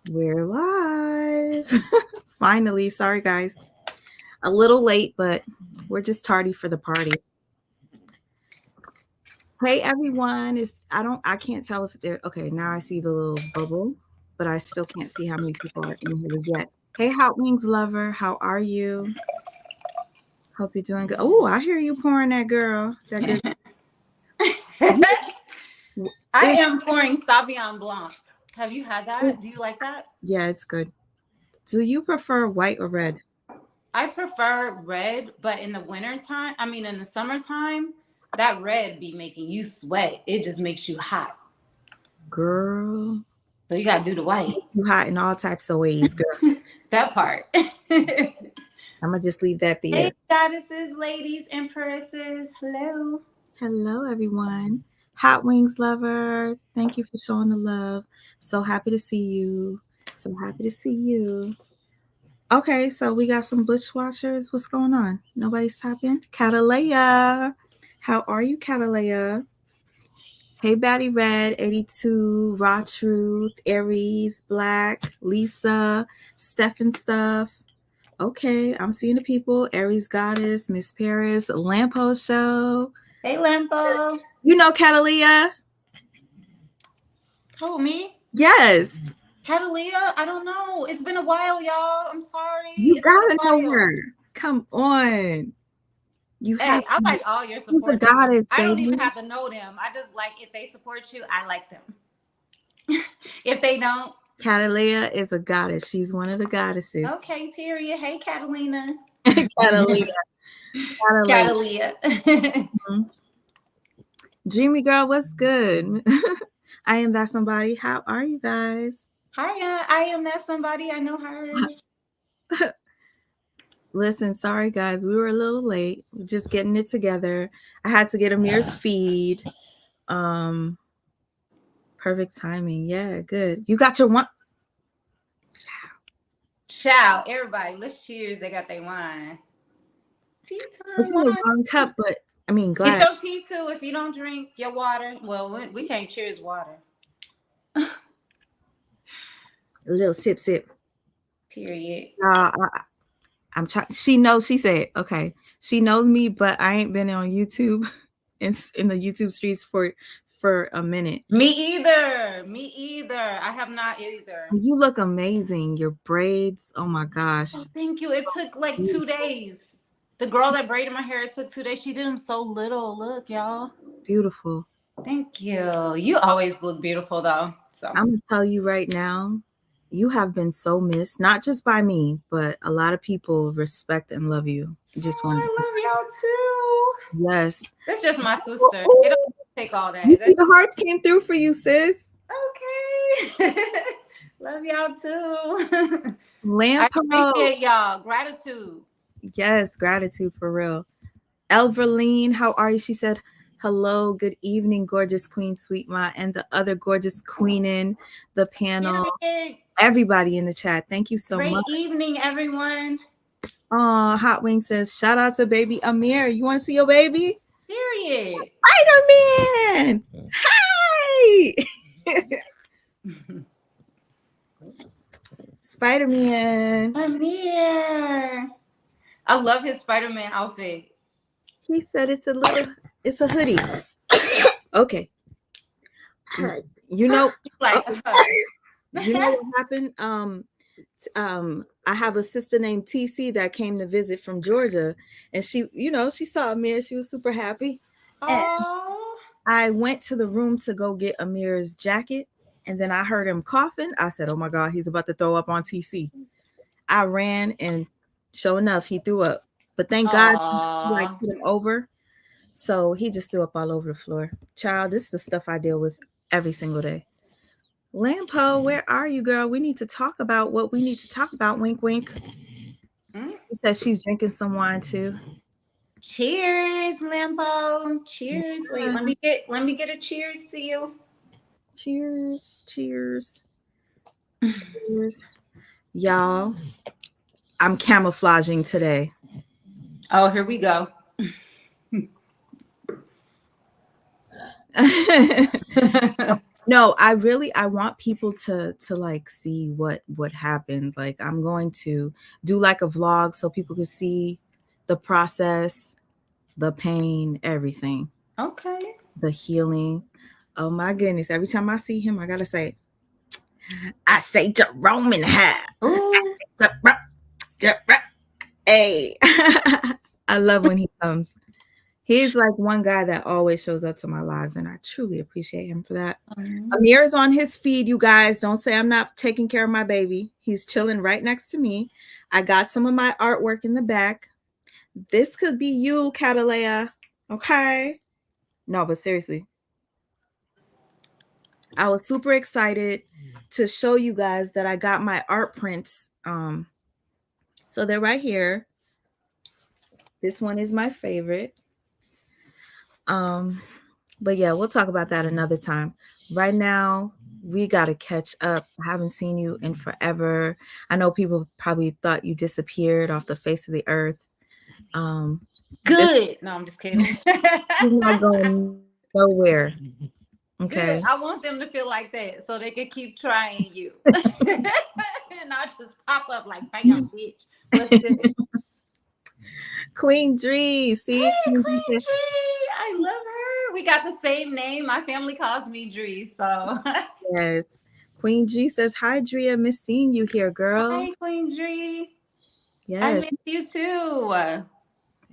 We're live. Finally, sorry guys. A little late, but we're just tardy for the party. Hey everyone. I can't tell if they're okay. Now I see the little bubble, but I still can't see how many people are in here yet. Hey Hot Wings lover, how are you? Hope you're doing good. Oh, I hear you pouring that girl. That good. I am pouring Sauvignon Blanc. Have you had that? Do you like that? Yeah, it's good. Do you prefer white or red? I prefer red, but in the in the summertime, that red be making you sweat. It just makes you hot. Girl, So you gotta do the white. it's too hot in all types of ways, girl. That part. I'm gonna just leave that there. Hey, goddesses, ladies, empresses. Hello. Hello, everyone. Hot Wings lover, thank you for showing the love. So happy to see you. So happy to see you. Okay, so we got some bushwatchers. What's going on? Nobody's tapping? Catalea. How are you, Catalea? Hey, Batty Red, 82, Raw Truth, Aries, Black, Lisa, Steph and Stuff. Okay, I'm seeing the people. Aries Goddess, Miss Paris, Lampo Show. Hey, Lampo. You know Catalea? Who, me? Yes. Catalea? I don't know. It's been a while, y'all. I'm sorry. You It's been gotta a know while. her. Come on. You have Hey, I to. like all your She's a support. goddess, I don't baby. even have to know them. I just like if they support you, I like them. If they don't, Catalea is a goddess. She's one of the goddesses. okay, period. Hey, Catalina. Catalea. Catalea. Mm-hmm. Dreamy girl, what's good? I am that somebody. How are you guys? Hiya, I am that somebody. I know her. Listen, sorry guys, we were a little late. We're just getting it together. I had to get Amir's feed. Perfect timing. Yeah, good. You got your one. Ciao, everybody. Let's cheers. They got their wine. Tea It's time in the wine. wrong cup, but I mean Get glass. your tea too if you don't drink your water. Well, we can't cheers water. A little sip, sip. Period. I'm trying. She knows. She said, "Okay." She knows me, but I ain't been on YouTube in the YouTube streets for a minute. Me either. Me either. I have not either. You look amazing. Your braids. Oh my gosh. Oh, thank you. It took like 2 days. The girl that braided my hair, it took 2 days. She did them so little. Look, y'all. Beautiful. Thank you. You always look beautiful, though. So I'm gonna tell you right now, you have been so missed, not just by me, but a lot of people respect and love you. Just I want love y'all too. yes. That's just my sister. It don't take all that. You see the hearts came through for you, sis. Okay. Love y'all too. Lampo. I appreciate y'all. Gratitude. Yes, gratitude for real. Elverline, how are you? She said, hello, good evening, gorgeous Queen Sweet Ma, and the other gorgeous queen in the panel. Period. Everybody in the chat. Thank you so Great much. evening, everyone. Oh, Hot Wing says, shout out to baby Amir. You want to see your baby? Period. Spider-Man. Hi. Spider-Man. Amir. I love his Spider-Man outfit. He said it's a hoodie. Okay. You know, Like, you know what happened? I have a sister named TC that came to visit from Georgia, and she saw Amir. She was super happy. And I went to the room to go get Amir's jacket, and then I heard him coughing. I said, "Oh my God, he's about to throw up on TC." I ran, and sure enough, he threw up. But thank God she put him over, so he just threw up all over the floor. Child, this is the stuff I deal with every single day. Lampo, where are you, girl? We need to talk about what we need to talk about. Wink, wink. She says she's drinking some wine too. Cheers, Lampo. Cheers. Wait, let me get a cheers to you. Cheers, cheers, cheers. Y'all, I'm camouflaging today. Oh, here we go. No, I want people to like see what happened. Like I'm going to do like a vlog so people can see the process, the pain, everything, Okay. the healing. Oh my goodness. Every time I see him, I gotta say, I say Jerome in half. Ooh. Hey. I love when he comes. He's like one guy that always shows up to my lives, and I truly appreciate him for that. Amir is on his feed, you guys. Don't say I'm not taking care of my baby. He's chilling right next to me. I got some of my artwork in the back. This could be you, Catalea. Okay. No, but seriously, I was super excited to show you guys that I got my art prints. So they're right here. This one is my favorite. Um, but yeah, we'll talk about that another time. Right now, we got to catch up. I haven't seen you in forever. I know people probably thought you disappeared off the face of the earth. Um, this Good. No, I'm just kidding. is not going nowhere. Okay. Good. I want them to feel like that so they can keep trying you. And I just pop up like, bam, bitch. What's good? Queen Dree, see? Hey, Queen Dree. I love her. We got the same name. My family calls me Dree. So, Yes. Queen G says, hi, Driyah. Miss seeing you here, girl. hi, Queen Dree. I Yes. miss you too.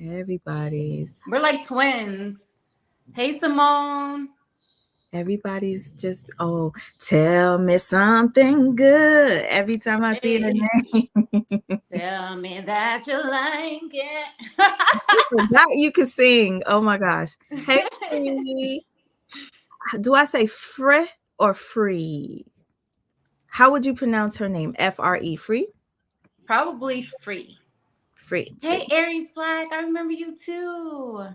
Everybody's. We're like twins. Hey, Simone. Everybody's just, oh, tell me something good every time I see her Hey, name. tell me that you like it. That you can sing. Oh my gosh. Hey, Free. Do I say Fre or Free? How would you pronounce her name? F-R-E, Free? Probably free. Free, Hey, Free. Aries Black. I remember you too.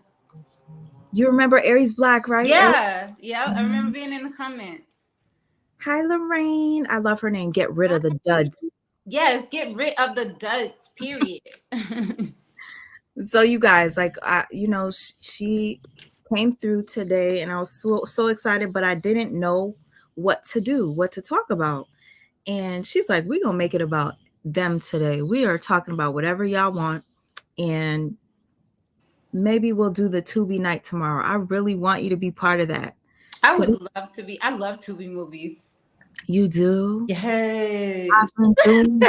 You remember Aries Black, right? Yeah. Yeah. I remember Mhm. being in the comments. Hi, Lorraine. I love her name. Get rid of the Hi. duds. Yes. Get rid of the duds, period. So you guys, like, she came through today, and I was so excited, but I didn't know what to do, what to talk about. And she's like, "We're gonna make it about them today. We are talking about whatever y'all want, and maybe we'll do the Tubi night tomorrow. I really want you to be part of that I would because love to be. I love Tubi movies. you do. Yes. I've been doing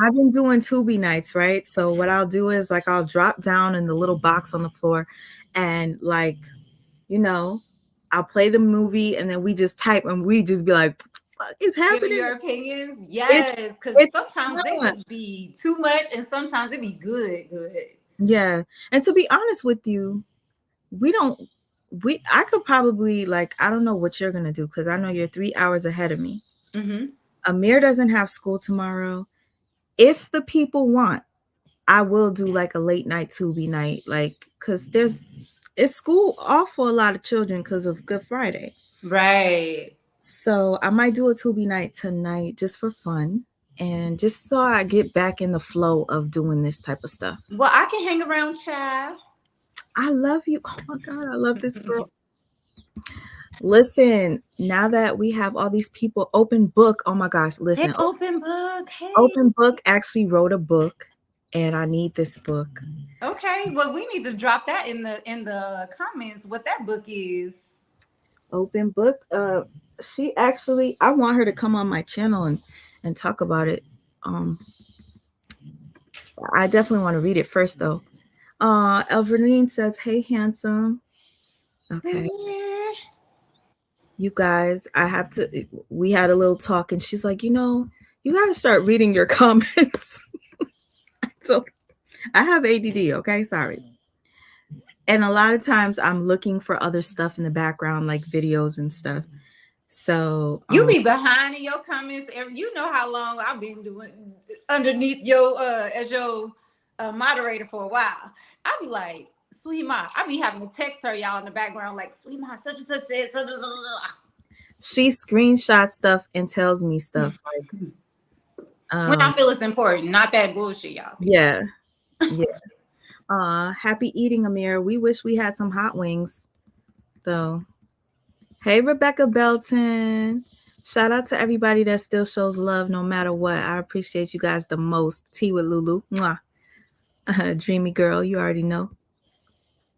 I've been doing Tubi nights, right? So what I'll do is like I'll drop down in the little box on the floor, and like you know, I'll play the movie, and then we just type, and we just be like, "What the fuck is Giving happening?" your opinions. It's Yes. Because it's sometimes they fun. just be too much and sometimes it be good. Good. Yeah. And to be honest with you, we don't I could probably like I don't know what you're gonna do because I know you're 3 hours ahead of me. Mm-hmm. Amir doesn't have school tomorrow. If the people want, I will do like a late night Tubi night, like because it's school off for a lot of children because of Good Friday. Right. So I might do a Tubi night tonight just for fun and just so I get back in the flow of doing this type of stuff. Well, I can hang around, child. I love you. Oh my God, I love this girl. Listen, now that we have all these people, Open Book, oh my gosh, Hey, listen, open book. Hey. Open Book actually wrote a book and I need this book. Okay. Well, we need to drop that in the comments what that book is. Open Book, she actually, I want her to come on my channel and talk about it. Um, I definitely want to read it first though. Elverdine says, hey, handsome. Okay. You guys, we had a little talk and she's like, you got to start reading your comments. So I have ADD. Okay. Sorry. And a lot of times I'm looking for other stuff in the background, like videos and stuff. So, You be behind in your comments. You know how long I've been doing underneath your as your moderator for a while. I be like, sweet ma. I be having to text her y'all in the background like, sweet ma, such and such said. she screenshots stuff and tells me stuff like, When I feel it's important, not that bullshit, y'all. yeah, yeah. Happy eating, Amir. We wish we had some hot wings, though. Hey, Rebecca Belton. Shout out to everybody that still shows love no matter what. I appreciate you guys the most. Tea with Lulu. Mwah. Dreamy girl, you already know.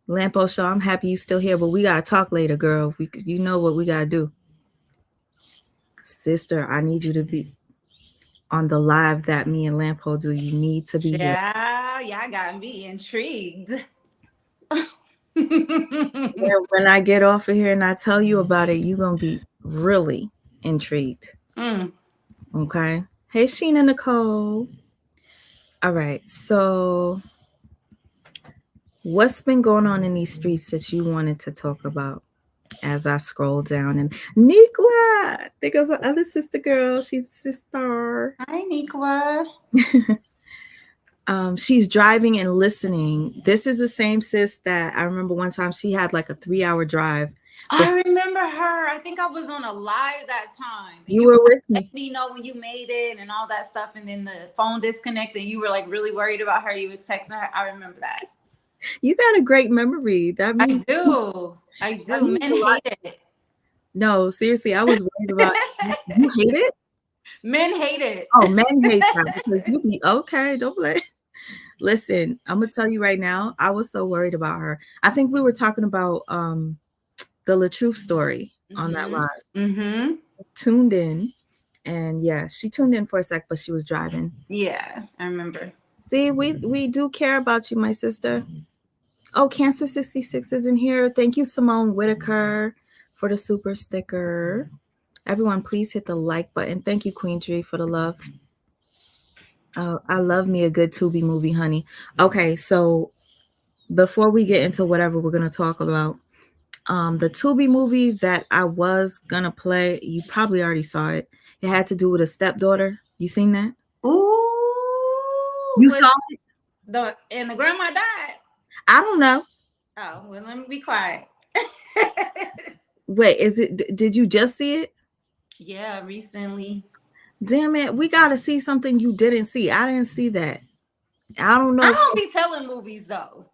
Lampo Shaw, I'm happy you still here, but we gotta talk later, girl. You know what we gotta do. Sister, I need you to be on the live that me and Lampo do. You need to be here. Yeah, y'all got me intrigued. And when I get off of here and I tell you about it, you're gonna be really intrigued. Mm. Okay. Hey, Sheena Nicole. All right. So, what's been going on in these streets that you wanted to talk about? As I scroll down, and Nikwa, there goes the other sister girl. She's a sister. Hi, Nikwa. She's driving and listening. This is the same sis that I remember one time she had like a 3-hour drive. I remember her. I think I was on a live that time. You were with me. Let me know when you made it and all that stuff, and then the phone disconnected. You were like really worried about her. You was texting her. I remember that. You got a great memory. That means I do. Men hate it. No, seriously, I was worried about you hate it? Men hate it. Oh, men hate that because you be okay. Don't blame. Listen, I'm gonna tell you right now, I was so worried about her. I think we were talking about the LaTruth story on that live. Mm-hmm. Tuned in, and yeah, she tuned in for a sec, but she was driving. Yeah, I remember. See, we do care about you, my sister. Oh, Cancer 66 is in here. Thank you, Simone Whitaker, for the super sticker. Everyone, please hit the like button. Thank you, Queen Tree, for the love. I love me a good Tubi movie, honey. Okay, so before we get into whatever we're gonna talk about, the Tubi movie that I was gonna play, you probably already saw it. It had to do with a stepdaughter. You seen that? Ooh, you saw it? And the grandma died. I don't know. Oh, well, let me be quiet. Wait, did you just see it? Yeah, recently. Damn it, we gotta see something you didn't see. I didn't see that. I don't know. I don't be telling movies though.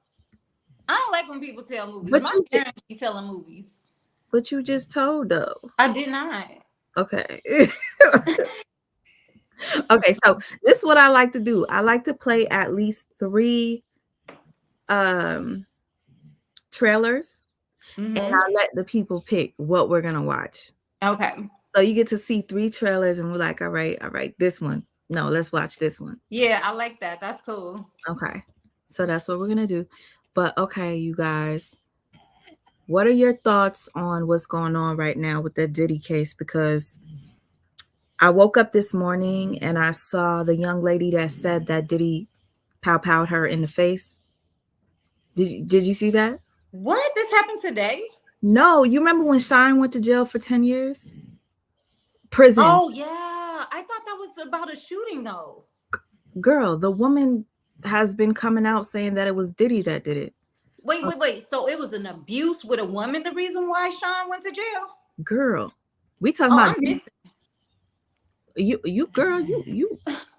I don't like when people tell movies. But my parents be telling movies. But you just told though. I did not. Okay. Okay, so this is what I like to do. I like to play at least 3 trailers, and I let the people pick what we're gonna watch. Okay. So you get to see 3 trailers, and we're like, all right, this one. No, let's watch this one. Yeah, I like that. That's cool. Okay, so that's what we're gonna do. But okay, you guys, what are your thoughts on what's going on right now with the Diddy case? Because I woke up this morning and I saw the young lady that said that Diddy pow-powed her in the face. Did you see that? What? This happened today? No, you remember when Shine went to jail for 10 years? Prison. Oh, yeah. I thought that was about a shooting, though. Girl, the woman has been coming out saying that it was Diddy that did it. Wait. So it was an abuse with a woman, the reason why Sean went to jail? Girl, we talking about I'm missing. You girl, you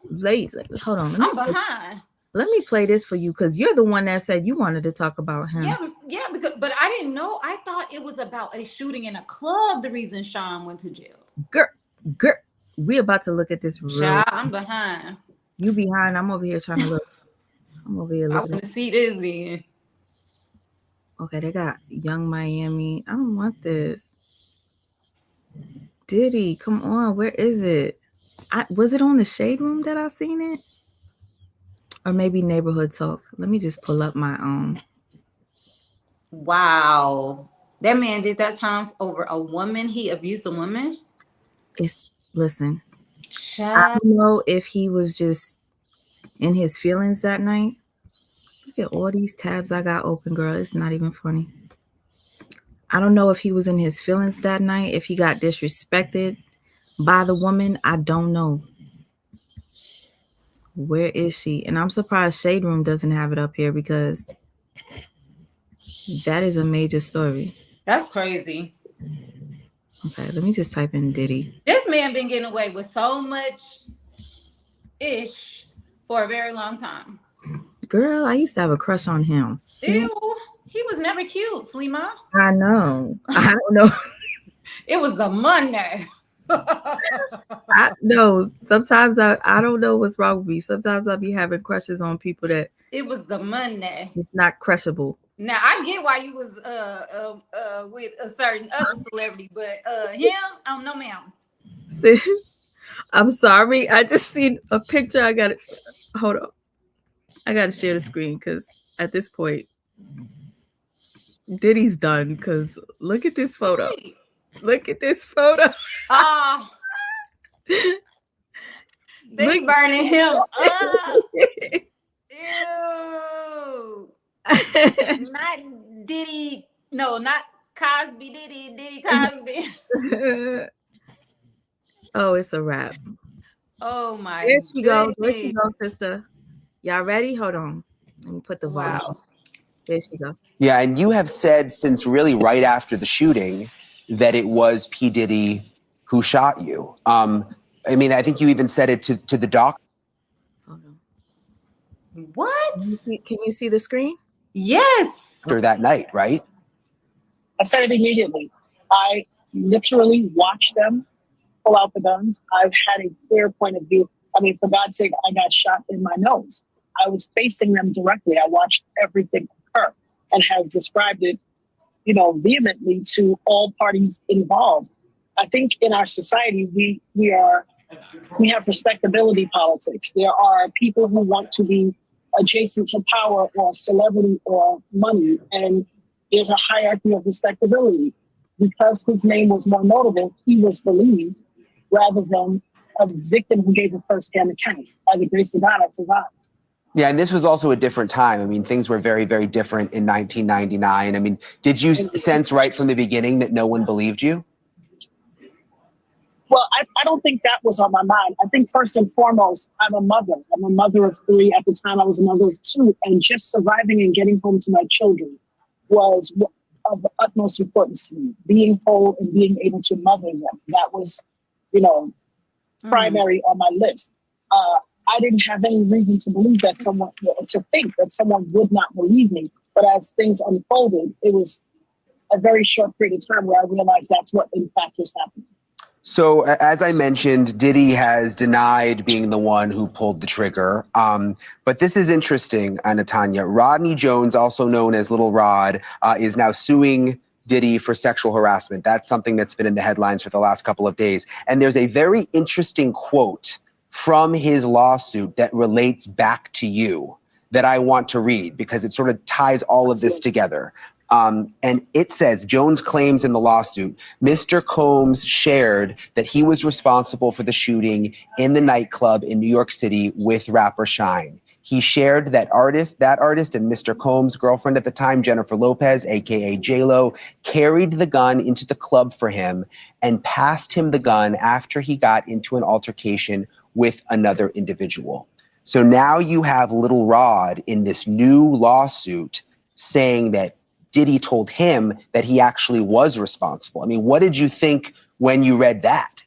late. Hold on. I'm behind. Let me play this for you because you're the one that said you wanted to talk about him. Yeah, but I didn't know. I thought it was about a shooting in a club, the reason Sean went to jail. Girl, we about to look at this. Child, I'm behind. You behind? I'm over here trying to look. I'm over here looking. I want to see this then. Okay, they got Young Miami. I don't want this. Diddy, come on, where is it? Was it on the Shade Room that I seen it? Or maybe Neighborhood Talk. Let me just pull up my own. Wow. That man did that time over a woman. He abused a woman? Listen. I don't know if he was just in his feelings that night. Look at all these tabs I got open, girl. It's not even funny. I don't know if he was in his feelings that night, if he got disrespected by the woman. I don't know. Where is she? And I'm surprised Shade Room doesn't have it up here because that is a major story. That's crazy. Okay, let me just type in Diddy. This man been getting away with so much ish for a very long time. Girl, I used to have a crush on him. Ew, he was never cute, sweet ma. I know. I don't know. It was the money. I no, sometimes I don't know what's wrong with me. Sometimes I'll be having crushes on people that It was the money. it's not crushable. Now I get why you was with a certain other celebrity, but him, oh no, ma'am. Sis, I'm sorry. I just seen a picture. I got to hold on. I got to share the screen because at this point, Diddy's done. Because look at this photo. Right. Look at this photo. Oh, they Look. burning him up. Ew. Not Diddy. No, not Cosby. Diddy Cosby. Oh, it's a wrap. Oh my There she go. There she goodness. go, sister. Y'all ready? Hold on. Let me put the volume. Wow. There she go. Yeah, and you have said since really right after the shooting that it was P. Diddy who shot you. I mean, I think you even said it to the doctor Hold on. What? Can you see the screen? Yes. that night, right? I said it immediately. I literally watched them pull out the guns. I've had a clear point of view. I mean, for God's sake, I got shot in my nose. I was facing them directly. I watched everything occur and have described it, vehemently to all parties involved. I think in our society, we have respectability politics. There are people who want to be adjacent to power or celebrity or money, and there's a hierarchy of respectability. Because his name was more notable, he was believed rather than a victim who gave a first-hand account. By the grace of God, I survived. Yeah, and this was also a different time. I mean, things were very, very different in 1999. I mean, did you sense right from the beginning that no one believed you? Well, I don't think that was on my mind. I think first and foremost, I'm a mother. I'm a mother of 3. At the time, I was a mother of 2. And just surviving and getting home to my children was of the utmost importance to me. Being whole and being able to mother them. That was, primary on my list. I didn't have any reason to believe that to think that someone would not believe me. But as things unfolded, it was a very short period of time where I realized that's what in fact was happening. So, as I mentioned, Diddy has denied being the one who pulled the trigger. But this is interesting, Natanya. Rodney Jones, also known as Little Rod, is now suing Diddy for sexual harassment. That's something that's been in the headlines for the last couple of days. And there's a very interesting quote from his lawsuit that relates back to you that I want to read because it sort of ties all of this together. And it says, Jones claims in the lawsuit, Mr. Combs shared that he was responsible for the shooting in the nightclub in New York City with rapper Shine. He shared that artist and Mr. Combs' girlfriend at the time, Jennifer Lopez, aka J-Lo, carried the gun into the club for him and passed him the gun after he got into an altercation with another individual. So now you have Little Rod in this new lawsuit saying that Diddy told him that he actually was responsible. I mean, what did you think when you read that?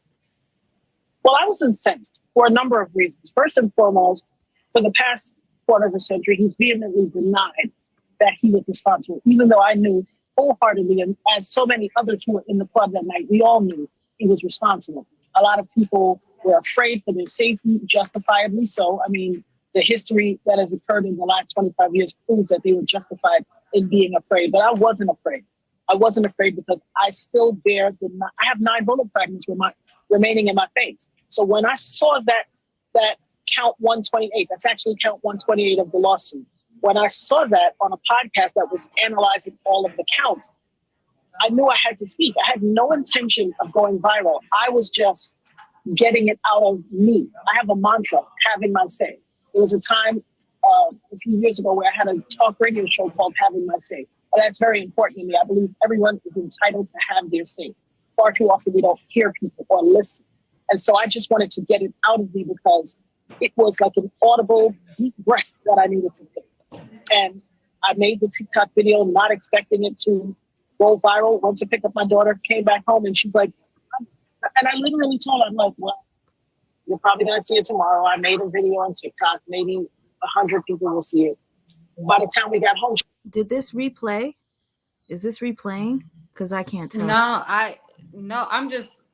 Well, I was incensed for a number of reasons. First and foremost, for the past quarter of a century, he's vehemently denied that he was responsible, even though I knew wholeheartedly, and as so many others who were in the club that night, we all knew he was responsible. A lot of people were afraid for their safety, justifiably so. I mean, the history that has occurred in the last 25 years proves that they were justified in being afraid. But I wasn't afraid. I wasn't afraid because I still bear I have 9 bullet fragments remaining in my face. So when I saw that count 128, that's actually count 128 of the lawsuit. When I saw that on a podcast that was analyzing all of the counts, I knew I had to speak. I had no intention of going viral. I was just getting it out of me. I have a mantra, having my say. There was a time a few years ago where I had a talk radio show called Having My Say. And that's very important to me. I believe everyone is entitled to have their say. Far too often we don't hear people or listen. And so I just wanted to get it out of me because it was like an audible, deep breath that I needed to take. And I made the TikTok video, not expecting it to go viral. Went to pick up my daughter, came back home, and she's like, and I literally told her, I'm like, well, you're probably going to see it tomorrow. I made a video on TikTok. Maybe 100 people will see it. By the time we got home. Did this replay? Is this replaying? Because I can't tell. No, No, I'm just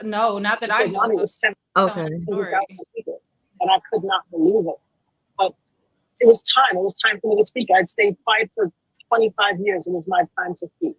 no, not that She I said know Ronnie of. was Okay. Story. people, and I could not believe it. But it was time. It was time for me to speak. I'd stayed quiet for 25 years. It was my time to speak.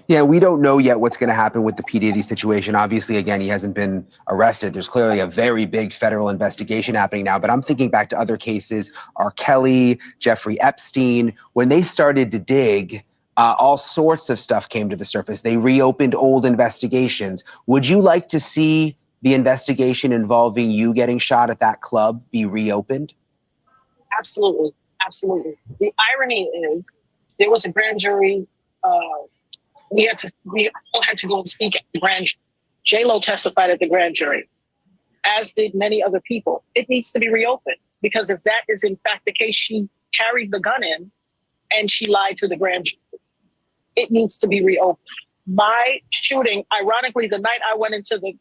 Yeah, we don't know yet what's going to happen with the P. Diddy situation. Obviously, again, he hasn't been arrested. There's clearly a very big federal investigation happening now. But I'm thinking back to other cases, R. Kelly, Jeffrey Epstein. When they started to dig, all sorts of stuff came to the surface. They reopened old investigations. Would you like to see the investigation involving you getting shot at that club be reopened? Absolutely. Absolutely. The irony is there was a grand jury. We all had to go and speak at the grand jury. J-Lo testified at the grand jury, as did many other people. It needs to be reopened because if that is in fact the case, she carried the gun in and she lied to the grand jury. It needs to be reopened. My shooting, ironically, the night I went into the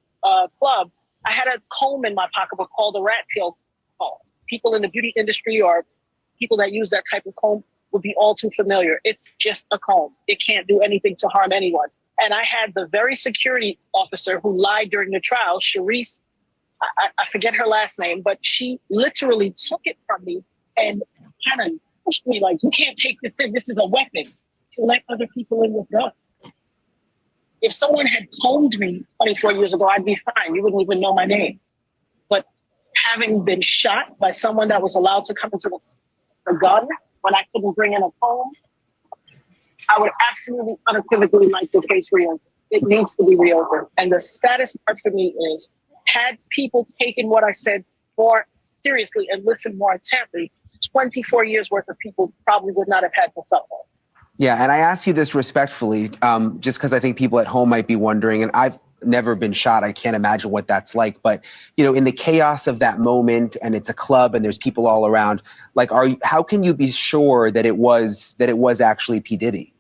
club, I had a comb in my pocketbook called a rat tail comb. People in the beauty industry or people that use that type of comb would be all too familiar. It's just a comb. It can't do anything to harm anyone. And I had the very security officer who lied during the trial, Sharice, I forget her last name, but she literally took it from me and kind of pushed me like, you can't take this thing. This is a weapon. To let other people in with guns. If someone had combed me 24 years ago, I'd be fine. You wouldn't even know my name. But having been shot by someone that was allowed to come into the gun when I couldn't bring in a comb, I would absolutely unequivocally like the case reopened. It needs to be reopened. And the saddest part for me is, had people taken what I said more seriously and listened more intently, 24 years worth of people probably would not have had to suffer. Yeah, and I ask you this respectfully, just because I think people at home might be wondering, and I've never been shot. I can't imagine what that's like. But, you know, in the chaos of that moment, and it's a club and there's people all around, like, how can you be sure that it was actually P. Diddy?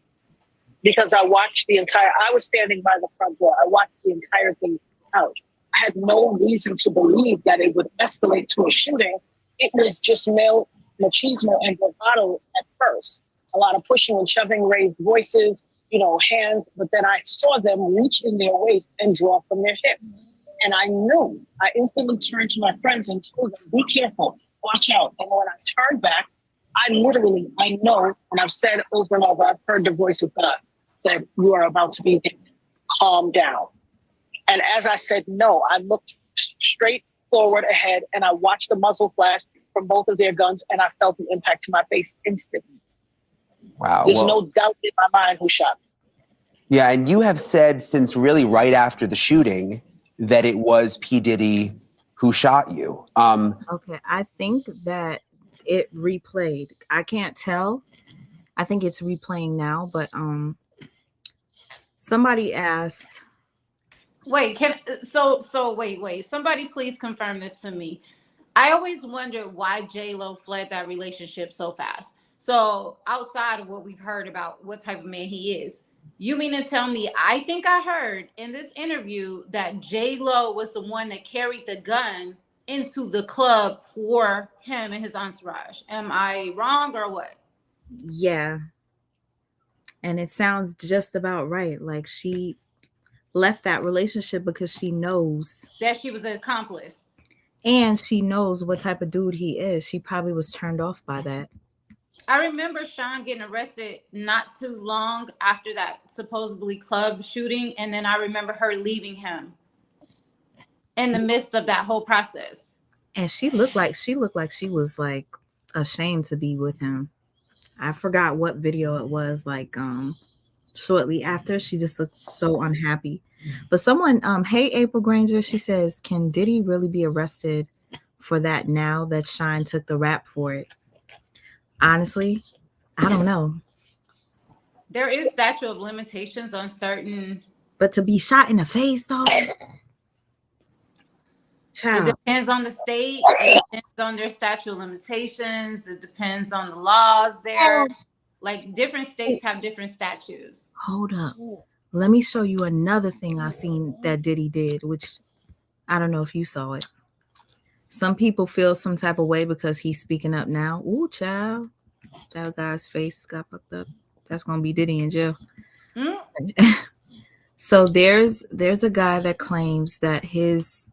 Because I was standing by the front door. I watched the entire thing out. I had no reason to believe that it would escalate to a shooting. It was just male machismo and bravado at first. A lot of pushing and shoving, raised voices, hands. But then I saw them reach in their waist and draw from their hip. And I instantly turned to my friends and told them, be careful, watch out. And when I turned back, I know, and I've said over and over, I've heard the voice of God said, you are about to be hit. Calm down. And as I said, no, I looked straight forward ahead and I watched the muzzle flash from both of their guns and I felt the impact to my face instantly. Wow. There's no doubt in my mind who shot me. Yeah, and you have said since really right after the shooting that it was P. Diddy who shot you. Okay, I think that it replayed. I can't tell. I think it's replaying now, but somebody asked. Wait, wait. Somebody please confirm this to me. I always wondered why J-Lo fled that relationship so fast. So outside of what we've heard about what type of man he is, you mean to tell me, I think I heard in this interview that J-Lo was the one that carried the gun into the club for him and his entourage. Am I wrong or what? Yeah. And it sounds just about right. Like she left that relationship because she knows that she was an accomplice. And she knows what type of dude he is. She probably was turned off by that. I remember Sean getting arrested not too long after that supposedly club shooting. And then I remember her leaving him in the midst of that whole process. And she looked like she was like ashamed to be with him. I forgot what video it was, like shortly after. She just looked so unhappy. But someone, hey April Granger, she says, can Diddy really be arrested for that now that Shine took the rap for it? Honestly, I don't know. There is statute of limitations on certain. But to be shot in the face, though, child. It depends on the state. It depends on their statute of limitations. It depends on the laws there. Like different states have different statutes. Hold up. Let me show you another thing I seen that Diddy did, which I don't know if you saw it. Some people feel some type of way because he's speaking up now. Ooh, child. That guy's face got fucked up. That's going to be Diddy in jail. So there's a guy that claims that his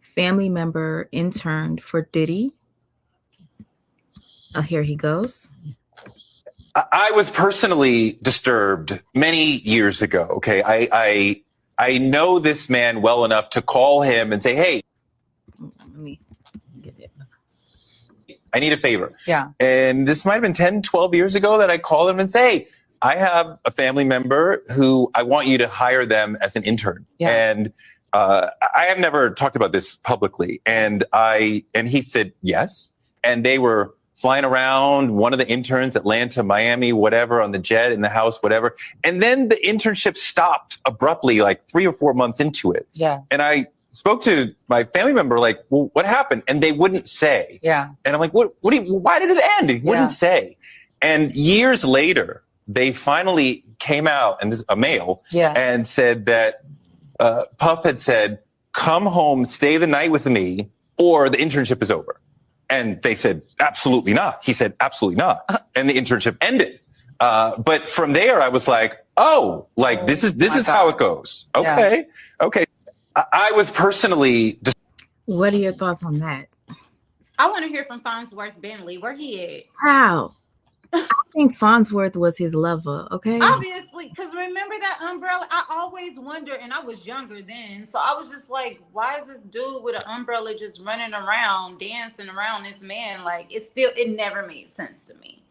family member interned for Diddy. Oh, here he goes. I was personally disturbed many years ago. Okay, I know this man well enough to call him and say, "Hey, Let me get it. I need a favor." Yeah. And this might have been 10, 12 years ago that I called him and say, "Hey, I have a family member who I want you to hire them as an intern." Yeah. And I have never talked about this publicly. And he said yes. And they were flying around, one of the interns, Atlanta, Miami, whatever, on the jet, in the house, whatever. And then the internship stopped abruptly, like 3 or 4 months into it. Yeah. And I spoke to my family member, like, well, what happened? And they wouldn't say. Yeah. And I'm like, why did it end? He wouldn't say. And years later, they finally came out, and this is a male, and said that Puff had said, "Come home, stay the night with me, or the internship is over." And they said, "Absolutely not." He said, "Absolutely not." And the internship ended. But from there, I was like, "Oh, like this is how it goes." Okay, okay. I was personally. What are your thoughts on that? I want to hear from Farnsworth Bentley. Where he at? How? I think Farnsworth was his lover. Okay. Obviously, because remember that umbrella? I always wonder, and I was younger then, so I was just like, why is this dude with an umbrella just running around, dancing around this man? Like, it never made sense to me.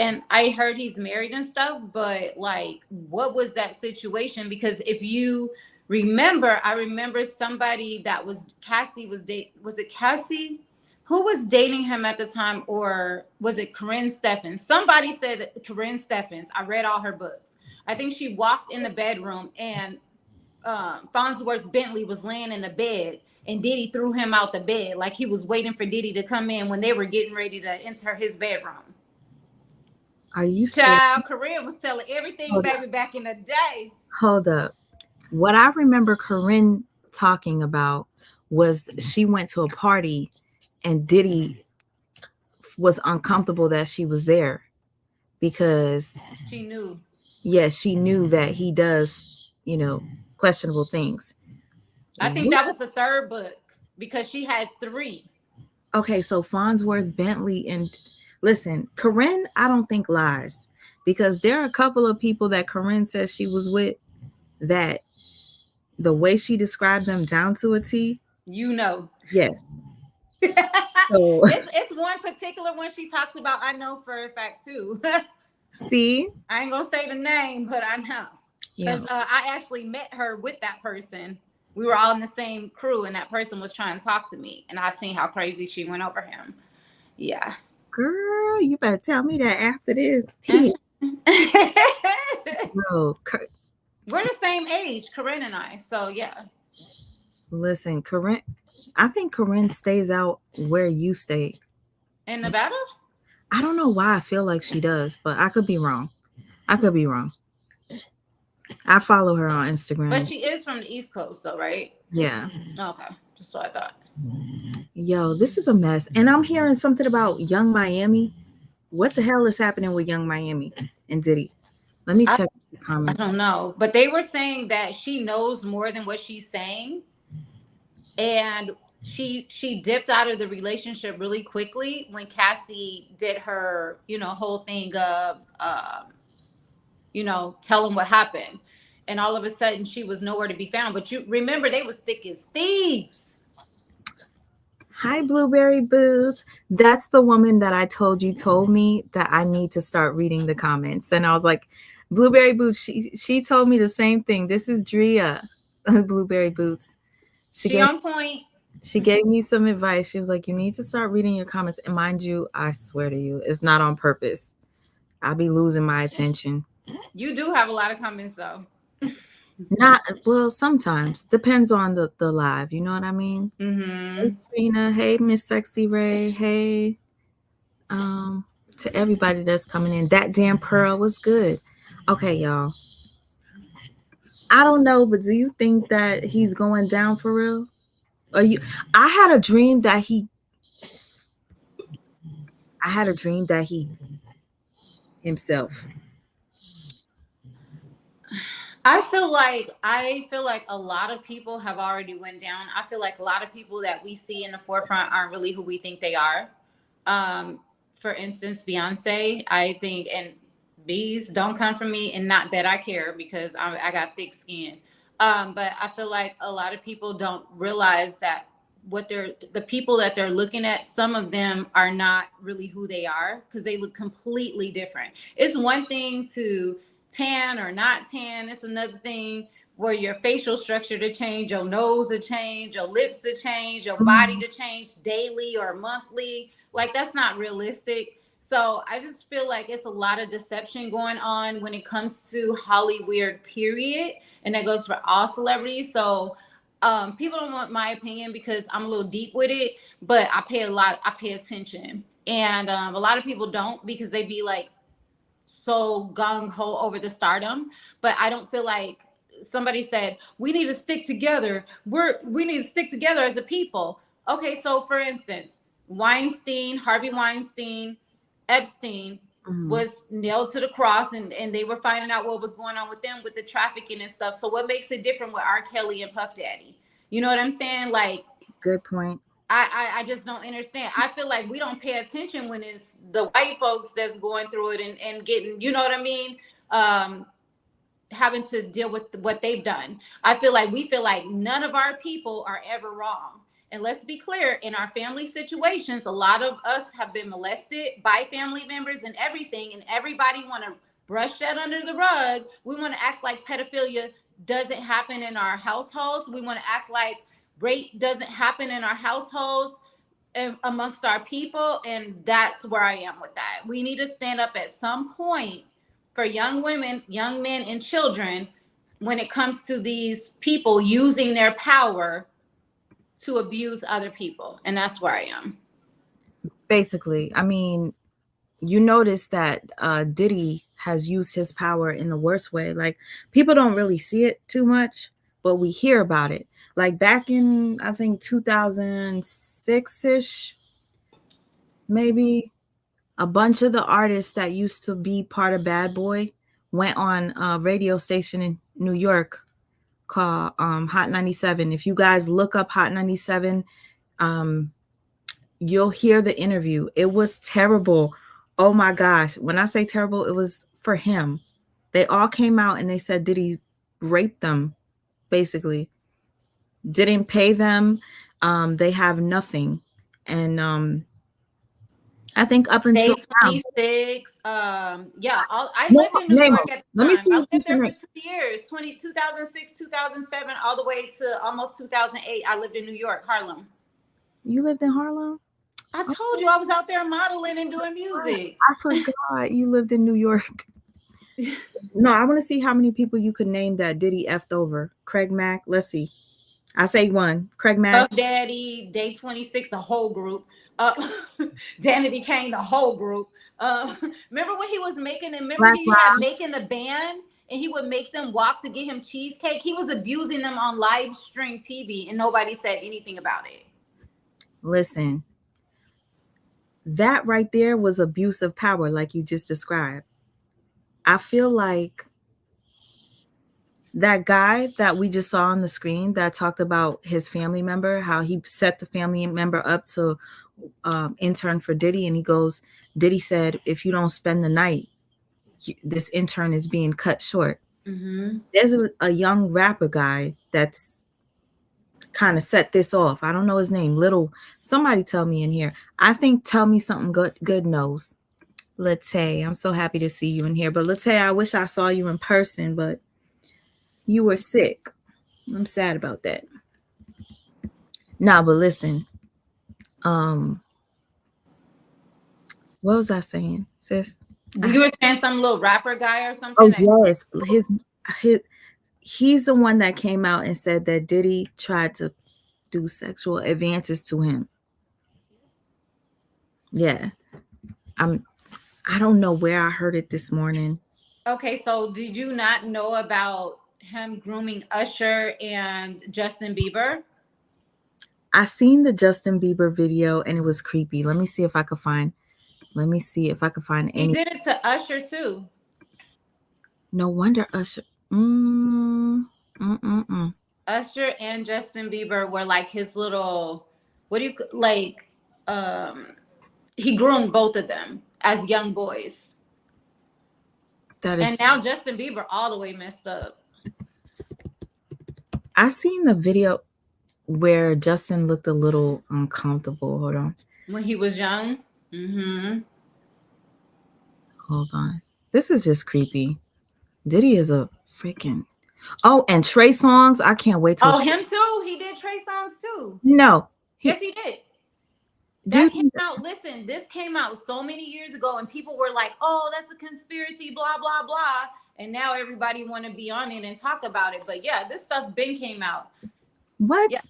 And I heard he's married and stuff, but like, what was that situation? Because if you remember, I remember somebody that was Cassie was it Cassie? Who was dating him at the time, or was it Corinne Steffens? Somebody said that Corinne Steffens. I read all her books. I think she walked in the bedroom and Farnsworth Bentley was laying in the bed, and Diddy threw him out the bed like he was waiting for Diddy to come in when they were getting ready to enter his bedroom. Are you Child, Corinne was telling everything, baby, back in the day. Hold up. What I remember Corinne talking about was she went to a party and Diddy was uncomfortable that she was there because she knew. Yes, she knew that he does, questionable things. I think that was the third book because she had 3. Okay, so Farnsworth Bentley and listen, Corinne, I don't think lies because there are a couple of people that Corinne says she was with that the way she described them down to a T. Yes. So, it's one particular one she talks about. I know for a fact too. See, I ain't gonna say the name, but I know because I actually met her with that person. We were all in the same crew, and that person was trying to talk to me, and I seen how crazy she went over him. Yeah, girl, you better tell me that after this. Bro, we're the same age, Corinne and I. So yeah. Listen, Corinne. I think Corinne stays out where you stay. In Nevada? I don't know why I feel like she does, but I could be wrong. I follow her on Instagram. But she is from the East Coast, though, right? Yeah. Okay. Just what I thought. Yo, this is a mess. And I'm hearing something about Young Miami. What the hell is happening with Young Miami and Diddy? Let me check the comments. I don't know. But they were saying that she knows more than what she's saying. And she dipped out of the relationship really quickly when Cassie did her, whole thing of, tell him what happened. And all of a sudden she was nowhere to be found. But you remember they was thick as thieves. Hi, Blueberry Boots. That's the woman that I told me that I need to start reading the comments. And I was like, Blueberry Boots, she told me the same thing. This is Driyah, Blueberry Boots. She on point. She gave me some advice. She was like, you need to start reading your comments. And mind you, I swear to you, it's not on purpose. I'll be losing my attention. You do have a lot of comments, though. Sometimes. Depends on the live. You know what I mean? Mm-hmm. Hey, Trina. Hey, Miss Sexy Ray. Hey. To everybody that's coming in. That damn Pearl was good. Okay, y'all. I don't know, but do you think that he's going down for real? I had a dream that he himself. I feel like a lot of people have already went down. I feel like a lot of people that we see in the forefront aren't really who we think they are. For instance, Beyonce, I think, and bees don't come from me, and not that I care because I got thick skin. But I feel like a lot of people don't realize that the people that they're looking at, some of them are not really who they are because they look completely different. It's one thing to tan or not tan. It's another thing for your facial structure to change, your nose to change, your lips to change, your body to change daily or monthly. Like, that's not realistic. So I just feel like it's a lot of deception going on when it comes to Hollywood, period. And that goes for all celebrities. So people don't want my opinion because I'm a little deep with it, but I pay attention. And a lot of people don't because they be like so gung-ho over the stardom. But I don't feel like, somebody said we need to stick together. We need to stick together as a people. Okay, so for instance, Harvey Weinstein, Epstein was nailed to the cross, and they were finding out what was going on with them with the trafficking and stuff. So what makes it different with R. Kelly and Puff Daddy? You know what I'm saying? Like, good point. I just don't understand. I feel like we don't pay attention when it's the white folks that's going through it and getting, you know what I mean? Having to deal with what they've done. We feel like none of our people are ever wrong. And let's be clear, in our family situations, a lot of us have been molested by family members and everything, and everybody want to brush that under the rug. We want to act like pedophilia doesn't happen in our households. We want to act like rape doesn't happen in our households and amongst our people. And that's where I am with that. We need to stand up at some point for young women, young men, and children when it comes to these people using their power to abuse other people. And that's where I am. Basically, I mean, you notice that Diddy has used his power in the worst way. Like, people don't really see it too much, but we hear about it. Like back in, I think 2006-ish, maybe, a bunch of the artists that used to be part of Bad Boy went on a radio station in New York called Hot 97. If you guys look up Hot 97, you'll hear the interview. It was terrible. Oh my gosh. When I say terrible, it was for him. They all came out and they said Diddy raped them, basically. Didn't pay them. They have nothing. And I think up until Day 26. I lived lived in New York at the time. I lived there for 2 years, 2006, 2007, all the way to almost 2008. I lived in New York, Harlem. You lived in Harlem? I told you I was out there modeling and doing music. I forgot you lived in New York. No, I want to see how many people you could name that Diddy effed over. Craig Mack, let's see. I say one. Craig Mack. Puff Daddy, Day 26, the whole group. Danity Kane, the whole group. Remember when he was making them? Remember he had making the band and he would make them walk to get him cheesecake? He was abusing them on live stream TV and nobody said anything about it. Listen, that right there was abuse of power, like you just described. I feel like that guy that we just saw on the screen that talked about his family member, how he set the family member up to intern for Diddy. And he goes, Diddy said, if you don't spend the night, this intern is being cut short. Mm-hmm. There's a young rapper guy that's kind of set this off. I don't know his name. Somebody tell me in here. I think Tell Me Something Good knows. Latte, I'm so happy to see you in here. But Latte, I wish I saw you in person, but you were sick. I'm sad about that. Nah, but listen. What was I saying, sis? You were saying some little rapper guy or something? Oh, yes. He's the one that came out and said that Diddy tried to do sexual advances to him. Yeah. I don't know where I heard it this morning. Okay, so did you not know about him grooming Usher and Justin Bieber? I seen the Justin Bieber video and it was creepy. Let me see if I could find any. He did it to Usher too. No wonder Usher. Usher and Justin Bieber were like his little, what do you like? He groomed both of them as young boys. That And is. now Justin Bieber all the way messed up. I seen the video where Justin looked a little uncomfortable. Hold on. When he was young. Hold on. This is just creepy. Diddy is a freaking. Oh, and Trey Songz. I can't wait till. Oh, him too. He did Trey Songz too. No. Yes, he did. That came out. Listen, this came out so many years ago, and people were like, "Oh, that's a conspiracy." Blah blah blah. And now everybody want to be on it and talk about it. But yeah, this stuff been came out. What? Yeah.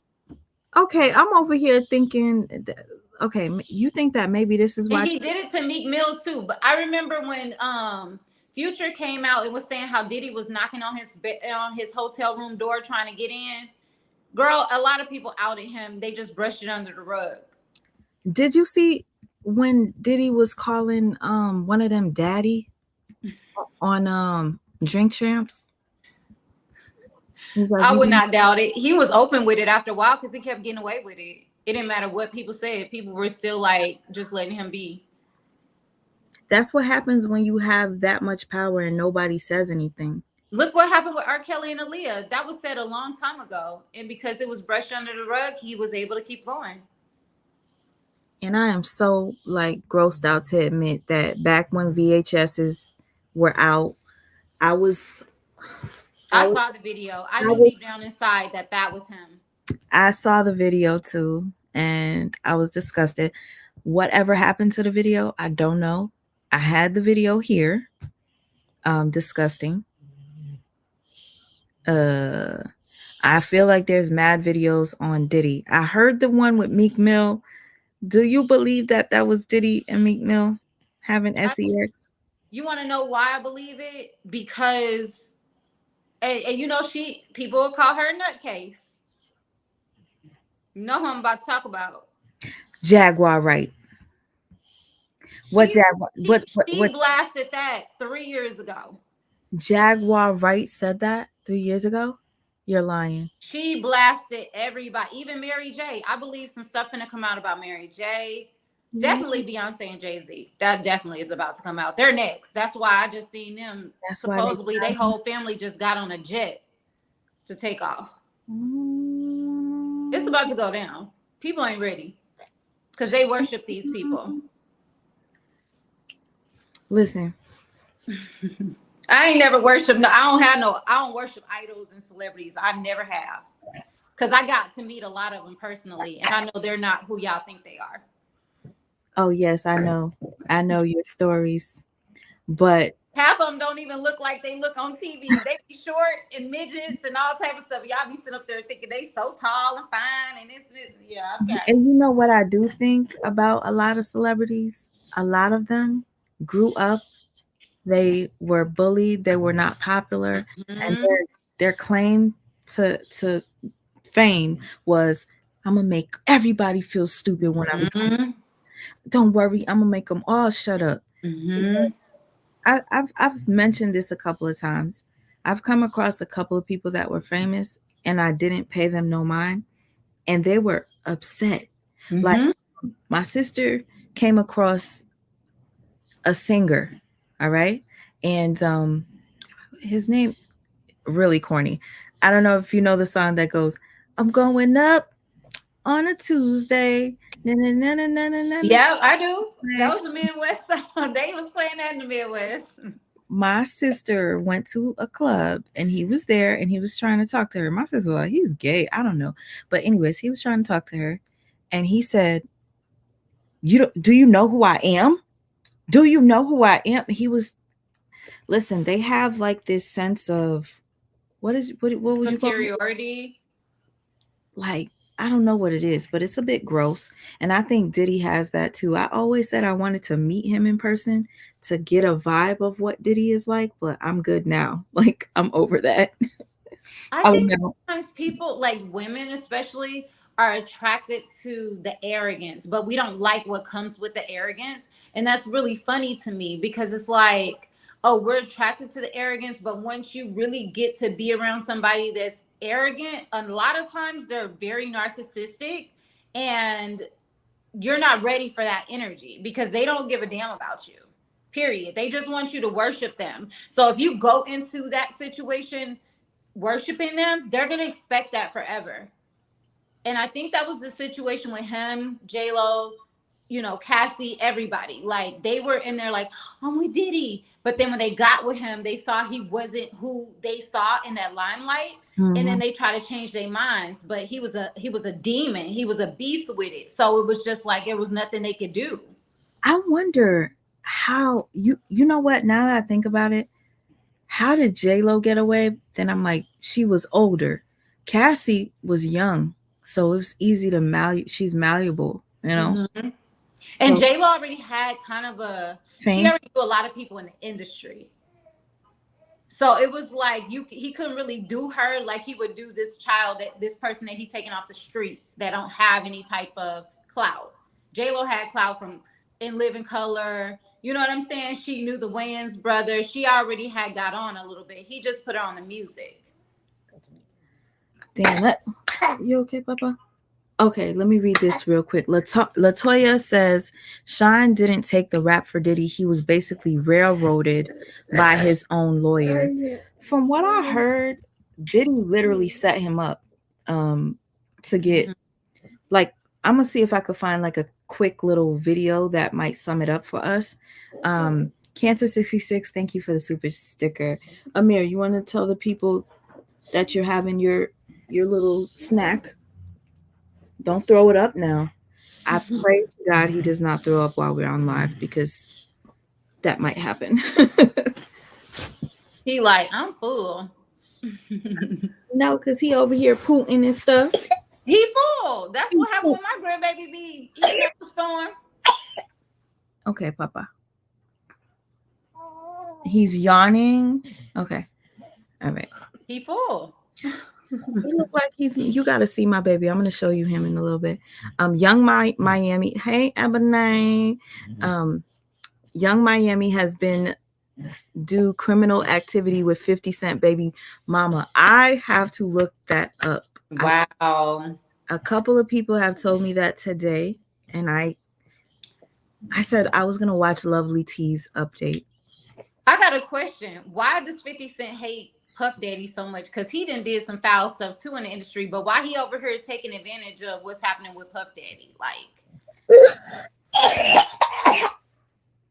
Okay, I'm over here thinking. Okay, you think that maybe this is why he did it to Meek Mills too. But I remember when Future came out, it was saying how Diddy was knocking on his hotel room door trying to get in. Girl, a lot of people outed him. They just brushed it under the rug. Did you see when Diddy was calling one of them daddy on Drink Champs? Like, I would not doubt it. He was open with it after a while because he kept getting away with it. It didn't matter what people said. People were still like just letting him be. That's what happens when you have that much power and nobody says anything. Look what happened with R. Kelly and Aaliyah. That was said a long time ago. And because it was brushed under the rug, he was able to keep going. And I am so like grossed out to admit that back when VHSs were out, I saw the video. I knew deep down inside that was him. I saw the video too, and I was disgusted. Whatever happened to the video, I don't know. I had the video here. Disgusting. I feel like there's mad videos on Diddy. I heard the one with Meek Mill. Do you believe that was Diddy and Meek Mill having sex? You want to know why I believe it? Because, and you know, people will call her a nutcase. You know who I'm about to talk about? Jaguar Wright. What Jaguar? She blasted that 3 years ago. Jaguar Wright said that 3 years ago? You're lying. She blasted everybody, even Mary J. I believe some stuff gonna come out about Mary J. Definitely Beyonce and Jay-Z. That definitely is about to come out. They're next. That's why I just seen them. That's supposedly they whole family just got on a jet to take off. It's about to go down. People ain't ready because they worship these people. Listen. I ain't never worshiped. I don't worship idols and celebrities. I never have. Because I got to meet a lot of them personally. And I know they're not who y'all think they are. Oh, yes, I know. I know your stories. But half of them don't even look like they look on TV. They be short and midgets and all type of stuff. Y'all be sitting up there thinking they so tall and fine. And this. Yeah, okay. And you know what I do think about a lot of celebrities? A lot of them grew up. They were bullied. They were not popular. And their claim to fame was, I'm going to make everybody feel stupid when I become. Don't worry. I'm going to make them all shut up. I've mentioned this a couple of times. I've come across a couple of people that were famous and I didn't pay them no mind. And they were upset. Like my sister came across a singer. All right. And his name, really corny. I don't know if you know the song that goes, I'm going up on a Tuesday. Yeah, I do. That was a Midwest song. They was playing that in the Midwest. My sister went to a club and he was there and he was trying to talk to her. My sister was like, he's gay. I don't know. But anyways, he was trying to talk to her. And he said, do you know who I am? Do you know who I am? He was, listen, they have like this sense of, what would you call it? Superiority. Like, I don't know what it is, but it's a bit gross. And I think Diddy has that too. I always said I wanted to meet him in person to get a vibe of what Diddy is like, but I'm good now. Like, I'm over that. I think sometimes people, like women especially, are attracted to the arrogance, but we don't like what comes with the arrogance. And that's really funny to me because it's like, oh, we're attracted to the arrogance, but once you really get to be around somebody that's arrogant, a lot of times they're very narcissistic, and you're not ready for that energy because they don't give a damn about you. Period. They just want you to worship them. So if you go into that situation worshiping them, they're going to expect that forever. And I think that was the situation with him, J-Lo, you know, Cassie, everybody. Like, they were in there like, I'm with Diddy. But then when they got with him, they saw he wasn't who they saw in that limelight. Mm-hmm. And then they try to change their minds. But he was a demon. He was a beast with it. So it was just like, it was nothing they could do. I wonder how, you know what, now that I think about it, how did J-Lo get away? Then I'm like, she was older. Cassie was young. So it was easy to she's malleable, you know? Mm-hmm. And J-Lo already had kind of she already knew a lot of people in the industry. So it was like, he couldn't really do her like he would do this person that he taken off the streets that don't have any type of clout. J-Lo had clout from In Living Color. You know what I'm saying? She knew the Wayans brothers. She already had got on a little bit. He just put her on the music. Damn, you okay, Papa? Okay, let me read this real quick. Latoya says, Sean didn't take the rap for Diddy. He was basically railroaded by his own lawyer. From what I heard, Diddy literally set him up to get, like, I'm going to see if I could find like a quick little video that might sum it up for us. Cancer66, thank you for the super sticker. Amir, you want to tell the people that you're having your little snack? Don't throw it up now. I pray to God he does not throw up while we're on live, because that might happen. He like, I'm full. No, because he over here pooting and stuff. He full. That's what happened with my grandbaby be eating up the storm. Okay, Papa. He's yawning. Okay. All right. He full. He look like you got to see my baby. I'm going to show you him in a little bit. Young Miami. Hey, Ebony. Young Miami has been do criminal activity with 50 Cent baby mama. I have to look that up. Wow. A couple of people have told me that today, and I said I was going to watch Lovely T's update. I got a question. Why does 50 Cent hate Puff Daddy so much? Because he did some foul stuff too in the industry, but why he over here taking advantage of what's happening with Puff Daddy? Like,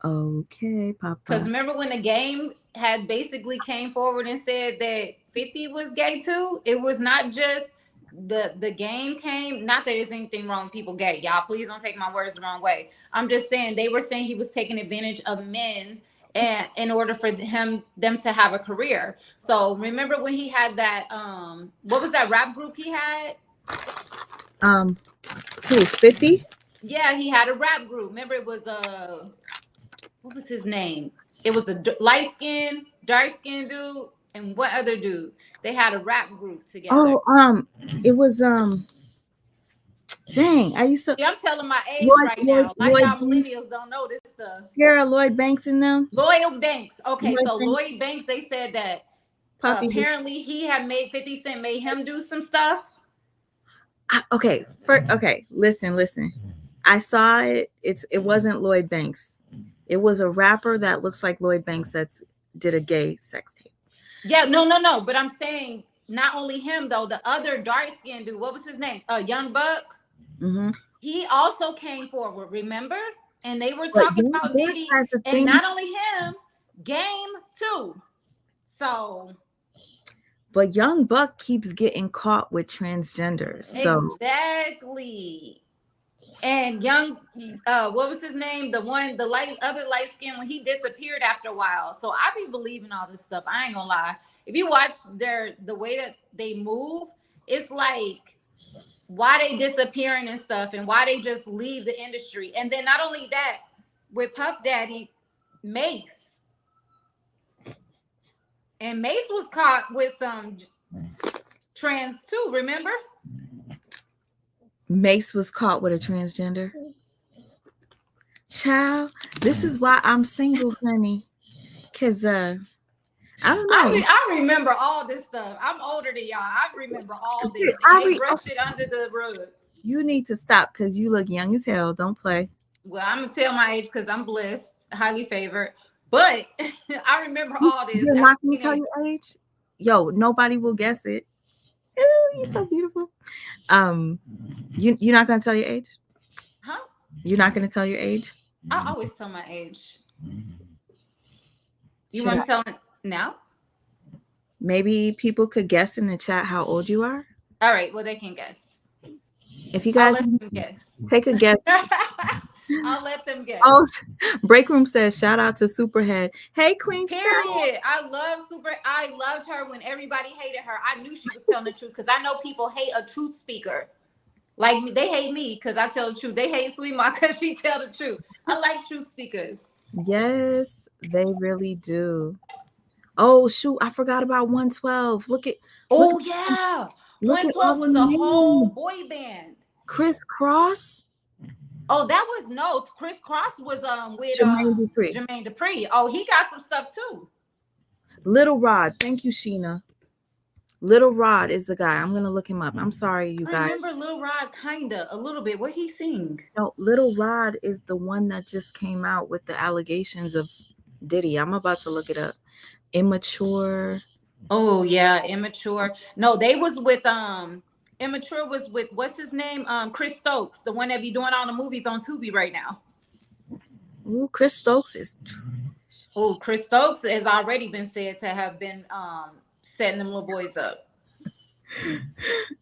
okay, Papa. Because remember when the game had basically came forward and said that 50 was gay too? It was not just the game came, not that there's anything wrong with people gay. Y'all, please don't take my words the wrong way. I'm just saying they were saying he was taking advantage of men and in order for them to have a career. So remember when he had that what was that rap group he had? Who, 50? Yeah, he had a rap group. Remember it was what was his name? It was a light-skinned, dark-skinned dude, and what other dude? They had a rap group together. Oh, it was dang, I used to. Yeah, I'm telling my age right now. Like y'all millennials don't know this stuff. Here are Lloyd Banks in them. Lloyd Banks. Okay, so Lloyd Banks, they said that apparently he had made 50 Cent made him do some stuff. Okay, listen. I saw it. It wasn't Lloyd Banks. It was a rapper that looks like Lloyd Banks did a gay sex tape. Yeah, no. But I'm saying not only him though. The other dark skinned dude. What was his name? Young Buck. Mm-hmm. He also came forward. Remember? And they were talking about Diddy, and not only him, Game too. So. But Young Buck keeps getting caught with transgenders. So. Exactly. And Young, what was his name? The other light skin, when he disappeared after a while. So I be believing all this stuff. I ain't gonna lie. If you watch the way that they move, it's like why they disappearing and stuff, and why they just leave the industry. And then not only that, with Puff Daddy, Mace. And Mace was caught with some trans too, remember? Mace was caught with a transgender. Child, this is why I'm single, honey. Cause I don't know. I remember all this stuff. I'm older than y'all. I remember all this. They brushed it under the rug. You need to stop because you look young as hell. Don't play. Well, I'm gonna tell my age because I'm blessed, highly favored. But I remember all this. You're not gonna tell your age? Yo, nobody will guess it. Ooh, you're so beautiful. You're not gonna tell your age? Huh? You're not gonna tell your age? I always tell my age. You want to tell it now? Maybe people could guess in the chat how old you are. All right. Well, they can guess. If you guys guess, take a guess. I'll let them guess. Oh, Break Room says shout out to Superhead. Hey, Queen. Period. I loved her when everybody hated her. I knew she was telling the truth because I know people hate a truth speaker. Like me, they hate me because I tell the truth. They hate Sweet Ma because she tell the truth. I like truth speakers. Yes, they really do. Oh shoot, I forgot about 112. Look at 112 was a whole boy band. Criss Cross. Oh, that was Criss Cross was with Jermaine Dupri. Oh, he got some stuff too. Little Rod. Thank you, Sheena. Little Rod is the guy. I'm gonna look him up. I'm sorry, you guys. I remember Little Rod a little bit. What he sing? No, Little Rod is the one that just came out with the allegations of Diddy. I'm about to look it up. Immature. Oh yeah, Immature. No, they was with Immature was with what's his name? Chris Stokes, the one that be doing all the movies on Tubi right now. Ooh, Chris Stokes is trash. Oh, Chris Stokes has already been said to have been setting them little boys up.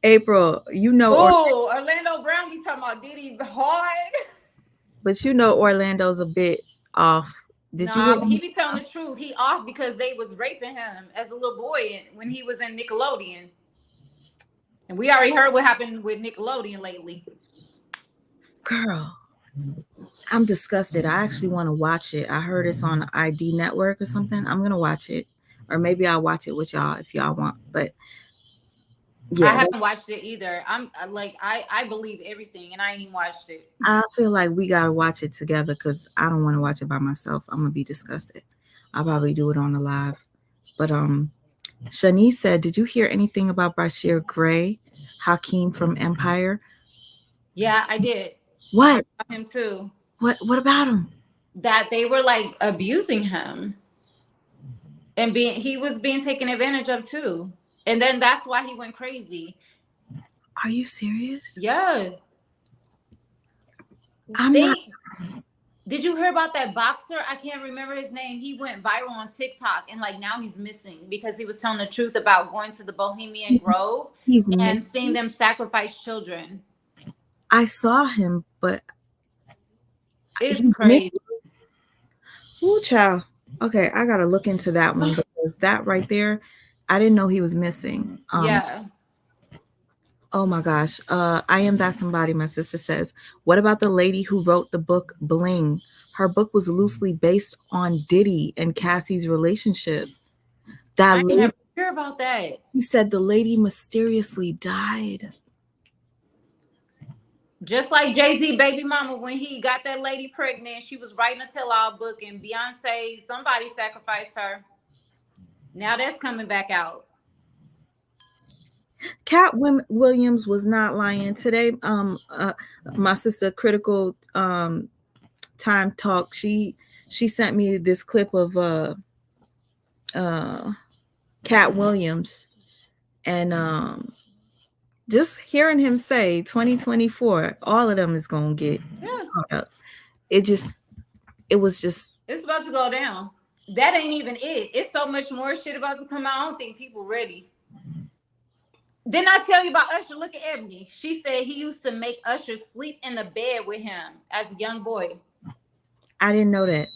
April, you know. Oh, Orlando Brown be talking about Diddy hard. But you know Orlando's a bit off. He be telling the truth. He off because they was raping him as a little boy when he was in Nickelodeon. And we already heard what happened with Nickelodeon lately. Girl, I'm disgusted. I actually want to watch it. I heard it's on ID Network or something. I'm gonna watch it, or maybe I'll watch it with y'all if y'all want. But yeah, I haven't watched it either. I'm like, I believe everything, and I ain't even watched it. I feel like we gotta watch it together because I don't want to watch it by myself. I'm gonna be disgusted. I'll probably do it on the live. But Shanice said, "Did you hear anything about Bashir Gray, Hakeem from Empire?" Yeah, I did. What? About him too. What about him? That they were like abusing him, and he was being taken advantage of too. And then that's why he went crazy. Are you serious? Yeah. Did you hear about that boxer? I can't remember his name. He went viral on TikTok and like now he's missing because he was telling the truth about going to the Bohemian Grove and seeing them sacrifice children. I saw him, but it's crazy. Ooh, child. Okay, I gotta look into that one because that right there, I didn't know he was missing. Yeah. Oh my gosh. I Am That Somebody, my sister says. What about the lady who wrote the book Bling? Her book was loosely based on Diddy and Cassie's relationship. I didn't hear about that. He said the lady mysteriously died. Just like Jay-Z baby mama, when he got that lady pregnant, she was writing a tell-all book and Beyonce, somebody sacrificed her. Now that's coming back out. Cat Williams was not lying today. My sister Critical Time Talk, she sent me this clip of Cat Williams, and just hearing him say 2024, all of them is gonna get caught up. It's about to go down. That ain't even it. It's so much more shit about to come out. I don't think people ready. Didn't I tell you about Usher? Look at Ebony. She said he used to make Usher sleep in the bed with him as a young boy. I didn't know that.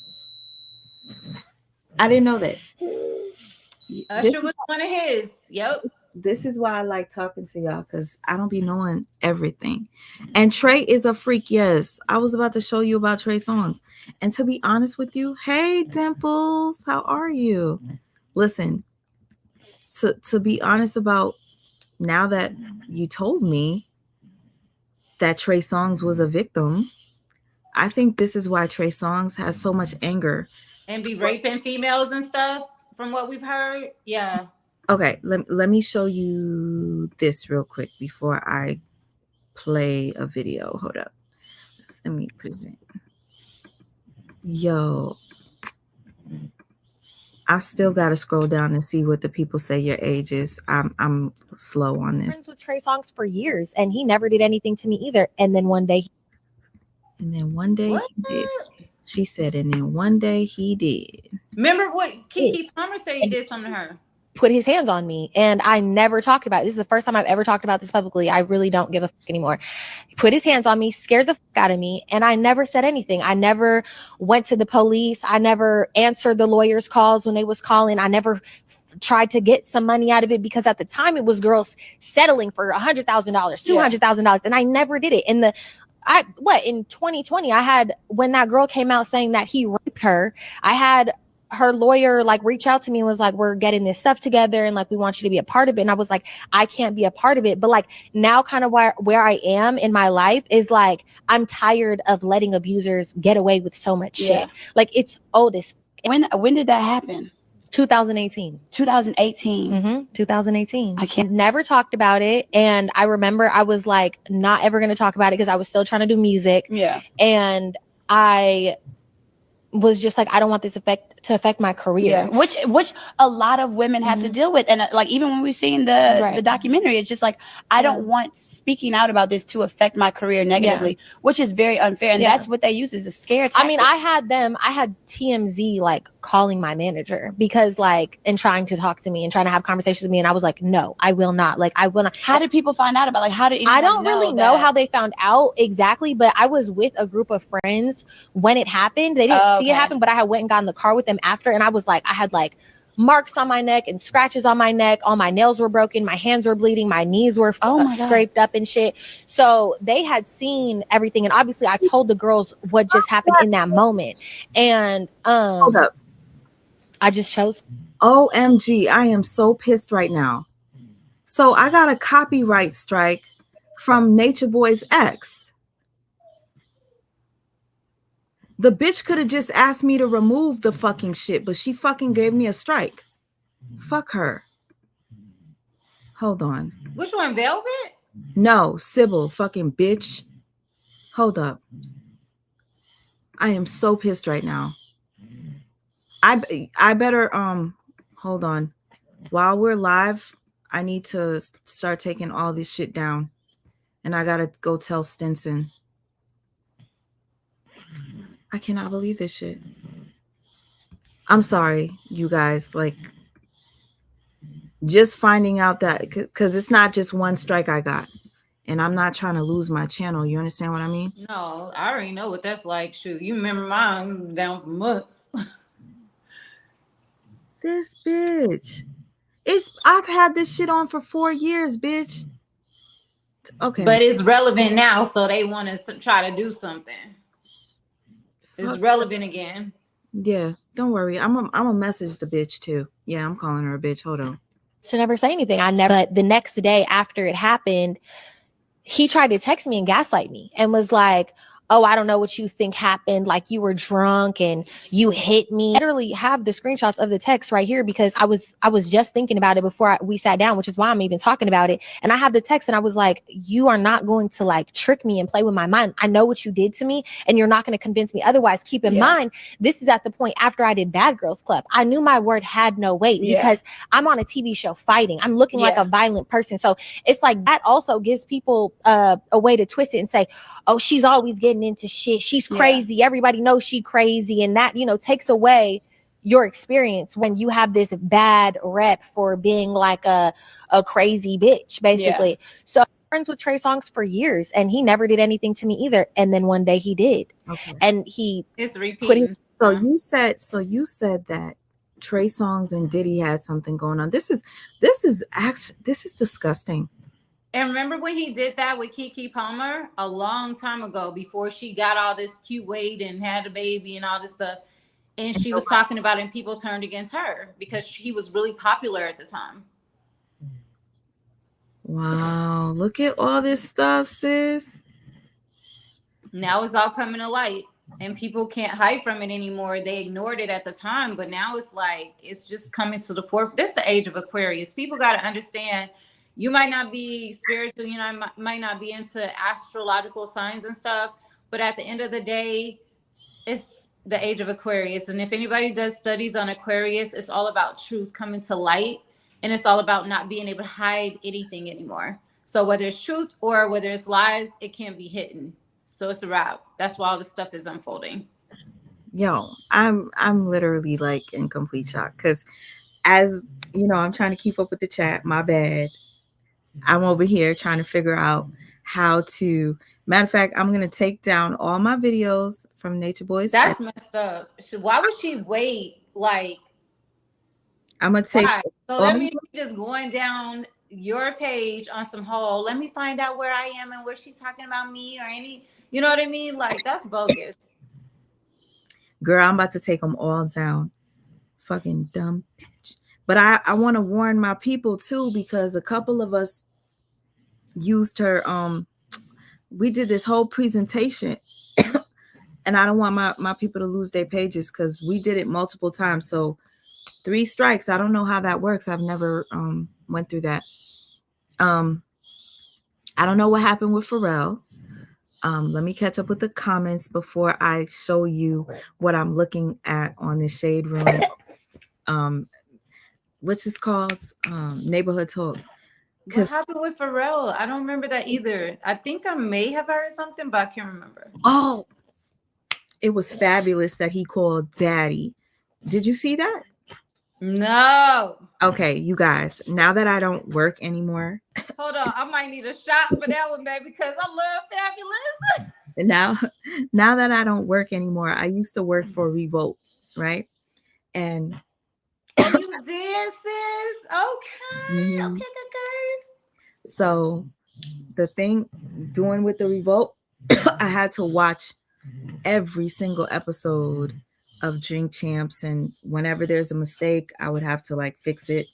Usher was one of his. Yep. This is why I like talking to y'all, because I don't be knowing everything. And Trey is a freak. Yes. I was about to show you about Trey Songz. And to be honest with you, hey, Dimples, how are you? Listen, to be honest about now that you told me that Trey Songz was a victim, I think this is why Trey Songz has so much anger And be raping females and stuff, from what we've heard. Yeah. Okay, let me show you this real quick before I play a video. Hold up. Let me present. Yo, I still gotta scroll down and see what the people say your age is. I'm slow on this. Friends with Trey Songz for years, and he never did anything to me either. And then one day What? he did. She said, and then one day he did. Remember what Keke Palmer said he did something to her? Put his hands on me, and I never talked about it. This is the first time I've ever talked about this publicly. I really don't give a fuck anymore. He put his hands on me, scared the fuck out of me, and I never said anything. I never went to the police. I never answered the lawyers' calls when they was calling. I never tried to get some money out of it, because at the time it was girls settling for $100,000, $200,000, and I never did it. In 2020, I had, when that girl came out saying that he raped her, I had her lawyer like reach out to me and was like, we're getting this stuff together and like we want you to be a part of it. And I was like, I can't be a part of it. But like now kind of where I am in my life is like, I'm tired of letting abusers get away with so much shit. Like it's old as when did that happen? 2018. 2018. 2018. I can't. Never talked about it. And I remember I was like, not ever going to talk about it because I was still trying to do music. Yeah. And I was just like, I don't want this to affect my career. Yeah. Which a lot of women have to deal with. And like, even when we've seen the documentary, it's just like, I don't want speaking out about this to affect my career negatively, which is very unfair. And that's what they use as a scare tactic. I mean, I had TMZ like calling my manager because like, and trying to talk to me and trying to have conversations with me. And I was like, no, I will not. Like, I will not. How did people find out about, like, how did I don't really know how they found out exactly, but I was with a group of friends when it happened. They didn't see it happen, but I had went and got in the car with them after. And I was like, I had like marks on my neck and scratches on my neck. All my nails were broken. My hands were bleeding. My knees were scraped up and shit. So they had seen everything. And obviously I told the girls what just happened in that moment. And Hold up. I just chose. OMG, I am so pissed right now. So I got a copyright strike from Nature Boy's ex. The bitch could have just asked me to remove the fucking shit, but she fucking gave me a strike. Fuck her. Hold on. Which one, Velvet? No, Sybil, fucking bitch. Hold up. I am so pissed right now. I better hold on. While we're live, I need to start taking all this shit down. And I gotta go tell Stinson. I cannot believe this shit. I'm sorry, you guys. Like, just finding out that, because it's not just one strike I got. And I'm not trying to lose my channel. You understand what I mean? No, I already know what that's like. Shoot, you remember mine down for months. This bitch. I've had this shit on for 4 years, bitch. Okay. But it's relevant now, so they want to try to do something. It's relevant again. Yeah, don't worry. I'm a message the bitch too. Yeah, I'm calling her a bitch. Hold on. To never say anything. But the next day after it happened, he tried to text me and gaslight me and was like, oh, I don't know what you think happened. Like you were drunk and you hit me. I literally have the screenshots of the text right here because I was just thinking about it before we sat down, which is why I'm even talking about it. And I have the text and I was like, you are not going to like trick me and play with my mind. I know what you did to me and you're not going to convince me otherwise. Keep in mind, this is at the point after I did Bad Girls Club. I knew my word had no weight because I'm on a TV show fighting. I'm looking like a violent person. So it's like that also gives people a way to twist it and say, oh, she's always getting into shit. She's crazy. Everybody knows she crazy. And that, takes away your experience when you have this bad rep for being like a crazy bitch, basically. So I'm friends with Trey Songz for years and he never did anything to me either. And then one day he did. Okay. And it's repeating. So you said that Trey Songz and Diddy had something going on. This is disgusting. And remember when he did that with Keke Palmer a long time ago before she got all this cute weight and had a baby and all this stuff. And she was talking about it and people turned against her because he was really popular at the time. Wow. Look at all this stuff, sis. Now it's all coming to light. and people can't hide from it anymore. They ignored it at the time, but now it's like it's just coming to the forefront. This is the age of Aquarius. People got to understand. You might not be spiritual, you know, might not be into astrological signs and stuff, but at the end of the day, it's the age of Aquarius. And if anybody does studies on Aquarius, it's all about truth coming to light, and it's all about not being able to hide anything anymore. So whether it's truth or whether it's lies, it can't be hidden. So it's a wrap. That's why all this stuff is unfolding. Yo, I'm literally like in complete shock because, as you know, I'm trying to keep up with the chat. My bad. I'm over here trying to figure out how to. Matter of fact, I'm gonna take down all my videos from Nature Boys. That's messed up. Why would she wait? Like, I'm gonna take. Why? So that means you're just going down your page on some whole. Let me find out where I am and where she's talking about me or any. You know what I mean? Like, that's bogus. Girl, I'm about to take them all down. Fucking dumb bitch. But I want to warn my people too, because a couple of us used her. We did this whole presentation, and I don't want my people to lose their pages because we did it multiple times. So 3 strikes. I don't know how that works. I've never went through that. I don't know what happened with Pharrell. Let me catch up with the comments before I show you what I'm looking at on the Shade Room. What's this called? Neighborhood Talk. What happened with Pharrell? I don't remember that either. I think I may have heard something, but I can't remember. Oh, it was fabulous that he called Daddy. Did you see that? No. Okay, you guys, now that I don't work anymore. Hold on, I might need a shot for that one, baby, because I love Fabulous. Now that I don't work anymore, I used to work for Revolt, right? And you did, sis. Okay. Okay. So the thing doing with the Revolt, I had to watch every single episode of Drink Champs, and whenever there's a mistake, I would have to like fix it.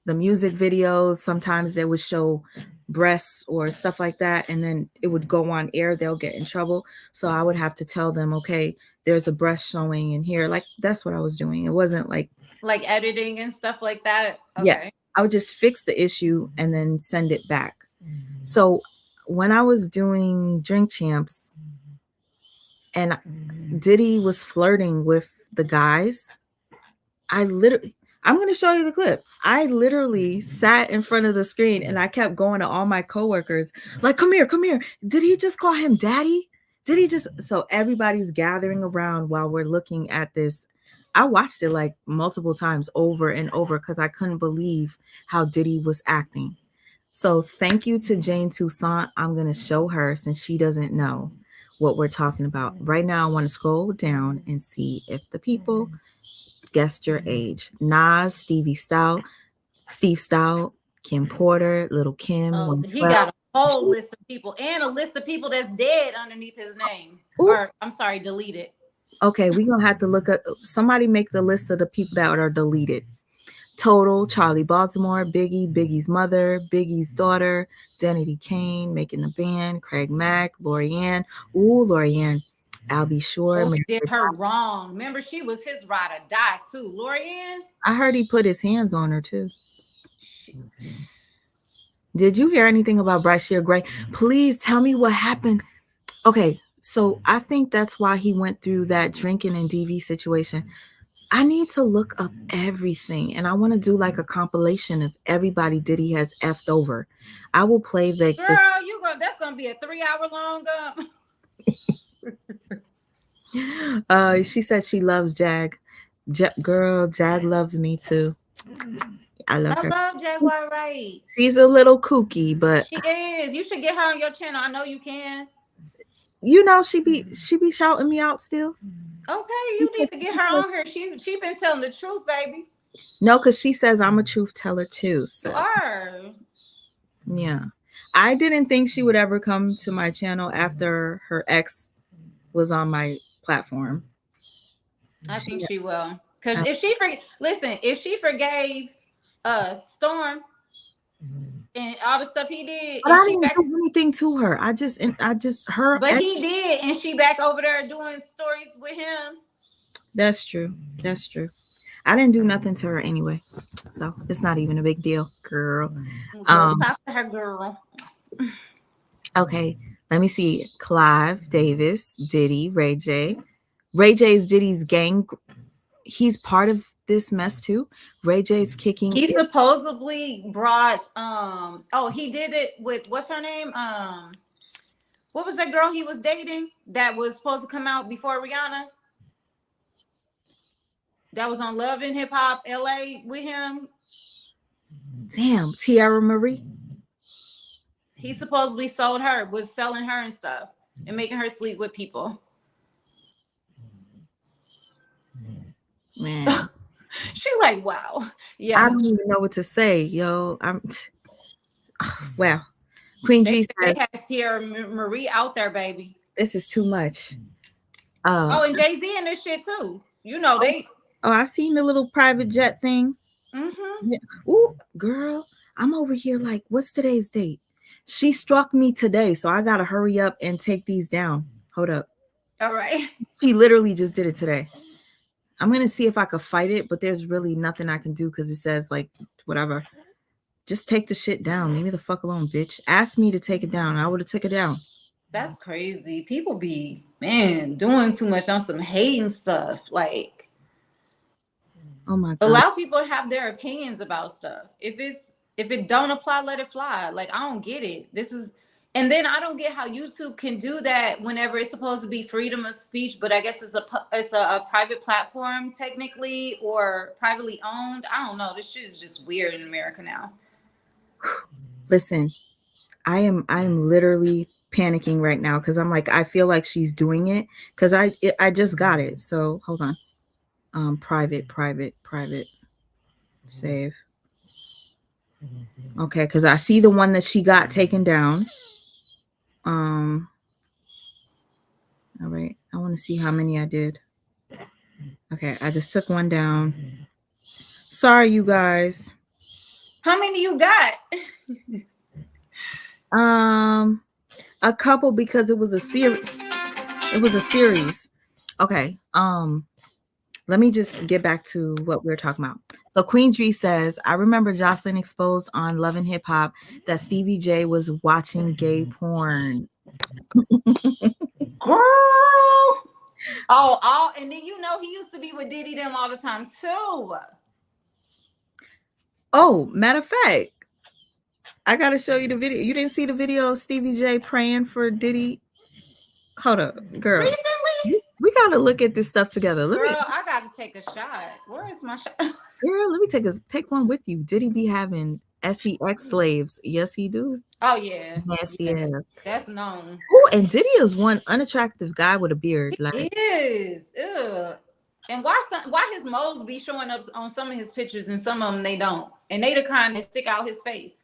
The music videos, sometimes they would show breasts or stuff like that, and then it would go on air, they'll get in trouble. So I would have to tell them, okay, there's a breast showing in here. Like, that's what I was doing. It wasn't like editing and stuff like that. Okay. Yeah, I would just fix the issue and then send it back. So when I was doing Drink Champs and Diddy was flirting with the guys, I'm going to show you the clip. I literally sat in front of the screen and I kept going to all my coworkers, like, come here. Did he just call him Daddy? Did he just? So everybody's gathering around while we're looking at this. I watched it like multiple times over and over because I couldn't believe how Diddy was acting. So thank you to Jane Toussaint. I'm going to show her since she doesn't know what we're talking about. Right now, I want to scroll down and see if the people guessed your age. Nas, Steve Stout, Kim Porter, Little Kim. He got a whole list of people and a list of people that's dead underneath his name. Ooh. Or I'm sorry, deleted. Okay, we're going to have to look at somebody make the list of the people that are deleted. Total, Charlie Baltimore, Biggie's mother, Biggie's daughter, Danity Kane, Making the Band, Craig Mack, Lorianne. Ooh, Lorianne. I'll be sure. Oh, he did her wrong. Remember, she was his ride or die too. Lorianne? I heard he put his hands on her too. Did you hear anything about Brashear Gray? Please tell me what happened. Okay, so I think that's why he went through that drinking and DV situation. I need to look up everything, and I want to do like a compilation of everybody Diddy has effed over. I will play the girl. That's gonna be a 3-hour long. She said she loves Jag. Girl, Jag loves me too. I love her. I love Jaguar Wright. She's a little kooky, but she is. You should get her on your channel. I know you can. You know, she be shouting me out still. Okay, you need to get her on here. She been telling the truth, baby. No, because she says I'm a truth teller too. So. You are. Yeah. I didn't think she would ever come to my channel after her ex was on my platform. I think she will. Because if she forgave Storm, and all the stuff he did. But I didn't do anything to her. I just her. But he did, and she back over there doing stories with him. That's true. That's true. I didn't do nothing to her anyway, so it's not even a big deal, girl. Stop her, girl. Okay, let me see. Clive Davis, Diddy, Ray J. Ray J is Diddy's gang. He's part of this mess too. Ray J's kicking. He supposedly brought he did it with what's her name? What was that girl he was dating that was supposed to come out before Rihanna? That was on Love and Hip Hop LA with him. Damn, Tiara Marie. He supposedly sold her, was selling her and stuff and making her sleep with people. Man. She like, wow. Yeah. I don't even know what to say, yo. Wow. Queen G says they have Tiara Marie out there, baby. This is too much. And Jay-Z in this shit too. You know, they I seen the little private jet thing. Mm-hmm. Ooh, girl, I'm over here like, what's today's date? She struck me today, so I gotta hurry up and take these down. Hold up. All right. She literally just did it today. I'm gonna see if I could fight it, but there's really nothing I can do because it says like whatever. Just take the shit down. Leave me the fuck alone, bitch. Ask me to take it down. I would have took it down. That's crazy. People be doing too much on some hating stuff. Like, oh my God. Allow people to have their opinions about stuff. If it don't apply, let it fly. Like, I don't get it. And then I don't get how YouTube can do that whenever it's supposed to be freedom of speech, but I guess it's a private platform technically or privately owned. I don't know. This shit is just weird in America now. Listen, I'm literally panicking right now because I'm like, I feel like she's doing it because I just got it. So hold on. Private, save. Okay, because I see the one that she got taken down. All right, I want to see how many I did. Okay, I just took one down. Sorry, you guys. How many you got? A couple because it was a series. Okay. Let me just get back to what we're talking about. So Queen Dree says, I remember Jocelyn exposed on Love and Hip Hop that Stevie J was watching gay porn. Girl. And then he used to be with Diddy them all the time too. Oh, matter of fact, I gotta show you the video. You didn't see the video of Stevie J praying for Diddy? Hold up, girl. Recently? We gotta look at this stuff together. I gotta take a shot. Where is my shot? Girl, let me take one with you. Diddy be having sex slaves? Yes, he do. Oh yeah, nasty ass. That's known. Oh, and Diddy is one unattractive guy with a beard. He is. Ugh. And why his moles be showing up on some of his pictures and some of them they don't, and they the kind that stick out his face.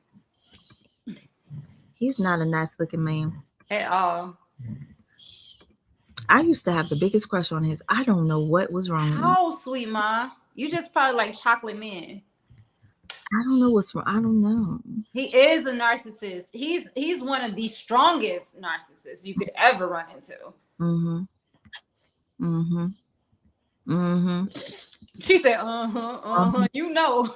He's not a nice looking man at all. I used to have the biggest crush on his. I don't know what was wrong with him. Oh, sweet ma. You just probably like chocolate men. I don't know what's wrong. I don't know. He is a narcissist. He's one of the strongest narcissists you could ever run into. She said, you know.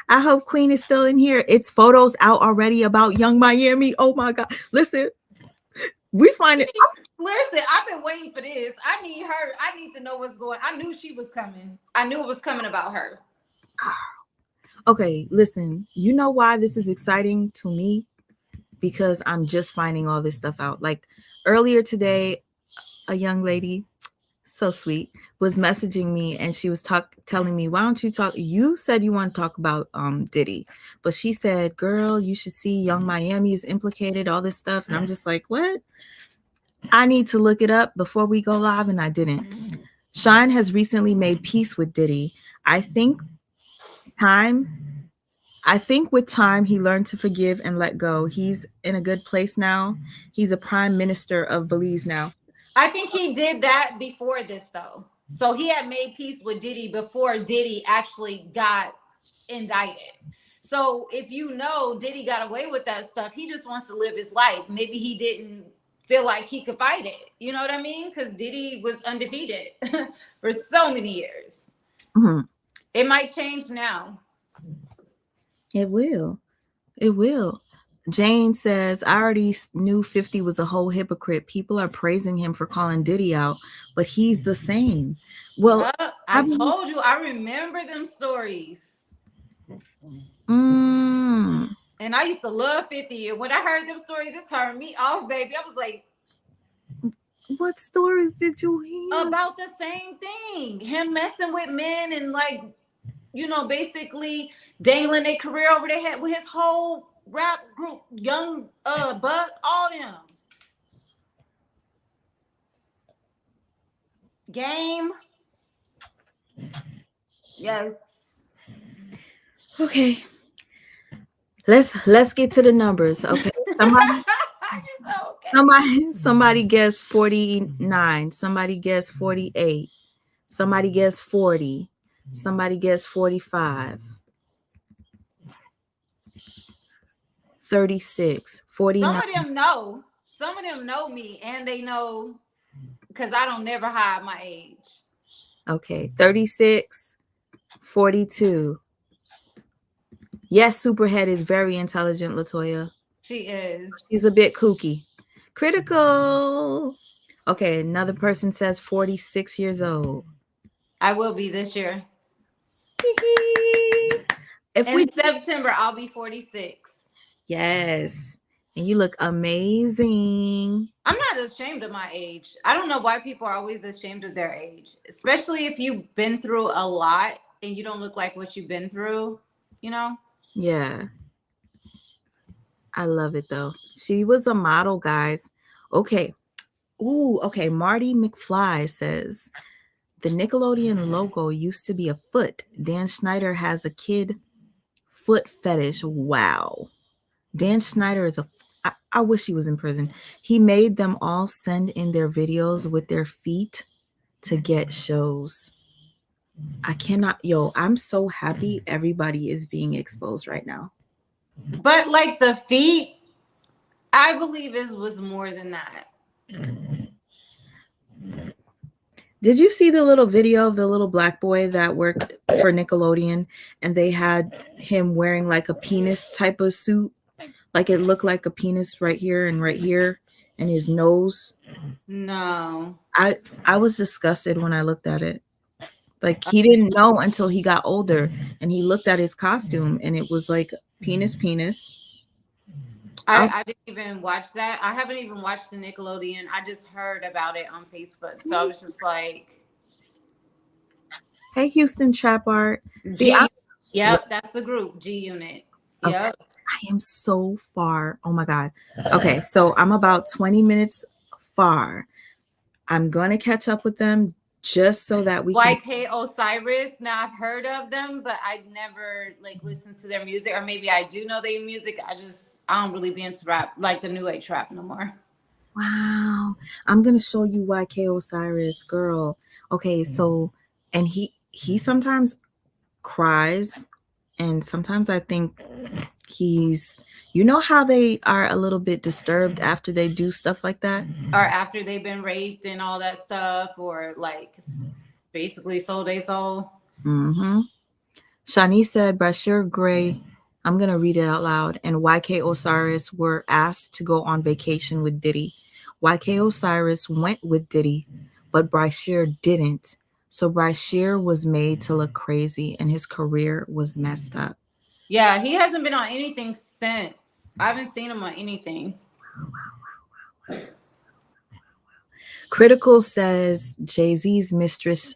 I hope Queen is still in here. It's photos out already about Young Miami. Oh my God. Listen. We find it. Listen, I've been waiting for this. I need her. I need to know what's going. I knew she was coming. I knew it was coming about her. Okay, listen. You know why this is exciting to me? Because I'm just finding all this stuff out. Like earlier today, a young lady, so sweet, was messaging me and she was telling me, why don't you talk? You said you want to talk about Diddy, but she said, girl, you should see Young Miami is implicated, all this stuff. And I'm just like, what? I need to look it up before we go live, and I didn't. Shine has recently made peace with Diddy. I think with time he learned to forgive and let go. He's in a good place now. He's a prime minister of Belize now. I think he did that before this though. So he had made peace with Diddy before Diddy actually got indicted. So if you know Diddy got away with that stuff, he just wants to live his life. Maybe he didn't feel like he could fight it. You know what I mean? Because Diddy was undefeated for so many years. Mm-hmm. It might change now. It will. It will. Jane says, I already knew 50 was a whole hypocrite. People are praising him for calling Diddy out, but he's the same. Well, I told you, I remember them stories. And I used to love 50. And when I heard them stories, it turned me off, baby. I was like, what stories did you hear? About the same thing. Him messing with men and like, you know, basically dangling their career over their head with his whole rap group, Young Buck, all them. Game. Yes. Okay. Let's get to the numbers. Okay. Somebody guessed 49. Somebody guessed 48. Somebody guessed 40. Somebody guessed 45. 36. 49. Some of them know. Some of them know me, and they know because I don't never hide my age. Okay. 36. 42. Yes, Superhead is very intelligent, LaToya. She is. She's a bit kooky. Critical. Okay, another person says 46 years old. I will be this year. In September, I'll be 46. Yes. And you look amazing. I'm not ashamed of my age. I don't know why people are always ashamed of their age, especially if you've been through a lot and you don't look like what you've been through, you know? Yeah. I love it though. She was a model, guys. Okay. Ooh, okay. Marty McFly says the Nickelodeon logo used to be a foot. Dan Schneider has a kid foot fetish. Wow. Dan Schneider is I wish he was in prison. He made them all send in their videos with their feet to get shows. I cannot, I'm so happy everybody is being exposed right now. But like the feet, I believe it was more than that. Did you see the little video of the little black boy that worked for Nickelodeon and they had him wearing like a penis type of suit? Like it looked like a penis right here and his nose. No. I was disgusted when I looked at it. Like he didn't know until he got older and he looked at his costume and it was like penis. I didn't even watch that. I haven't even watched the Nickelodeon. I just heard about it on Facebook. So I was just like, hey, Houston Trap Art. See, yep, that's the group, G Unit. Yep. Okay. I am so far. Oh my God. Okay, so I'm about 20 minutes far. I'm going to catch up with them just so that we YK Osiris. Now I've heard of them, but I never like listened to their music, or maybe I do know their music. I don't really be into rap, like the new age rap no more. Wow. I'm going to show you YK Osiris, girl. Okay, so, and he sometimes cries and sometimes I think he's, you know how they are a little bit disturbed after they do stuff like that? Or after they've been raped and all that stuff, or like basically sold their soul. Mm-hmm. Shani said, Brashear Gray, I'm going to read it out loud, and YK Osiris were asked to go on vacation with Diddy. YK Osiris went with Diddy, but Brashear didn't. So Brashear was made to look crazy and his career was messed up. Yeah, he hasn't been on anything since. I haven't seen him on anything. Wow. Critical says Jay-Z's mistress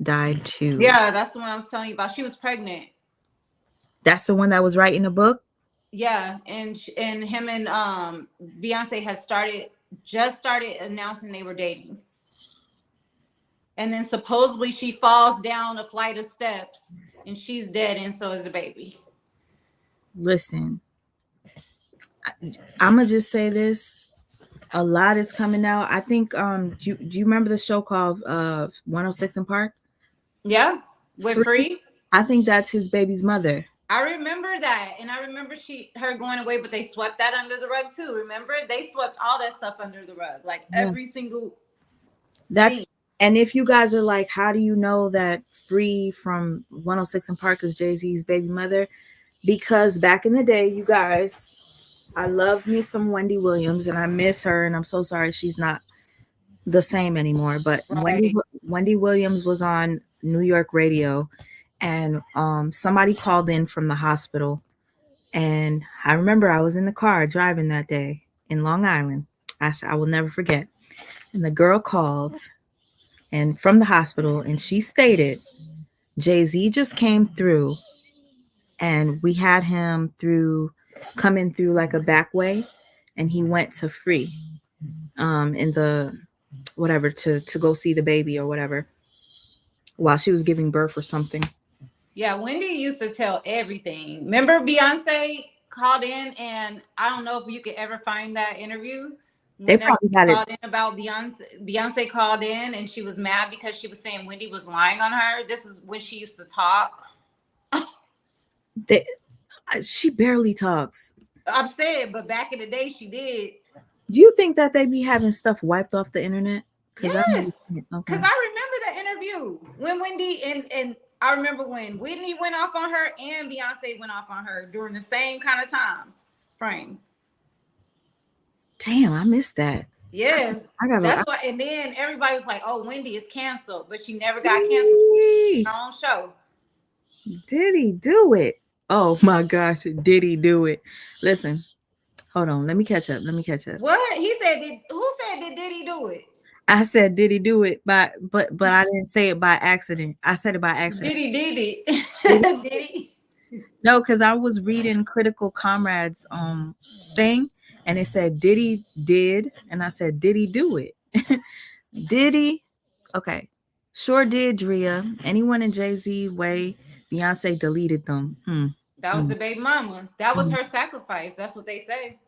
died too. Yeah, that's the one I was telling you about. She was pregnant. That's the one that was writing the book? Yeah, and him and Beyonce has just started announcing they were dating. And then supposedly she falls down a flight of steps and she's dead, and so is the baby. Listen, I'm gonna just say this. A lot is coming out. I think do you remember the show called 106 in Park? Yeah, with Free. I think that's his baby's mother. I remember that, and I remember her going away, but they swept that under the rug too. Remember, they swept all that stuff under the rug, like every single. Thing. And if you guys are like, how do you know that Free from 106 and Park is Jay-Z's baby mother? Because back in the day, you guys, I love me some Wendy Williams, and I miss her, and I'm so sorry she's not the same anymore. But Wendy Williams was on New York radio, and somebody called in from the hospital, and I remember I was in the car driving that day in Long Island. I will never forget. And the girl called and from the hospital, and she stated, Jay-Z just came through, and we had him coming through like a back way, and he went to Free in the whatever to go see the baby or whatever while she was giving birth or something. Yeah, Wendy used to tell everything. Remember Beyonce called in, and I don't know if you could ever find that interview. They probably had called in about Beyonce. Beyonce called in, and she was mad because she was saying Wendy was lying on her. This is when she used to talk. She barely talks. I'm saying, but back in the day, she did. Do you think that they be having stuff wiped off the internet? Yes, because I remember the interview when Wendy and I remember when Whitney went off on her and Beyonce went off on her during the same kind of time frame. Damn, I missed that. Yeah, that's why. And then everybody was like, "Oh, Wendy is canceled," but she never got canceled on her own show. Did he do it? Oh my gosh, did he do it? Listen, hold on. Let me catch up. What he said? Who said did Diddy do it? I said, did he do it? But I didn't say it by accident. I said it by accident. Diddy. No, because I was reading Critical Comrades thing, and it said Diddy did, and I said, did he do it? Diddy? Okay, sure did. Driyah. Anyone in Jay-Z way? Beyonce deleted them. That was the baby mama. That was her sacrifice. That's what they say.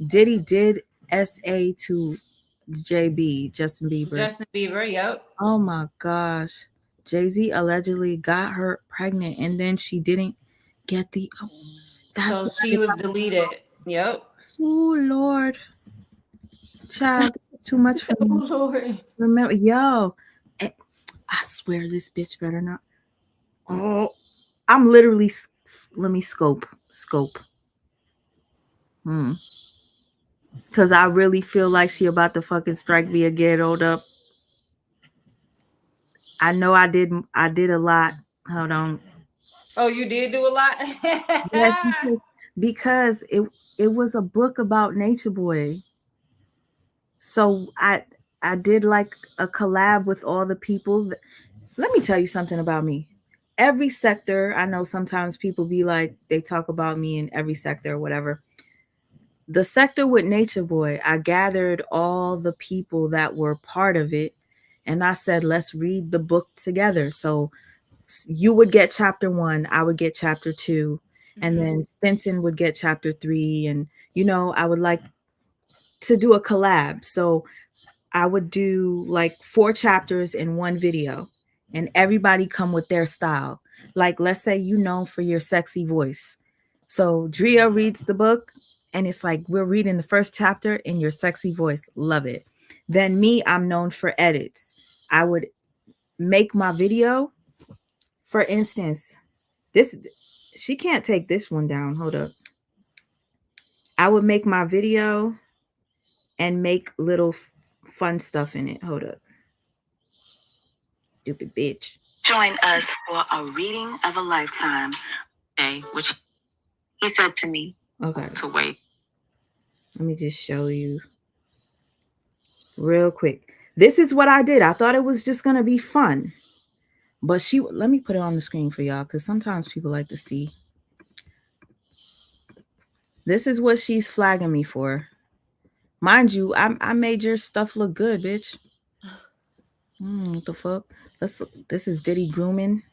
Diddy did SA to JB, Justin Bieber. Yep. Oh my gosh. Jay-Z allegedly got her pregnant, and then she didn't get the. So she was deleted. Yep. Oh Lord, child, this is too much for me. Oh Lord. Remember, yo, I swear this bitch better not. Oh, I'm literally. Let me scope. Because I really feel like she about to fucking strike me again. Hold up. I know I did a lot. Hold on. Oh, you did do a lot? Yes, because it was a book about Nature Boy. So I did like a collab with all the people. Let me tell you something about me. Every sector, I know sometimes people be like, they talk about me in every sector or whatever. The sector with Nature Boy, I gathered all the people that were part of it, and I said, let's read the book together. So you would get chapter 1, I would get chapter 2, and then Stinson would get chapter 3. And, I would like to do a collab. So I would do like 4 chapters in one video, and everybody come with their style. Like, let's say you known for your sexy voice. So Driyah reads the book, and it's like, we're reading the first chapter in your sexy voice. Love it. Then me, I'm known for edits. I would make my video. For instance, she can't take this one down. Hold up. I would make my video and make little fun stuff in it. Hold up. Stupid bitch. Join us for a reading of a lifetime. Which he said to me. Okay. To wait. Let me just show you real quick. This is what I did. I thought it was just going to be fun. But let me put it on the screen for y'all, because sometimes people like to see. This is what she's flagging me for. Mind you, I made your stuff look good, bitch. What the fuck? Let's look. This is Diddy grooming.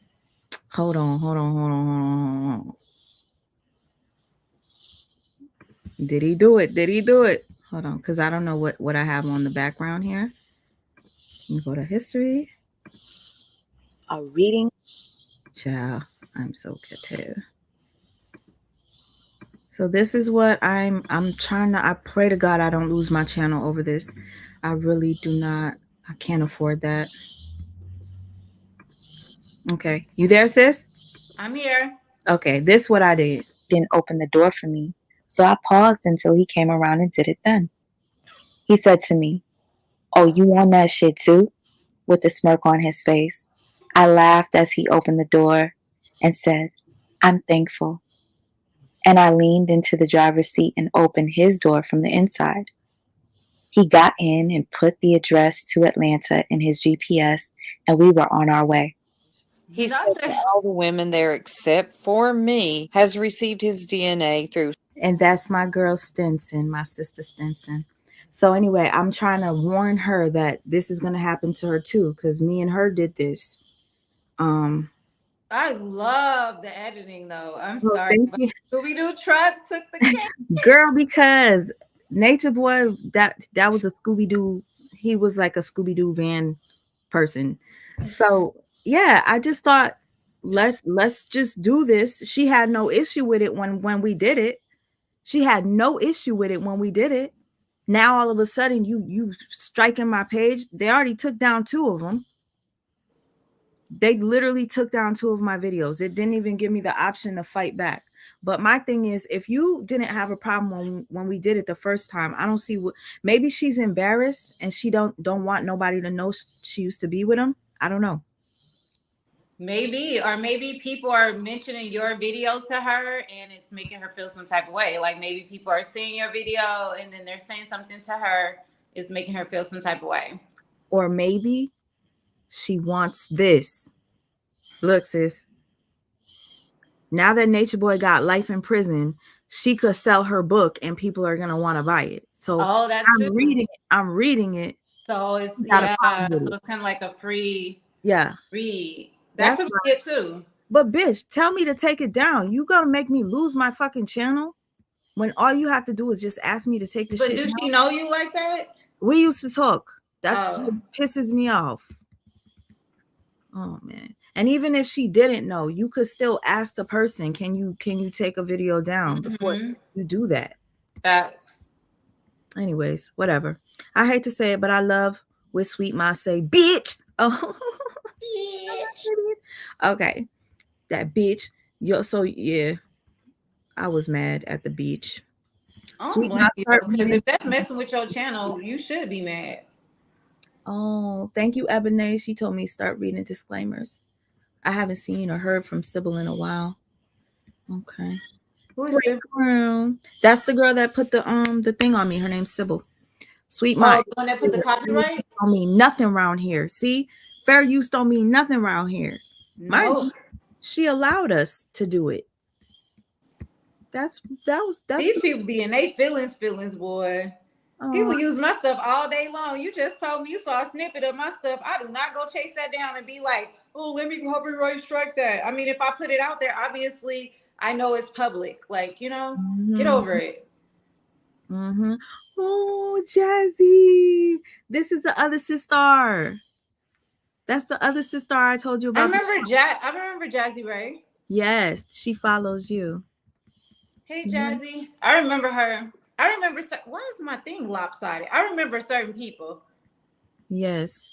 Hold on. Did he do it? Hold on, because I don't know what I have on the background here. Let me go to history. A reading. Ciao. I'm so ghetto. So this is what I'm trying to, I pray to God I don't lose my channel over this. I really do not. I can't afford that. Okay. You there, sis? I'm here. Okay, this is what I did. Didn't open the door for me, so I paused until he came around and did it then. He said to me, "Oh, you want that shit too?" with a smirk on his face. I laughed as he opened the door and said, "I'm thankful." And I leaned into the driver's seat and opened his door from the inside. He got in and put the address to Atlanta in his GPS, and we were on our way. He said all the women there except for me has received his DNA through. And that's my girl Stinson, my sister Stinson. So anyway, I'm trying to warn her that this is going to happen to her too, because me and her did this. I love the editing though. I'm sorry. Scooby-Doo truck took the cake. Girl, because Nature Boy, that was a Scooby-Doo. He was like a Scooby-Doo van person. So yeah, I just thought let's just do this. She had no issue with it when we did it. She had no issue with it when we did it. Now all of a sudden you striking my page. They already took down 2 of them. They literally took down 2 of my videos. It didn't even give me the option to fight back. But my thing is, if you didn't have a problem when we did it the first time, I don't see what. Maybe she's embarrassed and she don't want nobody to know she used to be with him. I don't know. Maybe, or maybe people are mentioning your video to her and it's making her feel some type of way. Like maybe people are seeing your video and then they're saying something to her, it's making her feel some type of way. Or maybe she wants this. Look, sis. Now that Nature Boy got life in prison, she could sell her book and people are gonna want to buy it. So that's I'm reading it. So it's so it's kind of like a free read. That could be it too. But bitch, tell me to take it down. You gonna make me lose my fucking channel when all you have to do is just ask me to take the shit down? But do she know you like that? We used to talk. That's what pisses me off. Oh man. And even if she didn't know, you could still ask the person, can you take a video down before you do that? Facts. Anyways, whatever. I hate to say it, but I love what Sweet Ma say, bitch. Oh, bitch. Okay, that bitch. So yeah, I was mad at the beach. Sweet Ma, because if that's messing with your channel, you should be mad. Oh, thank you, Ebony. She told me start reading disclaimers. I haven't seen or heard from Sybil in a while. Okay. Who is Sybil? That's the girl that put the thing on me. Her name's Sybil. Sweet Ma. The one that put the copyright? Don't mean nothing around here. See, fair use don't mean nothing around here. No. She allowed us to do it. That's these people be in their feelings, boy. People use my stuff all day long. You just told me you saw a snippet of my stuff. I do not go chase that down and be like, oh, let me copyright strike that. I mean, if I put it out there, obviously I know it's public. Like, you know, get over it. Oh, Jazzy. This is the other sister. That's the other sister I told you about. I remember Jazzy Ray. Yes, she follows you. Hey, Jazzy. I remember her. I remember, why is my thing lopsided? I remember certain people. Yes.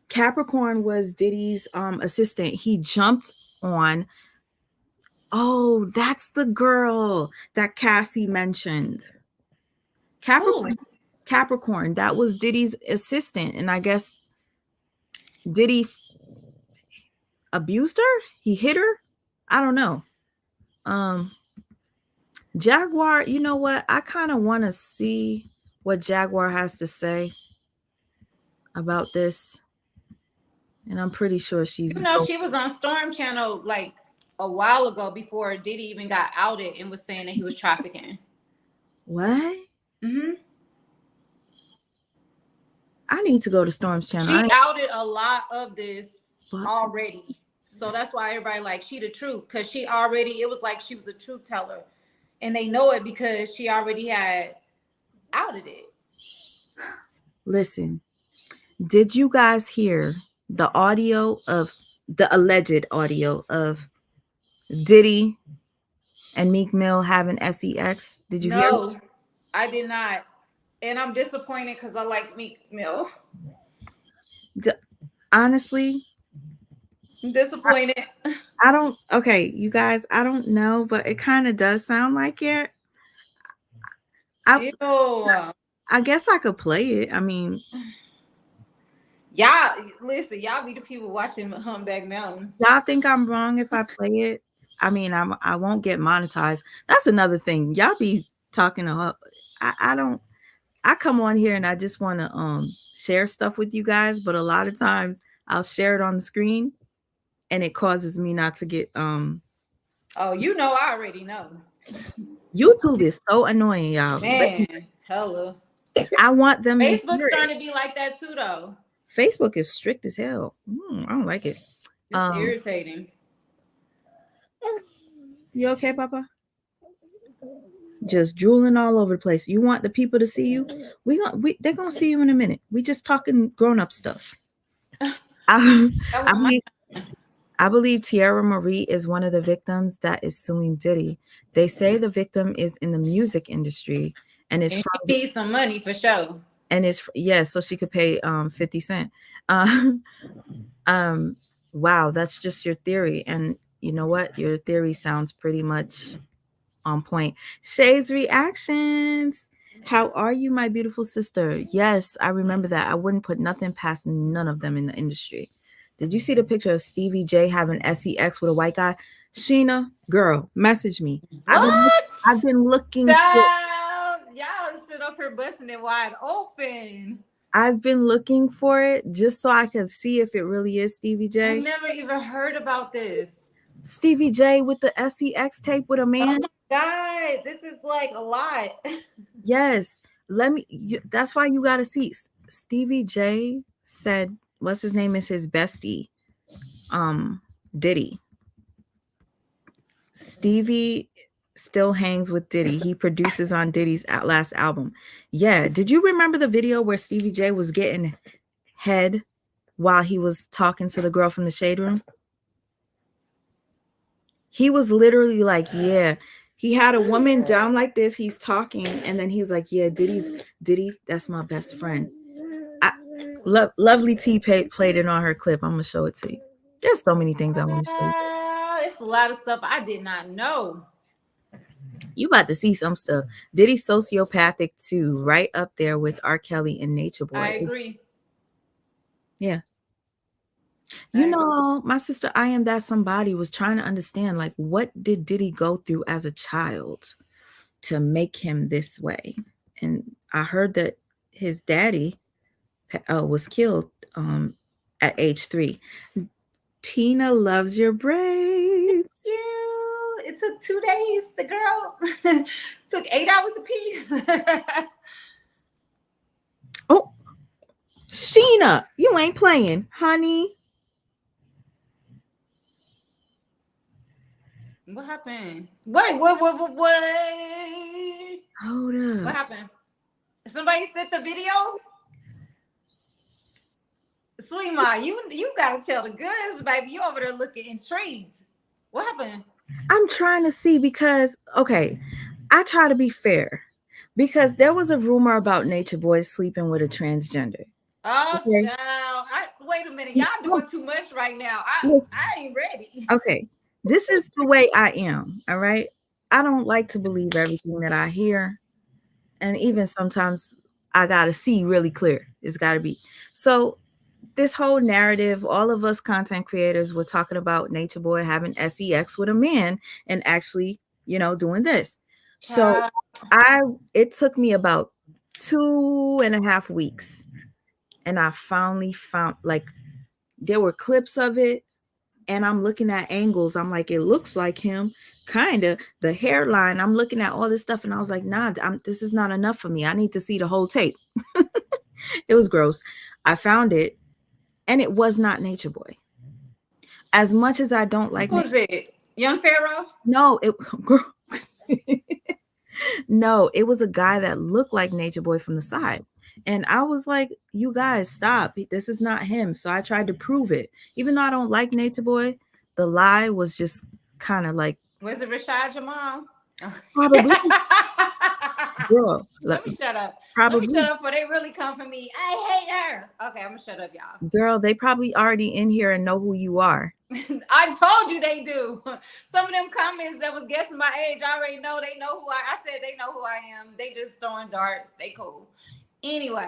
Capricorn was Diddy's assistant. He jumped on. Oh, that's the girl that Cassie mentioned. Capricorn, that was Diddy's assistant. And I guess Diddy abused her? He hit her? I don't know. Jaguar, you know what? I kind of want to see what Jaguar has to say about this. And I'm pretty sure she's... You know, she was on Storm Channel like a while ago before Diddy even got outed and was saying that he was trafficking. What? I need to go to Storm's channel. She outed a lot of this already. So that's why everybody like, she the truth. Because she already, it was like she was a truth teller. And they know it because she already had outed it. Listen, did you guys hear the audio of the alleged audio of Diddy and Meek Mill having sex. Did you hear? No, I did not. And I'm disappointed because I like Meek Mill. Honestly, I'm disappointed. I don't. Okay, you guys, I don't know, but it kind of does sound like it. I guess I could play it. I mean, y'all listen. Y'all be the people watching Humpback Mountain. Y'all think I'm wrong if I play it? I mean, I won't get monetized. That's another thing. Y'all be talking to. I don't. I come on here and I just want to share stuff with you guys, but a lot of times I'll share it on the screen, and it causes me not to get Oh, you know, I already know. YouTube is so annoying, y'all. Man, hello. I want them. Facebook's starting to be like that too, though. Facebook is strict as hell. I don't like it. It's irritating. You okay, Papa? Just drooling all over the place. You want the people to see you? They're gonna see you in a minute. We just talking grown up stuff. I believe Tierra Marie is one of the victims that is suing Diddy. They say the victim is in the music industry and is she needs some money for sure. And it's so she could pay 50 Cent. Wow, that's just your theory. And you know what? Your theory sounds pretty much on point. Shay's reactions. How are you, my beautiful sister? Yes, I remember that. I wouldn't put nothing past none of them in the industry. Did you see the picture of Stevie J having sex with a white guy? Sheena, girl, message me. What? I've been looking. Y'all sit up here busting it wide open. I've been looking for it just so I could see if it really is Stevie J. I've never even heard about this. Stevie J with the sex tape with a man. Oh my God, this is like a lot. Yes, that's why you got to see. Stevie J said, what's his name is his bestie, Diddy. Stevie still hangs with Diddy. He produces on Diddy's last album. Yeah. Did you remember the video where Stevie J was getting head while he was talking to the girl from the Shade Room? He was literally like, yeah. He had a woman down like this. He's talking, and then he's like, yeah, Diddy, that's my best friend. Lovely T played it on her clip. I'm going to show it to you. There's so many things I want to show you. It's a lot of stuff I did not know. You about to see some stuff. Diddy sociopathic too, right up there with R. Kelly and Nature Boy. I agree. Yeah. You know, my sister, I Am That Somebody, was trying to understand, like, what did Diddy go through as a child to make him this way? And I heard that his daddy was killed at age 3. Tina loves your braids. It took 2 days. The girl took 8 hours apiece. Oh, Sheena, you ain't playing, honey. What happened? Wait, what? Hold up. What happened? Somebody sent the video? Sweet Ma, you gotta tell the goods, baby. You over there looking intrigued. What happened? I'm trying to see because, okay, I try to be fair because there was a rumor about Nature Boy sleeping with a transgender. Oh, okay. Child. Wait a minute. Y'all doing too much right now. I ain't ready. Okay. This is the way I am. All right. I don't like to believe everything that I hear. And even sometimes I got to see really clear. It's got to be. So this whole narrative, all of us content creators were talking about Nature Boy having sex with a man and actually, doing this. So it took me about 2.5 weeks. And I finally found, like, there were clips of it. And I'm looking at angles. I'm like, it looks like him, kind of. The hairline, I'm looking at all this stuff. And I was like, nah, this is not enough for me. I need to see the whole tape. It was gross. I found it. And it was not Nature Boy. As much as I don't like... Who was it? Young Pharaoh? No, no, it was a guy that looked like Nature Boy from the side. And I was like, you guys, stop. This is not him. So I tried to prove it. Even though I don't like Nature Boy, the lie was just kind of like Was it Rashad Jamal? Probably. Girl, let me shut up. Probably. Let me shut up before they really come for me. I hate her. Okay, I'm gonna shut up, y'all. Girl, they probably already in here and know who you are. I told you they do. Some of them comments that was guessing my age, I already know. They know who I said they know who I am. They just throwing darts. They cool. Anyway,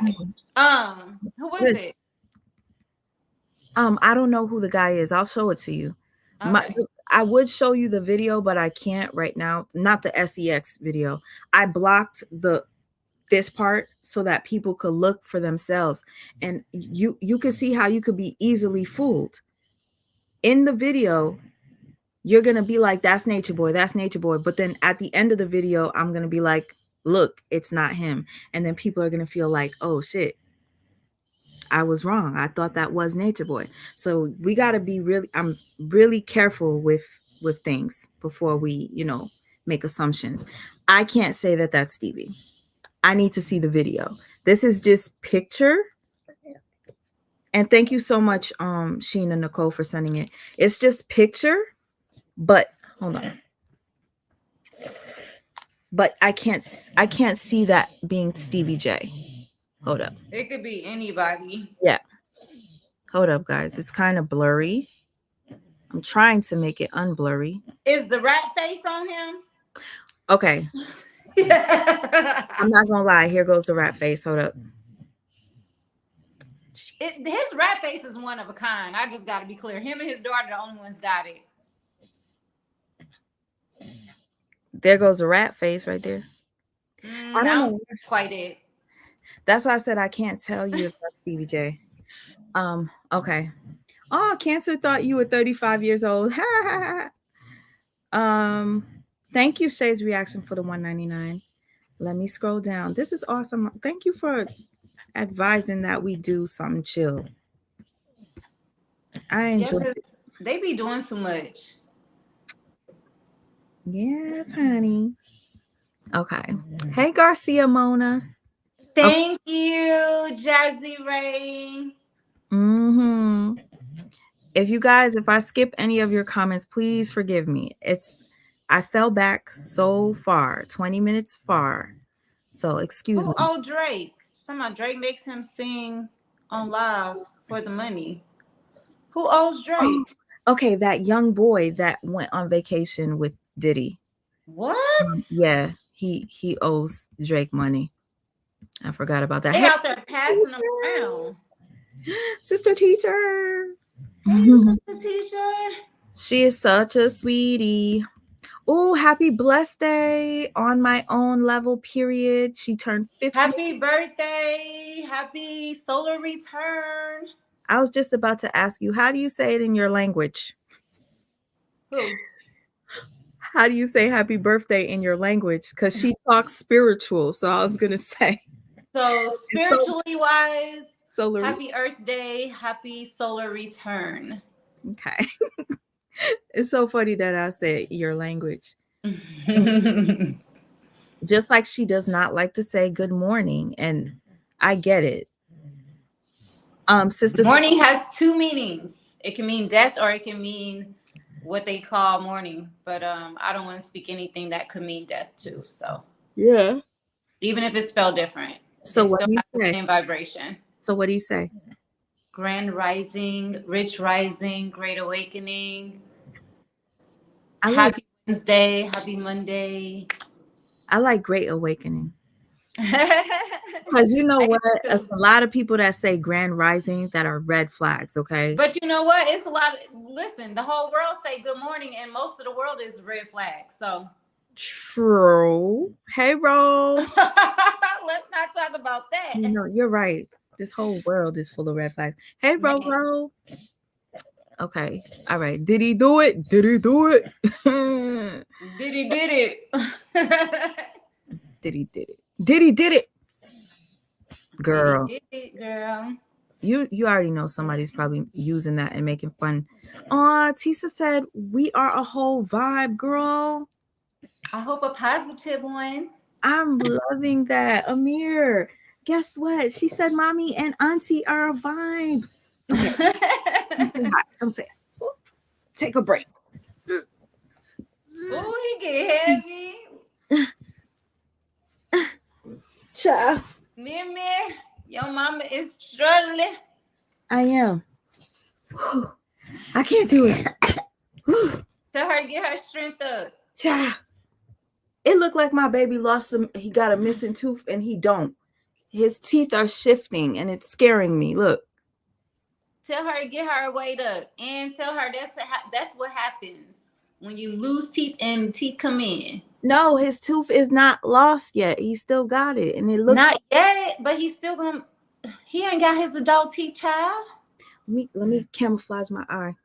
who was it? I don't know who the guy is. I'll show it to you. Okay. I would show you the video, but I can't right now. Not the SEX video. I blocked this part so that people could look for themselves, and you could see how you could be easily fooled. In the video, you're gonna be like, "That's Nature Boy. That's Nature Boy." But then at the end of the video, I'm gonna be like, "Look, it's not him," and then people are gonna feel like, "Oh shit, I was wrong. I thought that was Nature Boy." So we got to be I'm really careful with things before we, make assumptions. I can't say that that's Stevie. I need to see the video. This is just picture. And thank you so much, Sheena Nicole, for sending it. It's just picture, but hold on. But I can't see that being Stevie J. Hold up. It could be anybody. Yeah. Hold up, guys. It's kind of blurry. I'm trying to make it unblurry. Is the rat face on him? Okay. I'm not gonna lie. Here goes the rat face. Hold up. His rat face is one of a kind. I just got to be clear. Him and his daughter, the only ones got it. There goes the rat face right there. I don't know. Quite it. That's why I said I can't tell you if that's Stevie J. Okay. Oh, Cancer thought you were 35 years old. Thank you, Shay's reaction, for the $1.99. Let me scroll down. This is awesome. Thank you for advising that we do something chill. I enjoy it. They be doing too much. Yes, honey. Okay. Hey, Garcia Mona. Thank you, Jazzy Ray. If I skip any of your comments, please forgive me. I fell back so far, 20 minutes far. So excuse me. Oh, Drake. Somehow Drake makes him sing on live for the money. Who owes Drake? Oh, okay, that young boy that went on vacation with Diddy. What? Yeah, he owes Drake money. I forgot about that. They out there passing them around. Sister Teacher. Hey, Sister Teacher. She is such a sweetie. Oh, happy blessed day on my own level, period. She turned 50. Happy birthday. Happy solar return. I was just about to ask you, how do you say it in your language? Who? How do you say happy birthday in your language? Because she talks spiritual. So I was going to say. So spiritually wise, happy Earth Day, happy solar return. Okay. It's so funny that I say your language. Just like she does not like to say good morning. And I get it. Sister morning has two meanings. It can mean death or it can mean what they call morning. But I don't want to speak anything that could mean death too. So yeah. Even if it's spelled different. So what do you say? Same vibration. So what do you say? Grand rising, rich rising, great awakening. Happy Wednesday, happy Monday. I like great awakening. Because you know what? It's a lot of people that say grand rising that are red flags, okay? But you know what? It's a lot listen, the whole world say good morning and most of the world is red flag. So true. Hey, Ro. Let's not talk about that. You're right. This whole world is full of red flags. Hey, Ro. Okay. All right. Did he do it? Did he do it? Did he did it? Did he did it? Did he did it? Girl. Did he did it, girl. You already know somebody's probably using that and making fun. Oh, Tisa said we are a whole vibe, girl. I hope a positive one. I'm loving that. Amir, guess what? She said mommy and auntie are a vibe. Okay. Come say hi. Come say hi. Take a break. Oh, he get heavy. Child. Mimi, your mama is struggling. I am. I can't do it. Tell her to get her strength up. Child. It looked like my baby lost him. He got a missing tooth and he don't. His teeth are shifting and it's scaring me. Look. Tell her to get her weight up and tell her that's what happens when you lose teeth and teeth come in. No, his tooth is not lost yet. He still got it. And it looks not yet, but he's still gonna he ain't got his adult teeth, child. Let me camouflage my eye.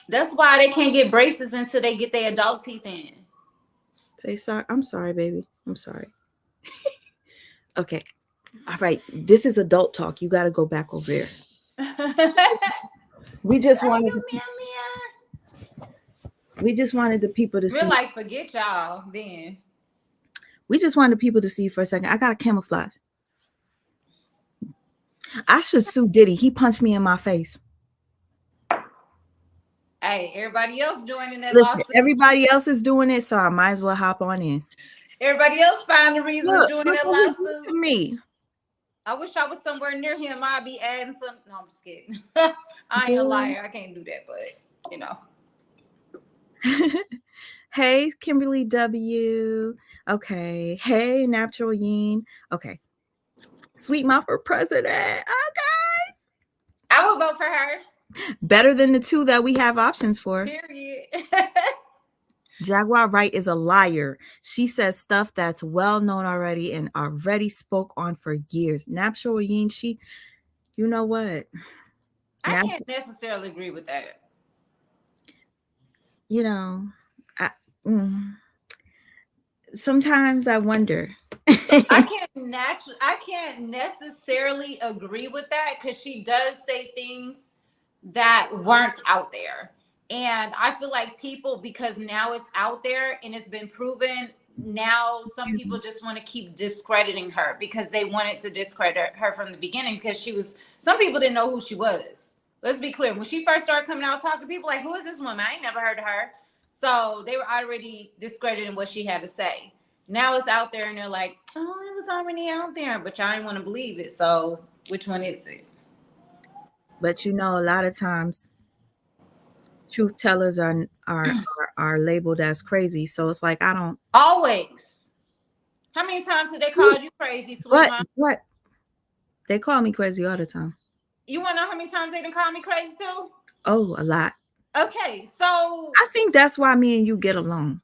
That's why they can't get braces until they get their adult teeth in. Say sorry. I'm sorry, baby. I'm sorry. Okay. All right. This is adult talk. You got to go back over there. We just wanted the people to see. We're like, forget y'all then. We just wanted people to see you for a second. I got to camouflage. I should sue Diddy. He punched me in my face. Hey, everybody else joining that Listen, lawsuit. everybody else is doing it, so I might as well hop on in. Everybody else find a reason to join that lawsuit. To me. I wish I was somewhere near him. I'd be adding some. No, I'm just kidding. I ain't a liar. I can't do that, but you know. Hey, Kimberly W. Okay. Hey, Natural Yeen. Okay. Sweet Mouth for president. Okay. I would vote for her. Better than the two that we have options for. Period. Jaguar Wright is a liar. She says stuff that's well known already and already spoke on for years. Natural Yeen, you know what? I can't necessarily agree with that. You know, sometimes I wonder. I can't necessarily agree with that because she does say things that weren't out there. And I feel like people, because now it's out there and it's been proven, now some people just want to keep discrediting her because they wanted to discredit her from the beginning because some people didn't know who she was. Let's be clear. When she first started coming out talking, people like, who is this woman? I ain't never heard of her. So they were already discrediting what she had to say. Now it's out there and they're like, oh, it was already out there, but y'all didn't want to believe it. So which one is it? But you know, a lot of times truth tellers are labeled as crazy. So it's like, I don't always. How many times did they call you crazy, sweet mom? What? They call me crazy all the time. You want to know how many times they done call me crazy too? Oh, a lot. Okay, so I think that's why me and you get along.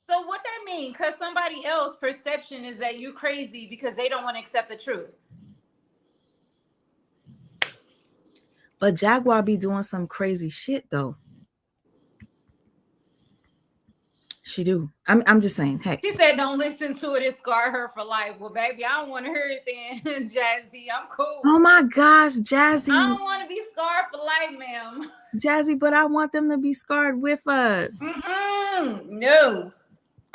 So what that mean? Because somebody else's perception is that you're crazy because they don't want to accept the truth. But Jaguar be doing some crazy shit though. She do. I'm just saying, hey. She said don't listen to it, it scar her for life. Well, baby, I don't want to hear it then, Jazzy. I'm cool. Oh my gosh, Jazzy. I don't want to be scarred for life, ma'am. Jazzy, but I want them to be scarred with us. No.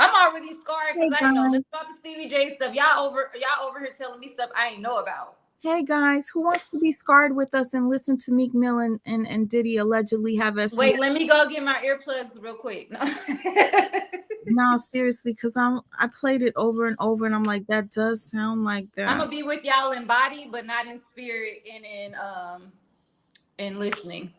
I'm already scarred because I know this about the Stevie J stuff. Y'all over here telling me stuff I ain't know about. Hey guys, who wants to be scarred with us and listen to Meek Mill and Diddy allegedly have us? Wait, let me go get my earplugs real quick. No, seriously, because I played it over and over and I'm like, that does sound like that. I'm gonna be with y'all in body, but not in spirit and in listening.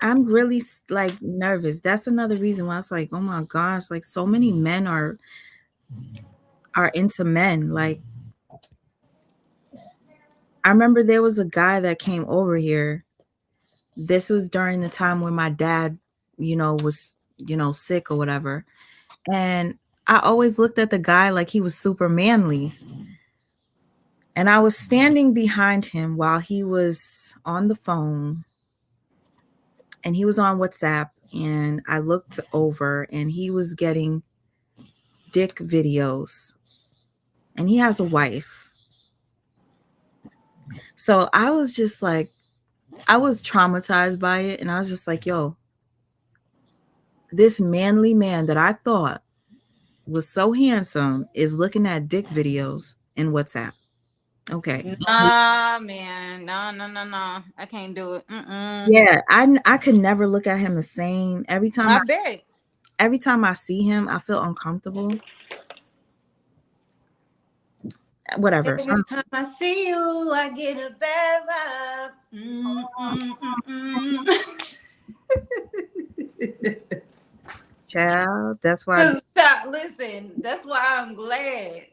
I'm really like nervous. That's another reason why it's like, oh my gosh, like so many men are into men. Like, I remember there was a guy that came over here. This was during the time when my dad, was, sick or whatever. And I always looked at the guy like he was super manly. And I was standing behind him while he was on the phone. And he was on WhatsApp. And I looked over and he was getting dick videos. And he has a wife. So I was just like, I was traumatized by it. And I was just like, yo, this manly man that I thought was so handsome is looking at dick videos in WhatsApp. Okay. Nah, man. No. I can't do it. Yeah, I could never look at him the same. Every time I see him, I feel uncomfortable. Whatever. Every time I see you, I get a bad vibe. Child, that's why. Listen, that's why I'm glad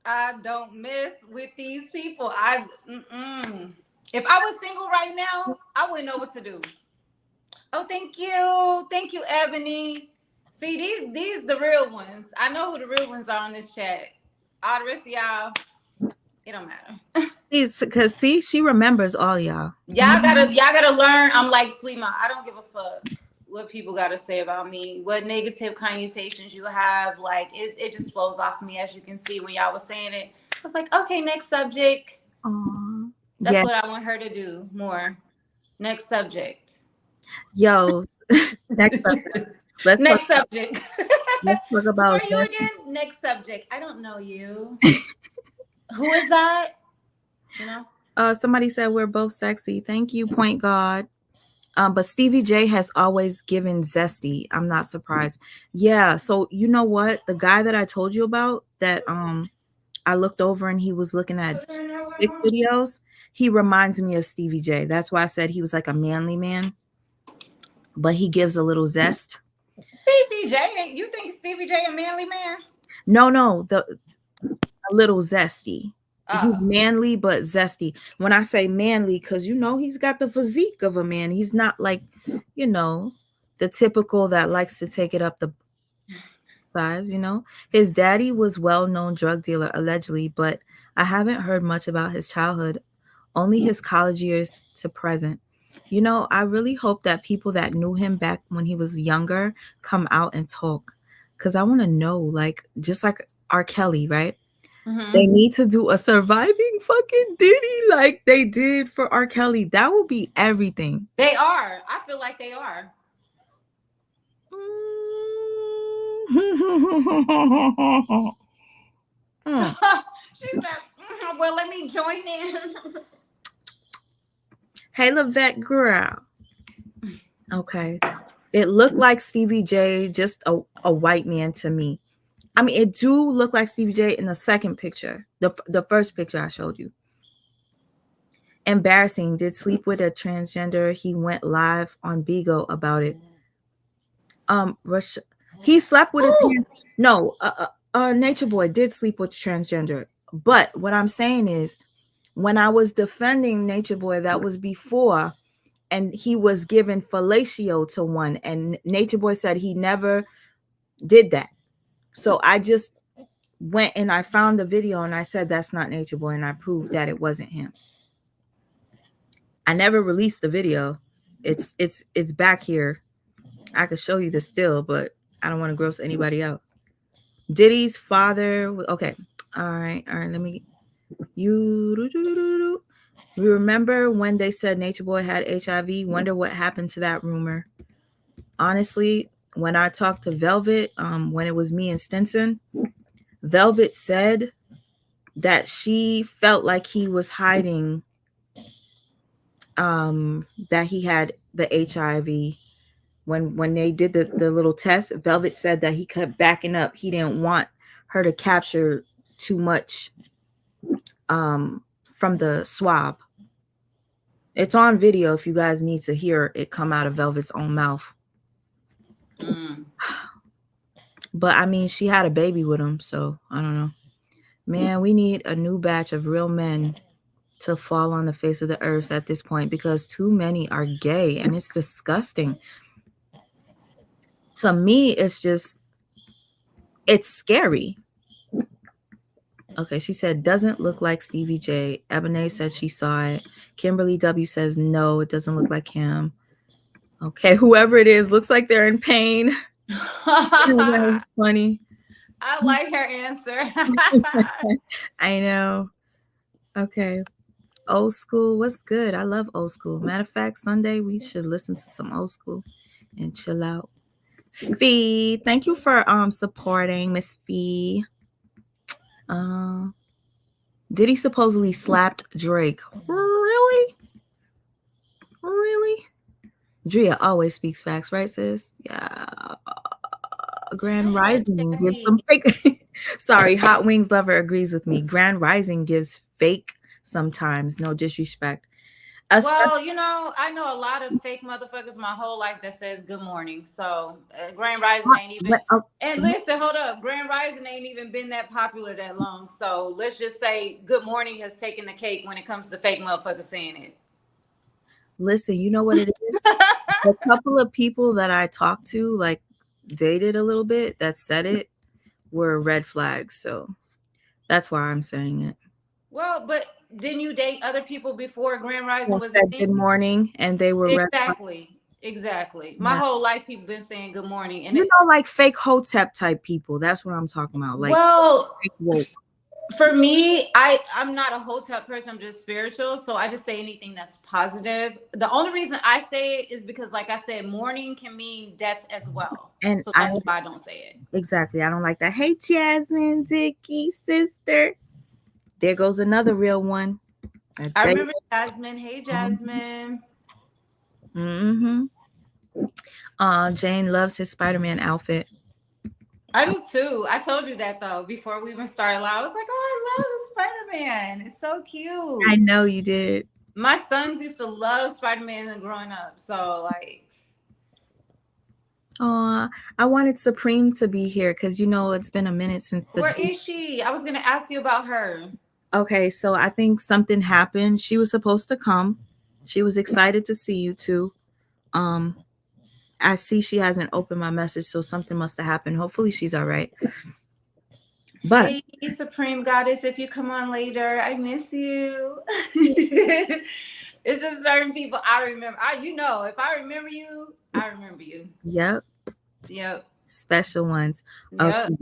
I don't mess with these people. If I was single right now, I wouldn't know what to do. Oh, thank you, Ebony. See, these the real ones. I know who the real ones are on this chat. All the rest of y'all, it don't matter. Because she remembers all y'all. Y'all gotta learn. I'm like Sweet Ma. I don't give a fuck what people gotta say about me, what negative connotations you have. Like it just flows off me, as you can see when y'all was saying it. I was like, okay, next subject. Aww. That's what I want her to do more. Next subject. Yo, next subject. Next subject. Let's talk about. Who are you again? Next subject. I don't know you. Who is that? You know. Somebody said we're both sexy. Thank you, Point God. But Stevie J has always given zesty. I'm not surprised. Yeah. So you know what? The guy that I told you about that I looked over and he was looking at big videos. He reminds me of Stevie J. That's why I said he was like a manly man. But he gives a little zest. Stevie J, you think Stevie J a manly man? No, a little zesty. He's manly but zesty. When I say manly, because he's got the physique of a man. He's not like, the typical that likes to take it up the size. His daddy was well-known drug dealer allegedly, but I haven't heard much about his childhood, only his college years to present. I really hope that people that knew him back when he was younger come out and talk, because I want to know, like, just like R. Kelly, right? Mm-hmm. They need to do a surviving fucking Diddy like they did for R. Kelly. That would be everything. They are. I feel like they are. She said, well, let me join in. Hey, Levette girl. Okay. It looked like Stevie J, just a white man to me. I mean, it do look like Stevie J in the second picture, the first picture I showed you. Embarrassing. Did sleep with a transgender. He went live on Bigo about it. He slept with Nature Boy did sleep with transgender. But what I'm saying is, when I was defending Nature Boy, that was before, and he was given fellatio to one, and Nature Boy said he never did that. So I just went and I found the video and I said that's not Nature Boy, and I proved that it wasn't him. I never released the video. It's back here. I could show you the still, but I don't want to gross anybody out. Diddy's father. Okay. All right. Let me. You remember when they said Nature Boy had HIV? Wonder what happened to that rumor. Honestly, when I talked to Velvet, when it was me and Stinson, Velvet said that she felt like he was hiding that he had the HIV. When they did the little test, Velvet said that he kept backing up. He didn't want her to capture too much from the swab. It's on video if you guys need to hear it come out of Velvet's own mouth. But I mean, she had a baby with him, so I don't know. Man, we need a new batch of real men to fall on the face of the earth at this point, because too many are gay and it's disgusting. To me, it's scary. Okay, she said, doesn't look like Stevie J. Ebony said she saw it. Kimberly W says, no, it doesn't look like him. Okay, whoever it is, looks like they're in pain. That was funny. I like her answer. I know. Okay. Old school. What's good? I love old school. Matter of fact, Sunday, we should listen to some old school and chill out. Fee, thank you for supporting Miss Fee. Diddy supposedly slapped Drake. Really? Really? Driyah always speaks facts, right, sis? Yeah. Grand Rising gives some fake. Sorry, Hot Wings Lover agrees with me. Grand Rising gives fake sometimes. No disrespect. Well, you know, I know a lot of fake motherfuckers my whole life that says good morning. So Grand Rising ain't even. And listen, hold up, Grand Rising ain't even been that popular that long. So let's just say good morning has taken the cake when it comes to fake motherfuckers saying it. Listen, you know what it is? A couple of people that I talked to, like dated a little bit, that said it were red flags. So that's why I'm saying it. Well, but didn't you date other people before Grand Rising was said good morning, and they were exactly. My whole life, people been saying good morning, and you know, like fake hotep type people. That's what I'm talking about. Like, well, for me, I'm not a hotep person. I'm just spiritual, so I just say anything that's positive. The only reason I say it is because, like I said, mourning can mean death as well, and so that's why I don't say it. Exactly, I don't like that. Hey, Jasmine, Dickie, sister. There goes another real one. I remember Jasmine. Hey, Jasmine. Mm-hmm. Jane loves his Spider-Man outfit. I do too. I told you that though before we even started live. I was like, "Oh, I love the Spider-Man. It's so cute." I know you did. My sons used to love Spider-Man growing up, so like. Oh, I wanted Supreme to be here because you know it's been a minute since the. Where is she? I was gonna ask you about her. Okay, so I think something happened. She was supposed to come. She was excited to see you too. I see she hasn't opened my message, so something must have happened. Hopefully she's all right. But hey, Supreme Goddess, if you come on later, I miss you. It's just certain people I remember. You know, if I remember you, I remember you. Yep. Special ones. Yep. Okay.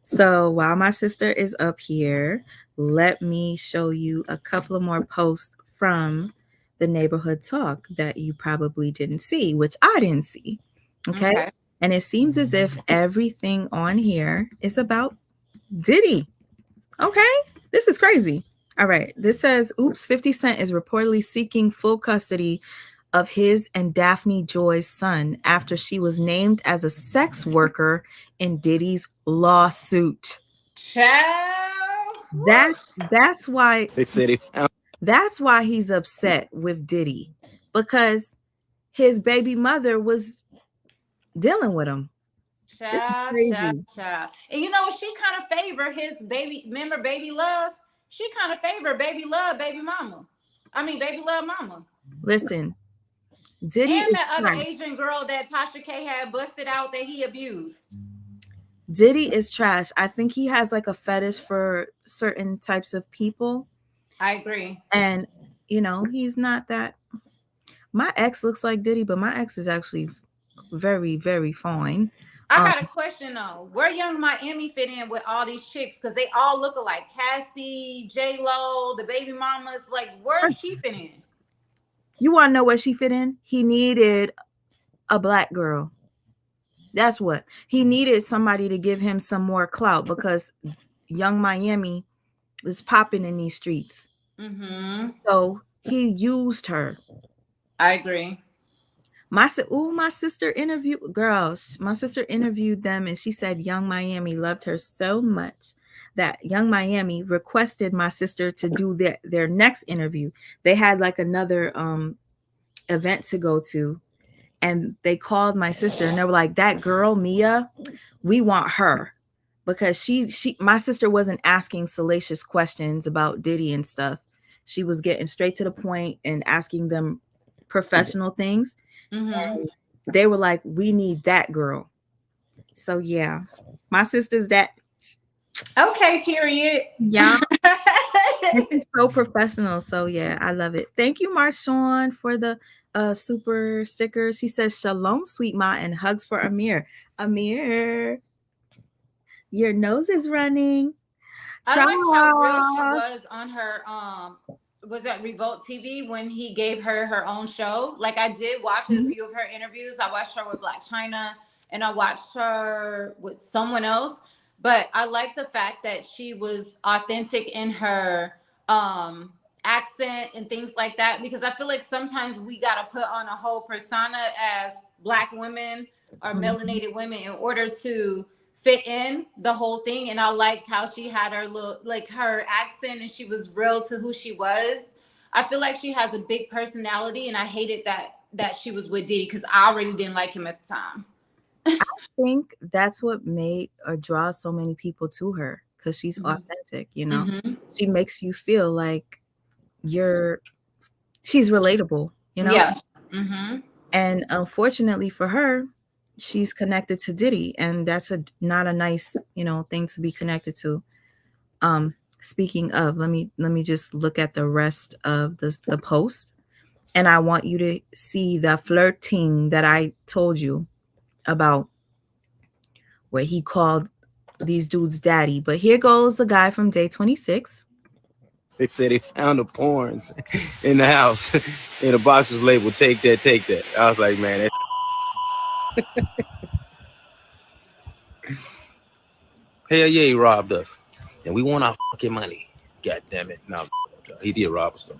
So while my sister is up here, let me show you a couple of more posts from the neighborhood talk that you probably didn't see, which I didn't see. Okay. And it seems as if everything on here is about Diddy. Okay. This is crazy. All right. This says, oops, 50 Cent is reportedly seeking full custody of his and Daphne Joy's son after she was named as a sex worker in Diddy's lawsuit. Child. That's why Hey, City. That's why he's upset with Diddy, because his baby mother was dealing with him. Child. And you know, she kind of favored his baby. Remember Baby Love? She kind of favored Baby Love, baby mama. I mean, Baby Love mama. Listen, Diddy and is that trash. other Asian girl that Tasha K had busted out that he abused. Diddy is trash. I think he has like a fetish for certain types of people. I agree. And, you know, he's not that. My ex looks like Diddy, but my ex is actually very, very fine. I got a question though. Where Young Miami fit in with all these chicks? Because they all look alike. Cassie, J-Lo, the baby mamas. Like, where does she fit in? You want to know where she fit in? He needed a black girl. That's what. He needed somebody to give him some more clout because Young Miami was popping in these streets. Mm-hmm. So he used her. I agree. My sister interviewed My sister interviewed them, and she said Young Miami loved her so much that Young Miami requested my sister to do their next interview. They had like another event to go to, and they called my sister, and they were like, "That girl Mia, we want her." Because my sister wasn't asking salacious questions about Diddy and stuff. She was getting straight to the point and asking them professional things. Mm-hmm. And they were like, "We need that girl." So yeah, my sister's that. Okay, period. Yeah. This is so professional. So yeah, I love it. Thank you, Marshawn, for the super sticker. She says, "Shalom, sweet ma," and hugs for Amir. Amir, your nose is running. I like how real she was on her was that Revolt TV when he gave her own show. Like I did watch a few of her interviews. I watched her with Black China and I watched her with someone else. But I like the fact that she was authentic in her accent and things like that, because I feel like sometimes we got to put on a whole persona as Black women or melanated women in order to fit in the whole thing. And I liked how she had her little, like, her accent, and she was real to who she was. I feel like she has a big personality, and I hated that she was with Diddy, because I already didn't like him at the time. I think that's what made or draws so many people to her, because she's authentic, you know. She makes you feel like she's relatable, you know. Yeah. And unfortunately for her, she's connected to Diddy, and that's not a nice, you know, thing to be connected to. Speaking of, let me just look at the rest of the post, and I want you to see the flirting that I told you about, where he called these dudes daddy. But here goes the guy from day 26. They said they found the porns in the house, and the box was labeled "Take that, take that." I was like, man, hell yeah, he robbed us, and we want our fucking money. God damn it! No, he did rob us though.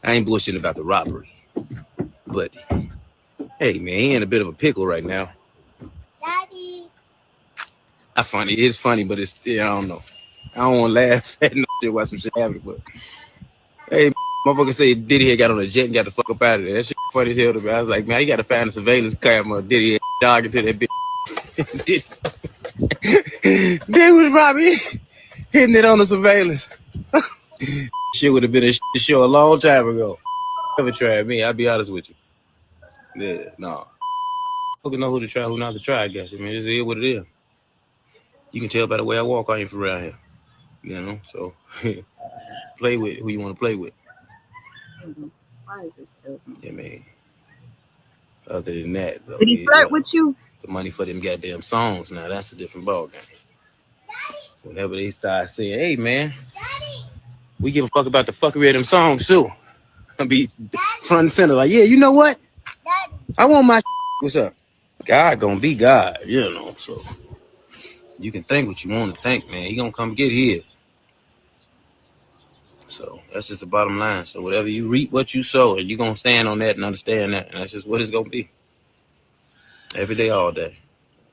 I ain't bullshitting about the robbery, but hey, man, he in a bit of a pickle right now. Daddy. Not funny. It's funny, but it's still, I don't know. I don't want to laugh at no shit while some shit happening, but hey, motherfucker say Diddy had got on a jet and got the fuck up out of there. That shit funny as hell to me. I was like, man, you got to find a surveillance camera. Diddy had jogging to that bitch. They was probably hitting it on the surveillance. Shit would have been a show a long time ago. Never tried me. I'll be honest with you. Yeah, no. Fucking know who to try, who not to try, I guess. I mean, it's what it is. You can tell by the way I walk, I ain't from around here. You know, so play with who you want to play with. Why is this still? Yeah, man. Other than that, though, did he flirt with you? The money for them goddamn songs. Now that's a different ballgame. Whenever they start saying, "Hey, man, we give a fuck about the fuckery of them songs too," I'll be front and center, like, yeah, you know what? I want my. What's up? God gonna be God, you know. So you can think what you want to think, man. He gonna come get his. So that's just the bottom line. So whatever you reap, what you sow, and you're gonna stand on that and understand that, and that's just what it's gonna be. Every day, all day.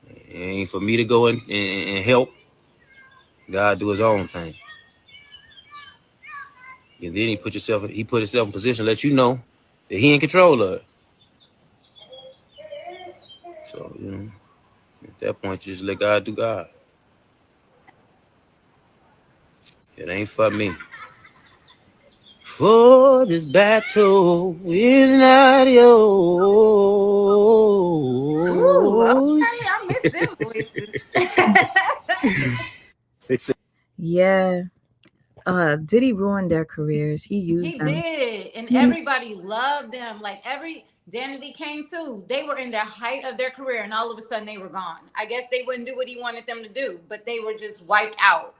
It ain't for me to go and help. God do his own thing. And then he put himself in position, let you know that he in control of it. So, you know, at that point, you just let God do God. It ain't for me. For this battle is not yours. Ooh, okay, I miss them voices. Yeah. Diddy ruined their careers. He used them. He did, and everybody loved them. Like Danity came too. They were in their height of their career, and all of a sudden they were gone. I guess they wouldn't do what he wanted them to do, but they were just wiped out.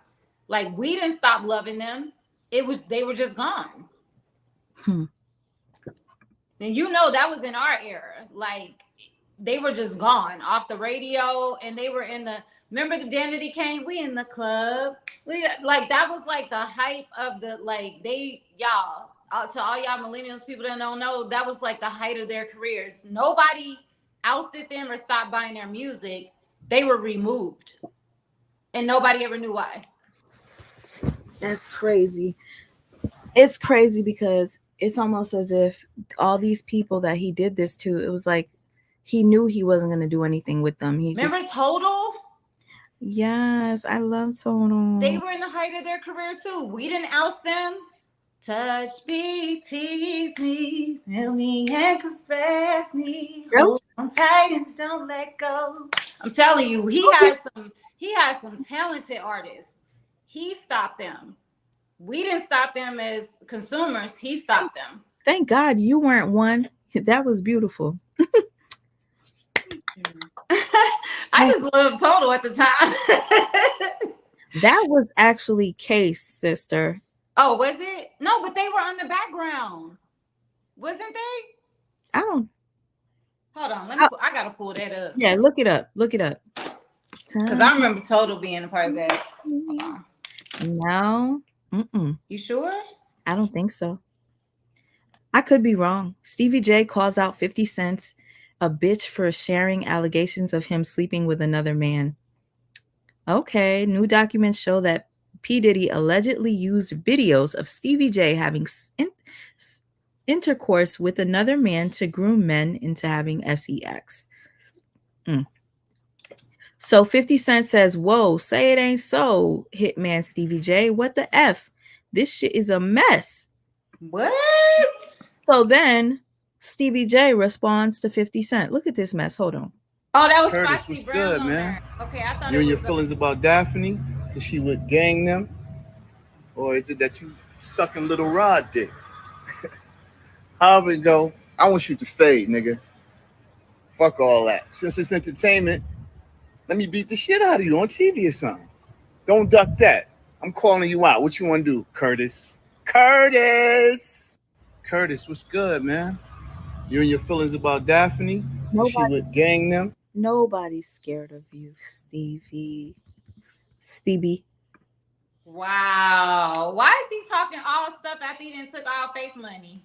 Like, we didn't stop loving them. They were just gone. And you know that was in our era. Like, they were just gone off the radio, and they were in the. Remember the Danity came? We in the club. Like, that was like the hype of the, like, y'all, to all y'all millennials, people that don't know, that was like the height of their careers. Nobody ousted them or stopped buying their music. They were removed, and nobody ever knew why. That's crazy. It's crazy because it's almost as if all these people that he did this to, it was like he knew he wasn't going to do anything with them. Remember Total? Yes, I love Total. They were in the height of their career too. We didn't oust them. Touch me, tease me, feel me and caress me. Hold on tight and don't let go. I'm telling you, he had some talented artists. He stopped them. We didn't stop them as consumers. He stopped them. Thank God you weren't one. That was beautiful. I just loved Total at the time. That was actually Case, sister. Oh, was it? No, but they were on the background. Wasn't they? I don't. Hold on. I gotta pull that up. Yeah, look it up. Look it up. Because I remember Total being a part of that. No. You sure? I don't think so. I could be wrong. Stevie J calls out 50 Cent a bitch for sharing allegations of him sleeping with another man. Okay, new documents show that P. Diddy allegedly used videos of Stevie J having intercourse with another man to groom men into having sex. So 50 Cent says, whoa, say it ain't so, hitman Stevie J. What the F? This shit is a mess. What? So then Stevie J responds to 50 Cent. Look at this mess. Hold on. Oh, that was Curtis, Spicy what's Brown good, on man? there. Okay, I thought you it and was your feelings about Daphne, that she would gang them? Or is it that you sucking little Rod dick? However it go, I want you to fade, nigga. Fuck all that. Since it's entertainment, let me beat the shit out of you on TV or something. Don't duck that. I'm calling you out. What you want to do, Curtis? Curtis! Curtis, what's good, man? You and your feelings about Daphne? She would gang them? Nobody's scared of you, Stevie. Wow. Why is he talking all stuff after he done took all Faith money?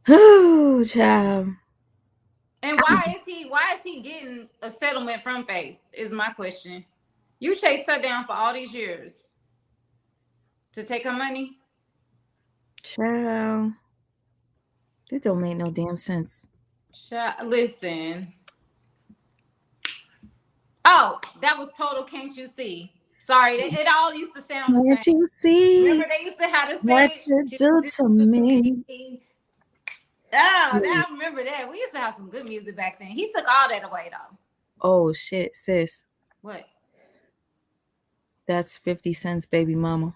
Oh, child. And why is he getting a settlement from Faith? Is my question. You chased her down for all these years to take her money? Child. That don't make no damn sense. Listen. Oh, that was Total Can't You See? Sorry, it all used to sound the same. Can't you see? Remember they used to have to say what you do to me? Oh, now I remember that. We used to have some good music back then. He took all that away though. Oh shit, sis. What? That's 50 Cent's baby mama.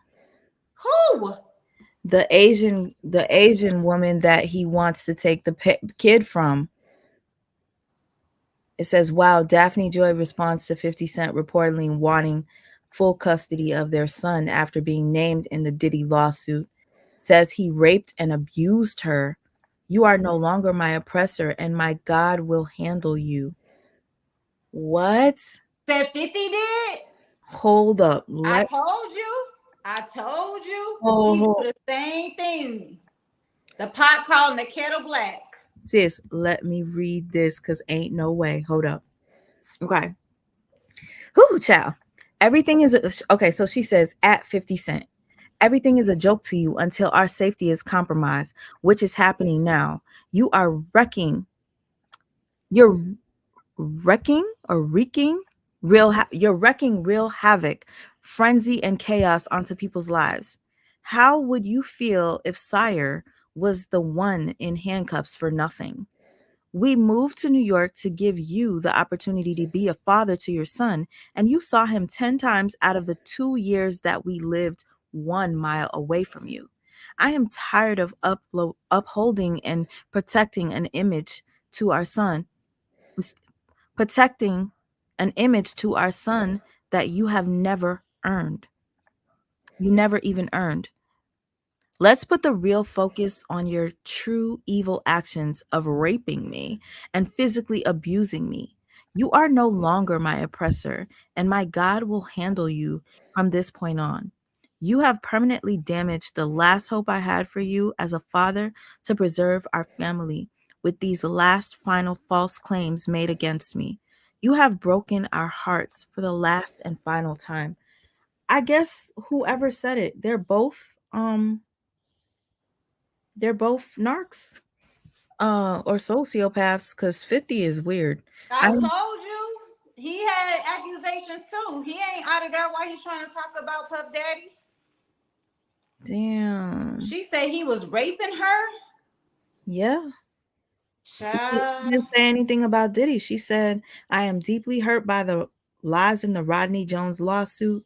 Who? The Asian woman that he wants to take the kid from. It says, wow, Daphne Joy responds to 50 Cent reportedly wanting full custody of their son after being named in the Diddy lawsuit. Says he raped and abused her. You are no longer my oppressor, and my God will handle you. What? Said 50 did? Hold up. I told you. Oh, he do the same thing. The pot calling the kettle black. Sis, let me read this because ain't no way. Hold up. Okay. Whoo, child. Everything is okay. So she says at 50 Cent, everything is a joke to you until our safety is compromised, which is happening now. You are wrecking. You're wrecking you're wrecking real havoc, frenzy, and chaos onto people's lives. How would you feel if Sire was the one in handcuffs for nothing? We moved to New York to give you the opportunity to be a father to your son, and you saw him 10 times out of the 2 years that we lived 1 mile away from you. I am tired of upholding and protecting an image to our son, protecting an image to our son that you have never earned. You never even earned. Let's put the real focus on your true evil actions of raping me and physically abusing me. You are no longer my oppressor, and my God will handle you from this point on. You have permanently damaged the last hope I had for you as a father to preserve our family with these last final false claims made against me. You have broken our hearts for the last and final time. I guess whoever said it, they're both narcs or sociopaths, because 50 is weird. I told you he had accusations too. He ain't out of there while he's trying to talk about Puff Daddy. Damn. She said he was raping her. Yeah. She didn't say anything about Diddy. She said, I am deeply hurt by the lies in the Rodney Jones lawsuit.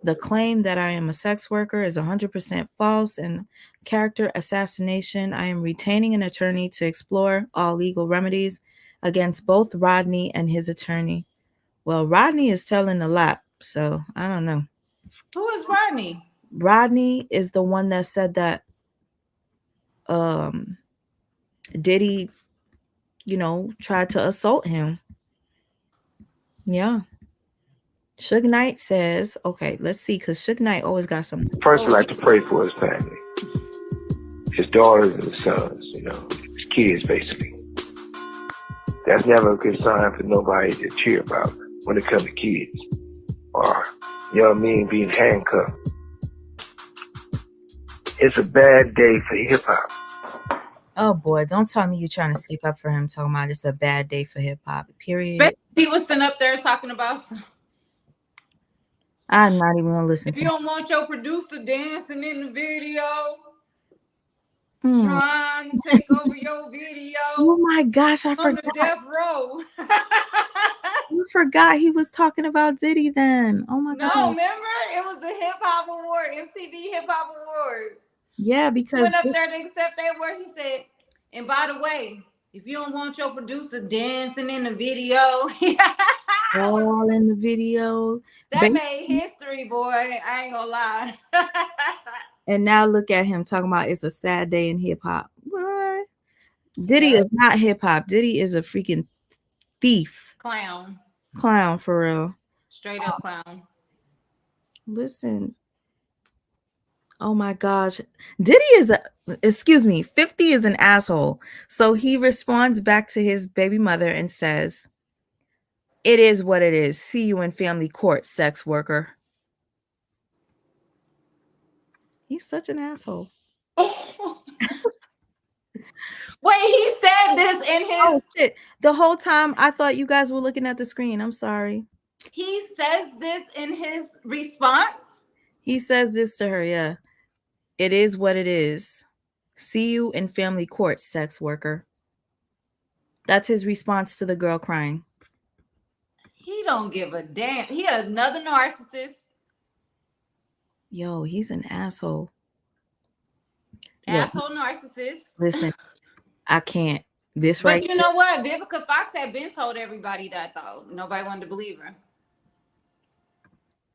The claim that I am a sex worker is 100% false and character assassination. I am retaining an attorney to explore all legal remedies against both Rodney and his attorney. Well, Rodney is telling a lot, so I don't know. Who is Rodney? Rodney is the one that said that Diddy, tried to assault him. Yeah. Suge Knight says, okay, let's see, because Suge Knight always got some. First, I'd like to pray for his family, his daughters and his sons, his kids, basically. That's never a good sign for nobody to cheer about when it comes to kids or young men being handcuffed. It's a bad day for hip-hop. Oh, boy, don't tell me you're trying to stick up for him, talking about it's a bad day for hip-hop, period. But he was sitting up there talking about I'm not even gonna listen if to you don't want your producer dancing in the video, Hmm. trying to take over your video. Oh my gosh, I on the forgot. death row. You forgot he was talking about Diddy then. Oh my No, god. remember? It was the Hip Hop Award, MTV Hip Hop Awards. Yeah, because he went up there to accept that award. He said, and by the way, if you don't want your producer dancing in the video, all in the video. That made history, boy. I ain't gonna lie. And now look at him talking about it's a sad day in hip hop. What? Diddy is not hip hop. Diddy is a freaking thief. Clown for real. Straight up clown. Listen. Oh my gosh. Diddy is 50 is an asshole. So he responds back to his baby mother and says, "It is what it is. See you in family court, sex worker." He's such an asshole. Wait, he said this in his... Oh, shit. The whole time I thought you guys were looking at the screen. I'm sorry. He says this in his response? He says this to her, yeah. It is what it is. See you in family court, sex worker. That's his response to the girl crying. He don't give a damn. He another narcissist. Yo, he's an asshole. Asshole narcissist. Listen, I can't. But you know what? Vivica Fox had been told everybody that, though. Nobody wanted to believe her.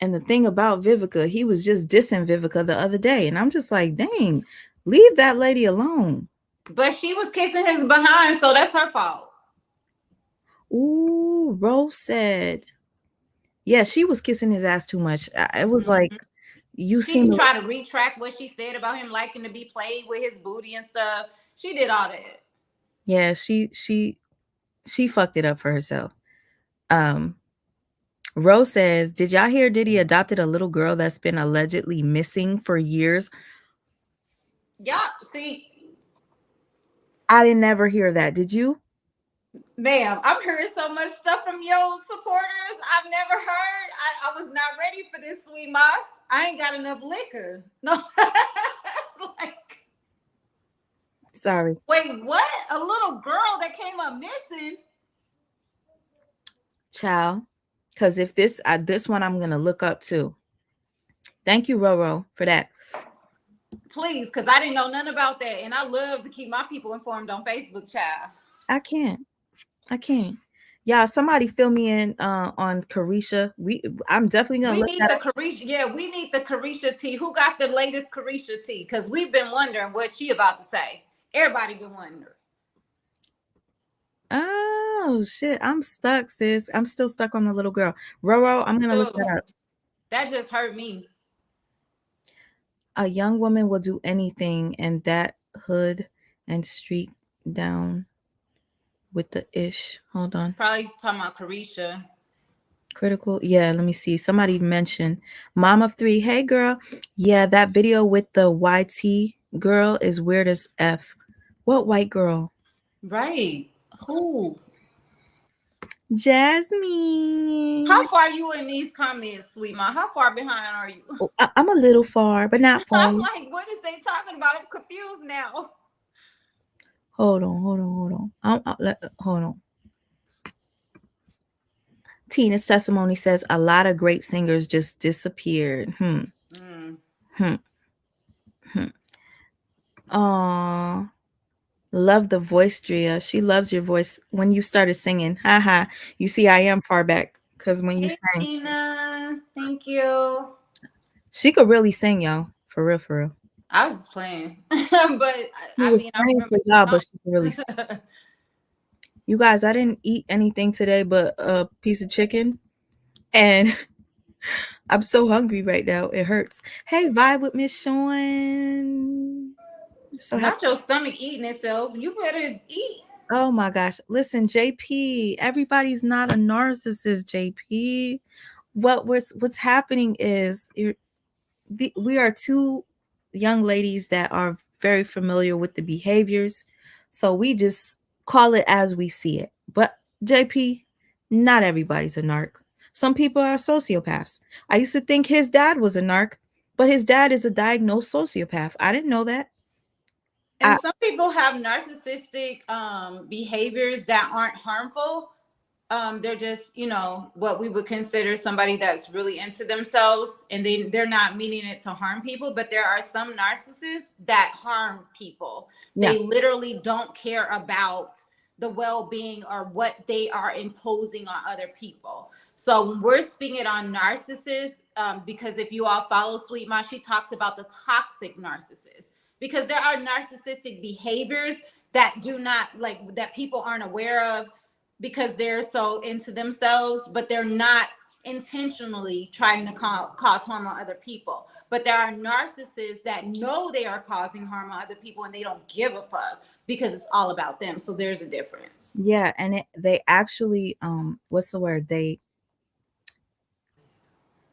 And the thing about Vivica, he was just dissing Vivica the other day. And I'm just like, dang, leave that lady alone. But she was kissing his behind, so that's her fault. Ooh, Rose said, yeah, she was kissing his ass too much. It was like, you she didn't try to retract what she said about him liking to be played with his booty and stuff. She did all that. Yeah, she fucked it up for herself. Rose says, did y'all hear Diddy adopted a little girl that's been allegedly missing for years? Yeah, see. I didn't ever hear that. Did you? Ma'am, I'm hearing so much stuff from your supporters I've never heard. I was not ready for this, sweet ma. I ain't got enough liquor. No. Sorry. Wait, what? A little girl that came up missing? Child. Because if this one I'm going to look up too. Thank you, Roro, for that. Please, because I didn't know nothing about that. And I love to keep my people informed on Facebook, child. I can't. Yeah, somebody fill me in on Carisha. I'm definitely going to look at Carisha. Yeah, we need the Carisha tea. Who got the latest Carisha tea? Because we've been wondering what she about to say. Everybody been wondering. Oh, shit. I'm stuck, sis. I'm still stuck on the little girl. Roro, I'm going to look that up. That just hurt me. A young woman will do anything in that hood and streak down with the ish. Hold on. Probably talking about Carisha. Critical. Yeah, let me see. Somebody mentioned Mom of Three. Hey, girl. Yeah, that video with the YT girl is weird as F. What white girl? Right. Who? Jasmine. How far are you in these comments, sweet ma? How far behind are you? Oh, I'm a little far, but not far. I'm like, what is they talking about? I'm confused now. Hold on. Hold on. Tina's testimony says a lot of great singers just disappeared. Aw. Love the voice, Driyah. She loves your voice. When you started singing, haha. You see, I am far back because when you sang, Tina, thank you. She could really sing, y'all. For real. I was just playing, but I mean, I remember for y'all, but she could really sing. You guys, I didn't eat anything today but a piece of chicken, and I'm so hungry right now. It hurts. Hey, vibe with Miss Sean. So Not your stomach eating itself. You better eat. Oh my gosh. Listen, JP, everybody's not a narcissist, JP. What's happening is we are two young ladies that are very familiar with the behaviors. So we just call it as we see it. But JP, not everybody's a narc. Some people are sociopaths. I used to think his dad was a narc, but his dad is a diagnosed sociopath. I didn't know that. And some people have narcissistic behaviors that aren't harmful. They're just, what we would consider somebody that's really into themselves, and they're not meaning it to harm people. But there are some narcissists that harm people. Yeah. They literally don't care about the well-being or what they are imposing on other people. So when we're speaking on narcissists, because if you all follow Sweet Ma, she talks about the toxic narcissist, because there are narcissistic behaviors that that people aren't aware of, because they're so into themselves, but they're not intentionally trying to cause harm on other people. But there are narcissists that know they are causing harm on other people, and they don't give a fuck because it's all about them. So there's a difference. Yeah, and they actually, what's the word?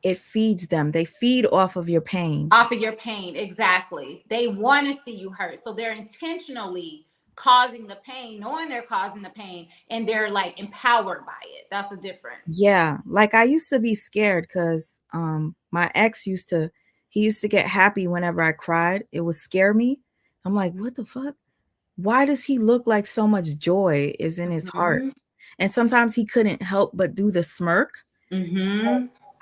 It feeds them. They feed off of your pain. Off of your pain, exactly. They want to see you hurt, so they're intentionally causing the pain, knowing they're causing the pain, and they're like empowered by it. That's the difference. Yeah, like I used to be scared because my ex used to get happy whenever I cried. It would scare me. I'm like, what the fuck? Why does he look like so much joy is in his heart? And sometimes he couldn't help but do the smirk.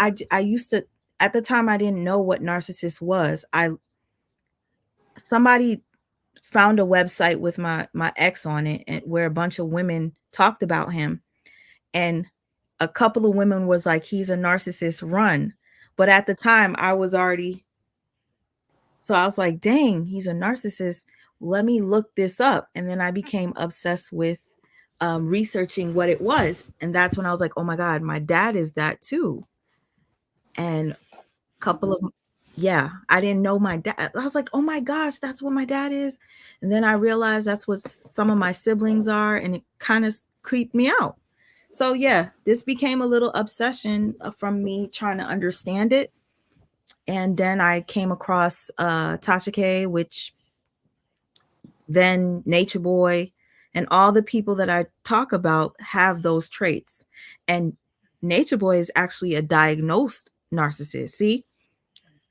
I used to, at the time, I didn't know what narcissist was. Somebody found a website with my ex on it, and where a bunch of women talked about him, and a couple of women was like, he's a narcissist, run. But at the time I was like, dang, he's a narcissist. Let me look this up. And then I became obsessed with researching what it was. And that's when I was like, oh my God, my dad is that too. And I didn't know my dad. I was like, oh my gosh, that's what my dad is. And then I realized that's what some of my siblings are. And it kind of creeped me out. So yeah, this became a little obsession from me trying to understand it. And then I came across Tasha K, which then Nature Boy, and all the people that I talk about have those traits. And Nature Boy is actually a diagnosed narcissist. See,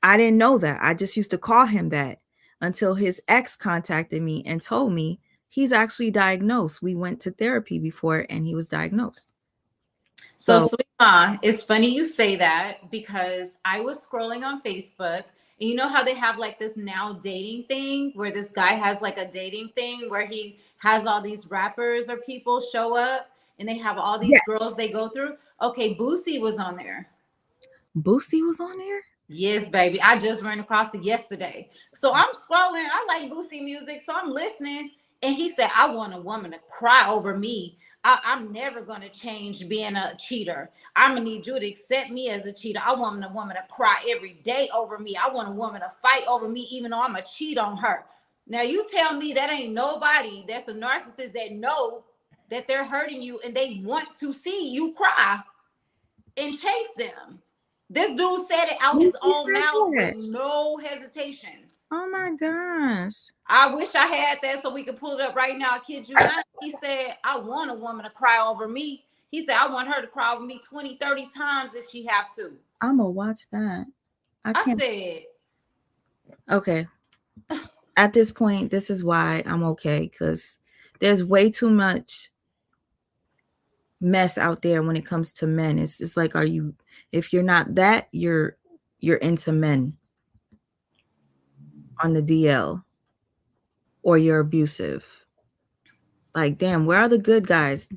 I didn't know that. I just used to call him that until his ex contacted me and told me he's actually diagnosed. We went to therapy before and he was diagnosed. So Sweet Ma, it's funny you say that, because I was scrolling on Facebook, and you know how they have like this now dating thing where this guy has like a dating thing where he has all these rappers or people show up and they have all these girls they go through. Okay, Boosie was on there. Boosie was on there? Yes, baby. I just ran across it yesterday. So I'm scrolling. I like Boosie music, so I'm listening. And he said, I want a woman to cry over me. I'm never going to change being a cheater. I'm going to need you to accept me as a cheater. I want a woman to cry every day over me. I want a woman to fight over me, even though I'm going to cheat on her. Now, you tell me that ain't nobody that's a narcissist that know that they're hurting you and they want to see you cry and chase them. This dude said it out his own mouth with no hesitation. Oh my gosh. I wish I had that so we could pull it up right now. I kid you not. He said, I want a woman to cry over me. He said, I want her to cry over me 20, 30 times if she have to. I'm going to watch that. I said. Okay. At this point, this is why I'm okay, because there's way too much mess out there when it comes to men. It's like, if you're not that, you're into men on the DL, or you're abusive. Like, damn, where are the good guys?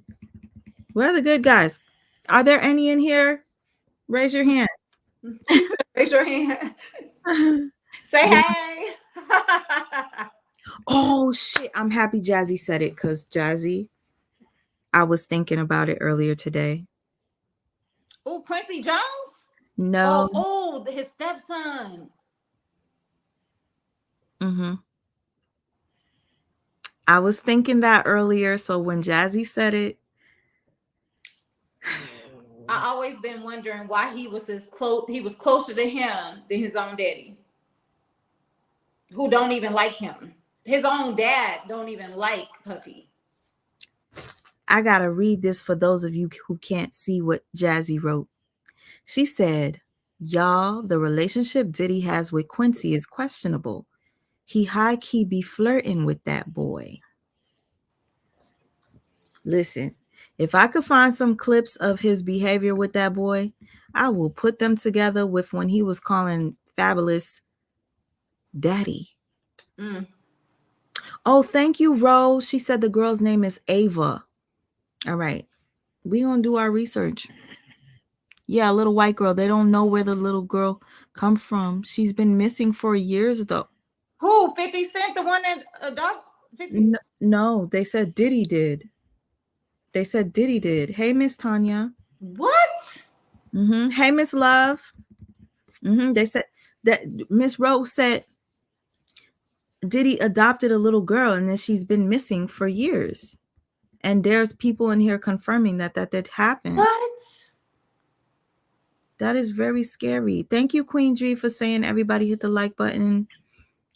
Where are the good guys? Are there any in here? Raise your hand. Raise your hand. Say hey. Oh shit, I'm happy Jazzy said it, because Jazzy, I was thinking about it earlier today. Oh, Quincy Jones? No. Oh, his stepson. Mm-hmm. I was thinking that earlier. So when Jazzy said it, I always been wondering why he was closer to him than his own daddy, who don't even like him. His own dad don't even like Puffy. I gotta read this for those of you who can't see what Jazzy wrote. She said, "Y'all, the relationship Diddy has with Quincy is questionable. He high-key be flirting with that boy." Listen, if I could find some clips of his behavior with that boy, I will put them together with when he was calling Fabulous Daddy. Oh, thank you, Rose. She said the girl's name is Ava. All right. We gonna do our research. Yeah, a little white girl. They don't know where the little girl come from. She's been missing for years, though. Who? 50 Cent, the one that adopted 50? No, they said Diddy did. They said Diddy did. Hey, Miss Tanya. What? Mm-hmm. Hey, Miss Love. Mm-hmm. They said that Miss Rose said Diddy adopted a little girl and then she's been missing for years. And there's people in here confirming that did happen. What? That is very scary. Thank you, Queen Dree, for saying everybody hit the like button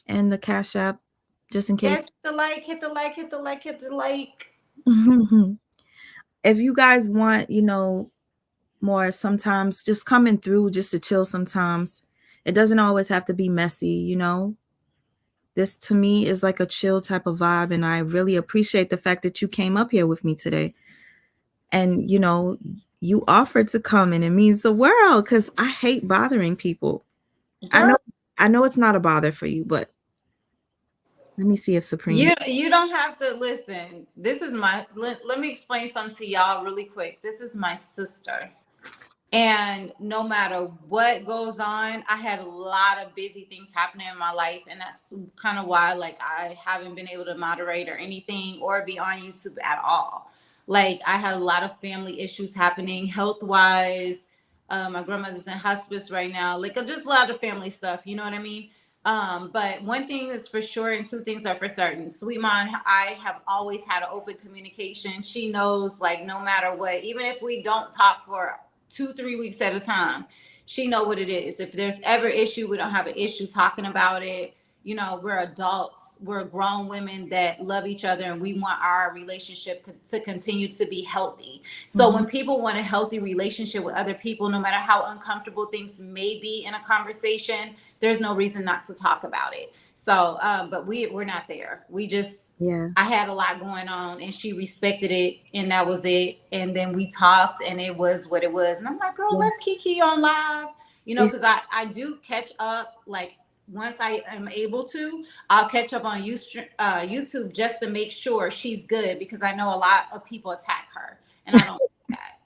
and the Cash App, just in case. Yes, hit the like. If you guys want, more sometimes, just coming through just to chill sometimes. It doesn't always have to be messy, This to me is like a chill type of vibe, and I really appreciate the fact that you came up here with me today. And, you offered to come, and it means the world because I hate bothering people. Girl, I know it's not a bother for you, but let me see if Supreme. You don't have to listen. This is let me explain something to y'all really quick. This is my sister. And no matter what goes on, I had a lot of busy things happening in my life. And that's kind of why, I haven't been able to moderate or anything or be on YouTube at all. I had a lot of family issues happening health-wise. My grandmother's in hospice right now. Just a lot of family stuff. You know what I mean? But one thing is for sure, and two things are for certain. Sweet Mom, I have always had an open communication. She knows, no matter what, even if we don't talk for 2-3 weeks at a time, she know what it is. If there's ever issue, we don't have an issue talking about it. We're adults, we're grown women that love each other, and we want our relationship to continue to be healthy. So when people want a healthy relationship with other people, no matter how uncomfortable things may be in a conversation, there's no reason not to talk about it. So, but we're not there. We just, I had a lot going on, and she respected it, and that was it. And then we talked, and it was what it was. And I'm like, girl, let's kiki on live, because I do catch up. Once I am able to, I'll catch up on YouTube just to make sure she's good, because I know a lot of people attack her, and I don't like that.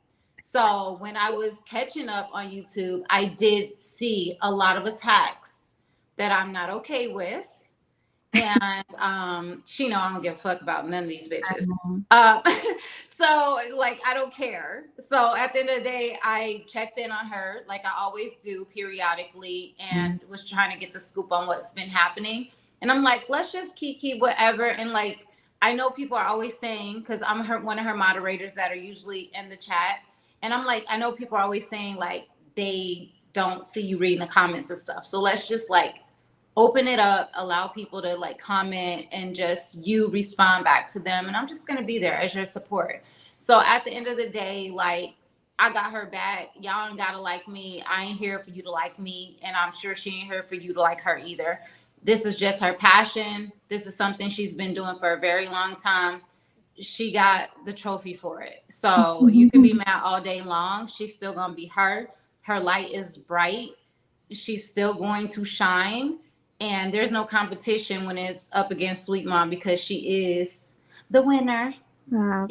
So when I was catching up on YouTube, I did see a lot of attacks that I'm not okay with. And she know I don't give a fuck about none of these bitches. So I don't care. So at the end of the day, I checked in on her like I always do periodically, and was trying to get the scoop on what's been happening. And I'm like, let's just kiki whatever. And I know people are always saying, because I'm one of her moderators that are usually in the chat, and I'm like, I know people are always saying they don't see you reading the comments and stuff. So let's just open it up, allow people to comment, and just you respond back to them. And I'm just going to be there as your support. So at the end of the day, I got her back. Y'all ain't got to like me. I ain't here for you to like me. And I'm sure she ain't here for you to like her either. This is just her passion. This is something she's been doing for a very long time. She got the trophy for it. So you can be mad all day long. She's still going to be her. Her light is bright. She's still going to shine. And there's no competition when it's up against Sweet Mom, because she is the winner. Oh,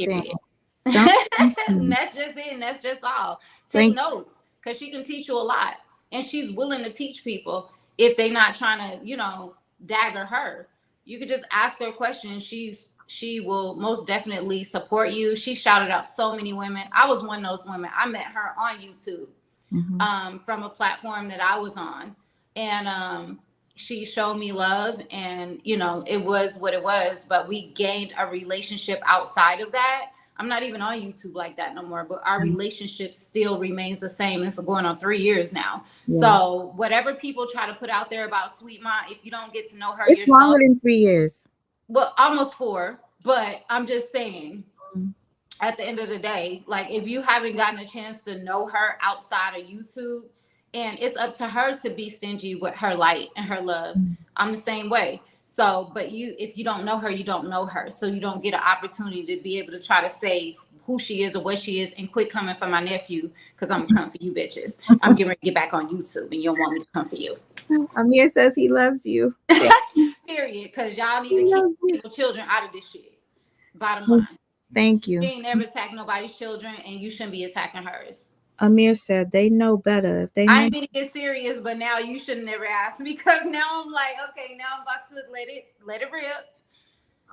And that's just it. And that's just all. Take notes, because she can teach you a lot. And she's willing to teach people if they're not trying to, dagger her. You could just ask her questions. She will most definitely support you. She shouted out so many women. I was one of those women. I met her on YouTube. from a platform that I was on. And she showed me love, and you know, it was what it was, but we gained a relationship outside of that. I'm not even on YouTube like that no more, but our relationship still remains the same. It's going on 3 years now. Yeah. So whatever people try to put out there about Sweet Ma, if you don't get to know her it's yourself, longer than 3 years. Well, almost 4, but I'm just saying, at the end of the day, like if you haven't gotten a chance to know her outside of YouTube, and it's up to her to be stingy with her light and her love. I'm the same way. So, but if you don't know her, you don't know her. So you don't get an opportunity to be able to try to say who she is or what she is, and quit coming for my nephew, because I'm gonna come for you bitches. I'm getting ready to get back on YouTube, and you don't want me to come for you. Amir says he loves you. Period. Because y'all need to keep your children out of this shit. Bottom line. Thank you. She ain't never attacked nobody's children, and you shouldn't be attacking hers. Amir said they know better. If they I ain't mean to get serious, but now you should never ask me, because now I'm like, okay, now I'm about to let it rip.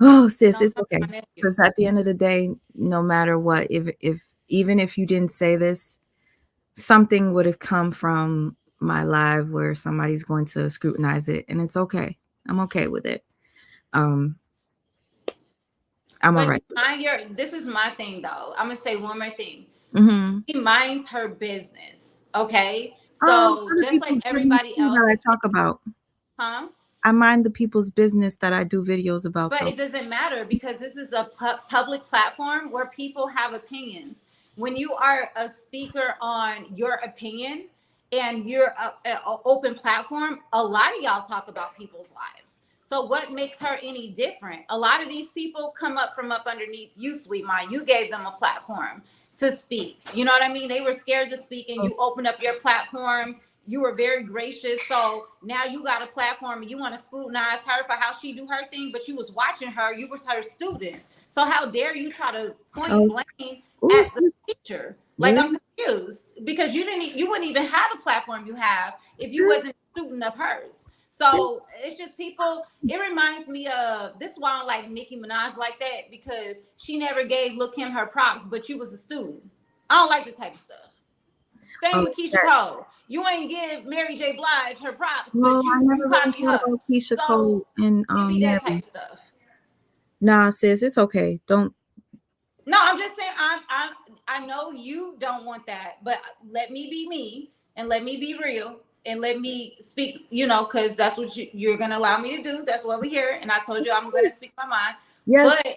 Oh, sis, it's okay. Because at the end of the day, no matter what, even if you didn't say this, something would have come from my live where somebody's going to scrutinize it, and it's okay. I'm okay with it. I'm all right. This is my thing, though. I'm gonna say one more thing. He minds her business, okay? So just like everybody else that I talk about, I mind the people's business that I do videos about. But it doesn't matter, because this is a public platform where people have opinions. When you are a speaker on your opinion and you're an open platform, a lot of y'all talk about people's lives. So what makes her any different? A lot of these people come up from up underneath you, Sweet Ma. You gave them a platform to speak. You know what I mean? They were scared to speak, and you opened up your platform. You were very gracious. So now you got a platform, and you want to scrutinize her for how she do her thing, but you was watching her. You was her student. So how dare you try to point blame at the teacher? Like, I'm confused, because you wouldn't even have the platform you have if you wasn't a student of hers. So it's just people, it reminds me of, this is why I don't like Nicki Minaj like that, because she never gave Lil' Kim her props, but you was a student. I don't like the type of stuff. Same with Keisha Cole. You ain't give Mary J. Blige her props, but you copy her. Keisha Cole and it be that type of stuff. Nah, sis, it's okay. Don't. No, I'm just saying, I know you don't want that, but let me be me, and let me be real, and let me speak, you know, because that's what you're going to allow me to do. That's what we hear. And I told you I'm going to speak my mind. Yes, but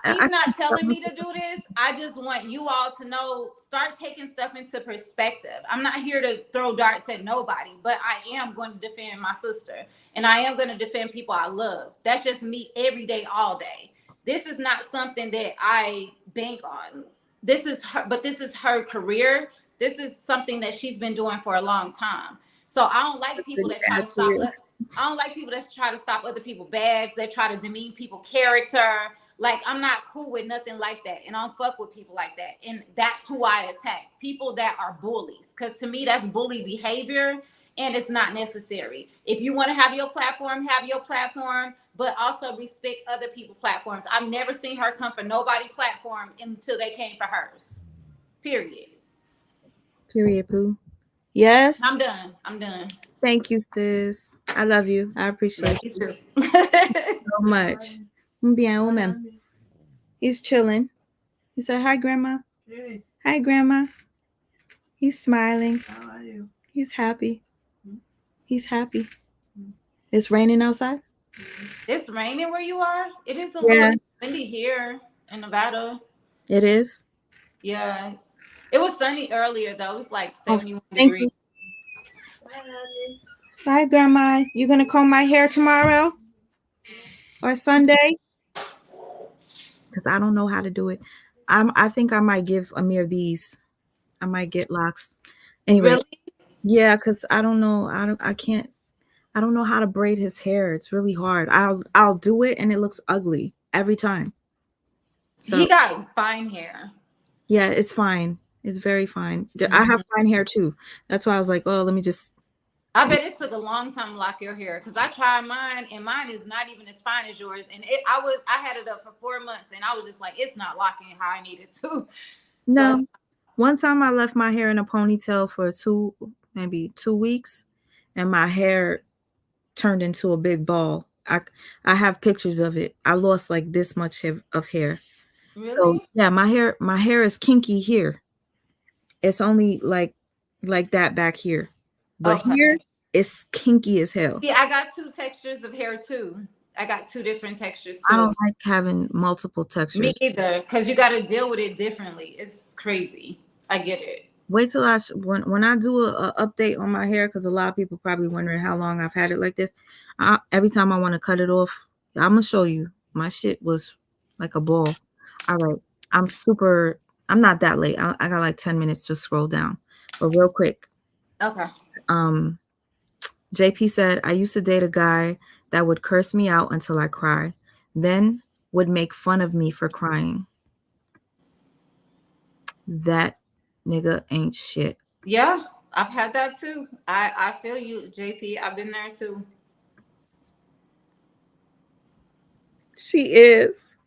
he's not telling me to do this. I just want you all to know, start taking stuff into perspective. I'm not here to throw darts at nobody, but I am going to defend my sister, and I am going to defend people I love. That's just me every day, all day. This is not something that I bank on. This is her career. This is something that she's been doing for a long time. So I don't like people that try to stop. I don't like people that try to stop other people's bags. That try to demean people's character. Like, I'm not cool with nothing like that, and I don't fuck with people like that. And that's who I attack. People that are bullies, because to me that's bully behavior, and it's not necessary. If you want to have your platform, but also respect other people's platforms. I've never seen her come for nobody's platform until they came for hers. Period. Period, Pooh. Yes. I'm done. Thank you, sis. I love you. I appreciate you too. So much. He's chilling. He said, hi, Grandma. Hey. Hi, Grandma. He's smiling. How are you? He's happy. He's happy. It's raining outside? It's raining where you are? It is a little windy here in Nevada. It is? Yeah. It was sunny earlier, though. It was like 71 degrees. Bye, Grandma. You going to comb my hair tomorrow? Or Sunday? Because I don't know how to do it. I think I might give Amir these. I might get locks. Anyway. Really? Yeah, because I don't know. I don't know how to braid his hair. It's really hard. I'll do it, and it looks ugly every time. So he got fine hair. Yeah, it's fine. It's very fine. I have fine hair too. That's why I was like, oh, let me just. I bet it took a long time to lock your hair, because I tried mine, and mine is not even as fine as yours. And I had it up for 4 months, and I was just like, it's not locking how I need it to. No, One time I left my hair in a ponytail for maybe 2 weeks, and my hair turned into a big ball. I have pictures of it. I lost like this much of hair. Really? So yeah, my hair is kinky here. It's only like that back here. But here it's kinky as hell. Yeah, I got 2 textures of hair too. I got 2 different textures too. I don't like having multiple textures. Me either, because you got to deal with it differently. It's crazy. I get it. Wait till when I do a update on my hair, because a lot of people probably wondering how long I've had it like this. Every time I want to cut it off, I'm gonna show you. My shit was like a ball. All right, I'm not that late. I got like 10 minutes to scroll down, but real quick. Okay. JP said, I used to date a guy that would curse me out until I cry, then would make fun of me for crying. That nigga ain't shit. Yeah, I've had that too. I feel you, JP. I've been there too. She is.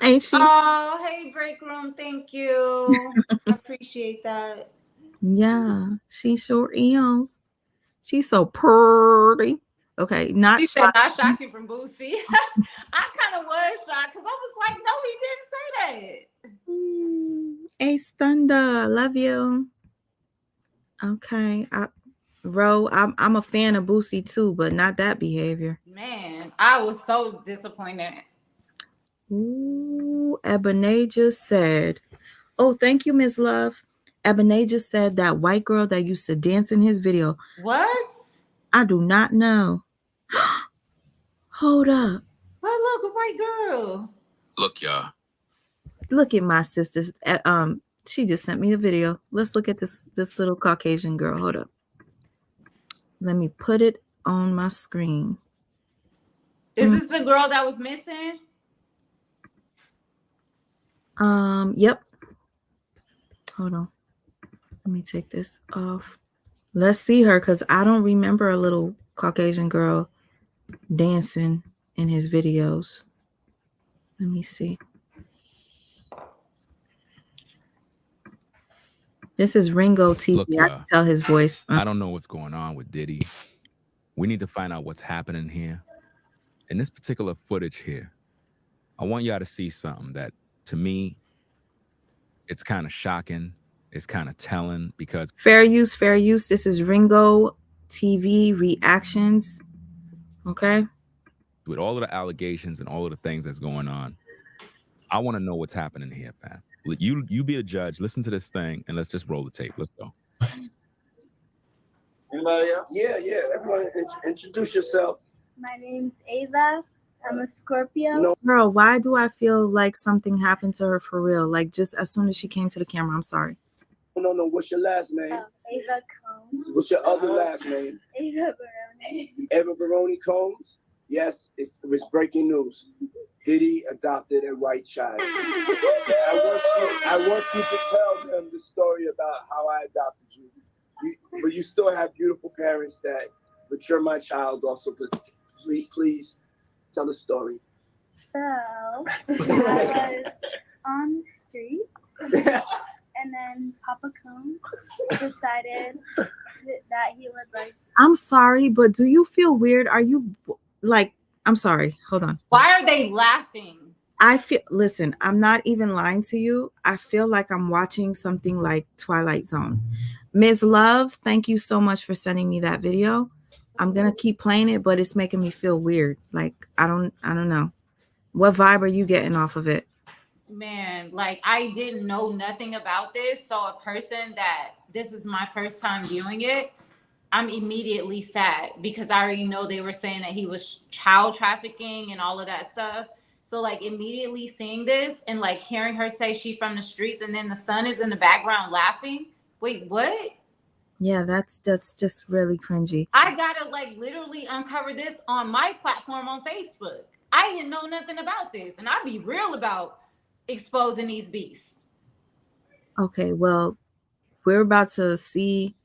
Ain't she? Oh, hey, break room. Thank you. I appreciate that. Yeah, she sure is. She's so pretty. Okay, not she said not shocking from Boosie. I kind of was shocked because I was like, no, he didn't say that. Ace Thunder, love you. Okay, I'm a fan of Boosie too, but not that behavior. Man, I was so disappointed. Ooh, Ebony just said, oh, thank you, Miss Love. Ebony just said that white girl that used to dance in his video. What? I do not know. Hold up. Oh, look, a white girl. Look, y'all. Look at my sisters. She just sent me a video. Let's look at this little Caucasian girl. Hold up. Let me put it on my screen. Is this the girl that was missing? Yep. Hold on. Let me take this off. Let's see her, because I don't remember a little Caucasian girl dancing in his videos. Let me see. This is Ringo TV. Look, I can tell his voice. I don't know what's going on with Diddy. We need to find out what's happening here. In this particular footage here, I want y'all to see something that, to me, it's kind of shocking. It's kind of telling because... Fair use. This is Ringo TV reactions. Okay. With all of the allegations and all of the things that's going on, I want to know what's happening here, fam. You be a judge. Listen to this thing, and let's just roll the tape. Let's go. Anybody else? Yeah. Everyone, introduce yourself. My name's Ava. I'm a Scorpio. No. Girl, why do I feel like something happened to her for real? Like just as soon as she came to the camera. I'm sorry. No. What's your last name? Ava Combs. What's your other last name? Ava Baroni. Eva Baroni Combs? Yes, it was breaking news. Diddy adopted a white child. I want you to tell them the story about how I adopted you. But you still have beautiful parents but you're my child also. But please tell the story. So, I was on the streets, and then Papa Combs decided that he would like... I'm sorry, but do you feel weird? Are you like... I'm sorry. Hold on. Why are they laughing? Listen, I'm not even lying to you. I feel like I'm watching something like Twilight Zone. Ms. Love, thank you so much for sending me that video. I'm going to keep playing it, but it's making me feel weird. Like, I don't know. What vibe are you getting off of it? Man, like I didn't know nothing about this. So a person that this is my first time viewing it, I'm immediately sad because I already know they were saying that he was child trafficking and all of that stuff. So like immediately seeing this and like hearing her say she from the streets and then the son is in the background laughing. Wait, what? Yeah, that's just really cringy. I gotta like literally uncover this on my platform on Facebook. I didn't know nothing about this, and I'll be real about exposing these beasts. Okay, well, we're about to see.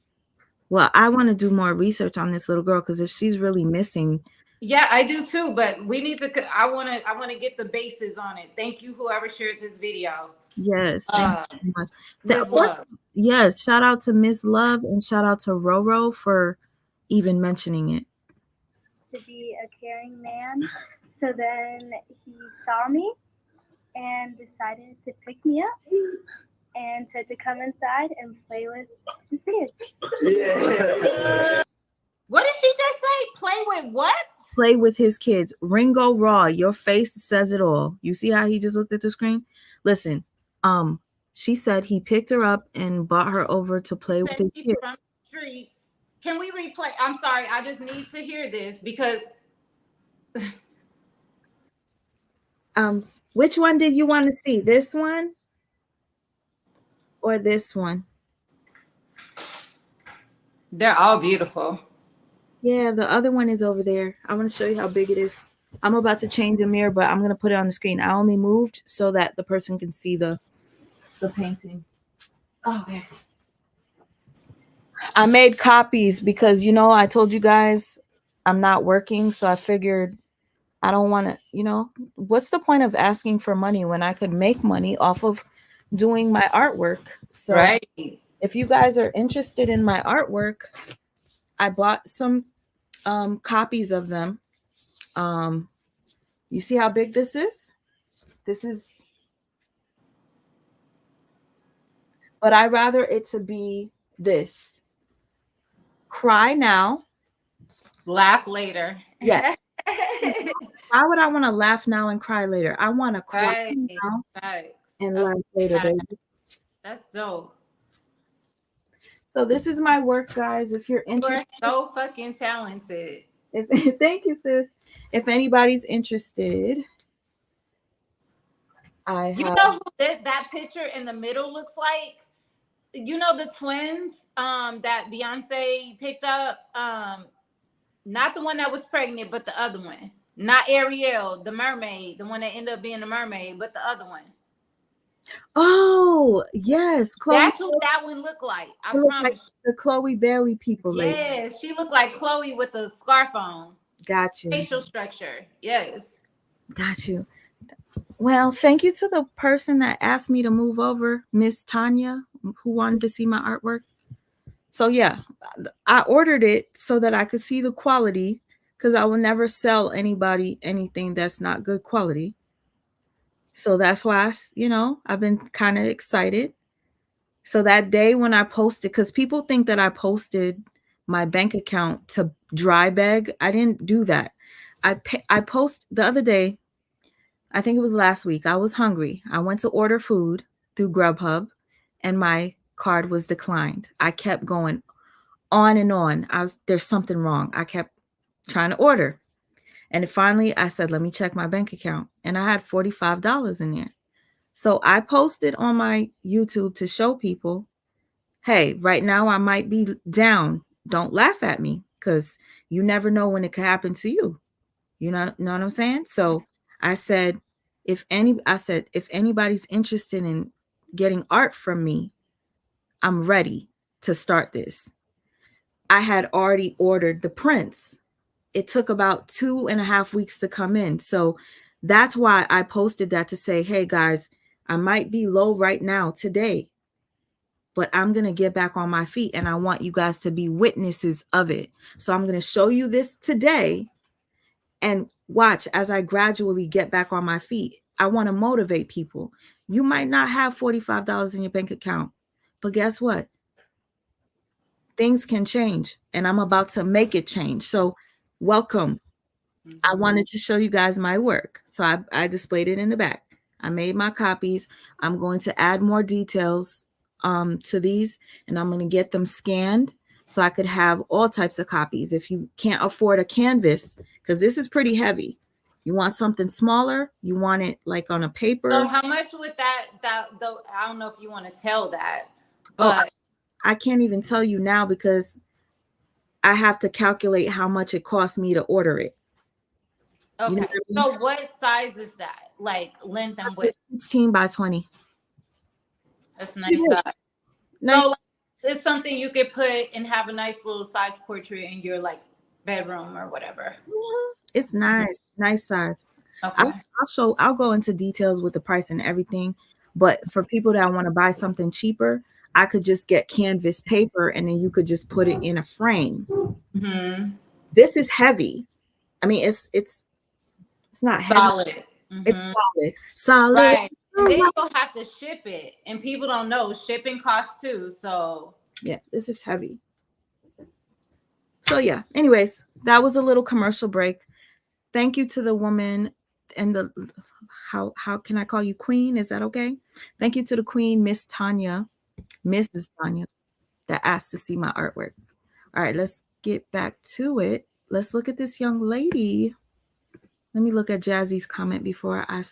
Well, I want to do more research on this little girl because if she's really missing. Yeah, I do too, but we need to. I want to get the bases on it. Thank you, whoever shared this video. Yes, thank you so much. Miss Love. Yes, shout out to Miss Love and shout out to Roro for even mentioning it. To be a caring man. So then he saw me and decided to pick me up and said to come inside and play with his kids. Yeah. What did she just say? Play with what? Play with his kids. Ringo Raw, your face says it all. You see how he just looked at the screen? Listen, she said he picked her up and brought her over to play with his kids. From streets. Can we replay? I'm sorry, I just need to hear this because which one did you want to see? This one or this one? They're all beautiful. Yeah, the other one is over there. I want to show you how big it is. I'm about to change the mirror, but I'm going to put it on the screen. I only moved so that the person can see the painting. Okay. I made copies because, I told you guys I'm not working. So I figured I don't want to, what's the point of asking for money when I could make money off of doing my artwork? So right. If you guys are interested in my artwork, I bought some copies of them. You see how big this is? This is, but I rather it to be this. Cry now. Laugh later. Yeah. Why would I want to laugh now and cry later? I want to cry now and laugh later, baby. That's dope. So this is my work, guys. If you're interested, you're so fucking talented. Thank you, sis. If anybody's interested, You know who that picture in the middle looks like? You know the twins that Beyonce picked up? Not the one that was pregnant, but the other one. Not Ariel, the mermaid, the one that ended up being the mermaid, but the other one. Oh, yes. Chloe. That's who that one looked like. I promise. Like the Chloe Bailey people. Yes, she looked like Chloe with the scarf on. Got you. Facial structure. Yes. Got you. Well, thank you to the person that asked me to move over, Miss Tanya, who wanted to see my artwork. So yeah, I ordered it so that I could see the quality because I will never sell anybody anything that's not good quality. So that's why, I've been kind of excited. So that day when I posted, because people think that I posted my bank account to dry beg. I didn't do that. I post the other day, I think it was last week. I was hungry. I went to order food through Grubhub and my card was declined. I kept going on and on. There's something wrong. I kept trying to order. And finally I said, let me check my bank account. And I had $45 in there. So I posted on my YouTube to show people, hey, right now I might be down. Don't laugh at me because you never know when it could happen to you. You know what I'm saying? So I said, if anybody's interested in getting art from me, I'm ready to start this. I had already ordered the prints. It took about 2.5 weeks to come in. So that's why I posted that to say, hey guys, I might be low right now today, but I'm going to get back on my feet and I want you guys to be witnesses of it. So I'm going to show you this today and watch as I gradually get back on my feet. I want to motivate people. You might not have $45 in your bank account, but guess what? Things can change and I'm about to make it change. So welcome. I wanted to show you guys my work. So I displayed it in the back. I made my copies. I'm going to add more details to these and I'm going to get them scanned so I could have all types of copies. If you can't afford a canvas, because this is pretty heavy, you want something smaller, you want it like on a paper. So how much would that though? I don't know if you want to tell that, but I can't even tell you now because I have to calculate how much it costs me to order it. Okay. You know what I mean? So what size is that? Like length and width? 16 by 20. That's a nice size. Nice. So like, it's something you could put and have a nice little size portrait in your like bedroom or whatever. It's nice. Nice size. Okay. I'll go into details with the price and everything. But for people that want to buy something cheaper, I could just get canvas paper and then you could just put it in a frame. Mm-hmm. This is heavy. I mean, it's not solid. Heavy. Mm-hmm. It's solid. Right. And then you'll have to ship it. And people don't know shipping costs too. So yeah, this is heavy. So yeah, anyways, that was a little commercial break. Thank you to the woman and the how can I call you queen? Is that okay? Thank you to the queen, Miss Tanya, Mrs. Tanya, that asked to see my artwork. All right, let's get back to it. Let's look at this young lady. Let me look at Jazzy's comment before I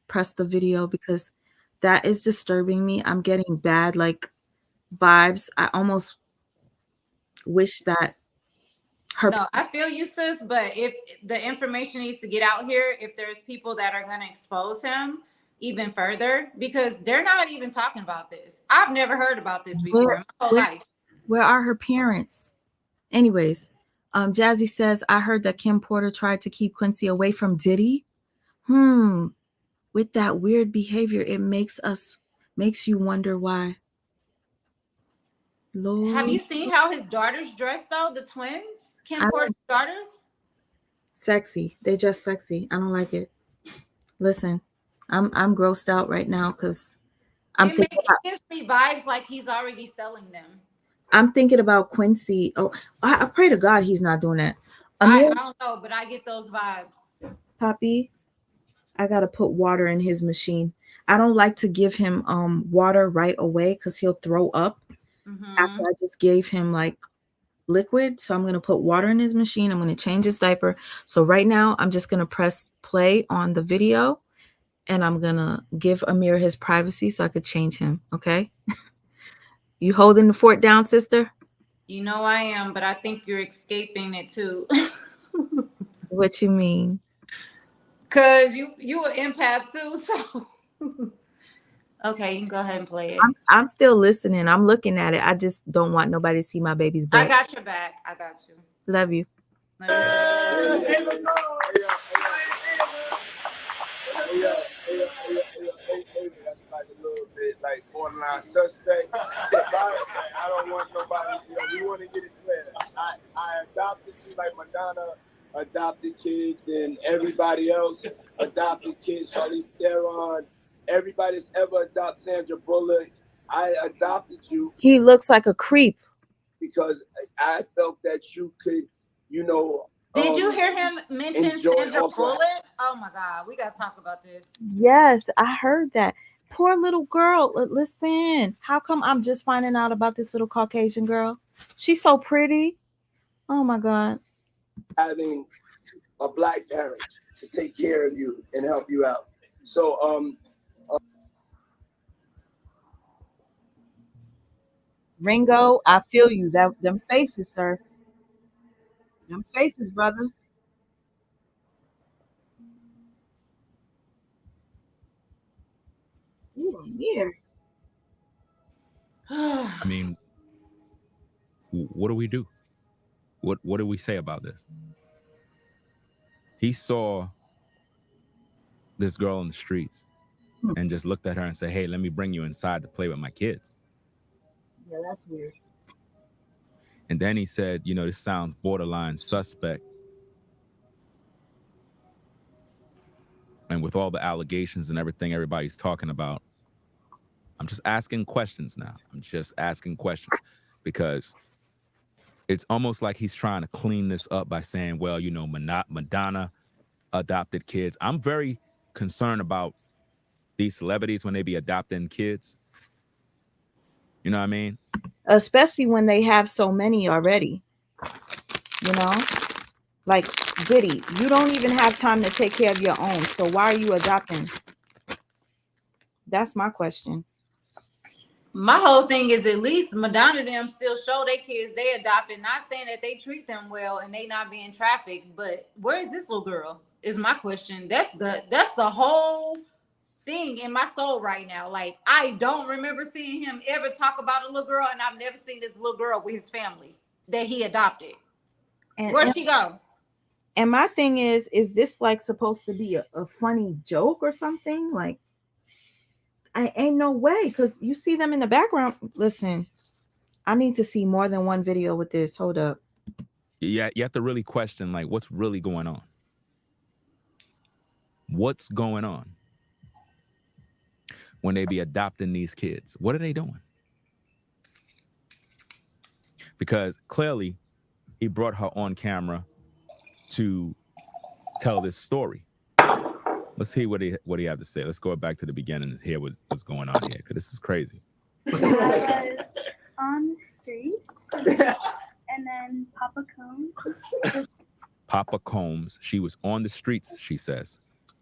press the video because that is disturbing me. I'm getting bad like vibes. I almost wish that no, I feel you, sis, but if the information needs to get out here, if there's people that are going to expose him even further, because they're not even talking about this. I've never heard about this before in my whole life. Where are her parents? Anyways, Jazzy says, I heard that Kim Porter tried to keep Quincy away from Diddy. With that weird behavior, it makes you wonder why. Lord. Have you seen how his daughters dress though? The twins, Kim Porter's daughters? Sexy. They just sexy. I don't like it. Listen, I'm grossed out right now because It gives me vibes like he's already selling them. I'm thinking about Quincy. Oh, I pray to God he's not doing that. I don't know, but I get those vibes. Poppy, I gotta put water in his machine. I don't like to give him water right away because he'll throw up after I just gave him like liquid. So I'm gonna put water in his machine. I'm gonna change his diaper. So right now I'm just gonna press play on the video and I'm gonna give Amir his privacy so I could change him. Okay. You holding the fort down, sister? You know I am, but I think you're escaping it too. What you mean? Cause you an empath too, so okay, you can go ahead and play it. I'm still listening. I'm looking at it. I just don't want nobody to see my baby's butt. I got your back. I got you. Love you. Love you too. That's like a little bit like borderline suspect. I don't want nobody. We want to get it clear. I adopted you like Madonna adopted kids and everybody else adopted kids. Charlize Theron, everybody that's ever adopted Sandra Bullock. I adopted you. He looks like a creep. Because I felt that you could, Did you hear him mention Sandra Bullock? Oh my God, we gotta talk about this. Yes, I heard that. Poor little girl. Listen, how come I'm just finding out about this little Caucasian girl? She's so pretty. Oh my God. Having a black parent to take care of you and help you out. So, Ringo, I feel you. Them faces, sir. Them faces, brother. Ooh, yeah. I mean, what do we do? What do we say about this? He saw this girl in the streets and just looked at her and said, hey, let me bring you inside to play with my kids. Yeah, that's weird. And then he said, this sounds borderline suspect. And with all the allegations and everything everybody's talking about, I'm just asking questions now. I'm just asking questions because it's almost like he's trying to clean this up by saying, well, Madonna adopted kids. I'm very concerned about these celebrities when they be adopting kids. You know what I mean? Especially when they have so many already. Like Diddy, you don't even have time to take care of your own. So why are you adopting? That's my question. My whole thing is at least Madonna them still show their kids they adopted. Not saying that they treat them well and they not being trafficked, but where is this little girl? Is my question. That's the whole thing in my soul right now. Like I don't remember seeing him ever talk about a little girl, and I've never seen this little girl with his family that he adopted. Where'd she go? And my thing is this like supposed to be a funny joke or something? Like, I ain't no way, because you see them in the background. Listen, I need to see more than one video with this. Hold up. Yeah, you have to really question, like, what's really going on? What's going on when they be adopting these kids? What are they doing? Because clearly he brought her on camera to tell this story. Let's hear what he had to say. Let's go back to the beginning and hear what's going on here, because this is crazy. I was on the streets, and then Papa Combs, she was on the streets, she says.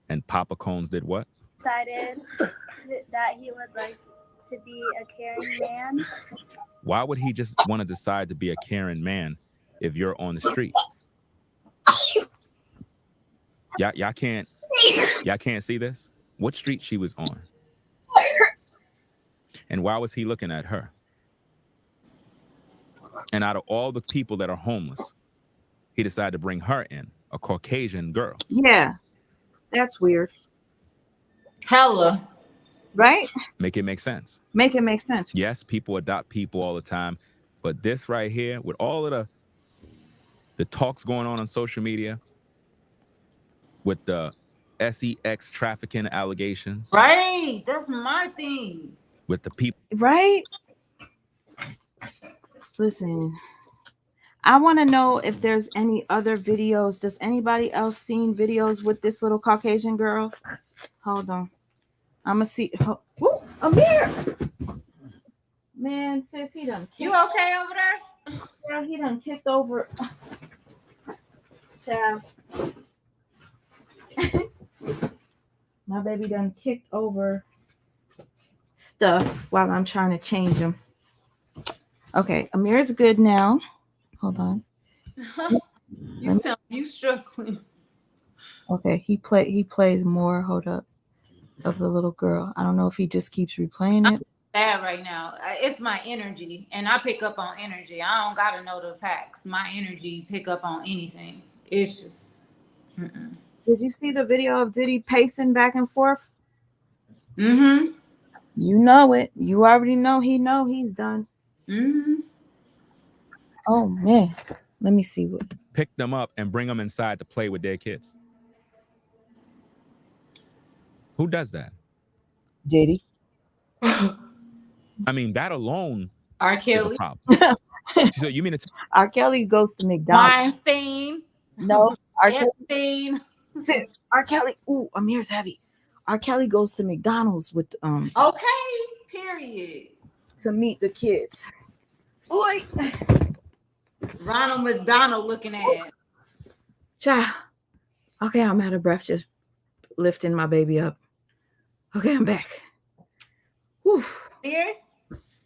And Papa Combs did what? decided that he would like to be a caring man. Why would he just want to decide to be a caring man if you're on the street? Y'all can't see this? What street she was on? And why was he looking at her? And out of all the people that are homeless, he decided to bring her in, a Caucasian girl. Yeah, that's weird. Hella. Right? Make it make sense. Make it make sense. Yes, people adopt people all the time, but this right here, with all of the talks going on social media, with the sex trafficking allegations. Right. That's my thing. With the people. Right? Listen, I want to know if there's any other videos. Does anybody else seen videos with this little Caucasian girl? Hold on. I'm going to see. Ooh, Amir. Man, sis, he done. You okay over there? Yeah, he done kicked over. Child. My baby done kicked over stuff while I'm trying to change them. Okay, Amir's good now. Hold on. You struggling. Okay, he plays more. Hold up, of the little girl. I don't know if he just keeps replaying it. Bad right now. It's my energy, and I pick up on energy. I don't gotta know the facts. My energy pick up on anything. It's just. Did you see the video of Diddy pacing back and forth? Mm-hmm. You know it. You already know he's done. Mm-hmm. Oh man, let me see what. Pick them up and bring them inside to play with their kids. Who does that? Diddy. I mean, that alone R. is Kelly. a problem. So you mean it's R. Kelly goes to McDonald's? Weinstein. No, R. Kelly. Epstein. Sis, R. Kelly. Ooh, Amir's heavy. R. Kelly goes to McDonald's with Okay. Period. to meet the kids. Boy. Ronald McDonald looking at. Child. Okay, I'm out of breath just lifting my baby up. Okay, I'm back. Whew. Here?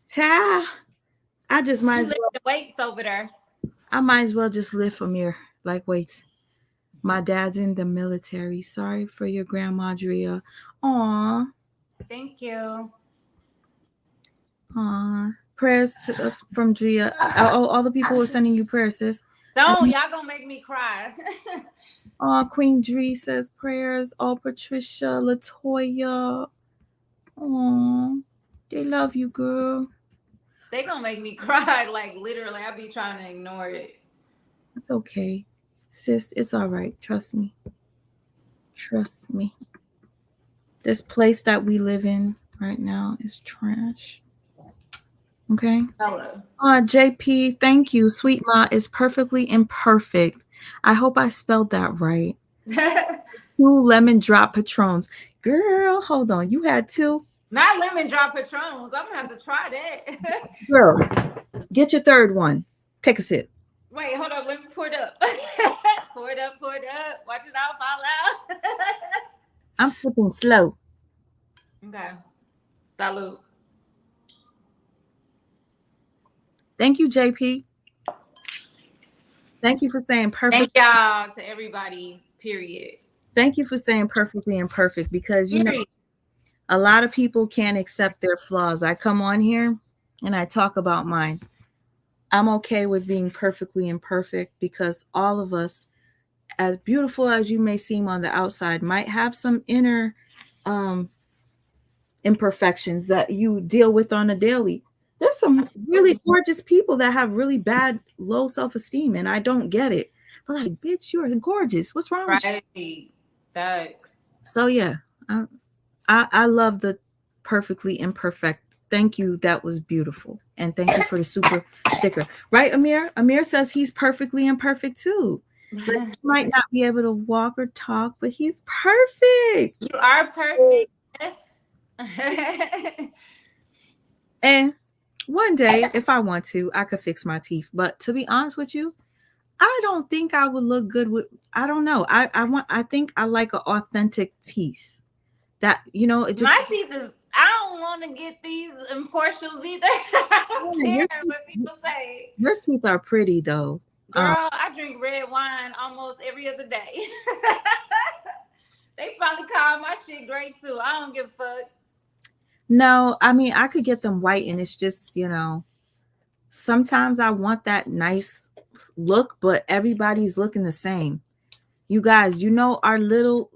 Child. I just might as well. The weights over there. I might as well just lift Amir like weights. My dad's in the military. Sorry for your grandma, Driyah. Aw. Thank you. Aw. Prayers from Driyah. All the people who are sending you prayers, sis. Don't. Y'all gonna make me cry. Queen Dree says prayers. Patricia, Latoya. Aw. They love you, girl. They gonna make me cry. Like literally, I be trying to ignore it. It's okay. Sis, it's all right. Trust me. Trust me. This place that we live in right now is trash. Okay. Hello. JP, thank you. Sweet Ma is perfectly imperfect. I hope I spelled that right. 2 lemon drop Patrons. Girl, hold on. You had 2? Not lemon drop Patrons. I'm gonna have to try that. Girl, get your 3rd one. Take a sip. Wait, hold on. Let me pour it up. Pour it up. Watch it all fall out. I'm sipping slow. Okay. Salute. Thank you, JP. Thank you for saying perfect. Thank y'all to everybody, period. Thank you for saying perfectly imperfect, because you know a lot of people can't accept their flaws. I come on here and I talk about mine. I'm okay with being perfectly imperfect, because all of us, as beautiful as you may seem on the outside, might have some inner imperfections that you deal with on a daily. There's some really gorgeous people that have really bad low self-esteem, and I don't get it. But like, bitch, you're gorgeous. What's wrong with you? Thanks. So yeah, I love the perfectly imperfect. Thank you. That was beautiful. And thank you for the super sticker. Right, Amir? Amir says he's perfectly imperfect too. Like, he might not be able to walk or talk, but he's perfect. You are perfect. And one day, if I want to, I could fix my teeth. But to be honest with you, I don't think I would look good with. I don't know. I think I like an authentic teeth. That, you know, it just. My teeth is. I don't want to get these impartials either. I don't care what people say. Your teeth are pretty though. Girl, I drink red wine almost every other day. They probably call my shit great too. I don't give a fuck. No, I mean, I could get them white, and it's just, you know, sometimes I want that nice look, but everybody's looking the same. You guys, you know, our little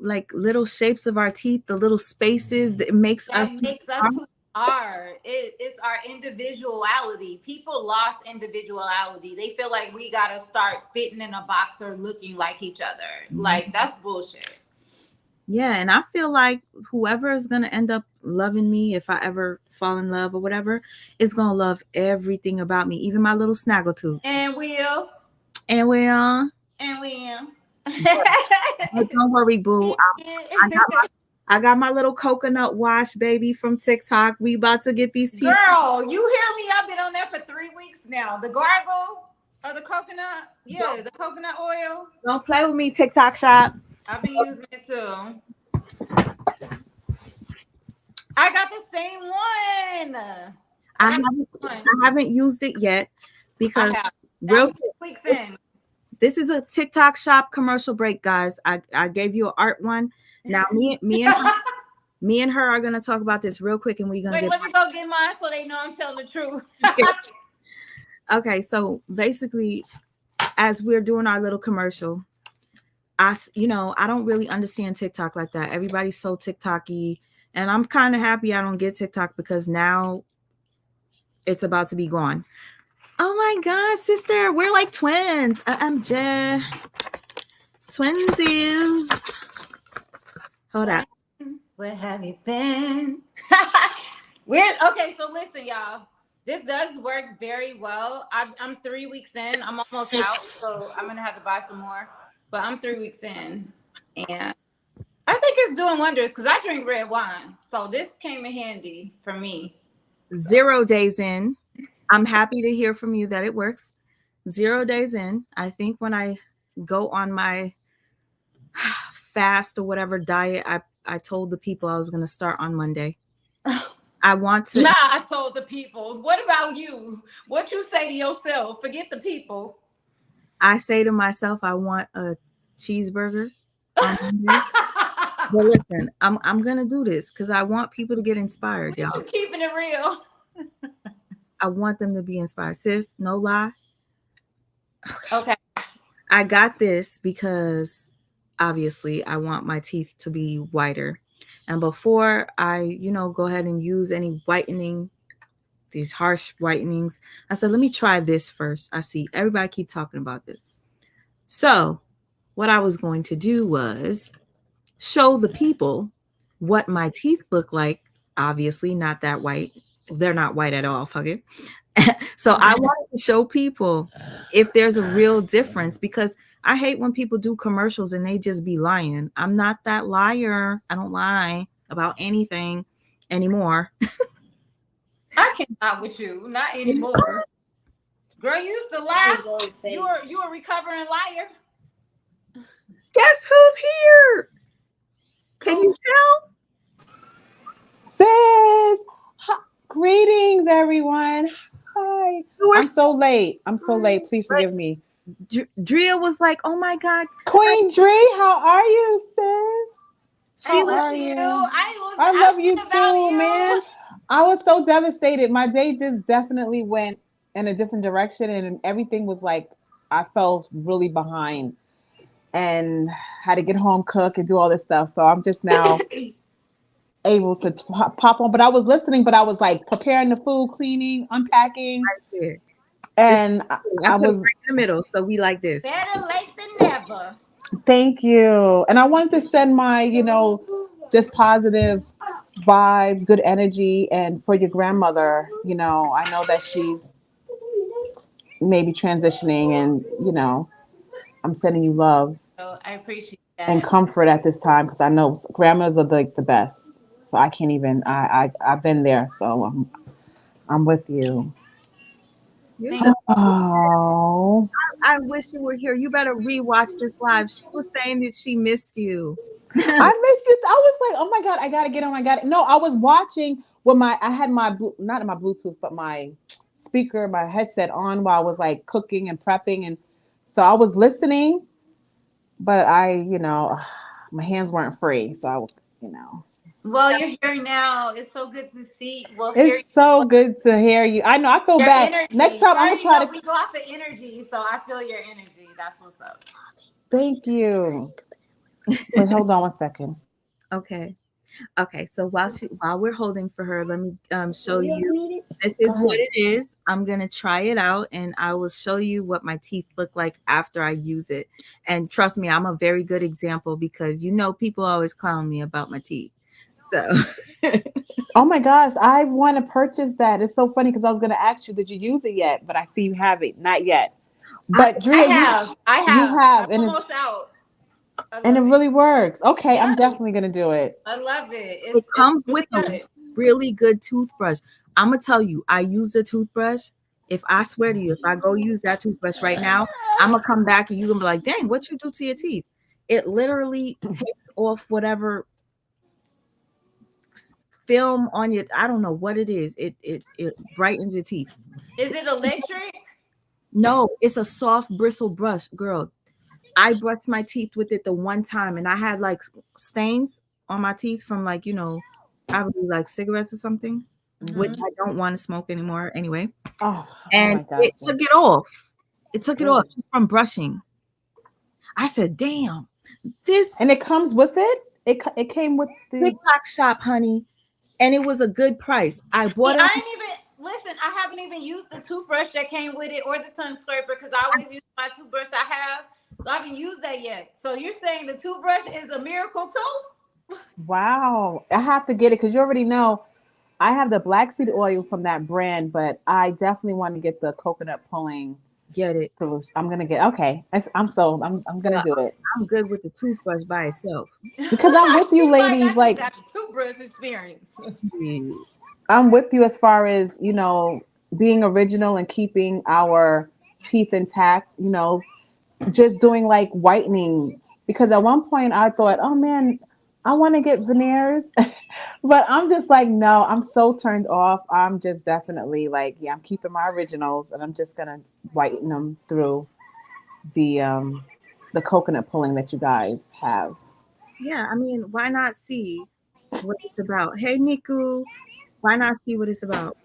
shapes of our teeth, the little spaces that makes us who we are. It's our individuality. People lost individuality. They feel like we gotta start fitting in a box or looking like each other. Like, that's bullshit. Yeah, and I feel like whoever is gonna end up loving me, if I ever fall in love or whatever, is gonna love everything about me, even my little snaggletooth. And will. But don't worry, boo. I got my little coconut wash, baby, from TikTok. We about to get these teeth. Girl, you hear me? I've been on that for 3 weeks now. The gargle or the coconut? Yeah, the coconut oil. Don't play with me, TikTok shop. I've been using it too. I got the same one. I haven't used it yet because real quick, weeks in. This is a TikTok shop commercial break, guys. I gave you an art one. Now me and her are gonna talk about this real quick, and we're gonna let me go get mine so they know I'm telling the truth. Okay, so basically, as we're doing our little commercial, I don't really understand TikTok like that. Everybody's so TikTok-y, and I'm kind of happy I don't get TikTok because now it's about to be gone. Oh my God, sister, we're like twins. I'm twinsies. Hold on. Where have you been? Weird. Okay, so listen, y'all. This does work very well. I'm 3 weeks in. I'm almost out, so I'm gonna have to buy some more. But I'm 3 weeks in, and I think it's doing wonders because I drink red wine. So this came in handy for me. 0 days in. I'm happy to hear from you that it works. 0 days in. I think when I go on my fast or whatever diet, I told the people I was going to start on Monday. I want to. Nah, I told the people. What about you? What you say to yourself? Forget the people. I say to myself, I want a cheeseburger on Monday. But listen, I'm going to do this because I want people to get inspired, y'all. You keeping it real. I want them to be inspired. Sis, no lie. Okay. I got this because obviously I want my teeth to be whiter. And before I, go ahead and use any whitening, these harsh whitenings, I said, let me try this first. I see everybody keep talking about this. So what I was going to do was show the people what my teeth look like. Obviously not that white. They're not white at all. Fuck it. So I wanted to show people if there's a real difference because I hate when people do commercials and they just be lying. I'm not that liar. I don't lie about anything anymore. I cannot with you. Not anymore. Girl, you used to lie. You a recovering liar. Guess who's here? Can you tell? Sis! Greetings, everyone. Hi. I'm so late. Please forgive me. Driyah was like, oh my God. Queen Dree, how are you, sis? How are you? I love you too, man. I was so devastated. My day just definitely went in a different direction and everything was like, I felt really behind and had to get home, cook and do all this stuff. So I'm just now able to pop on, but I was listening, but I was like preparing the food, cleaning, unpacking. Right there. And I I put it was right in the middle, so we like this. Better late than never. Thank you. And I wanted to send my, just positive vibes, good energy, and for your grandmother, I know that she's maybe transitioning, and I'm sending you love So I appreciate and that. comfort at this time, because I know grandmas are like the best. So I can't even. I've been there, so I'm with you. Oh, I wish you were here. You better rewatch this live. She was saying that she missed you. I missed you. I was like, oh my god, I gotta get on. No, I was watching with I had my not my Bluetooth, but my speaker, my headset on while I was like cooking and prepping, and so I was listening, but my hands weren't free, so Well, you're here now. It's so good to see. Well, hear It's so good to hear you. I know. I feel your bad. energy. Next time I'm gonna try to. We go off the energy, so I feel your energy. That's what's up. Thank you. Wait, hold on one second. Okay. So while we're holding for her, let me show you. This is what it is. I'm gonna try it out, and I will show you what my teeth look like after I use it. And trust me, I'm a very good example, because people always clown me about my teeth. So oh my gosh, I want to purchase that. It's so funny, because I was going to ask you, did you use it yet? But I see you have it. Not yet. But Driyah, I have. You have. I'm almost out. And it really works. Okay, yes. I'm definitely going to do it. I love it. It comes really with a really good toothbrush. I'm going to tell you, I use the toothbrush. If I swear to you, if I go use that toothbrush right now, I'm going to come back and you're going to be like, dang, what you do to your teeth? It literally takes off whatever film on your, I don't know what it is. It brightens your teeth. Is it electric? No, it's a soft bristle brush, girl. I brushed my teeth with it the one time, and I had like stains on my teeth from probably like cigarettes or something, which I don't want to smoke anymore anyway. And it took it off. It took it off just from brushing. I said, damn, this. And it comes with it? It came with the TikTok shop, honey. And it was a good price. I bought it. I haven't even used the toothbrush that came with it or the tongue scraper, because I always use my toothbrush I have. So I haven't used that yet. So you're saying the toothbrush is a miracle too? Wow. I have to get it, because you already know I have the black seed oil from that brand, but I definitely want to get the coconut pulling. Get it. Solution. I'm going to get, okay. I'm sold. I'm going to do it. I'm good with the toothbrush by itself. Because I'm with you, ladies. Like, toothbrush experience. I'm with you as far as, being original and keeping our teeth intact, just doing like whitening, because at one point I thought, oh man, I want to get veneers, but I'm just like, no, I'm so turned off. I'm just definitely like, yeah, I'm keeping my originals, and I'm just gonna whiten them through the coconut pulling that you guys have. Yeah, I mean, why not see what it's about? Hey, Niku, why not see what it's about?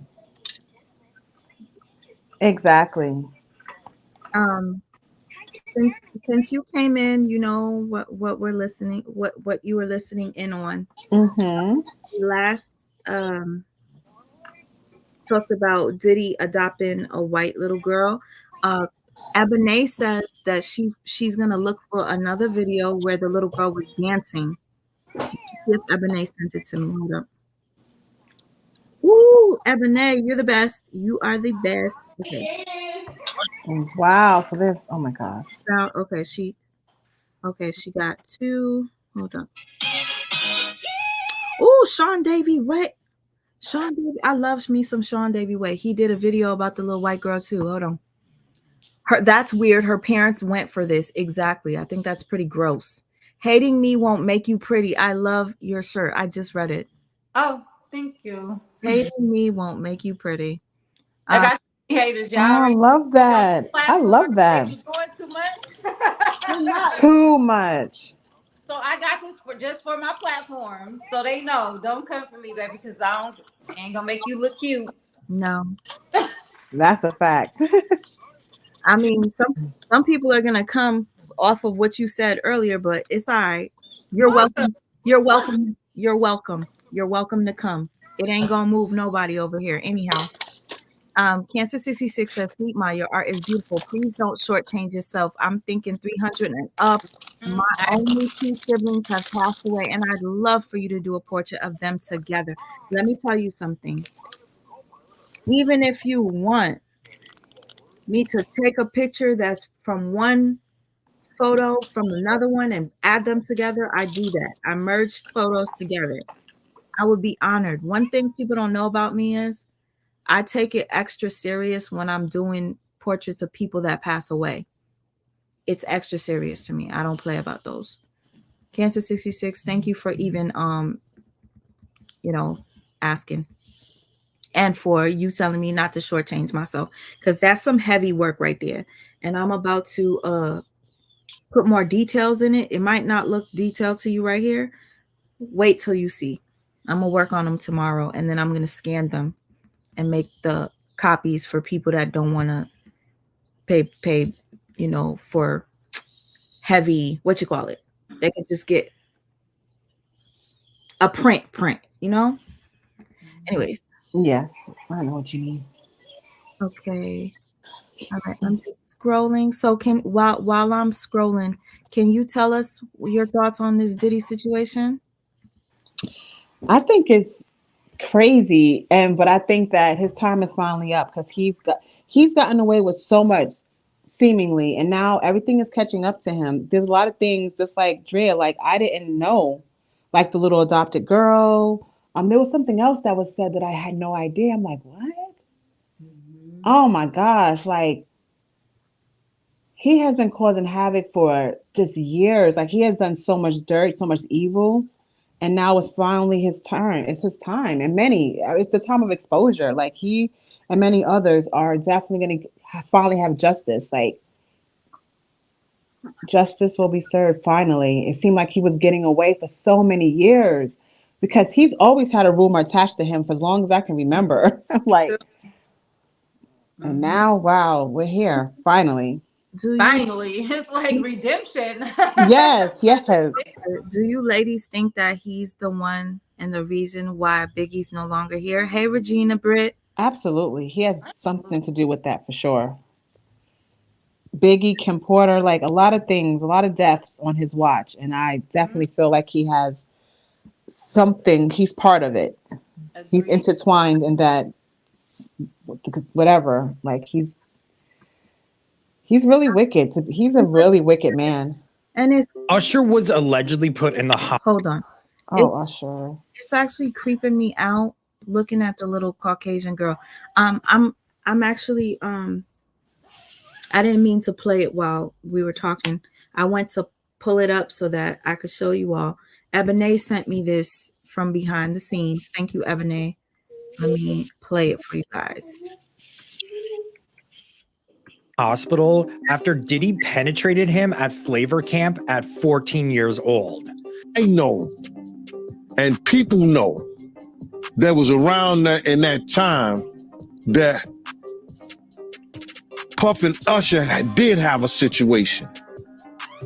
Exactly. Since you came in, you know what we're listening, what you were listening in on. Mm-hmm. Last talked about Diddy adopting a white little girl. Ebony says that she's gonna look for another video where the little girl was dancing. If Ebony sent it to me, hold up. Ooh, Ebony, you're the best. You are the best. Okay. Wow. So there's, oh my gosh. Okay, she got 2. Hold up. Oh, Sean Davy Way. Sean Davy, I love me some Sean Davy Way. He did a video about the little white girl too. Hold on. That's weird. Her parents went for this. Exactly. I think that's pretty gross. Hating me won't make you pretty. I love your shirt. I just read it. Oh, thank you. Hating me won't make you pretty. I got haters, y'all. I love that. I love that. They be doing too much. Too much. So I got this just for my platform, so they know. Don't come for me, baby, because I ain't gonna make you look cute. No, that's a fact. I mean, some people are gonna come off of what you said earlier, but it's all right. You're welcome. You're welcome. You're welcome. You're welcome to come. It ain't gonna move nobody over here. Anyhow. Cancer 66 says, Sweet Ma, your art is beautiful. Please don't shortchange yourself. I'm thinking 300 and up. My only two siblings have passed away, and I'd love for you to do a portrait of them together. Let me tell you something. Even if you want me to take a picture that's from one photo from another one and add them together, I do that. I merge photos together. I would be honored. One thing people don't know about me is I take it extra serious when I'm doing portraits of people that pass away. It's extra serious to me. I don't play about those. Cancer 66, thank you for even asking. And for you telling me not to shortchange myself. Because that's some heavy work right there. And I'm about to put more details in it. It might not look detailed to you right here. Wait till you see. I'm gonna work on them tomorrow, and then I'm gonna scan them and make the copies for people that don't want to pay for heavy, what you call it. They could just get a print, Anyways. Yes, I know what you mean. Okay. All right, I'm just scrolling. So while I'm scrolling, can you tell us your thoughts on this Diddy situation? I think it's crazy, but I think that his time is finally up because he's gotten away with so much seemingly, and now everything is catching up to him. There's a lot of things, just like Driyah, like I didn't know, like the little adopted girl. There was something else that was said that I had no idea. I'm like, what? Oh my gosh, like he has been causing havoc for just years. Like he has done so much dirt, so much evil. And now it's finally his turn. It's his time. And it's the time of exposure. Like he and many others are definitely going to finally have justice. Like justice will be served finally. It seemed like he was getting away for so many years because he's always had a rumor attached to him for as long as I can remember. Like, and now, wow, we're here finally. Finally, it's like redemption. Yes. Do you ladies think that he's the one and the reason why Biggie's no longer here? Hey, Regina Britt. Absolutely. He has something to do with that for sure. Biggie, Kim Porter, like a lot of things, a lot of deaths on his watch. And I definitely feel like he has something, he's part of it. Agreed. He's intertwined in that, whatever. Like he's really wicked. He's a really wicked man. And Usher was allegedly put in the Hold on. Usher. It's actually creeping me out looking at the little Caucasian girl. I'm actually I didn't mean to play it while we were talking. I went to pull it up so that I could show you all. Ebony sent me this from behind the scenes. Thank you, Ebony. Let me play it for you guys. Hospital after Diddy penetrated him at Flavor Camp at 14 years old. I know, and people know, that was around in that time that Puff and Usher did have a situation.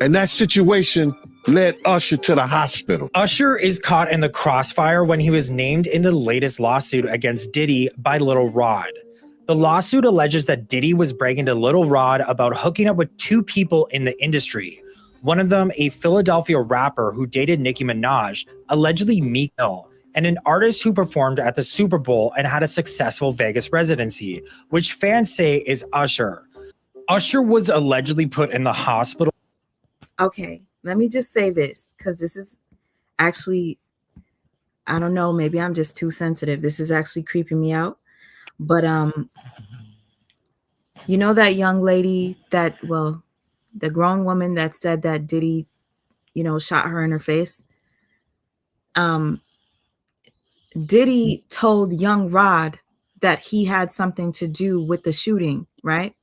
And that situation led Usher to the hospital. Usher is caught in the crossfire when he was named in the latest lawsuit against Diddy by Lil Rod. The lawsuit alleges that Diddy was bragging to Lil Rod about hooking up with two people in the industry. One of them, a Philadelphia rapper who dated Nicki Minaj, allegedly Meek Mill, and an artist who performed at the Super Bowl and had a successful Vegas residency, which fans say is Usher. Usher was allegedly put in the hospital. Okay, let me just say this, because this is actually, I don't know, maybe I'm just too sensitive. This is actually creeping me out. But you know that young lady the grown woman that said that Diddy, shot her in her face? Diddy told young Rod that he had something to do with the shooting, right?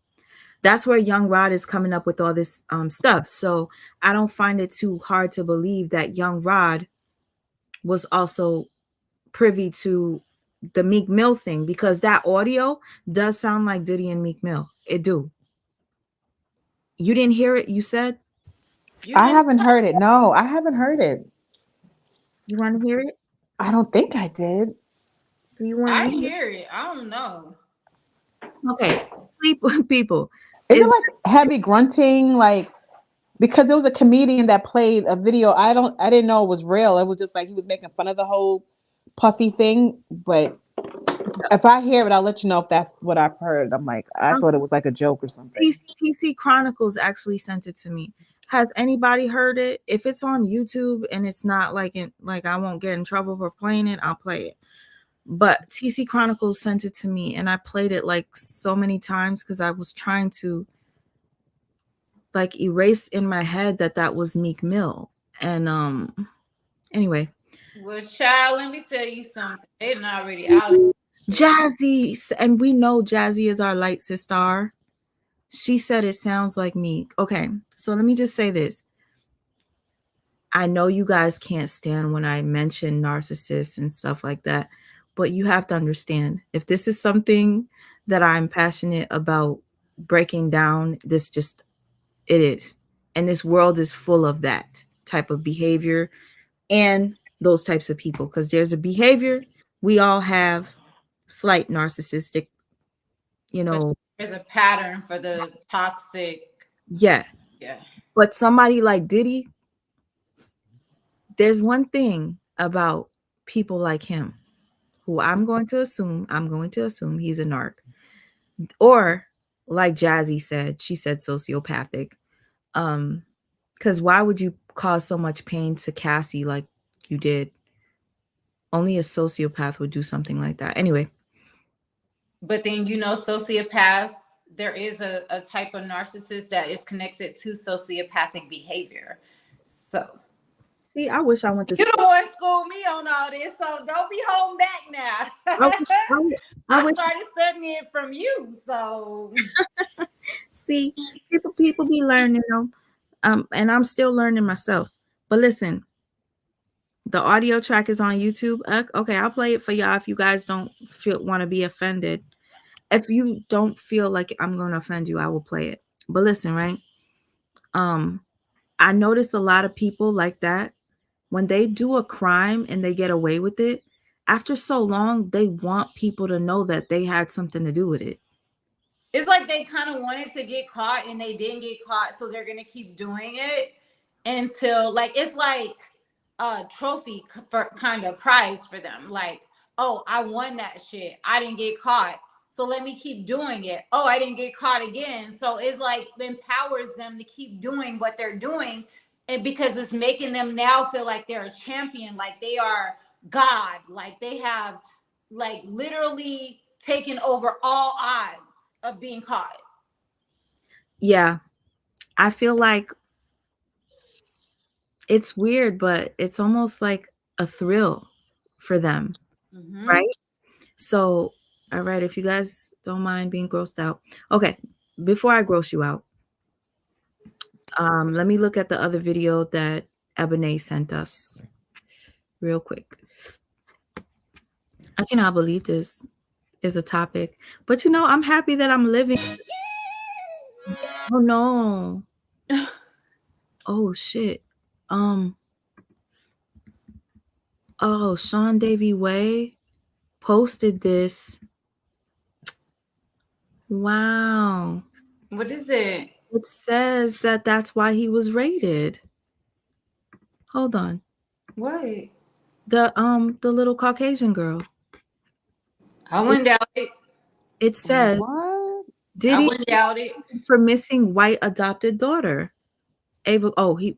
That's where young Rod is coming up with all this stuff. So I don't find it too hard to believe that young Rod was also privy to the Meek Mill thing, because that audio does sound like Diddy and Meek Mill. It do. You didn't hear it, you said? I haven't heard it. No, I haven't heard it. You want to hear it? I don't think I did. Do you want I to hear it. I don't know. Okay, people. Is it like heavy grunting? Like, because there was a comedian that played a video. I didn't know it was real. It was just like he was making fun of the whole puffy thing. But if I hear it, I'll let you know if that's what I've heard. I'm like, I thought it was like a joke or something. TC Chronicles actually sent it to me. Has anybody heard it? If it's on YouTube and it's not like I won't get in trouble for playing it, I'll play it. But TC Chronicles sent it to me and I played it like so many times because I was trying to like erase in my head that was Meek Mill. And anyway. Well, child, let me tell you something. They're already out. Jazzy, and we know Jazzy is our light sister. She said it sounds like Meek. Okay, so let me just say this. I know you guys can't stand when I mention narcissists and stuff like that, but you have to understand, if this is something that I'm passionate about breaking down, it is. And this world is full of that type of behavior and those types of people, because there's a behavior we all have, slight narcissistic, But there's a pattern for the toxic. Yeah. But somebody like Diddy, there's one thing about people like him who I'm going to assume he's a narc. Or like Jazzy said, she said sociopathic. Because why would you cause so much pain to Cassie like you did? Only a sociopath would do something like that. Anyway. But then, sociopaths, there is a type of narcissist that is connected to sociopathic behavior. So. See, I wish I went to school. You don't want to school me on all this, so don't be holding back now. I started studying it from you, so. See, people be learning them, and I'm still learning myself. But listen, the audio track is on YouTube. Okay, I'll play it for y'all if you guys don't want to be offended. If you don't feel like I'm going to offend you, I will play it. But listen, right? I notice a lot of people like that. When they do a crime and they get away with it, after so long, they want people to know that they had something to do with it. It's like they kind of wanted to get caught and they didn't get caught, so they're going to keep doing it until, like, it's like a trophy for kind of prize for them. Like, oh, I won that shit. I didn't get caught. So let me keep doing it. Oh, I didn't get caught again. So it's like empowers them to keep doing what they're doing. And because it's making them now feel like they're a champion, like they are God, like they have like literally taken over all odds of being caught. Yeah. I feel like it's weird, but it's almost like a thrill for them. Mm-hmm. Right? So, all right, if you guys don't mind being grossed out. Okay, before I gross you out, let me look at the other video that Ebony sent us real quick. I cannot believe this is a topic, but I'm happy that I'm living. Oh no. Oh shit. Oh, Sean Davy Way posted this. Wow. What is it? It says that that's why he was raided. Hold on. What? The little Caucasian girl. I wouldn't doubt it. It says Diddy, I wouldn't doubt it. For missing white adopted daughter. Ava. Oh, he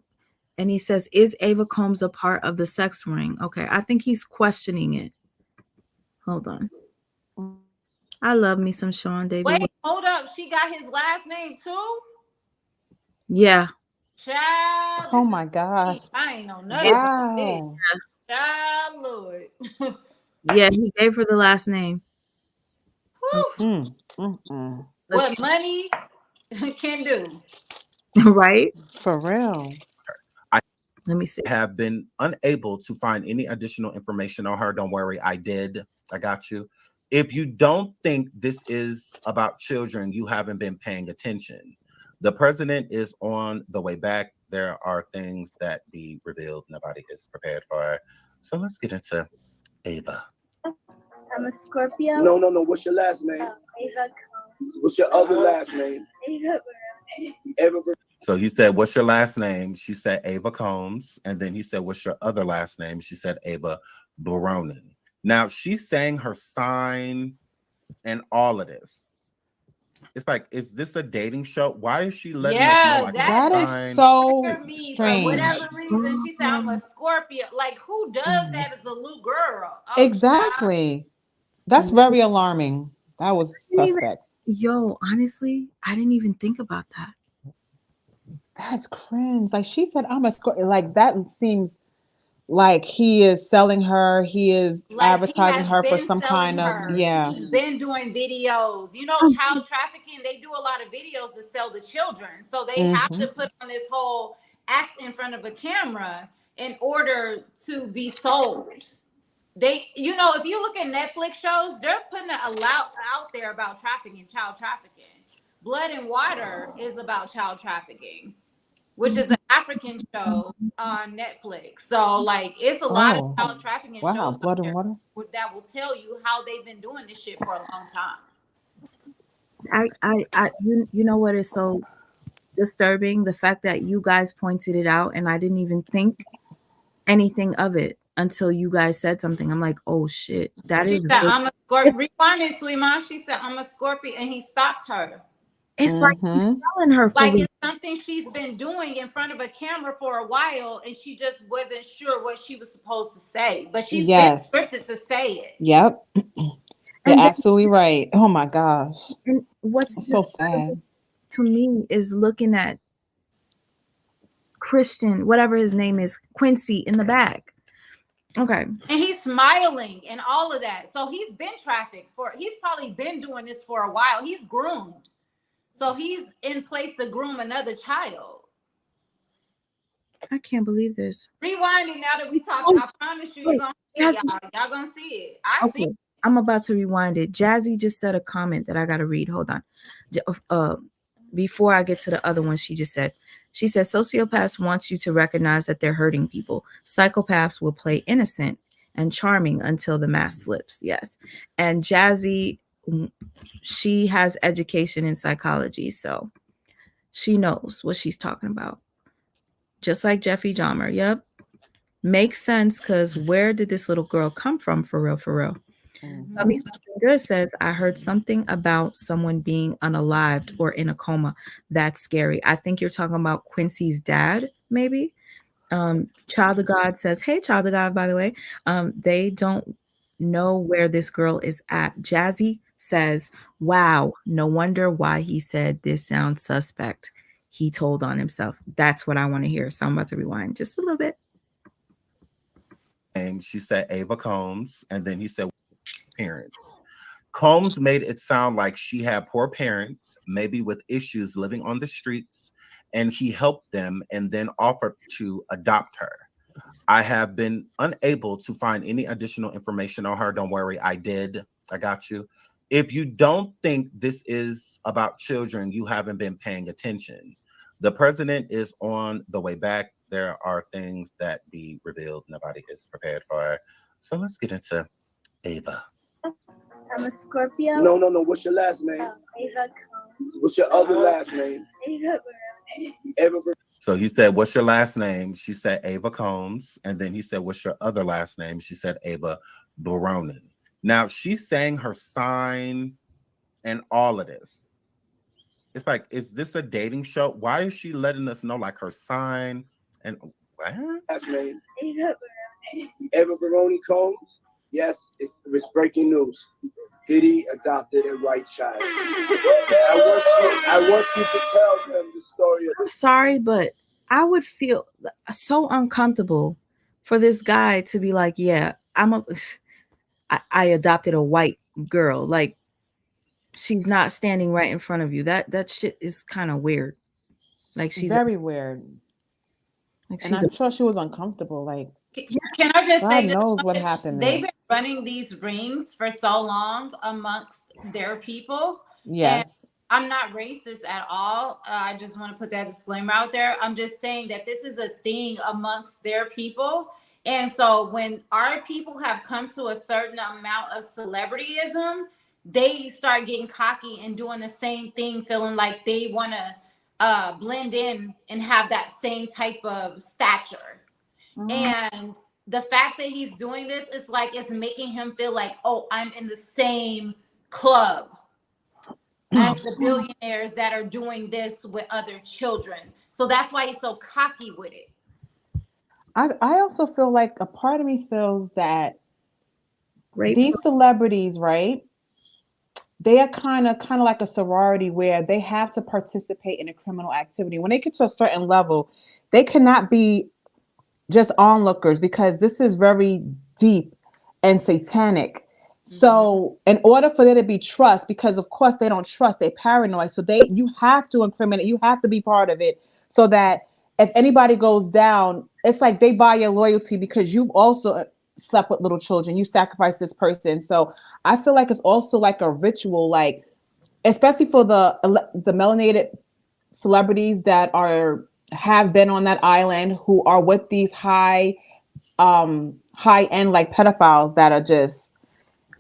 says, is Ava Combs a part of the sex ring? Okay, I think he's questioning it. Hold on. I love me some Sean Davy. Wait, hold up. She got his last name too? Yeah. Child. Oh my gosh. I ain't know nothing. Wow. Child, Lord. Yeah, he gave her the last name. What money can do. Right? For real. Let me see. Have been unable to find any additional information on her. Don't worry, I did. I got you. If you don't think this is about children, you haven't been paying attention. The president is on the way back. There are things that be revealed nobody is prepared for. So let's get into Ava. I'm a Scorpio. No. What's your last name? Ava Combs. What's your other last name? Ava. Ava. So he said, what's your last name? She said Ava Combs. And then he said, what's your other last name? She said Ava Baronin. Now she's saying her sign and all of this. It's like, is this a dating show? Why is she letting us know like that her is sign? so Me for strange. whatever reason, she said I'm a Scorpio. Like, who does that as a little girl? Oh, Exactly. That's very alarming. That was suspect. Yo, honestly, I didn't even think about that. That's cringe. Like she said, I'm a Scorpio. Like that seems like he is selling her. He is like he advertising has her for been some selling kind of her. yeah. He's been doing videos. You know, child trafficking, they do a lot of videos to sell the children. So they have to put on this whole act in front of a camera in order to be sold. They, you know, if you look at Netflix shows, they're putting a lot out there about trafficking, child trafficking. Blood and Water is about child trafficking, which is an African show on Netflix. So like it's a lot of child trafficking shows Blood out and Water. that will tell you how they've been doing this shit for a long time. You know what is so disturbing? The fact that you guys pointed it out and I didn't even think anything of it until you guys said something. I'm like, oh shit, that She is. said, "I'm a Scorpio." Rewind it, sweet mom. She said, "I'm a Scorpio," and he stopped her. It's like he's selling her for like it's something she's been doing in front of a camera for a while, and she just wasn't sure what she was supposed to say. But she's been scripted to say it. Yep. You're absolutely right. Oh my gosh. And what's so sad to me is looking at Christian, whatever his name is, Quincy in the back. Okay. And he's smiling and all of that. So he's been trafficked he's probably been doing this for a while. He's groomed. So he's in place to groom another child. I can't believe this. Rewind it now that we talking. I promise you, you're gonna see it, y'all. Y'all gonna see it. I see it. I'm about to rewind it. Jazzy just said a comment that I gotta read. Hold on. Before I get to the other one, she said, sociopaths wants you to recognize that they're hurting people. Psychopaths will play innocent and charming until the mask slips. Yes. And Jazzy, she has education in psychology, so she knows what she's talking about. Just like Jeffrey Dahmer. Yep. Makes sense, because where did this little girl come from for real, for real? Tell me something good says, I heard something about someone being unalived or in a coma. That's scary. I think you're talking about Quincy's dad, maybe. Child of God says, hey, Child of God, by the way, they don't know where this girl is at. Jazzy says, wow, no wonder why he said this sounds suspect. He told on himself. That's what I want to hear. So I'm about to rewind just a little bit. And she said Ava Combs, and then he said parents. Combs made it sound like she had poor parents, maybe with issues living on the streets, and he helped them and then offered to adopt her. I have been unable to find any additional information on her. Don't worry, I did. I got you. If you don't think this is about children, you haven't been paying attention. The president is on the way back. There are things that be revealed nobody is prepared for. So let's get into Ava. I'm a Scorpio. No. What's your last name? Ava Combs. What's your other last name? Ava. So he said, what's your last name? She said Ava Combs. And then he said, what's your other last name? She said Ava Baronin. Now she's saying her sign and all of this. It's like, is this a dating show? Why is she letting us know like her sign and what? Last name? Ava Baroni Combs. Yes, it's breaking news. Diddy adopted a white child. I want you to tell them the story. I'm sorry, but I would feel so uncomfortable for this guy to be like, yeah, I adopted a white girl. Like, she's not standing right in front of you. That shit is kind of weird. Like, she's very weird. Like, and I'm sure she was uncomfortable. Like, can I just say, God knows what happened there. They've been running these rings for so long amongst their people. Yes. And I'm not racist at all. I just want to put that disclaimer out there. I'm just saying that this is a thing amongst their people. And so when our people have come to a certain amount of celebrityism, they start getting cocky and doing the same thing, feeling like they want to blend in and have that same type of stature. And the fact that he's doing this is like, it's making him feel like, oh, I'm in the same club as the billionaires that are doing this with other children. So that's why he's so cocky with it. I also feel like a part of me feels that these celebrities, right? They are kind of like a sorority where they have to participate in a criminal activity. When they get to a certain level, they cannot be just onlookers because this is very deep and satanic. So in order for there to be trust, because of course they don't trust, they're paranoid. So you have to incriminate, you have to be part of it so that if anybody goes down, it's like they buy your loyalty because you've also slept with little children. You sacrifice this person. So I feel like it's also like a ritual, like especially for the melanated celebrities that have been on that island who are with these high end like pedophiles that are just,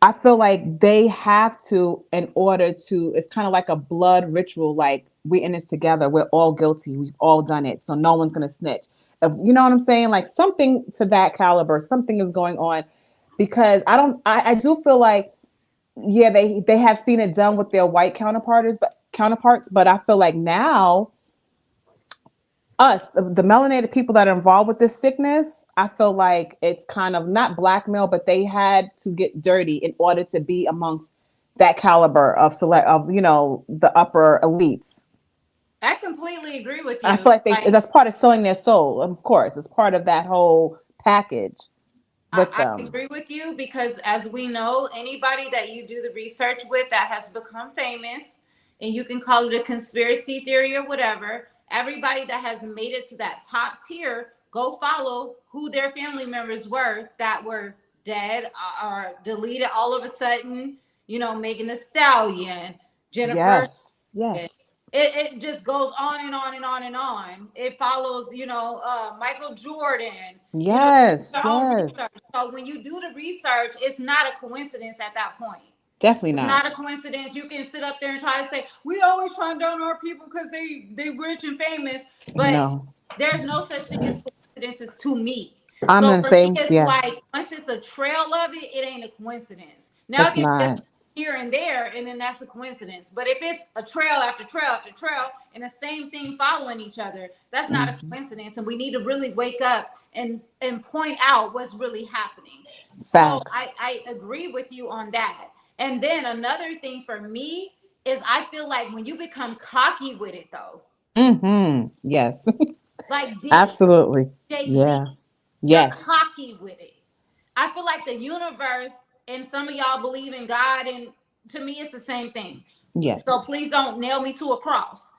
I feel like they have to, in order to, it's kind of like a blood ritual, like we're in this together, we're all guilty, we've all done it, so no one's gonna snitch. You know what I'm saying? Like something to that caliber, something is going on, because I do feel like, yeah, they have seen it done with their white counterparts, but I feel like now us, the melanated people that are involved with this sickness, I feel like it's kind of not blackmail, but they had to get dirty in order to be amongst that caliber of the upper elites. I completely agree with you. I feel like that's part of selling their soul. Of course, it's part of that whole package. I agree with you because, as we know, anybody that you do the research with that has become famous, and you can call it a conspiracy theory or whatever, everybody that has made it to that top tier, go follow who their family members were that were dead or deleted all of a sudden. Megan Thee Stallion, Jennifer. Yes. It just goes on and on and on and on. It follows, Michael Jordan. Yes. Research. So when you do the research, it's not a coincidence at that point. Definitely not. It's not a coincidence. You can sit up there and try to say, we always try to down our people because they rich and famous. But there's no such thing as coincidences to me. I'm so the for same. Me, it's like once it's a trail of it, it ain't a coincidence. Now it can be just here and there, and then that's a coincidence. But if it's a trail after trail after trail and the same thing following each other, that's not a coincidence. And we need to really wake up and point out what's really happening. Facts. So I agree with you on that. And then another thing for me is I feel like when you become cocky with it, though. Yes. Like Diddy, absolutely. Jay-Z, yeah. Yes. You're cocky with it. I feel like the universe, and some of y'all believe in God, and to me, it's the same thing. Yes. So please don't nail me to a cross.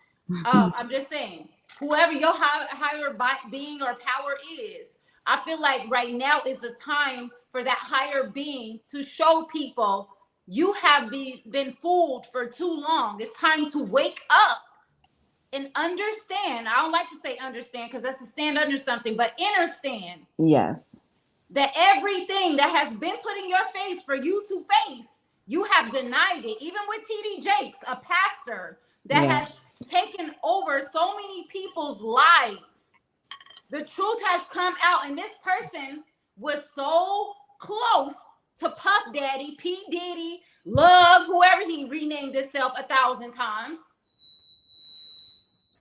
I'm just saying, whoever your higher being or power is, I feel like right now is the time for that higher being to show people you have been fooled for too long. It's time to wake up and understand. I don't like to say understand because that's to stand under something, but understand. Yes. That everything that has been put in your face for you to face, you have denied it. Even with TD Jakes, a pastor that has taken over so many people's lives. The truth has come out, and this person was so close to Puff Daddy, P. Diddy, Love, whoever he renamed himself 1,000 times.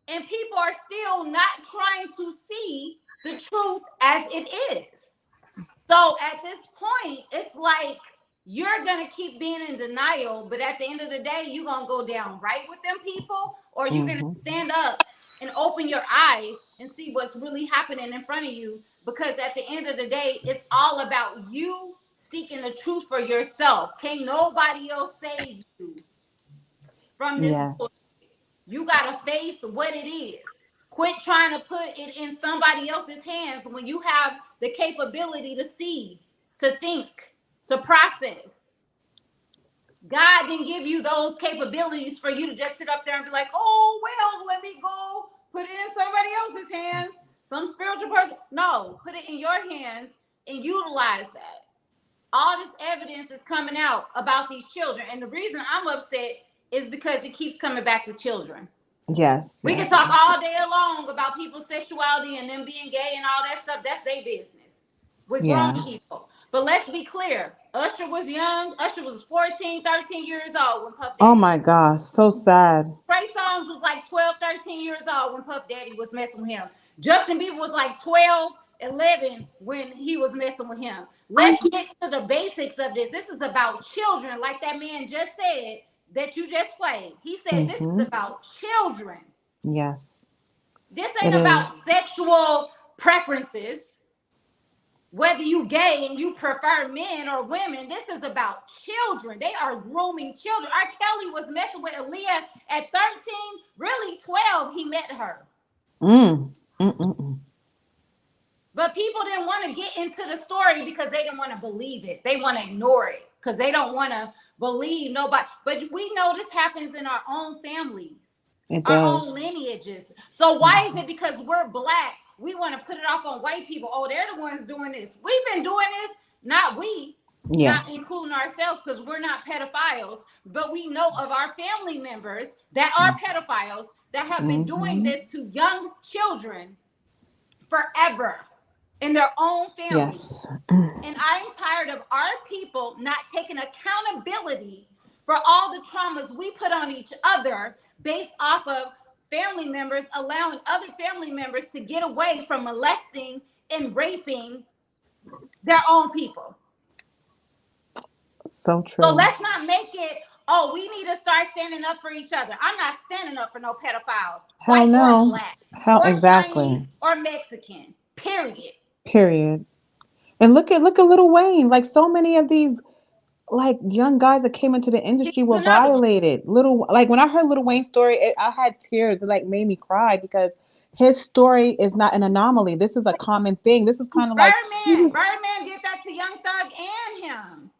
And people are still not trying to see the truth as it is. So at this point, it's like you're going to keep being in denial, but at the end of the day, you're going to go down right with them people, or you're going to stand up and open your eyes and see what's really happening in front of you. Because at the end of the day, it's all about you seeking the truth for yourself. Can't nobody else save you from this. You got to face what it is. Quit trying to put it in somebody else's hands when you have the capability to see, to think, to process. God didn't give you those capabilities for you to just sit up there and be like, oh, well, let me go put it in somebody else's hands, some spiritual person. No, put it in your hands and utilize that. All this evidence is coming out about these children. And the reason I'm upset is because it keeps coming back to children. Yes. We can talk all day long about people's sexuality and them being gay and all that stuff. That's their business with grown people. But let's be clear. Usher was young. Usher was 14, 13 years old when Puff Daddy. Oh my gosh, so sad. Trey Songz was like 12, 13 years old when Puff Daddy was messing with him. Justin Bieber was like 12, 11 when he was messing with him. Let's get to the basics of this. This is about children, like that man just said that you just played. He said this is about children. Yes. This ain't about sexual preferences. Whether you gay and you prefer men or women, this is about children. They are grooming children. R. Kelly was messing with Aaliyah at 13, really 12, he met her. But people didn't want to get into the story because they didn't want to believe it. They want to ignore it because they don't want to believe nobody. But we know this happens in our own families, our own lineages. So why is it because we're Black, we want to put it off on white people? Oh, they're the ones doing this. We've been doing this, not we, not including ourselves, because we're not pedophiles. But we know of our family members that are pedophiles that have been doing this to young children forever in their own families. And I'm tired of our people not taking accountability for all the traumas we put on each other based off of family members allowing other family members to get away from molesting and raping their own people. So true. So let's not make it, oh, we need to start standing up for each other. I'm not standing up for no pedophiles. Hell white no. or Black, Hell or exactly. Chinese or Mexican. Period. And look at Lil Wayne. Like so many of these like young guys that came into the industry were violated. Like when I heard Lil Wayne's story, I had tears. It like made me cry because his story is not an anomaly. This is a common thing. This is kind of like Birdman did that to Young Thug and him.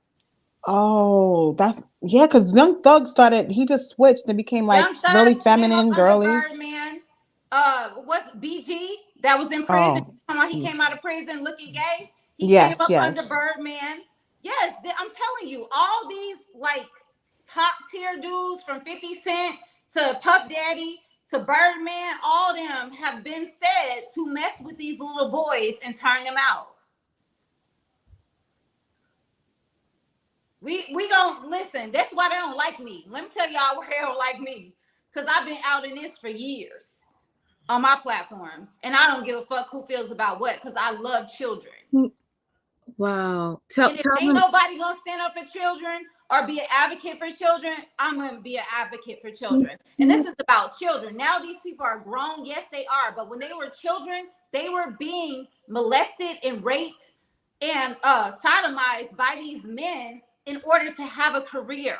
Oh, because Young Thug started, he just switched and became like really feminine, girly. Birdman, what's BG that was in prison? He came out of prison looking gay. He came up under Birdman. Yes, I'm telling you, all these like top tier dudes from 50 Cent to Puff Daddy to Birdman, all them have been said to mess with these little boys and turn them out. We gonna listen. That's why they don't like me. Let me tell y'all why they don't like me. Because I've been out in this for years on my platforms. And I don't give a fuck who feels about what, because I love children. Wow. And if ain't nobody gonna stand up for children or be an advocate for children, I'm gonna be an advocate for children. And this is about children. Now these people are grown. Yes, they are. But when they were children, they were being molested and raped and sodomized by these men in order to have a career.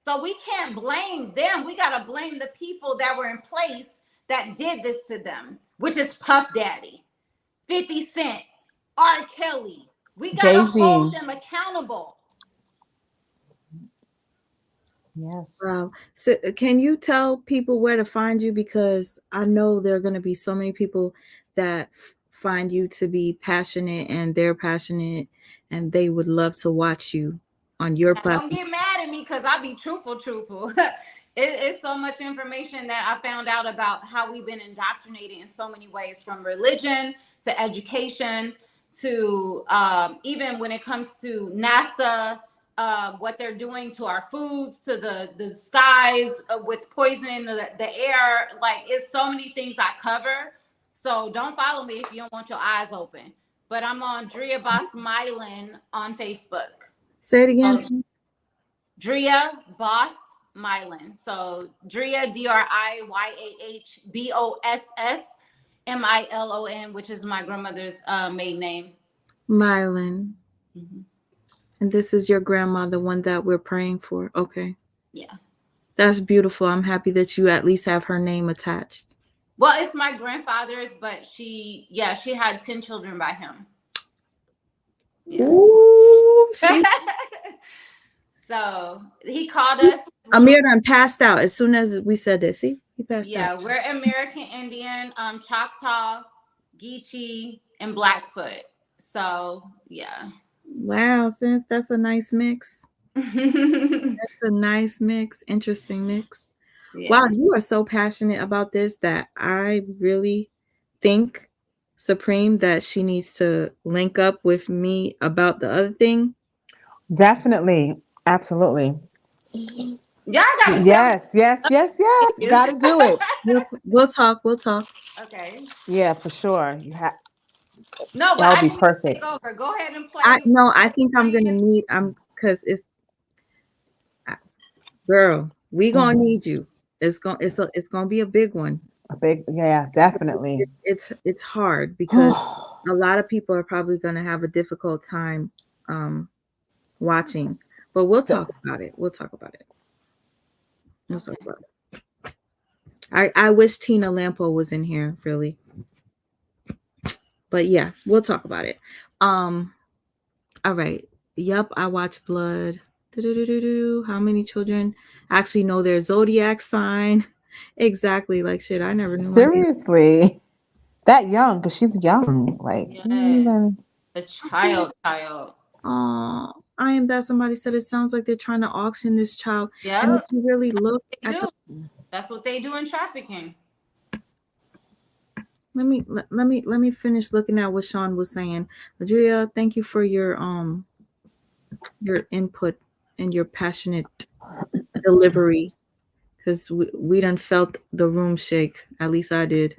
So we can't blame them. We got to blame the people that were in place that did this to them, which is Puff Daddy, 50 Cent, R. Kelly. We got to hold them accountable. Yes. Wow. So can you tell people where to find you? Because I know there are going to be so many people that find you to be passionate and they're passionate and they would love to watch you on your platform. Don't get mad at me because I'll be truthful. It's so much information that I found out about how we've been indoctrinated in so many ways, from religion to education to even when it comes to NASA, what they're doing to our foods, to the skies with poisoning the air. Like, it's so many things I cover. So don't follow me if you don't want your eyes open. But I'm on Driyah Boss Mylan on Facebook. Say it again. Driyah Boss Mylan. So Driyah, DRIYAHBOSS MILON, which is my grandmother's maiden name. Mylan. Mm-hmm. And this is your grandma, the one that we're praying for. Okay. Yeah. That's beautiful. I'm happy that you at least have her name attached. Well, it's my grandfather's, but she had 10 children by him. Yeah. Ooh, so he called us. Amir done passed out as soon as we said this. See, he passed out. Yeah, we're American Indian, Choctaw, Geechee, and Blackfoot. So yeah. Wow, sis, that's a nice mix. That's a nice mix, interesting mix. Yeah. Wow, you are so passionate about this that I really think, Supreme, that she needs to link up with me about the other thing. Definitely. Absolutely. Y'all gotta Yes. Gotta do it. We'll talk. Okay. Yeah, for sure. You have. No, but That would I be didn't mean to perfect. take over. Go ahead and play. I think I'm gonna need because it's girl, we gonna need you. It's gonna be a big one. Yeah, definitely. It's hard because a lot of people are probably gonna have a difficult time watching. But we'll talk about it. We'll talk about it. I wish Tina Lampo was in here, really. But yeah, we'll talk about it. All right. Yep, I watch Blood. How many children actually know their zodiac sign? Exactly. Like shit, I never knew. Seriously. That young, because she's young. Like, Yes. A child. Oh, I am that somebody said it sounds like they're trying to auction this child. Yeah. And if you really look at that's what they do in trafficking. Let me finish looking at what Sean was saying. Driyah, thank you for your input and your passionate delivery. Because we done felt the room shake. At least I did.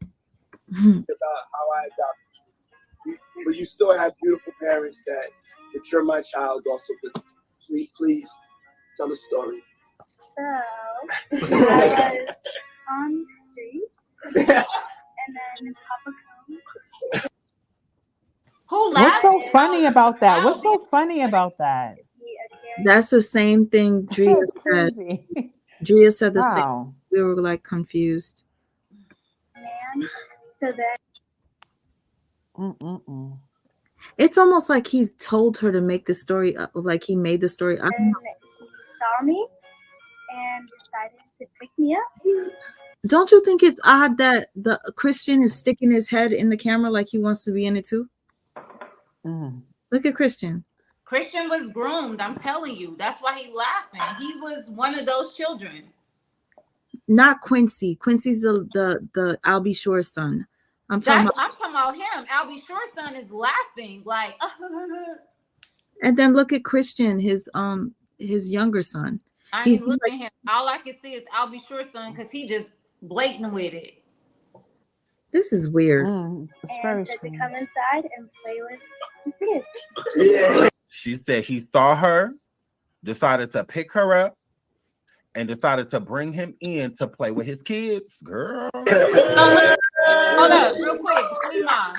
About how I adopted you. But you still have beautiful parents that you're my child also. But please tell the story. So I was on the streets, and then Papa comes. What's so funny about that? What's so funny about that? That's the same thing Driyah said. Driyah said the same. We were like confused. Man, so then. It's almost like he's told her to make the story up, like he made the story up. And he saw me and decided to pick me up. Don't you think it's odd that the Christian is sticking his head in the camera like he wants to be in it too? Look at Christian. Christian was groomed. I'm telling you. That's why he's laughing. He was one of those children. Not Quincy. Quincy's the Albie Shore's son. I'm talking about him. Albie Shore's son is laughing like. And then look at Christian, his younger son. I ain't looking at him. All I can see is Albie Shore's son because he just blatant with it. This is weird. And said to come inside and play with his kids. Yeah. She said he saw her, decided to pick her up, and decided to bring him in to play with his kids. Girl. Hold up, real quick, sweet mom.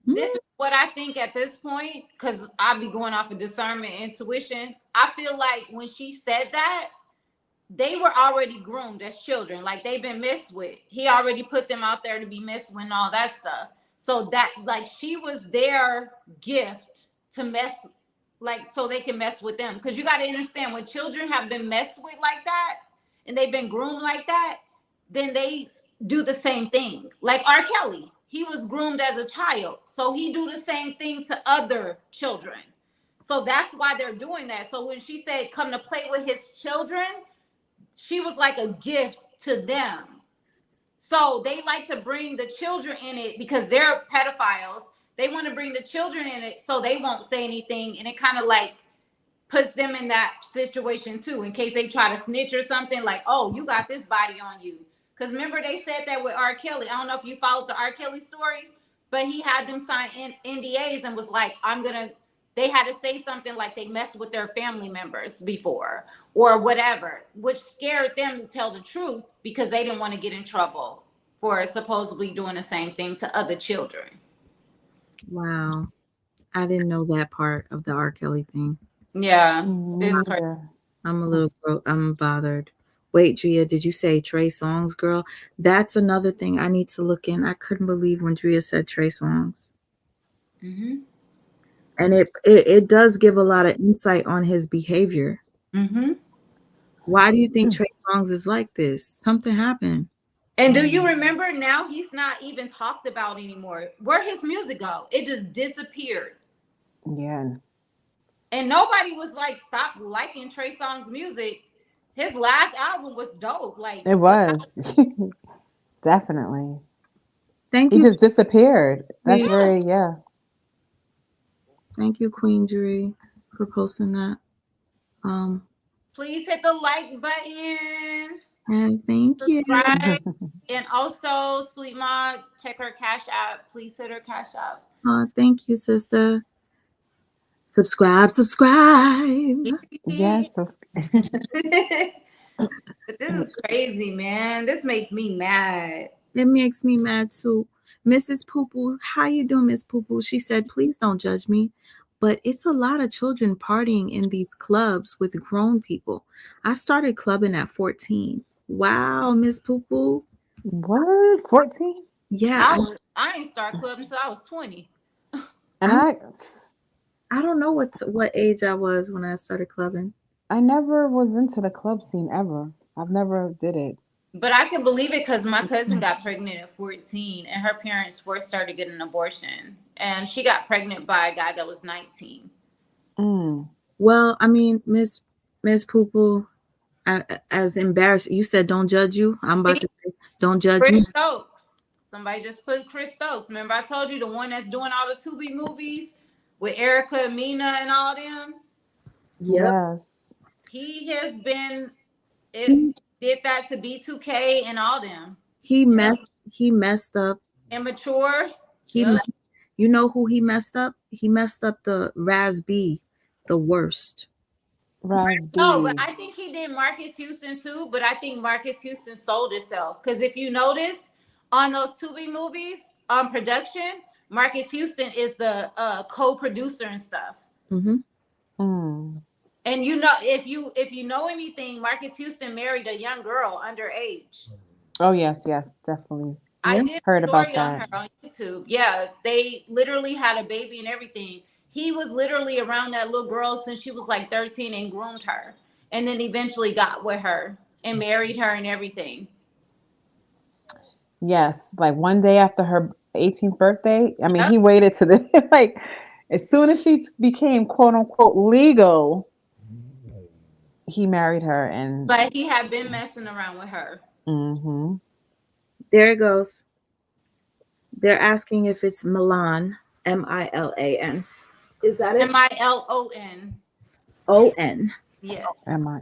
This is what I think at this point, because I'll be going off of discernment and intuition. I feel like when she said that, they were already groomed as children. Like they've been messed with. He already put them out there to be messed with and all that stuff. So that, like, she was their gift to mess, like, so they can mess with them. Because you got to understand, when children have been messed with like that and they've been groomed like that, then they do the same thing. Like R. Kelly, he was groomed as a child. So he do the same thing to other children. So that's why they're doing that. So when she said come to play with his children, she was like a gift to them. So they like to bring the children in it because they're pedophiles. They want to bring the children in it so they won't say anything. And it kind of like puts them in that situation too, in case they try to snitch or something, like, oh, you got this body on you. Because remember they said that with R. Kelly. I don't know if you followed the R. Kelly story, but he had them sign NDAs and was like, they had to say something like they messed with their family members before or whatever, which scared them to tell the truth because they didn't want to get in trouble for supposedly doing the same thing to other children. Wow. I didn't know that part of the R. Kelly thing. Yeah. I'm bothered. Wait, Driyah, did you say Trey Songz, girl? That's another thing I need to look in. I couldn't believe when Driyah said Trey Songz. Mm-hmm. And it does give a lot of insight on his behavior. Mm-hmm. Why do you think Trey Songz is like this? Something happened. And do you remember now he's not even talked about anymore? Where his music go? It just disappeared. Yeah. And nobody was like, stop liking Trey Songz's music. His last album was dope. Like It was. Definitely. Thank He you. just disappeared. That's Yeah. very, yeah. Thank you, Queen Dree, for posting that. Please hit the like button. And thank Subscribe. And also, Sweet Ma, check her Cash App. Please hit her Cash App. Thank you, sister. Subscribe. Yes. But this is crazy, man. This makes me mad. It makes me mad too. Mrs. Poo-Poo, how you doing, Miss Poo-Poo? She said, please don't judge me. But it's a lot of children partying in these clubs with grown people. I started clubbing at 14. Wow, Miss Poo-Poo. What? 14? Yeah. I ain't start clubbing until I was 20. And I don't know what age I was when I started clubbing. I never was into the club scene ever. I've never did it. But I can believe it because my cousin got pregnant at 14 and her parents first started getting an abortion. And she got pregnant by a guy that was 19. Well, I mean, Miss Poo-Poo, as embarrassed, you said don't judge you. I'm about to say don't judge Chris me. Stokes. Somebody just put Chris Stokes. Remember I told you the one that's doing all the Tubi movies with Erica and Mina and all them? Yes. He has been did that to B2K and all them. He messed up. Immature. You know who he messed up? He messed up the Raz B, the worst. Raz B. No, but I think he did Marcus Houston too, but I think Marcus Houston sold himself. Because if you notice on those Tubi movies, on production, Marcus Houston is the co-producer and stuff. And you know, if you know anything, Marcus Houston married a young girl underage. Oh yes, definitely. I did heard a story about that on her on YouTube. Yeah, they literally had a baby and everything. He was literally around that little girl since she was like 13 and groomed her, and then eventually got with her and married her and everything. Yes, like one day after her 18th birthday. I mean, he waited to the like as soon as she became quote unquote legal, he married her. And but he had been messing around with her. There it goes. They're asking if it's Milan, Milan. Is that it? Milon. O-N. Yes. M-I.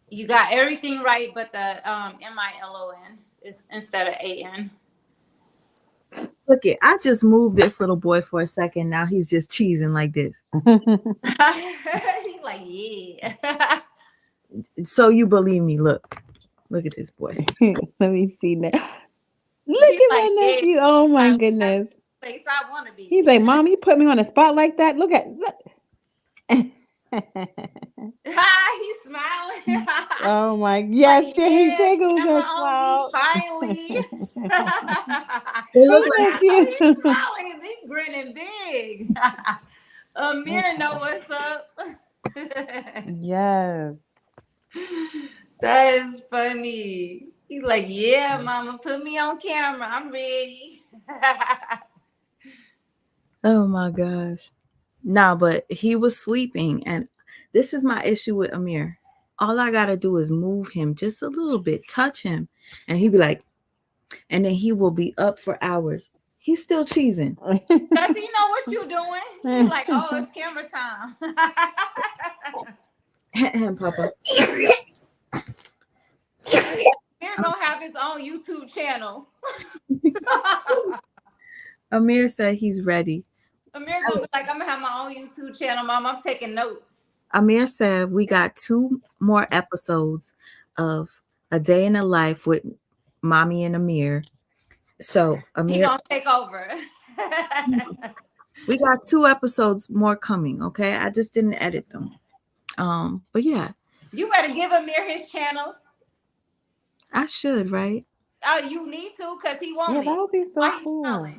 You got everything right, but the Milon is instead of AN. Look it, I just moved this little boy for a second. Now he's just cheesing like this. He's like, yeah. So you believe me? Look at this boy. Let me see that. Look at my nephew. Oh my goodness. Place I want to be. He's like, Mom, you put me on a spot like that. Look. He's smiling. Oh my, yes, like, there he tickles and smiles. Finally. He's smiling. He's grinning big. Amir know what's up. Yes. That is funny. He's like, yeah, Mama, put me on camera. I'm ready. Oh my gosh. No, but he was sleeping, and this is my issue with Amir. All I gotta do is move him just a little bit, touch him, and he'd be like, and then he will be up for hours. He's still cheesing. Does he know what you're doing? He's like, oh, it's camera time. Him, Papa. Amir gonna have his own YouTube channel. Amir said he's ready. Amir gonna be like, I'm gonna have my own YouTube channel, Mom. I'm taking notes. Amir said we got 2 more episodes of A Day in the Life with Mommy and Amir. So Amir, he gonna take over. we got 2 episodes more coming. Okay, I just didn't edit them. But yeah, you better give Amir his channel. I should, right? Oh, you need to, because he won't. Yeah, that would be so Why cool.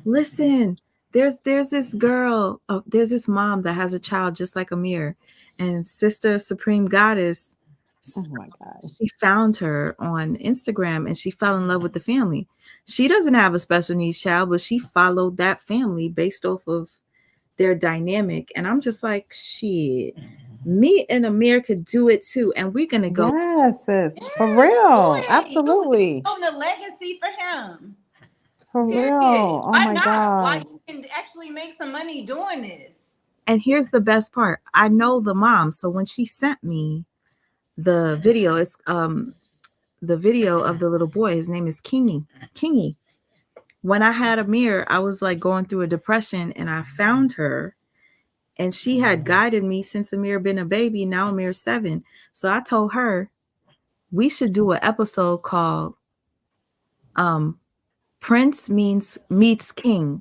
Listen, there's this girl, there's this mom that has a child just like Amir, and Sister Supreme Goddess Oh my God. She found her on Instagram and she fell in love with the family. She doesn't have a special needs child, but she followed that family based off of their dynamic. And I'm just like, shit, me and Amir could do it too. And we're going to go. Yes, sis. For real. Absolutely. On the legacy for him. For Period. real. Oh Why my not? Why gosh. you can actually make some money doing this? And here's the best part. I know the mom. So when she sent me the video, it's the video of the little boy. His name is Kingy. When I had Amir, I was like going through a depression and I found her and she had guided me since Amir been a baby. Now Amir's 7. So I told her we should do an episode called Prince meets King,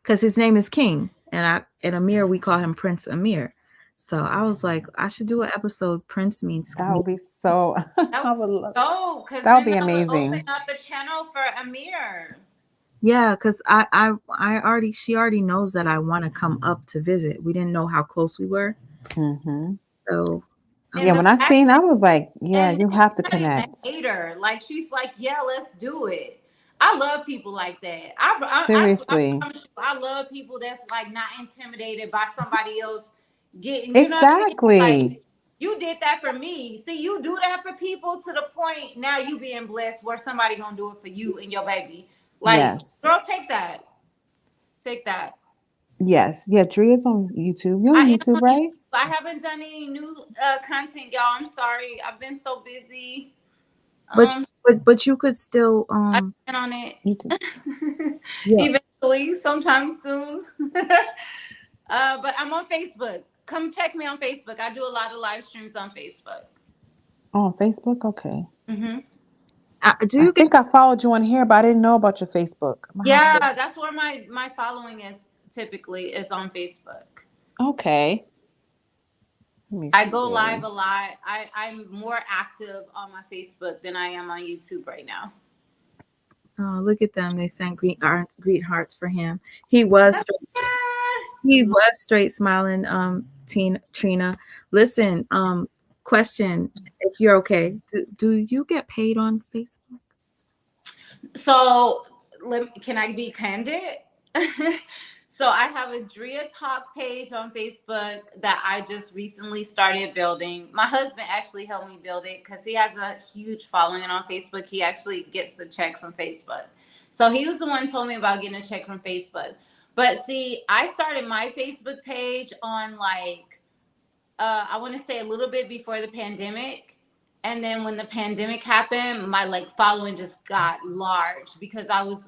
because his name is King. And Amir, we call him Prince Amir. So I was like, I should do an episode, Prince meets. That would be so. I would love. Because That would be then that would amazing. open up a channel for Amir. Yeah, because she already knows that I want to come up to visit. We didn't know how close we were. Mm-hmm. So yeah, when I seen, I was like, yeah, you have to connect. Hater. Like, she's like, yeah, let's do it. I love people like that. Seriously. I promise you, I love people that's like not intimidated by somebody else getting, Exactly. Know what I mean? Like, you did that for me. See, you do that for people to the point now you being blessed where somebody gonna do it for you and your baby. Like, yes. Girl, take that. Take that. Yes. Yeah, Driyah's on YouTube. You're on YouTube, right? I haven't done any new content, y'all. I'm sorry. I've been so busy. But you could still I've been on it. Yeah. Eventually, sometime soon. But I'm on Facebook. Come check me on Facebook. I do a lot of live streams on Facebook. Oh, on Facebook? Okay. Mm-hmm. I think I followed you on here, but I didn't know about your Facebook. Yeah, that's where my following is typically is on Facebook. Okay. I go live a lot. I'm more active on my Facebook than I am on YouTube right now. Oh, look at them. They sent greet hearts for him. He was straight smiling, Trina. Listen, question, if you're okay. Do you get paid on Facebook? So can I be candid? So I have a Driyah Talk page on Facebook that I just recently started building. My husband actually helped me build it because he has a huge following on Facebook. He actually gets a check from Facebook. So he was the one who told me about getting a check from Facebook. But see, I started my Facebook page on I want to say a little bit before the pandemic. And then when the pandemic happened, my following just got large because I was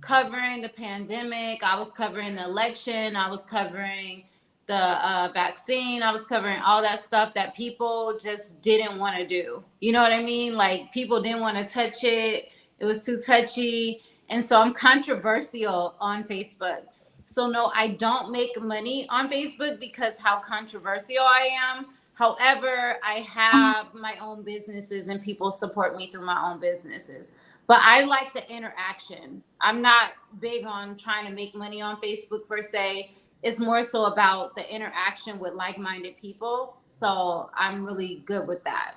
covering the pandemic. I was covering the election. I was covering the vaccine. I was covering all that stuff that people just didn't want to do. You know what I mean? Like, people didn't want to touch it. It was too touchy. And so I'm controversial on Facebook. So no, I don't make money on Facebook because how controversial I am. However, I have my own businesses and people support me through my own businesses. But I like the interaction. I'm not big on trying to make money on Facebook per se. It's more so about the interaction with like-minded people. So I'm really good with that.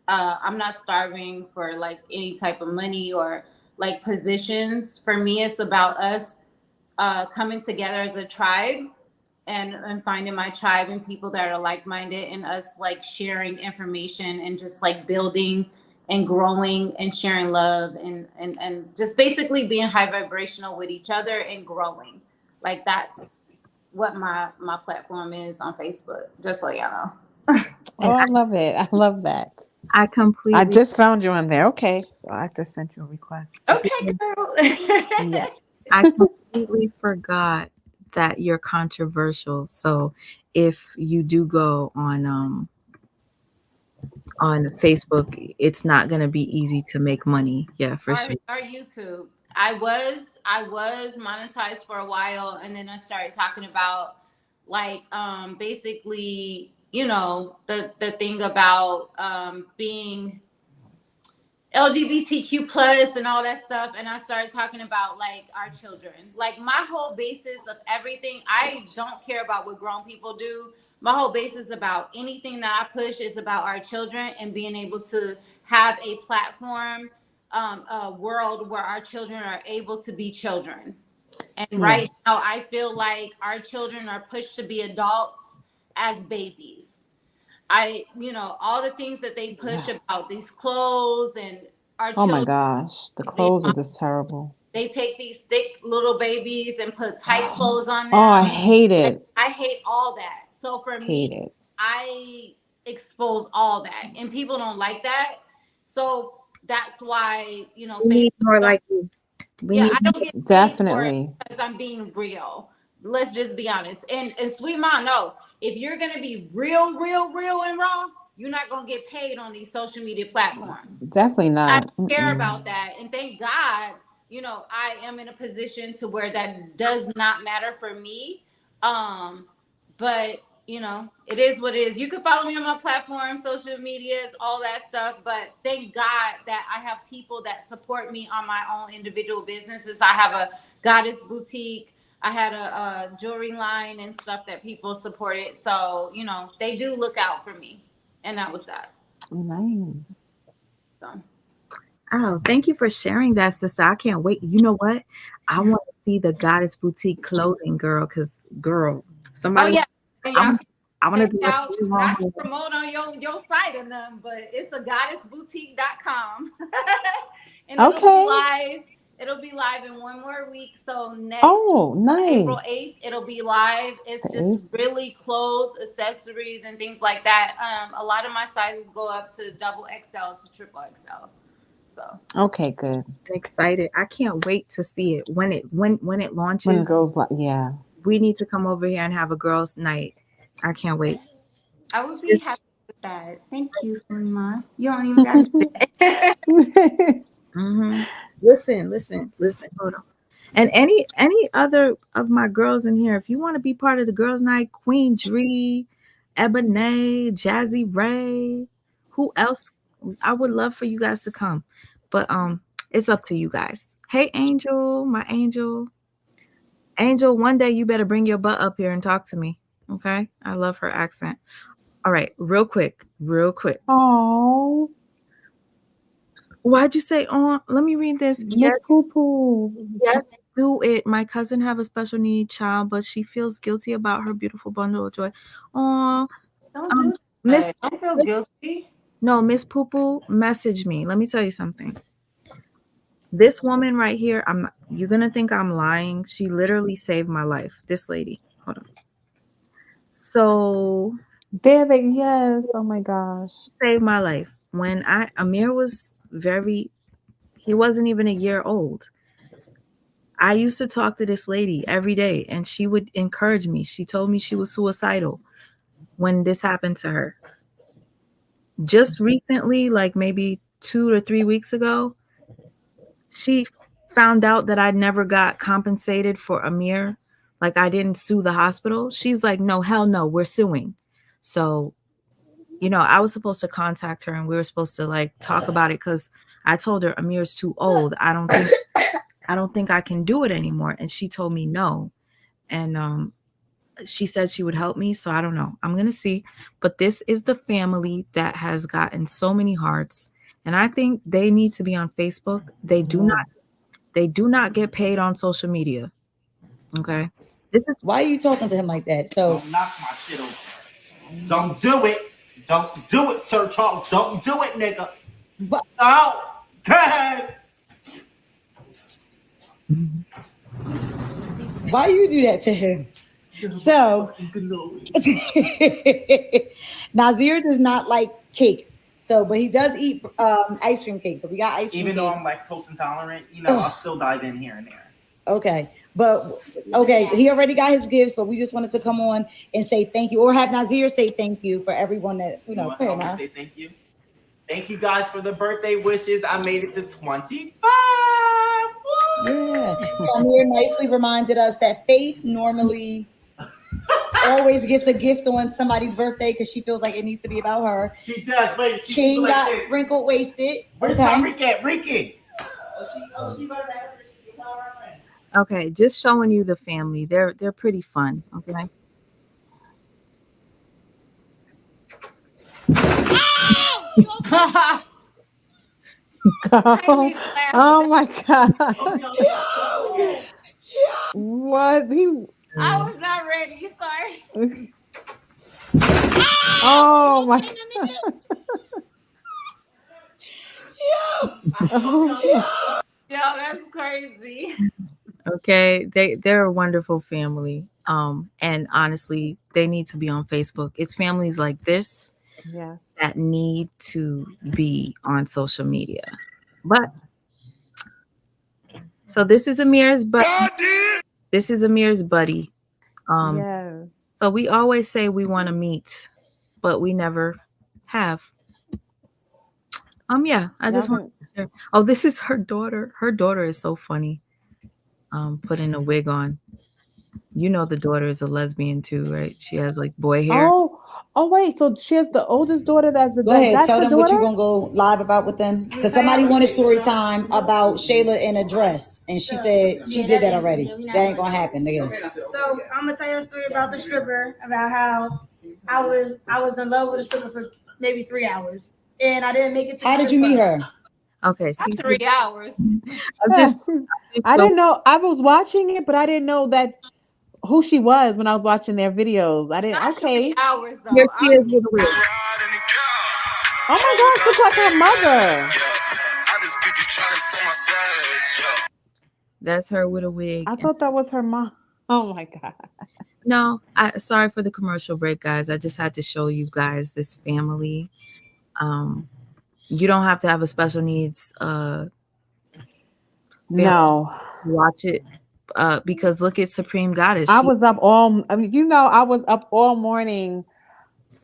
I'm not starving for any type of money or positions. For me, it's about us coming together as a tribe and finding my tribe and people that are like-minded and us sharing information and just building and growing and sharing love and just basically being high vibrational with each other and growing. That's what my platform is on Facebook, just so y'all know. Oh, I love it. I love that. I just found you on there. Okay. So I have to send you a request. Okay, girl. Yes. I completely forgot that you're controversial. So if you do go on Facebook, it's not going to be easy to make money. Yeah, for sure. Or YouTube. I was monetized for a while, and then I started talking about basically, the thing about being LGBTQ plus and all that stuff, and I started talking about like our children. Like my whole basis of everything, I don't care about what grown people do. My whole basis about anything that I push is about our children and being able to have a platform, a world where our children are able to be children. And right now, I feel like our children are pushed to be adults as babies. All the things that they push about these clothes and our Oh my children. gosh, the clothes are just terrible. They take these thick little babies and put tight clothes on them. Oh, I hate it. I hate all that. So for me, I expose all that, and people don't like that. So that's why we need more like you. I don't get definitely because I'm being real. Let's just be honest. And Sweet Mom, no, if you're gonna be real and raw, you're not gonna get paid on these social media platforms. Definitely not. I don't care about that. And thank God, I am in a position to where that does not matter for me. But it is what it is. You can follow me on my platform, social medias, all that stuff. But thank God that I have people that support me on my own individual businesses. I have a goddess boutique. I had a jewelry line and stuff that people supported. So, they do look out for me. And that was that. Nice. So. Oh, thank you for sharing that, sister. I can't wait. You know what? I want to see the Goddess Boutique clothing, girl, because, girl, somebody... Oh, yeah. I want to do not to promote on your site or nothing, but it's a goddessboutique.com. And it'll be live in one more week. So next April 8th, it'll be live. It's just really clothes, accessories, and things like that. A lot of my sizes go up to double XL to triple XL. So okay, good. I'm excited. I can't wait to see it when it launches. When it goes we need to come over here and have a girls' night. I can't wait. I would be happy with that. Thank you, Selima. You don't even got to do that. Listen. Hold on. And any other of my girls in here, if you want to be part of the girls' night, Queen Dree, Ebony, Jazzy Ray, who else? I would love for you guys to come. But it's up to you guys. Hey, Angel, my angel. Angel, one day you better bring your butt up here and talk to me. Okay? I love her accent. All right, real quick. Oh. Why'd you say on? Let me read this. Yes, poo-poo. Yes, do it. My cousin have a special need child, but she feels guilty about her beautiful bundle of joy. Oh, don't do that. Don't feel guilty. No, Miss Poo-poo, message me. Let me tell you something. This woman right here, you're gonna think I'm lying. She literally saved my life. This lady. Hold on. So yes. Oh my gosh. Saved my life. When Amir was he wasn't even a year old. I used to talk to this lady every day and she would encourage me. She told me she was suicidal when this happened to her. Just recently, like maybe 2 or 3 weeks ago, she found out that I never got compensated for Amir. Like I didn't sue the hospital. She's like, no, hell no, we're suing. So, I was supposed to contact her and we were supposed to like talk about it because I told her Amir's too old. I don't think I can do it anymore. And she told me no. And she said she would help me. So I don't know. I'm going to see. But this is the family that has gotten so many hearts. And I think they need to be on Facebook. They do not get paid on social media. Okay. Why are you talking to him like that? So don't knock my shit over. Don't do it. Don't do it, Sir Charles. Don't do it, nigga. But okay. Why you do that to him? So Nazir does not like cake. So, but he does eat ice cream cake. So we got ice cream. Even though I'm lactose intolerant, I'll still dive in here and there. Okay. But he already got his gifts, but we just wanted to come on and say thank you, or have Nazir say thank you for everyone that Say thank you. Thank you guys for the birthday wishes. I made it to 25. Yeah. Amir nicely reminded us that faith normally always gets a gift on somebody's birthday because she feels like it needs to be about her. She does, baby. King got sprinkled, wasted. Where's Ricky? Okay, just showing you the family. They're pretty fun. Okay. Oh my god! What I was not ready. Sorry. Oh my Yo, that's crazy. Okay, they're a wonderful family. And honestly, they need to be on Facebook. It's families like this Yes. that need to be on social media. But so this is Amir's buddy. This is Amir's buddy. Yes. So we always say we want to meet, but we never have. Yeah, I just want to share. Oh, this is her daughter. Her daughter is so funny. Putting a wig on. You know the daughter is a lesbian too, right? She has like boy hair. Oh wait, so she has the oldest daughter that's the Go ahead, that's tell the them what daughter? you're gonna go live about with them. Because somebody wanted story time about Shayla in a dress, and she said she did that already. That ain't gonna happen again. So I'm gonna tell you a story about the stripper, about how I was in love with a stripper for maybe 3 hours, and I didn't make it to How the did you meet strip club. her? Okay, see, 3 hours. I didn't know. I was watching it, but I didn't know that who she was when I was watching their videos. I didn't. Not Okay. 3 hours though. Here she is with a wig. Oh my gosh, looks like her mother. That's her with a wig. I thought that was her mom. Oh my god. No, sorry for the commercial break, guys. I just had to show you guys this family. You don't have to have a special needs No. watch it because look at Supreme Goddess. I was up all morning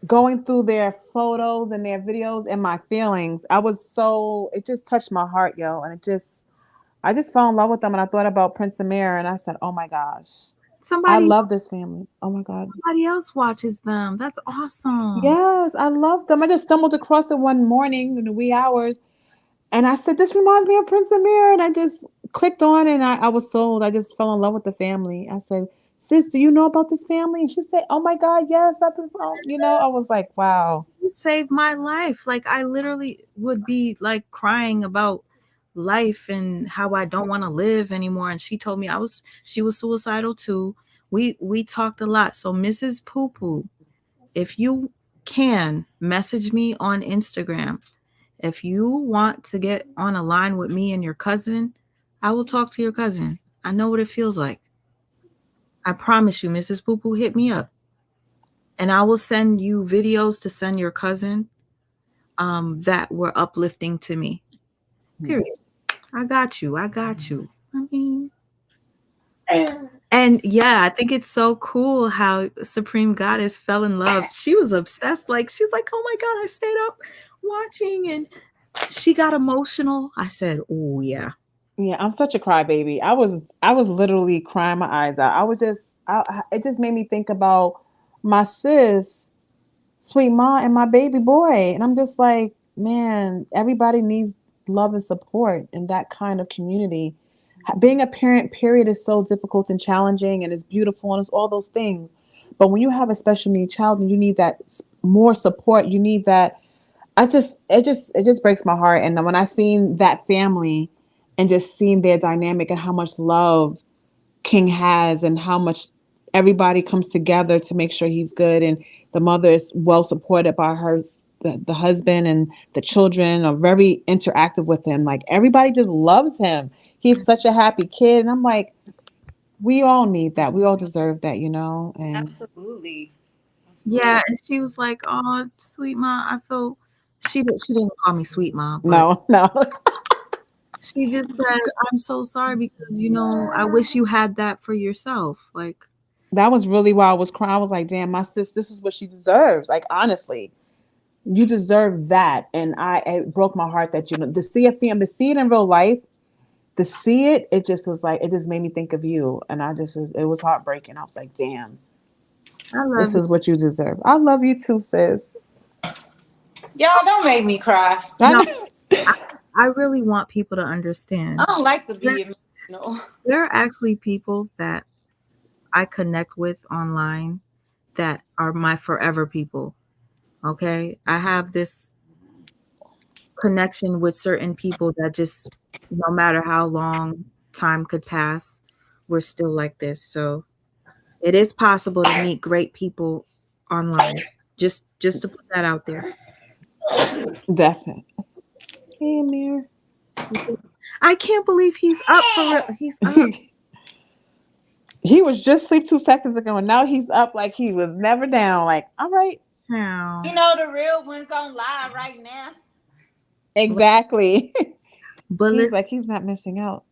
going through their photos and their videos and my feelings. It just touched my heart, yo. And I just fell in love with them. And I thought about Prince Amir and I said, oh my gosh, I love this family. Oh my God. Somebody else watches them. That's awesome. Yes, I love them. I just stumbled across it one morning in the wee hours. And I said, this reminds me of Prince Amir. And I just clicked on and I was sold. I just fell in love with the family. I said, sis, do you know about this family? And she said, oh my God, yes. I've been, I was like, wow. You saved my life. Like I literally would be like crying about life and how I don't want to live anymore. And she told me she was suicidal too. We talked a lot. So Mrs. Poo Poo, if you can message me on Instagram, if you want to get on a line with me and your cousin, I will talk to your cousin. I know what it feels like. I promise you, Mrs. Poo Poo, hit me up. And I will send you videos to send your cousin that were uplifting to me. Period. I got you. I mean, and yeah, I think it's so cool how Supreme Goddess fell in love. She was obsessed. Like, she's like, oh my God, I stayed up watching and she got emotional. I said, oh yeah. Yeah, I'm such a crybaby. I was literally crying my eyes out. It just made me think about my sis, Sweet Ma, and my baby boy. And I'm just like, man, everybody needs love and support in that kind of community. Being a parent, period, is so difficult and challenging, and it's beautiful and it's all those things. But when you have a special needs child and you need that more support, you need that. It just breaks my heart. And when I seen that family and just seeing their dynamic and how much love King has and how much everybody comes together to make sure he's good, and the mother is well supported by the husband, and the children are very interactive with him. Like everybody just loves him. He's such a happy kid. And I'm like, we all need that. We all deserve that, And Absolutely. Yeah, and she was like, "Oh, Sweet Ma, I feel." She didn't call me Sweet Ma. No. She just said, "I'm so sorry because I wish you had that for yourself." Like that was really why I was crying. I was like, "Damn, my sis, this is what she deserves." Like honestly, you deserve that, and it broke my heart that to see a family, to see it in real life, to see it, it just was like it just made me think of you, and it was heartbreaking. I was like, "Damn." This is what you deserve. I love you too, sis. Y'all don't make me cry. No, I really want people to understand. I don't like to be emotional. There are actually people that I connect with online that are my forever people. Okay. I have this connection with certain people that just, no matter how long time could pass, we're still like this. So it is possible to meet great people online. Just to put that out there. Definitely. Hey, Amir. I can't believe he's up for real. He's up. He was just asleep 2 seconds ago, and now he's up like he was never down. Like, all right. You know the real one's on live right now. Exactly. But he's like, he's not missing out.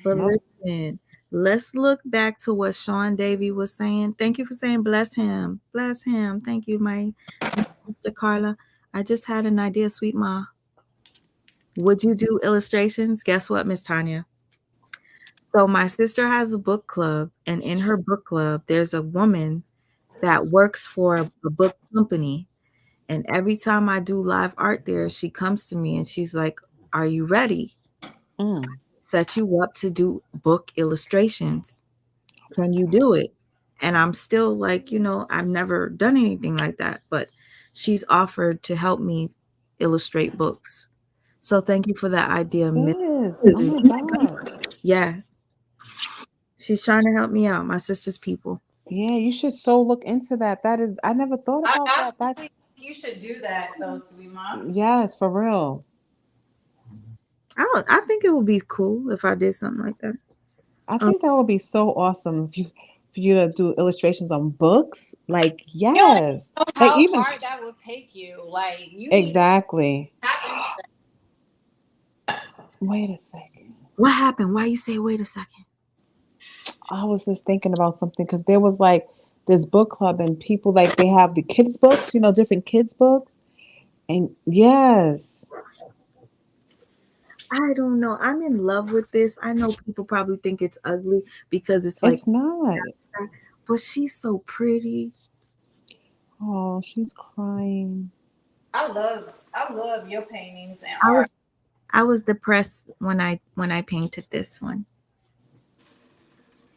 But listen, let's look back to what Sean Davy was saying. Thank you for saying bless him. Bless him. Thank you, my Mr. Carla. I just had an idea, sweet ma. Would you do illustrations? Guess what, Miss Tanya? So my sister has a book club, and in her book club, there's a woman that works for a book company. And every time I do live art there, she comes to me and she's like, "Are you ready? Set you up to do book illustrations. Can you do it?" And I'm still like, I've never done anything like that, but she's offered to help me illustrate books. So thank you for that idea, Yes. Mrs. Oh my God. Yeah. She's trying to help me out, my sister's people. Yeah, you should so look into that. That is, I never thought about that. That's You should do that though, sweet mom. yes, for real. I think it would be cool if I did something like that. I think that would be so awesome for you to do illustrations on books. Like, yes. You don't know Like how even hard that will take you. Like you exactly. Wait a second. What happened? Why you say wait a second? I was just thinking about something because there was like this book club and people like they have the kids books, different kids books. And yes. I don't know. I'm in love with this. I know people probably think it's ugly because it's like it's not. But she's so pretty. Oh, she's crying. I love your paintings and art. I was depressed when I painted this one.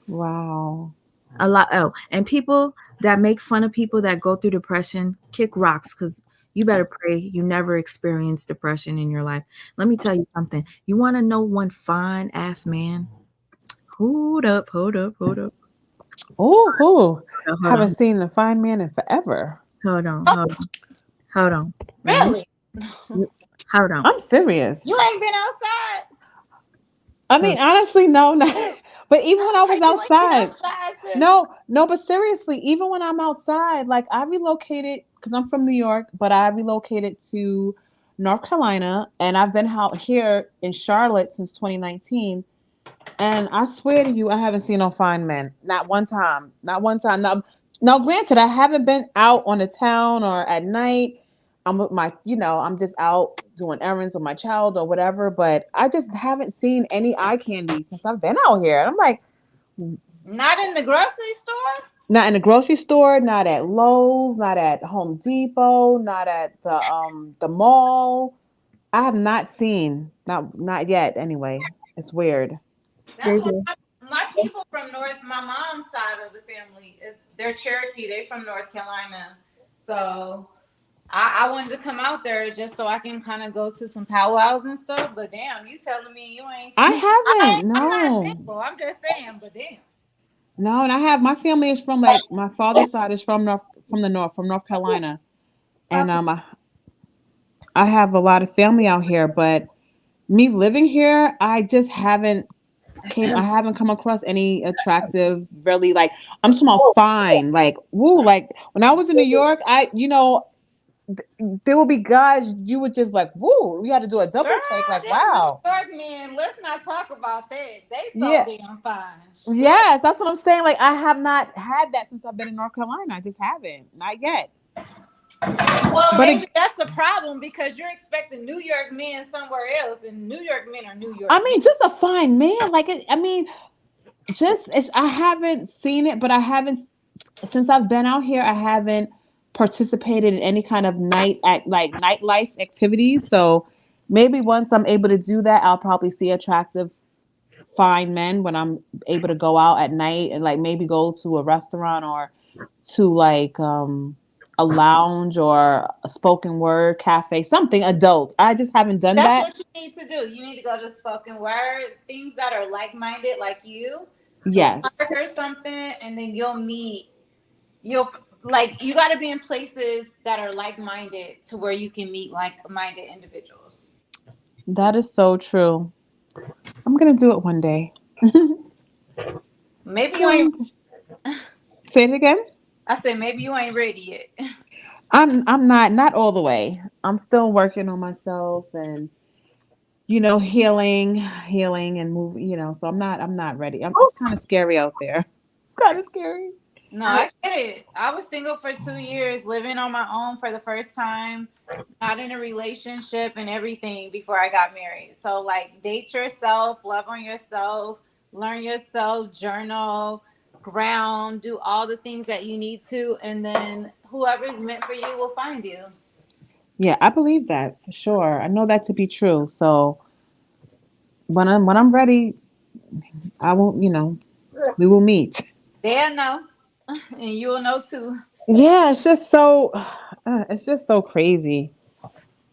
Wow. A lot. Oh, and people that make fun of people that go through depression, kick rocks, because you better pray you never experience depression in your life. Let me tell you something. You want to know one fine ass man? Hold up. Oh, haven't seen the fine man in forever. Hold on. Really? Hold on. I'm serious. You ain't been outside. I mean, honestly, no, not. But even when I was outside, no, but seriously, even when I'm outside, like I relocated because I'm from New York, but I relocated to North Carolina, and I've been out here in Charlotte since 2019. And I swear to you, I haven't seen no fine men. Not one time. Not one time. Now, granted, I haven't been out on the town or at night. I'm with my, I'm just out doing errands with my child or whatever. But I just haven't seen any eye candy since I've been out here. And I'm like, not in the grocery store? Not in the grocery store, not at Lowe's, not at Home Depot, not at the mall. I have not seen, not yet anyway. It's weird. That's what my people from my mom's side of the family they're Cherokee. They're from North Carolina. So I wanted to come out there just so I can kind of go to some powwows and stuff. But damn, you telling me you ain't I haven't. No. I'm not simple. I'm just saying, but damn. No, and my family is from like my father's side is from North Carolina. And I have a lot of family out here, but me living here, I just haven't come across any attractive, really like I'm talking about fine, like woo, like when I was in New York, there will be guys you would just like woo, you had to do a double take, like wow. New York men, let's not talk about that. They so damn fine. Yes, that's what I'm saying. Like I have not had that since I've been in North Carolina. I just haven't, not yet. Well, but maybe that's the problem because you're expecting New York men somewhere else, and New York men are New York. I mean, just a fine man. Like I haven't seen it, but I haven't since I've been out here, I haven't participated in any kind of nightlife activities. So maybe once I'm able to do that, I'll probably see attractive, fine men when I'm able to go out at night and like maybe go to a restaurant or to like a lounge or a spoken word cafe, something adult. I just haven't done That's that. what you need to do. You need to go to spoken word, things that are like-minded, like you, to a Yes. park or something, and then you'll like you got to be in places that are like-minded to where you can meet like-minded individuals. That is so true. I'm gonna do it one day. Maybe you ain't. One Say it again. I said maybe you ain't ready yet. I'm not all the way. I'm still working on myself and healing and moving, so I'm not ready. It's kind of scary out there. It's kind of scary. No, I get it. I was single for 2 years, living on my own for the first time, not in a relationship and everything before I got married. So, like, date yourself, love on yourself, learn yourself, journal, ground, do all the things that you need to, and then whoever's meant for you will find you. Yeah, I believe that for sure. I know that to be true. So when I'm ready, I won't, we will meet. They'll know, and you'll know too. Yeah, it's just so crazy.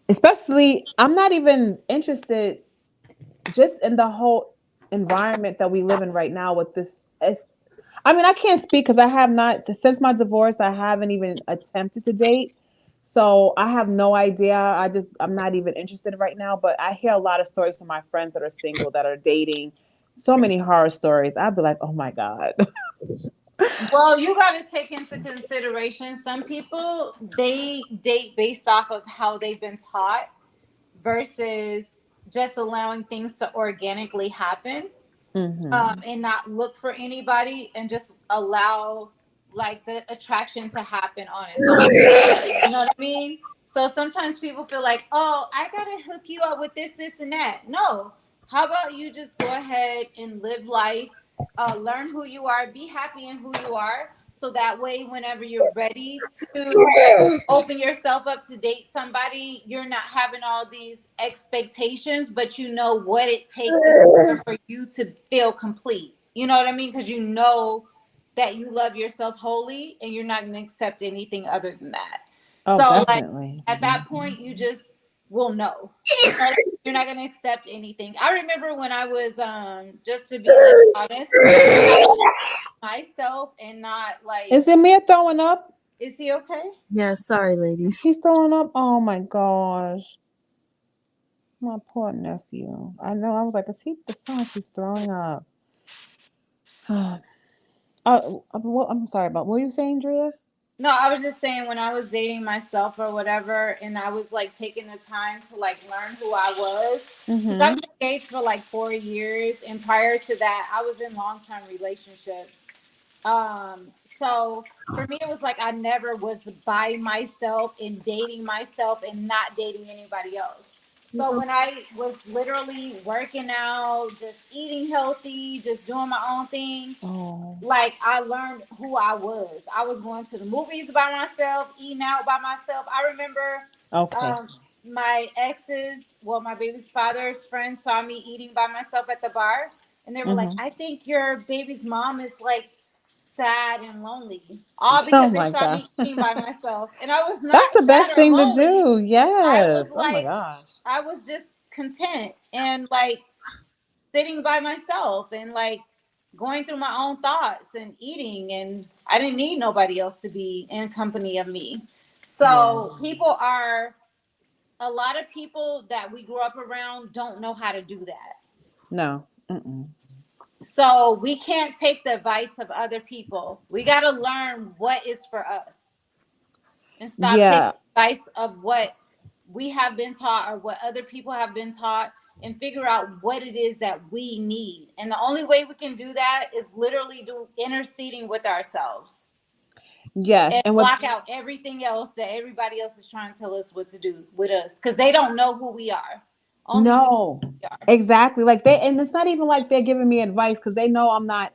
Especially, I'm not even interested just in the whole environment that we live in right now with this. I mean, I can't speak because I have not, since my divorce, I haven't even attempted to date. So I have no idea. I'm not even interested right now. But I hear a lot of stories from my friends that are single, that are dating. So many horror stories. I'd be like, oh my God. Well, you got to take into consideration some people, they date based off of how they've been taught versus just allowing things to organically happen, Mm-hmm. and not look for anybody and just allow like the attraction to happen on its own. You know what I mean? So sometimes people feel like, oh, I gotta hook you up with this, and that. No. How about you just go ahead and live life, learn who you are, be happy in who you are. So that way, whenever you're ready to open yourself up to date somebody, you're not having all these expectations, but you know what it takes in order for you to feel complete. You know what I mean? Because you know that you love yourself wholly and you're not going to accept anything other than that. Oh, So, like, definitely. at that point, you just will know. You know, you're not going to accept anything. I remember when I was, just to be like honest, I was myself and not like. Is it me throwing up? Is he okay? Yeah, sorry, ladies. He's throwing up? Oh my gosh. My poor nephew. I know. I was like, is he the son? He's throwing up. I'm sorry about what were you saying, Driyah? No, I was just saying when I was dating myself or whatever, and I was like taking the time to like learn who I was. Because I was engaged for like 4 years, and prior to that, I was in long-term relationships. So for me, it was like I never was by myself and dating myself and not dating anybody else. So when I was literally working out, just eating healthy, just doing my own thing, like I learned who I was. I was going to the movies by myself, eating out by myself. I remember Okay. my exes, well, my baby's father's friends saw me eating by myself at the bar, and they were like, I think your baby's mom is like sad and lonely, all Oh because they my saw God. me eating by myself. And I was That's not the sad best or thing to lonely. do. I was Yes. Oh my like, gosh. I was just content and like sitting by myself and like going through my own thoughts and eating, and I didn't need nobody else to be in company of me. So a lot of people that we grew up around don't know how to do that. No. Mm-mm. So we can't take the advice of other people. We got to learn what is for us and stop taking Yeah. advice of what we have been taught or what other people have been taught, and figure out what it is that we need. And the only way we can do that is literally do interceding with ourselves Yes. and And with block out everything else that everybody else is trying to tell us what to do with us, because they don't know who we are. Only we know no. who we are. Exactly. Like and it's not even like they're giving me advice because they know I'm not,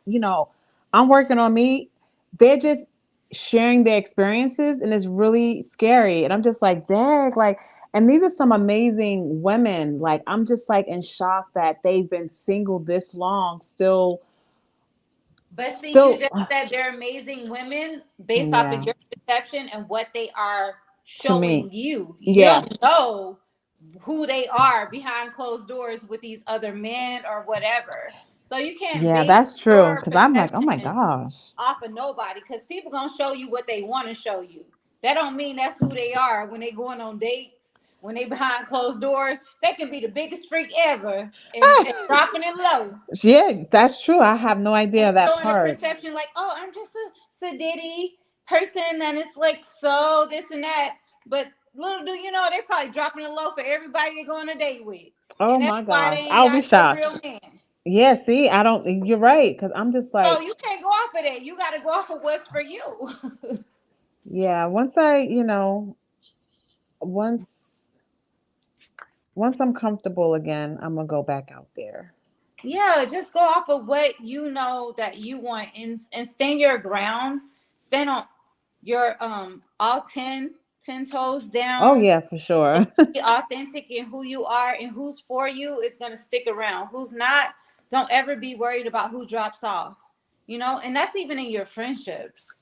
I'm working on me. They're just sharing their experiences, and it's really scary. And I'm just like, dang, like, and these are some amazing women. Like, I'm just like in shock that they've been single this long, still. But see, you just said they're amazing women based off of Yeah. your perception and what they are To showing me. you. You Yes. don't know who they are behind closed doors with these other men or whatever. So you can't Yeah, base that's true. your Because I'm like, oh my perception gosh. off of nobody, because people gonna show you what they want to show you. That don't mean that's who they are when they going on dates, when they behind closed doors. They can be the biggest freak ever and dropping it low. Yeah, that's true. I have no idea And that showing a part. perception like, oh, I'm just a sedity person, and it's like so this and that. But little do you know, they're probably dropping it low for everybody they're going on a date with. Oh And that's my why they gosh. ain't I'll be got no shocked. real man. Yeah, see, I don't, you're right. Because I'm just like, So you can't go off of that. You got to go off of what's for you. yeah, once I, once I'm comfortable again, I'm gonna go back out there. Yeah, just go off of what you know that you want, and stand your ground. Stand on your all 10 toes Oh down. yeah, for sure. Be authentic in who you are, and who's for you is going to stick around. Who's not, don't ever be worried about who drops off. And that's even in your friendships.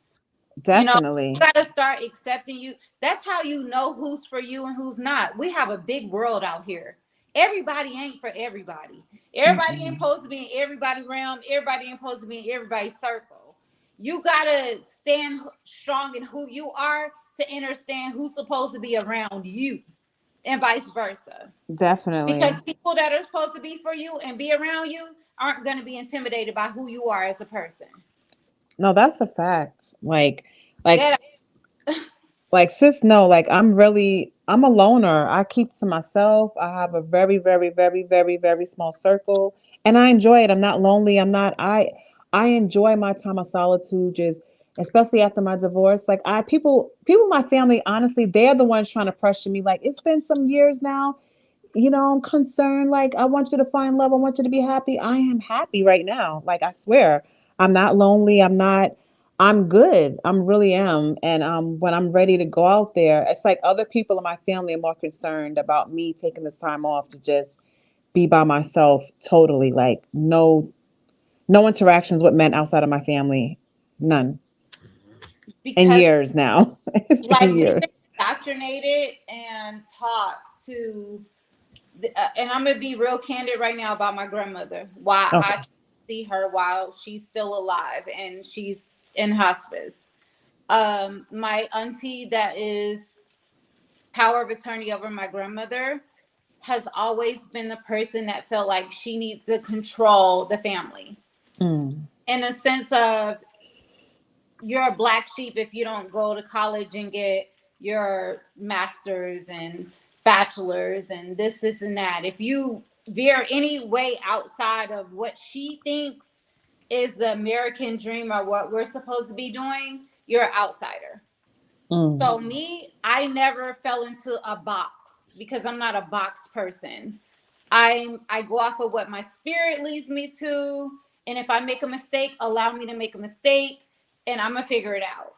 You Definitely. got to start accepting you. That's how you know who's for you and who's not. We have a big world out here. Everybody ain't for everybody. Everybody ain't supposed to be in everybody's realm. Everybody ain't supposed to be in everybody's circle. You got to stand strong in who you are to understand who's supposed to be around you, and vice versa. Definitely. Because people that are supposed to be for you and be around you aren't going to be intimidated by who you are as a person. No, that's a fact. Like, Yeah. sis, no, like I'm a loner. I keep to myself. I have a very, very, very, very, very small circle, and I enjoy it. I'm not lonely. I enjoy my time of solitude, just especially after my divorce. Like people in my family, honestly, they're the ones trying to pressure me. Like, it's been some years now. I'm concerned. Like, I want you to find love. I want you to be happy. I am happy right now. Like, I swear, I'm not lonely. I'm good. I'm really am. And when I'm ready to go out there, it's like other people in my family are more concerned about me taking this time off to just be by myself totally. Like, no interactions with men outside of my family. None. Because, in years now. It's been like, we've years. been indoctrinated and taught to, and I'm gonna be real candid right now about my grandmother. Why Okay. I see her while she's still alive and she's in hospice. My auntie that is power of attorney over my grandmother has always been the person that felt like she needs to control the family. Mm. In a sense of, you're a black sheep if you don't go to college and get your master's and bachelor's and this and that. If you veer any way outside of what she thinks is the American dream or what we're supposed to be doing, you're an outsider. Mm. So me, I never fell into a box because I'm not a box person. I go off of what my spirit leads me to, and if I make a mistake, allow me to make a mistake, and I'm gonna figure it out.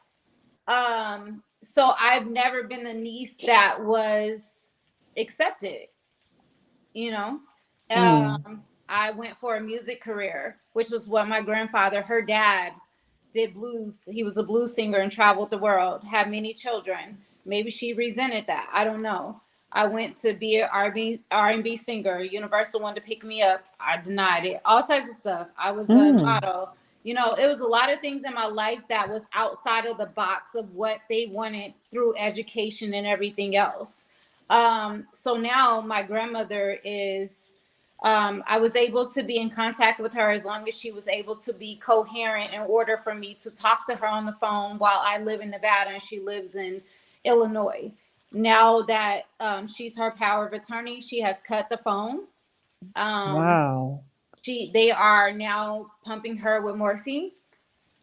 So I've never been the niece that was accepted. I went for a music career, which was what my grandfather, her dad, did blues. He was a blues singer and traveled the world, had many children. Maybe she resented that. I don't know. I went to be an R&B singer. Universal wanted to pick me up. I denied it. All types of stuff. I was a model. It was a lot of things in my life that was outside of the box of what they wanted through education and everything else. So now my grandmother is, I was able to be in contact with her as long as she was able to be coherent in order for me to talk to her on the phone while I live in Nevada and she lives in Illinois. Now that she's her power of attorney, she has cut the phone. Wow. They are now pumping her with morphine.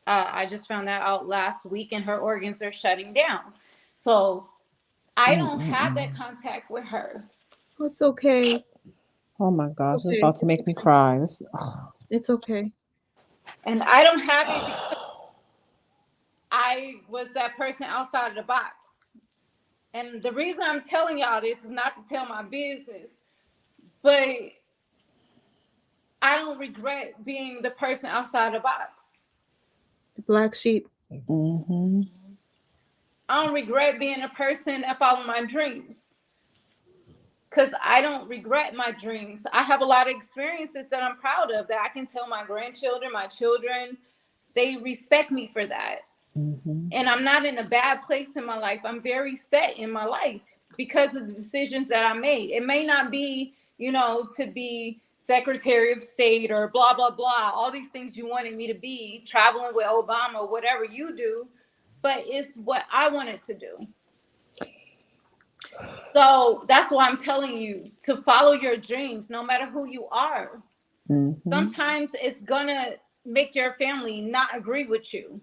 I just found that out last week, and her organs are shutting down. So I don't have that contact with her. It's okay. Oh my gosh, it's Okay. about to make me cry. It's okay. And I don't have it because I was that person outside of the box. And the reason I'm telling y'all this is not to tell my business, but I don't regret being the person outside the box. The black sheep. Mm-hmm. I don't regret being a person that follow my dreams. Because I don't regret my dreams. I have a lot of experiences that I'm proud of that I can tell my grandchildren, my children. They respect me for that. Mm-hmm. And I'm not in a bad place in my life. I'm very set in my life because of the decisions that I made. It may not be, to be Secretary of State or blah, blah, blah, all these things you wanted me to be, traveling with Obama, whatever you do, but it's what I wanted to do. So that's why I'm telling you to follow your dreams, no matter who you are. Mm-hmm. Sometimes it's gonna make your family not agree with you.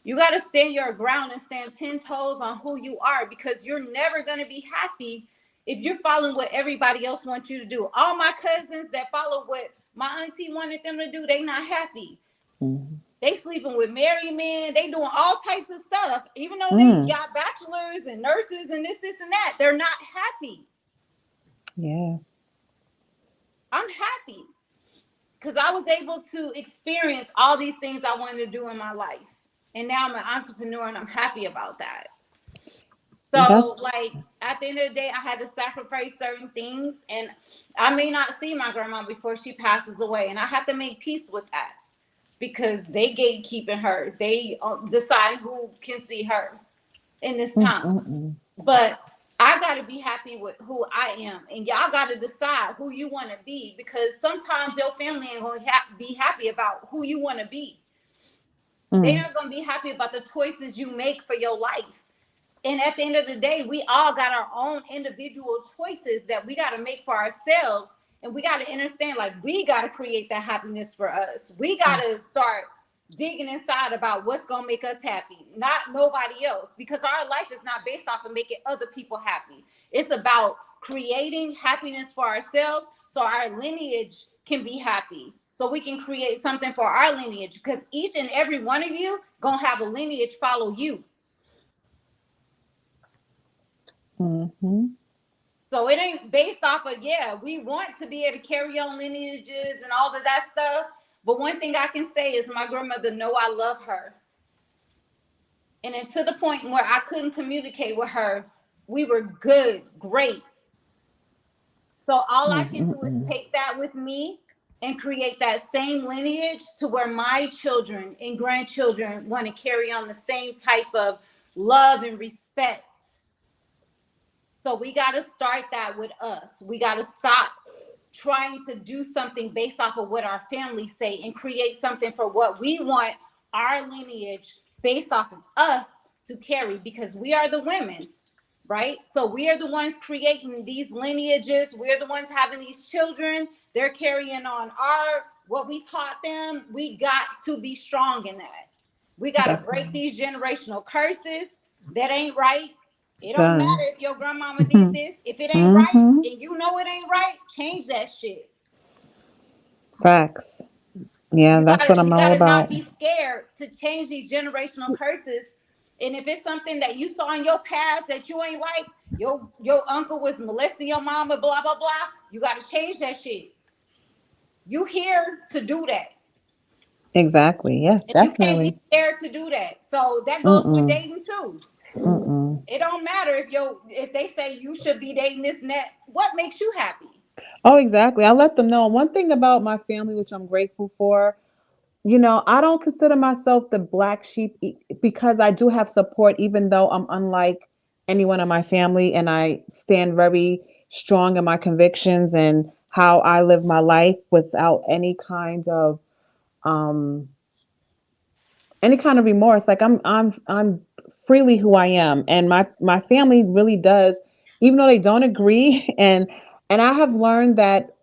You got to stand your ground and stand 10 toes on who you are, because you're never going to be happy if you're following what everybody else wants you to do. All my cousins that follow what my auntie wanted them to do, they not happy. Mm-hmm. They sleeping with married men. They doing all types of stuff. Even though they got bachelors and nurses and this and that, they're not happy. Yeah. I'm happy because I was able to experience all these things I wanted to do in my life. And now I'm an entrepreneur and I'm happy about that. So at the end of the day, I had to sacrifice certain things, and I may not see my grandma before she passes away. And I have to make peace with that because they gatekeeping her. They decide who can see her in this time. But I got to be happy with who I am. And y'all got to decide who you want to be, because sometimes your family ain't going to be happy about who you want to be. They're not going to be happy about the choices you make for your life. And at the end of the day, we all got our own individual choices that we got to make for ourselves. And we got to understand, we got to create that happiness for us. We got to start digging inside about what's going to make us happy, not nobody else. Because our life is not based off of making other people happy. It's about creating happiness for ourselves so our lineage can be happy. So we can create something for our lineage, because each and every one of you gonna have a lineage follow you. Mm-hmm. So it ain't based off of, we want to be able to carry on lineages and all of that stuff. But one thing I can say is my grandmother know I love her. And then to the point where I couldn't communicate with her, we were good, great. So all I can do is take that with me and create that same lineage to where my children and grandchildren want to carry on the same type of love and respect. So we got to start that with us. We got to stop trying to do something based off of what our families say and create something for what we want our lineage based off of us to carry, because we are the women. Right? So we are the ones creating these lineages. We're the ones having these children. They're carrying on what we taught them. We got to be strong in that. We got to break these generational curses. That ain't right. It don't matter if your grandmama did this. If it ain't right and you know it ain't right, change that shit. Facts. Yeah, that's what I'm all about. You gotta not be scared to change these generational curses. And if it's something that you saw in your past that you ain't like, your uncle was molesting your mama, blah, blah, blah, you got to change that shit. You here to do that. Exactly. Yes, and definitely. You can't be scared to do that. So that goes with dating too. It don't matter if they say you should be dating this and that. What makes you happy? Oh, exactly. I let them know. One thing about my family, which I'm grateful for, I don't consider myself the black sheep because I do have support, even though I'm unlike anyone in my family, and I stand very strong in my convictions and how I live my life without any kind of remorse. Like I'm freely who I am, and my family really does, even though they don't agree, and I have learned that.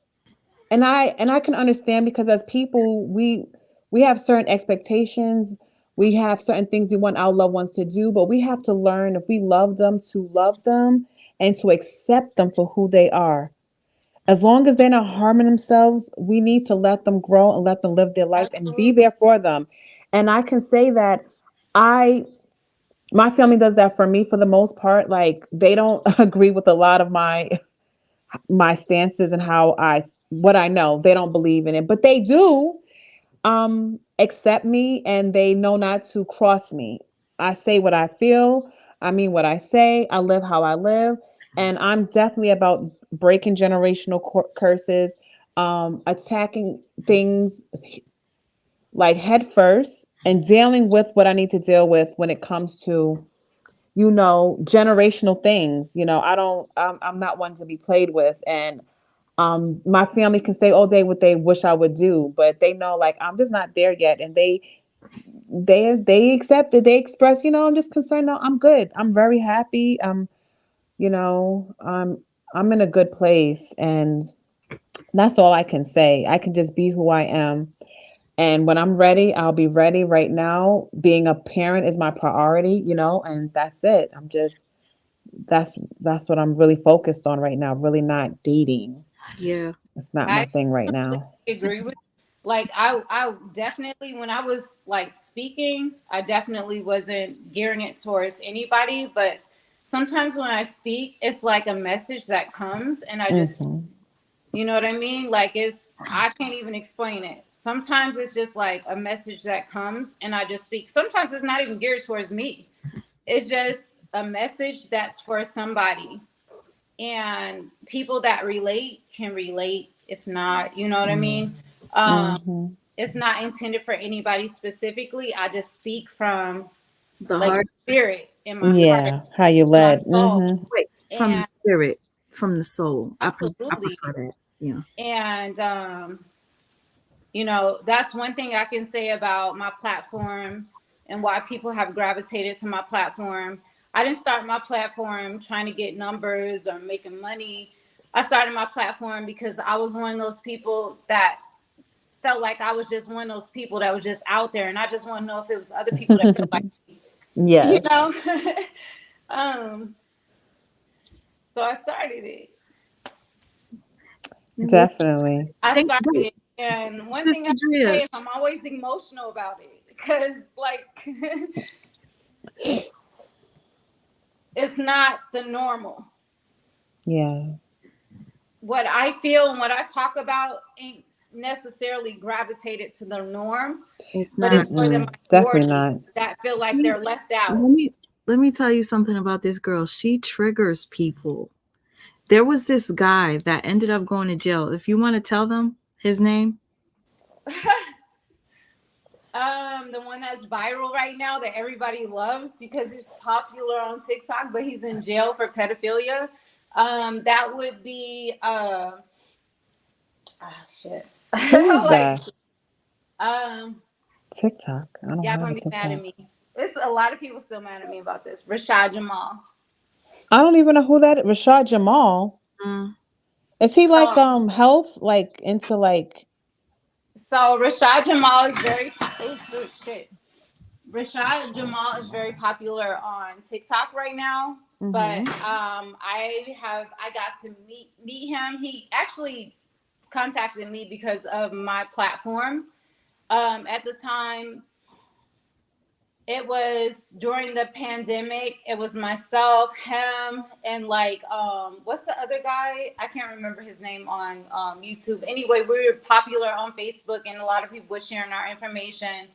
And I can understand, because as people, we have certain expectations. We have certain things we want our loved ones to do, but we have to learn, if we love them, to love them and to accept them for who they are. As long as they're not harming themselves, we need to let them grow and let them live their life and be there for them. And I can say that I My family does that for me for the most part. Like they don't agree with a lot of my stances and what I know. They don't believe in it, but they do accept me, and they know not to cross me. I say what I feel. I mean what I say. I live how I live, and I'm definitely about breaking generational curses, attacking things like head first, and dealing with what I need to deal with when it comes to generational things. I'm not one to be played with. And my family can say all day what they wish I would do, but they know like I'm just not there yet. And they accept it. They express, I'm just concerned. No, I'm good. I'm very happy. You know, I'm in a good place, and that's all I can say. I can just be who I am. And when I'm ready, I'll be ready. Right now, being a parent is my priority, and that's it. That's what I'm really focused on right now. Really not dating. Yeah. It's not my thing right now. Agree with like I definitely, when I was like speaking, I definitely wasn't gearing it towards anybody, but sometimes when I speak, it's like a message that comes and I just you know what I mean? Like I can't even explain it. Sometimes it's just like a message that comes and I just speak. Sometimes it's not even geared towards me. It's just a message that's for somebody. And people that relate can relate. If not, you know what I mean? It's not intended for anybody specifically. I just speak from the like heart, spirit in my heart, How you led. Wait, from the and spirit, from the soul. I absolutely. prefer that. Yeah. And that's one thing I can say about my platform and why people have gravitated to my platform. I didn't start my platform trying to get numbers or making money. I started my platform because I was one of those people that felt like I was just one of those people that was just out there, and I just want to know if it was other people that felt like me. Yes. So I started it. Definitely. I started it, and one thing I can say is I'm always emotional about it because, like, it's not the normal. Yeah. What I feel and what I talk about ain't necessarily gravitated to the norm, but it's for the minority that feel like they're left out. Let me tell you something about this girl. She triggers people. There was this guy that ended up going to jail. If you want to tell them his name. The one that's viral right now that everybody loves because he's popular on TikTok, but he's in jail for pedophilia. That would be shit. Who's that? TikTok. I don't y'all have gonna a be TikTok. mad at me. It's a lot of people still mad at me about this. Rashad Jamal. I don't even know who that is. Rashad Jamal. Is he like health, like into like? So Rashad Jamal is very Rashad Jamal is very popular on TikTok right now. But I got to meet him. He actually contacted me because of my platform. At the time, it was during the pandemic. It was myself, him, and like what's the other guy? I can't remember his name on YouTube. Anyway, we were popular on Facebook, and a lot of people were sharing our information.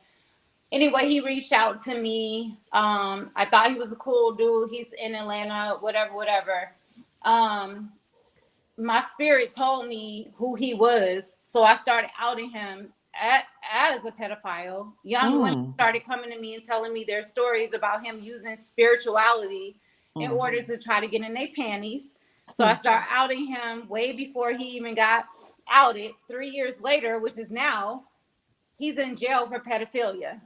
Anyway, he reached out to me. I thought he was a cool dude. He's in Atlanta, whatever. My spirit told me who he was, so I started outing him as a pedophile. Young women started coming to me and telling me their stories about him using spirituality in order to try to get in their panties. So I started outing him way before he even got outed. 3 years later, which is now, he's in jail for pedophilia.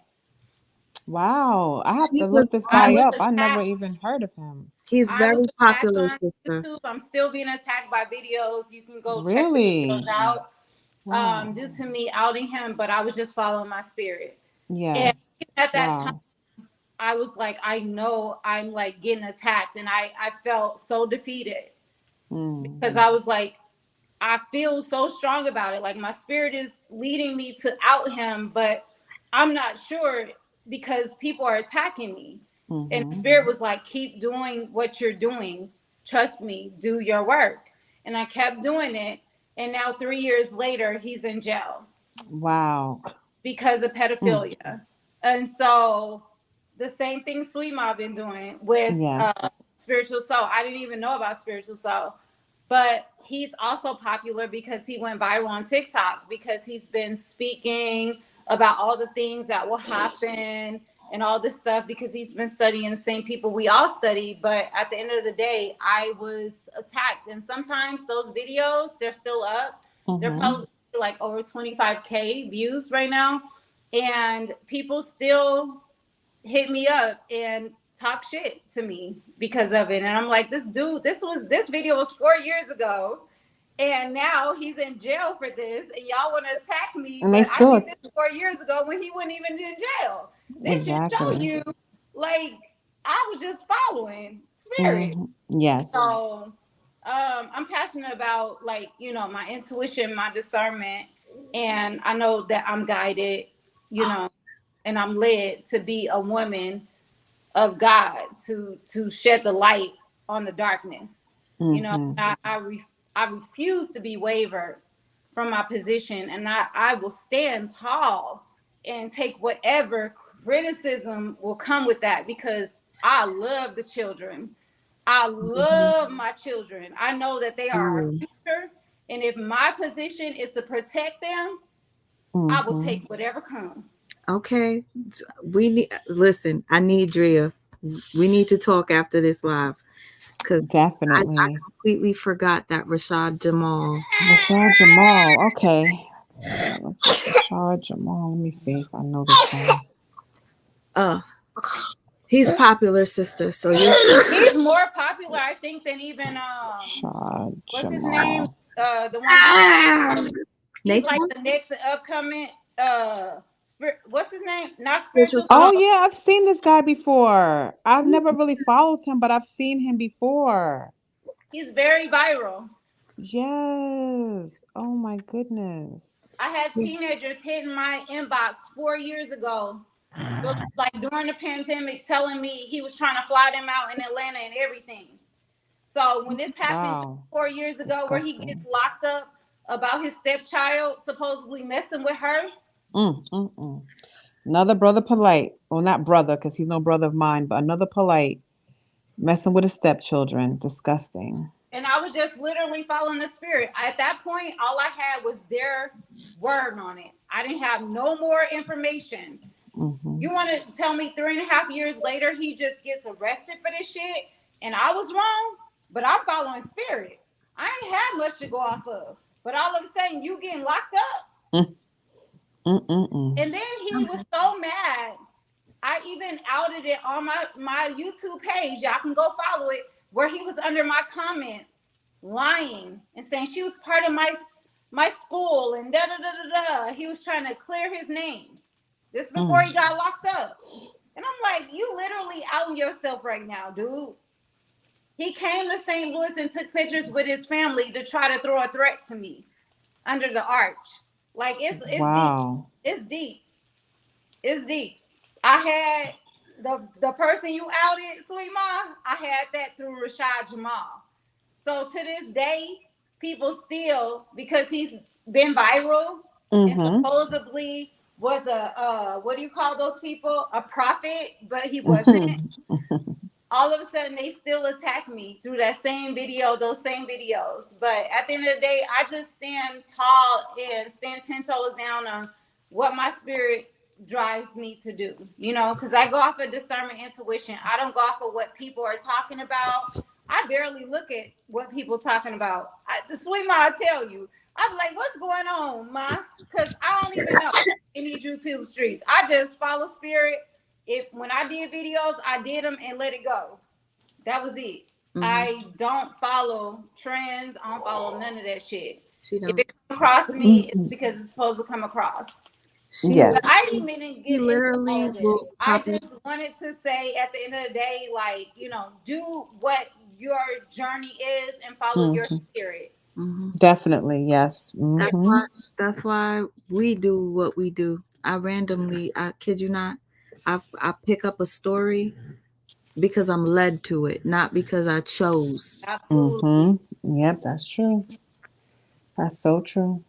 Wow, I have to look this guy up. I never even heard of him. He's very popular, sister. YouTube. I'm still being attacked by videos. You can go check the Really? videos out. Wow. Due to me outing him, but I was just following my spirit. Yes. And at that time, I was like, I know I'm like getting attacked, and I felt so defeated because I was like, I feel so strong about it. Like my spirit is leading me to out him, but I'm not sure because people are attacking me. And Spirit was like, keep doing what you're doing. Trust me, do your work. And I kept doing it. And now 3 years later, he's in jail. Wow. Because of pedophilia. And so the same thing Sweet Ma been doing with Spiritual Soul. I didn't even know about Spiritual Soul. But he's also popular because he went viral on TikTok because he's been speaking about all the things that will happen and all this stuff because he's been studying the same people we all study. But at the end of the day, I was attacked. And sometimes those videos, they're still up. They're probably like over 25K views right now. And people still hit me up and talk shit to me because of it. And I'm like, this video was 4 years ago. And now he's in jail for this. And y'all want to attack me. And but they still I did this 4 years ago when he wasn't even in jail. This should show you, like, I was just following Spirit. Yes. So I'm passionate about, like, you know, my intuition, my discernment. And I know that I'm guided, you know, and I'm led to be a woman of God to shed the light on the darkness. You know, I refuse to be wavered from my position, and I will stand tall and take whatever criticism will come with that because I love the children. I love my children. I know that they are our future, and if my position is to protect them, I will take whatever comes. Okay. Listen, I need Driyah. We need to talk after this live. Because definitely. I completely forgot that Rashad Jamal. Rashad Jamal. Okay. Rashad Jamal. Let me see if I know this one. He's popular, sister. So he's more popular, I think, than even what's his name? The one he's like the next upcoming what's his name? Not Spiritual Soul. Oh yeah, I've seen this guy before. I've never really followed him, but I've seen him before. He's very viral. Yes. Oh my goodness. I had teenagers hitting my inbox 4 years ago, like during the pandemic, telling me he was trying to fly them out in Atlanta and everything. So when this happened 4 years ago, where he gets locked up about his stepchild supposedly messing with her. Another brother polite. Well, not brother, because he's no brother of mine, but another polite messing with his stepchildren. Disgusting. And I was just literally following the Spirit. At that point, all I had was their word on it. I didn't have no more information. You want to tell me 3.5 years later, he just gets arrested for this shit? And I was wrong, but I'm following Spirit. I ain't had much to go off of. But all of a sudden, you getting locked up? And then he was so mad. I even outed it on my YouTube page. Y'all can go follow it, where he was under my comments lying and saying she was part of my school and da da da da da. He was trying to clear his name. This before he got locked up. And I'm like, you literally outing yourself right now, dude. He came to St. Louis and took pictures with his family to try to throw a threat to me under the arch. Like, it's deep. It's deep. It's deep. I had the person you outed, Sweet Ma, I had that through Rashad Jamal. So to this day, people still, because he's been viral and supposedly was a what do you call those people? A prophet, but he wasn't. All of a sudden, they still attack me through that same video, those same videos. But at the end of the day, I just stand tall and stand 10 toes down on what my spirit drives me to do, you know, because I go off of discernment, intuition. I don't go off of what people are talking about. I barely look at what people talking about. The Sweet Ma, I tell you, I'm like, what's going on, Ma? Because I don't even know in these YouTube streets. I just follow Spirit. When I did videos, I did them and let it go. That was it. I don't follow trends. I don't follow none of that shit. If it comes across me, it's because it's supposed to come across. But I didn't even get into all this. I just wanted to say at the end of the day, like, you know, do what your journey is and follow your spirit. Definitely, yes. That's why we do what we do. I kid you not, I pick up a story because I'm led to it, not because I chose. Absolutely. Yep, that's true. That's so true.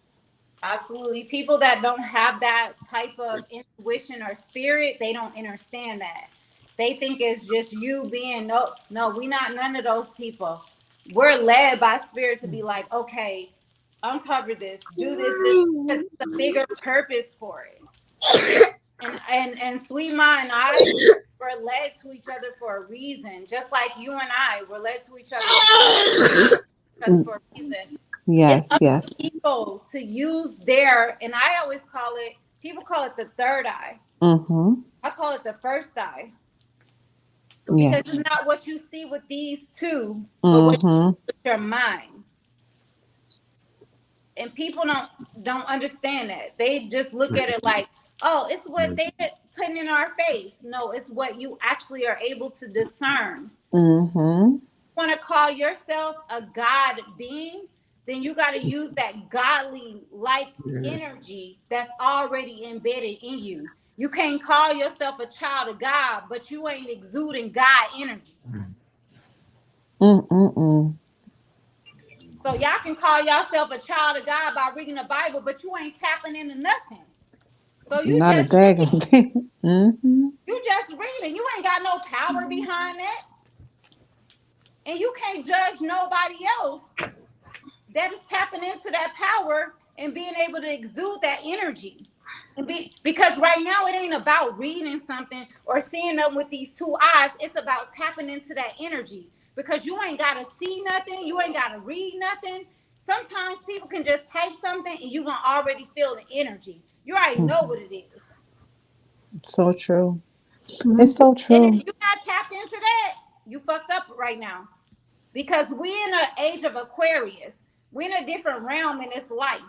Absolutely. People that don't have that type of intuition or spirit, they don't understand that. They think it's just you being no, we not none of those people. We're led by spirit to be like, okay, uncover this, do this, because it's a bigger purpose for it. And Sweet Ma and I were led to each other for a reason. Just like you and I were led to each other for a reason. It's Yes, up yes. to people to use their, and I always call it, people call it the third eye. I call it the first eye. Because it's not what you see with these two, but what you see with your mind. And people don't understand that. They just look at it like, oh, it's what they putting in our face. No, it's what you actually are able to discern. You want to call yourself a God being, then you got to use that godly like energy that's already embedded in you. You can't call yourself a child of God, but you ain't exuding God energy. So y'all can call yourself a child of God by reading the Bible, but you ain't tapping into nothing. So you Not a just reading. thing. You just reading. You ain't got no power behind that. And you can't judge nobody else that is tapping into that power and being able to exude that energy. Because right now it ain't about reading something or seeing them with these two eyes. It's about tapping into that energy. Because you ain't got to see nothing. You ain't got to read nothing. Sometimes people can just type something and you can already feel the energy. You already know what it is. So true. It's so true. And if you're not tapped into that, you fucked up right now. Because we in an age of Aquarius. We're in a different realm in this life.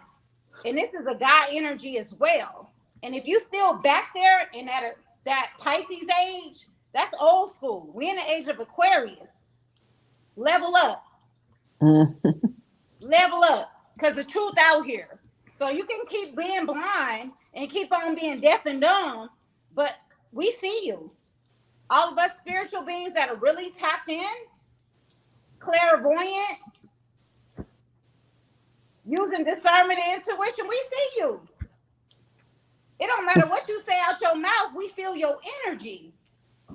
And this is a God energy as well. And if you still back there in that Pisces age, that's old school. We're in the age of Aquarius. Level up. Level up. Because the truth out here. So you can keep being blind and keep on being deaf and dumb, but we see you. All of us spiritual beings that are really tapped in, clairvoyant, using discernment and intuition, we see you. It don't matter what you say out your mouth, we feel your energy.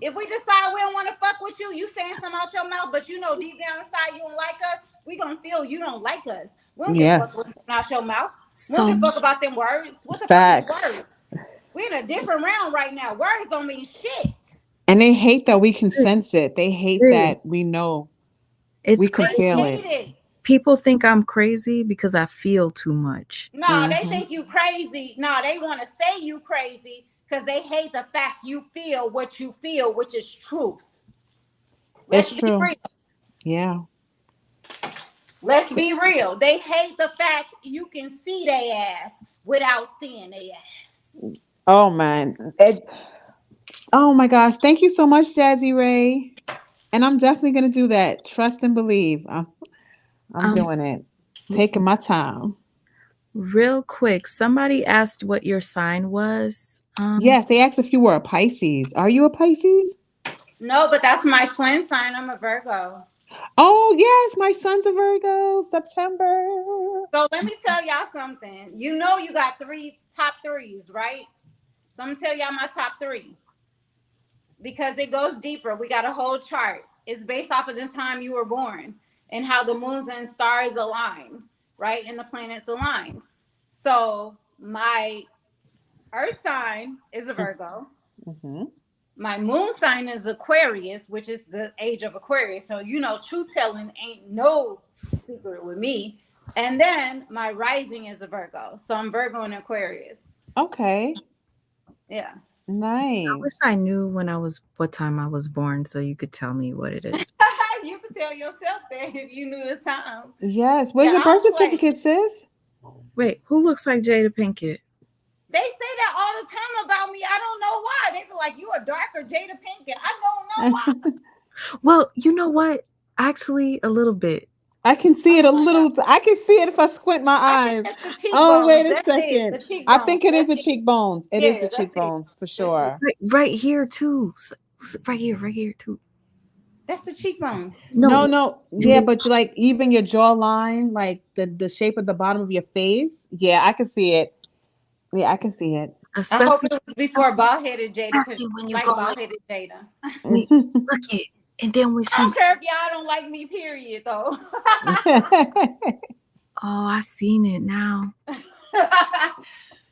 If we decide we don't want to fuck with you, you saying something out your mouth, but you know deep down inside you don't like us, we gonna feel you don't like us. We don't give a fuck what's out your mouth. We don't give a fuck about them words. What the fuck is words? We're in a different realm right now. Words don't mean shit. And they hate that we can sense it. They hate that we know. We can feel it. People think I'm crazy because I feel too much. No, they think you crazy. No, they want to say you crazy because they hate the fact you feel what you feel, which is truth. It's true. Yeah. Let's be real. They hate the fact you can see their ass without seeing their ass. Oh man. Oh my gosh. Thank you so much, Jazzy Ray. And I'm definitely gonna do that. Trust and believe. I'm doing it. Taking my time. Real quick, somebody asked what your sign was. Yes, they asked if you were a Pisces. Are you a Pisces? No, but that's my twin sign. I'm a Virgo. Oh, yes, my son's a Virgo, September. So let me tell y'all something. You know you got top threes, right? So I'm going to tell y'all my top three. Because it goes deeper. We got a whole chart. It's based off of the time you were born and how the moons and stars aligned, right? And the planets aligned. So my earth sign is a Virgo. My moon sign is Aquarius, which is the age of Aquarius. So, you know, truth telling ain't no secret with me. And then my rising is a Virgo. So I'm Virgo and Aquarius. Okay. Yeah. Nice. I wish I knew what time I was born so you could tell me what it is. You could tell yourself that if you knew the time. Yes. Where's your birth certificate, sis? Wait, who looks like Jada Pinkett? They say that all the time about me. I don't know why. They be like, you a darker Jada Pinkett. I don't know why. Well, you know what? Actually, a little bit. I can see it a little. I can see it if I squint my eyes. Oh, wait a second. I think it is the cheekbones. It is the cheekbones for sure. Right here too. Right here too. That's the cheekbones. No. Yeah, but like even your jawline, like the shape of the bottom of your face. Yeah, I can see it. Yeah, I can see it. I hope it was before bald-headed Jada, because when I you like go bald-headed Jada. look it, and then when I don't care if y'all don't like me, period, though. Oh, I seen it now.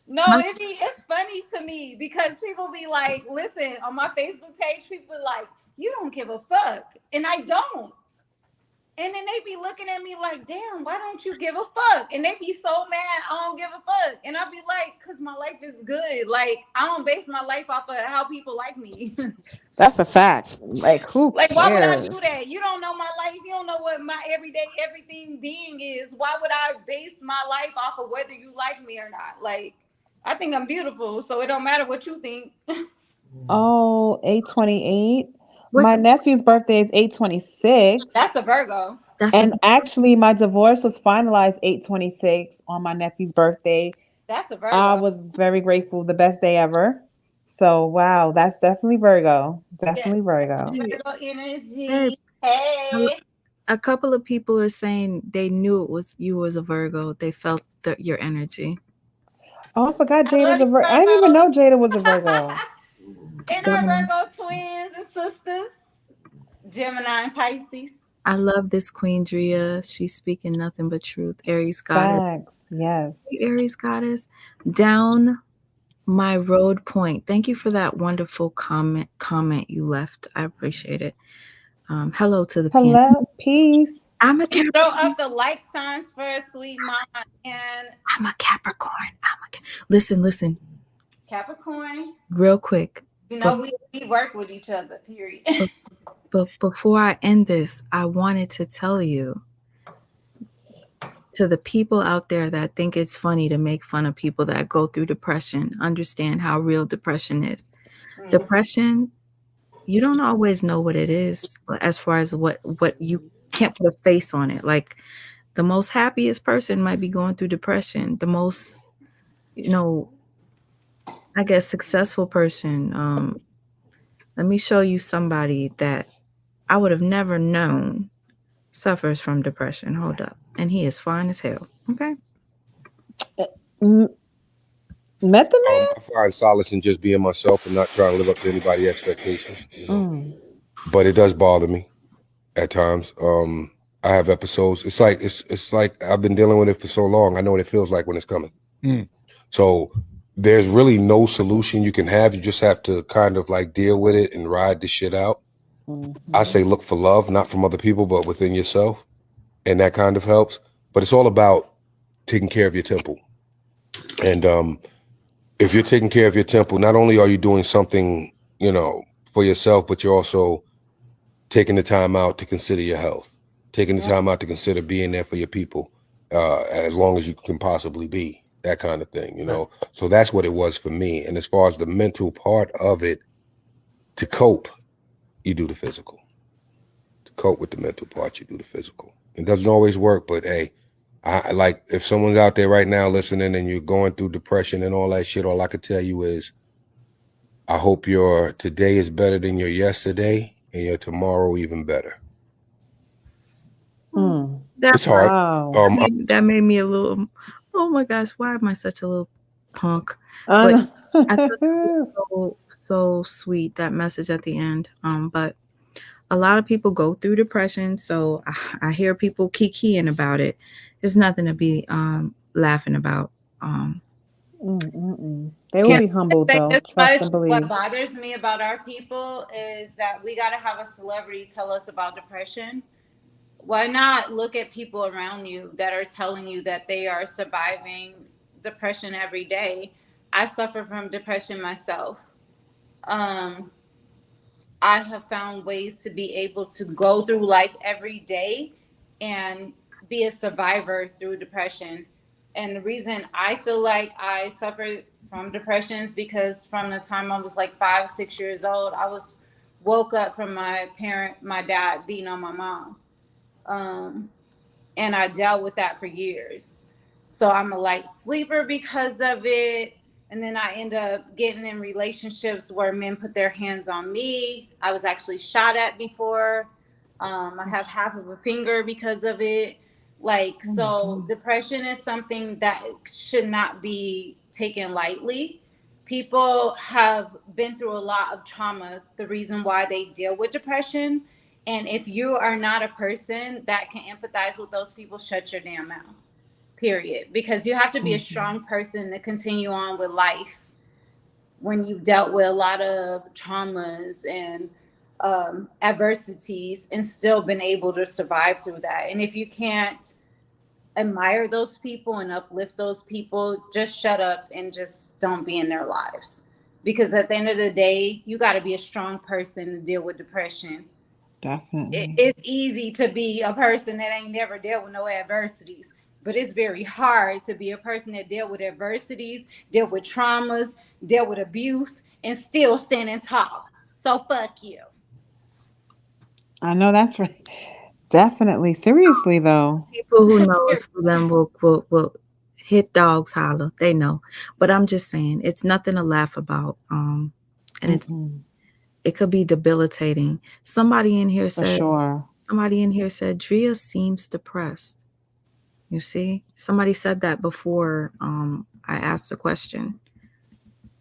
No, it's funny to me because people be like, listen, on my Facebook page, people like, you don't give a fuck. And I don't. And then they be looking at me like, damn, why don't you give a fuck? And they be so mad I don't give a fuck. And I be like, because my life is good. Like, I don't base my life off of how people like me. That's a fact. Like, who Like, cares? why would I do that? You don't know my life. You don't know what my everyday everything being is. Why would I base my life off of whether you like me or not? Like, I think I'm beautiful, so it don't matter what you think. Oh, 8/28. My nephew's birthday is 8/26. That's a Virgo. And actually, my divorce was finalized 8/26 on my nephew's birthday. That's a Virgo. I was very grateful. The best day ever. So, wow, that's definitely Virgo. Definitely Virgo. Virgo energy. Hey. A couple of people are saying they knew it was you was a Virgo. They felt your energy. Oh, I forgot Jada's a Virgo. I didn't even know Jada was a Virgo. And our Virgo twins and sisters, Gemini and Pisces. I love this Queen Driyah. She's speaking nothing but truth. Aries goddess. Facts, yes. Aries goddess. Down my road point. Thank you for that wonderful comment you left. I appreciate it. Hello to the Hello, peace. I'm a Capricorn. Throw up the like signs first, sweet mama. And I'm a Capricorn. Listen. Capricorn. Real quick. You know, we work with each other, period. But before I end this, I wanted to tell you, to the people out there that think it's funny to make fun of people that go through depression, understand how real depression is. Depression, you don't always know what it is as far as what you can't put a face on it. Like the most happiest person might be going through depression. The most, I guess, successful person. Let me show you somebody that I would have never known suffers from depression. Hold up. And he is fine as hell. Okay. Met the man? I find solace in just being myself and not trying to live up to anybody's expectations. But it does bother me at times. I have episodes. It's like I've been dealing with it for so long. I know what it feels like when it's coming. So there's really no solution you can have. You just have to kind of like deal with it and ride the shit out. I say look for love, not from other people, but within yourself. And that kind of helps. But it's all about taking care of your temple. And if you're taking care of your temple, not only are you doing something, for yourself, but you're also taking the time out to consider your health, taking the time out to consider being there for your people as long as you can possibly be, that kind of thing, So that's what it was for me. And as far as the mental part of it, to cope, you do the physical. To cope with the mental part, you do the physical. It doesn't always work, but hey, I like if someone's out there right now listening and you're going through depression and all that shit, all I could tell you is I hope your today is better than your yesterday and your tomorrow even better. It's hard. That made me a little, oh my gosh, why am I such a little punk? But I thought that was so sweet, that message at the end. But a lot of people go through depression, so I hear people kikiing about it. There's nothing to be laughing about. They will be humbled though. Trust and believe. What bothers me about our people is that we got to have a celebrity tell us about depression. Why not look at people around you that are telling you that they are surviving depression every day? I suffer from depression myself. I have found ways to be able to go through life every day and be a survivor through depression. And the reason I feel like I suffered from depression is because from the time I was like 5, 6 years old, I was woke up from my dad beating on my mom. And I dealt with that for years. So I'm a light sleeper because of it. And then I end up getting in relationships where men put their hands on me. I was actually shot at before. I have half of a finger because of it. Like, so depression is something that should not be taken lightly. People have been through a lot of trauma, the reason why they deal with depression. And if you are not a person that can empathize with those people, shut your damn mouth. Period. Because you have to be a strong person to continue on with life when you've dealt with a lot of traumas and adversities and still been able to survive through that. And if you can't admire those people and uplift those people, just shut up and just don't be in their lives. Because at the end of the day, you got to be a strong person to deal with depression. Definitely. It's easy to be a person that ain't never dealt with no adversities, but it's very hard to be a person that dealt with adversities, dealt with traumas, dealt with abuse, and still standing tall. So fuck you. I know that's right. Definitely. Seriously though. People who know it's for them will hit dogs holler. They know. But I'm just saying it's nothing to laugh about. And it could be debilitating. Somebody in here said Driyah seems depressed. You see? Somebody said that before I asked the question.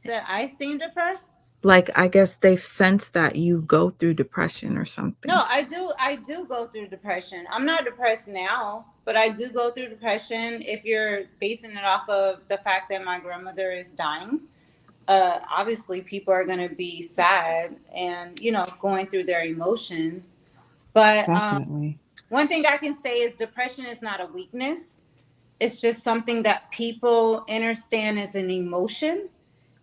Said I seem depressed? Like, I guess they've sensed that you go through depression or something. No, I do go through depression. I'm not depressed now, but I do go through depression. If you're basing it off of the fact that my grandmother is dying, obviously people are going to be sad and, you know, going through their emotions. But one thing I can say is depression is not a weakness. It's just something that people understand as an emotion.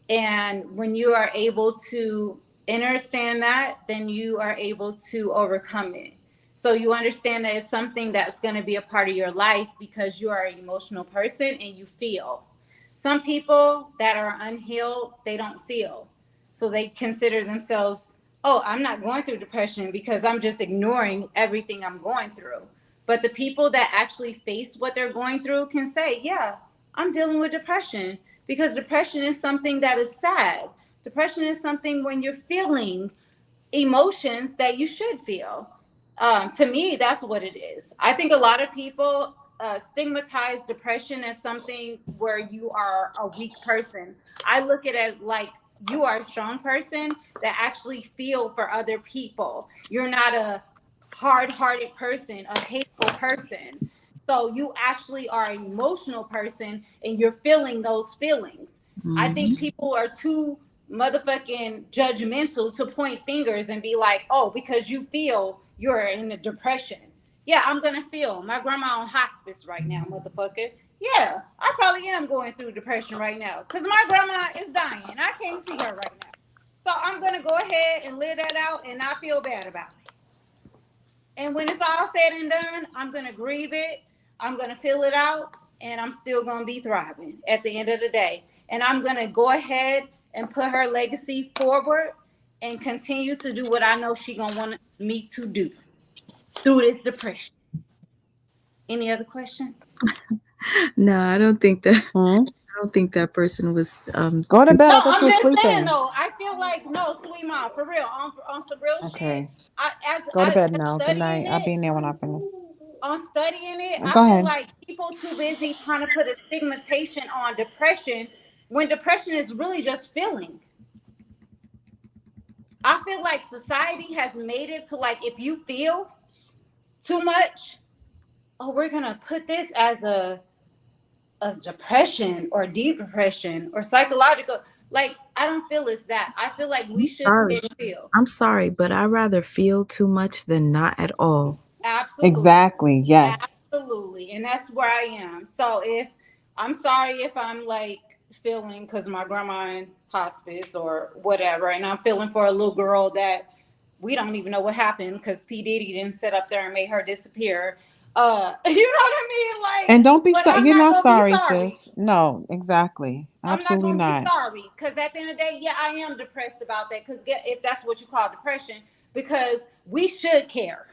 And when you are able to understand that, then you are able to overcome it. So you understand that it's something that's going to be a part of your life because you are an emotional person and you feel. Some people that are unhealed, they don't feel. So they consider themselves, oh, I'm not going through depression because I'm just ignoring everything I'm going through. But the people that actually face what they're going through can say, yeah, I'm dealing with depression, because depression is something that is sad. Depression is something when you're feeling emotions that you should feel. To me, that's what it is. I think a lot of people stigmatize depression as something where you are a weak person. I look at it like you are a strong person that actually feel for other people. You're not a hard-hearted person, a hateful person. So you actually are an emotional person and you're feeling those feelings. I think people are too motherfucking judgmental to point fingers and be like, oh, because you feel you're in a depression. Yeah, I'm gonna feel. My grandma on hospice right now, motherfucker. Yeah, I probably am going through depression right now because my grandma is dying. I can't see her right now. So I'm gonna go ahead and live that out and not feel bad about it. And when it's all said and done, I'm gonna grieve it. I'm gonna feel it out, and I'm still gonna be thriving at the end of the day. And I'm gonna go ahead and put her legacy forward and continue to do what I know she gonna want me to do through this depression. Any other questions? No, I don't think that. I don't think that person was. Go to bed. No, I thought I'm you were just sleeping. saying though. I feel like no, sweet mom, for real, on some real shit. Go to bed As now. Good studying night. I'll it, be in there when I finish. on studying it, I Go feel ahead. like people too busy trying to put a stigmatization on depression when depression is really just feeling. I feel like society has made it to like if you feel too much, oh, we're gonna put this as a depression or deep depression or psychological. Like I don't feel it's that. I feel like we should feel. I'm sorry, but I'd rather feel too much than not at all. Absolutely. Exactly. Yes. Absolutely. And that's where I am. So if I'm sorry if I'm like feeling because my grandma in hospice or whatever, and I'm feeling for a little girl that we don't even know what happened because P. Diddy didn't sit up there and made her disappear. You know what I mean? Like, And don't be sorry. You're not sorry, sorry. sis. No, exactly. Absolutely I'm not not. gonna be sorry because at the end of the day, yeah, I am depressed about that. Because if that's what you call depression, because we should care.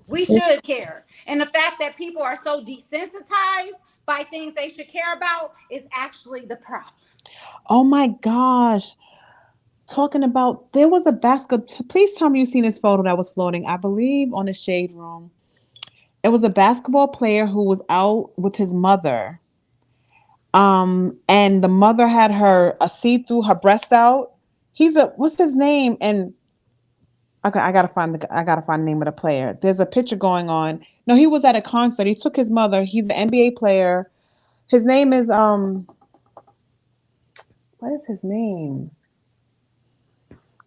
We should care. And the fact that people are so desensitized by things they should care about is actually the problem. Oh my gosh. talking about there was a basket. Please tell me you've seen this photo that was floating. I believe on the Shade Room. It was a basketball player who was out with his mother. And the mother had a see-through her breast out. What's his name? And okay, I gotta find the name of the player. There's a picture going on. No, he was at a concert. He took his mother. He's an NBA player. His name is what is his name?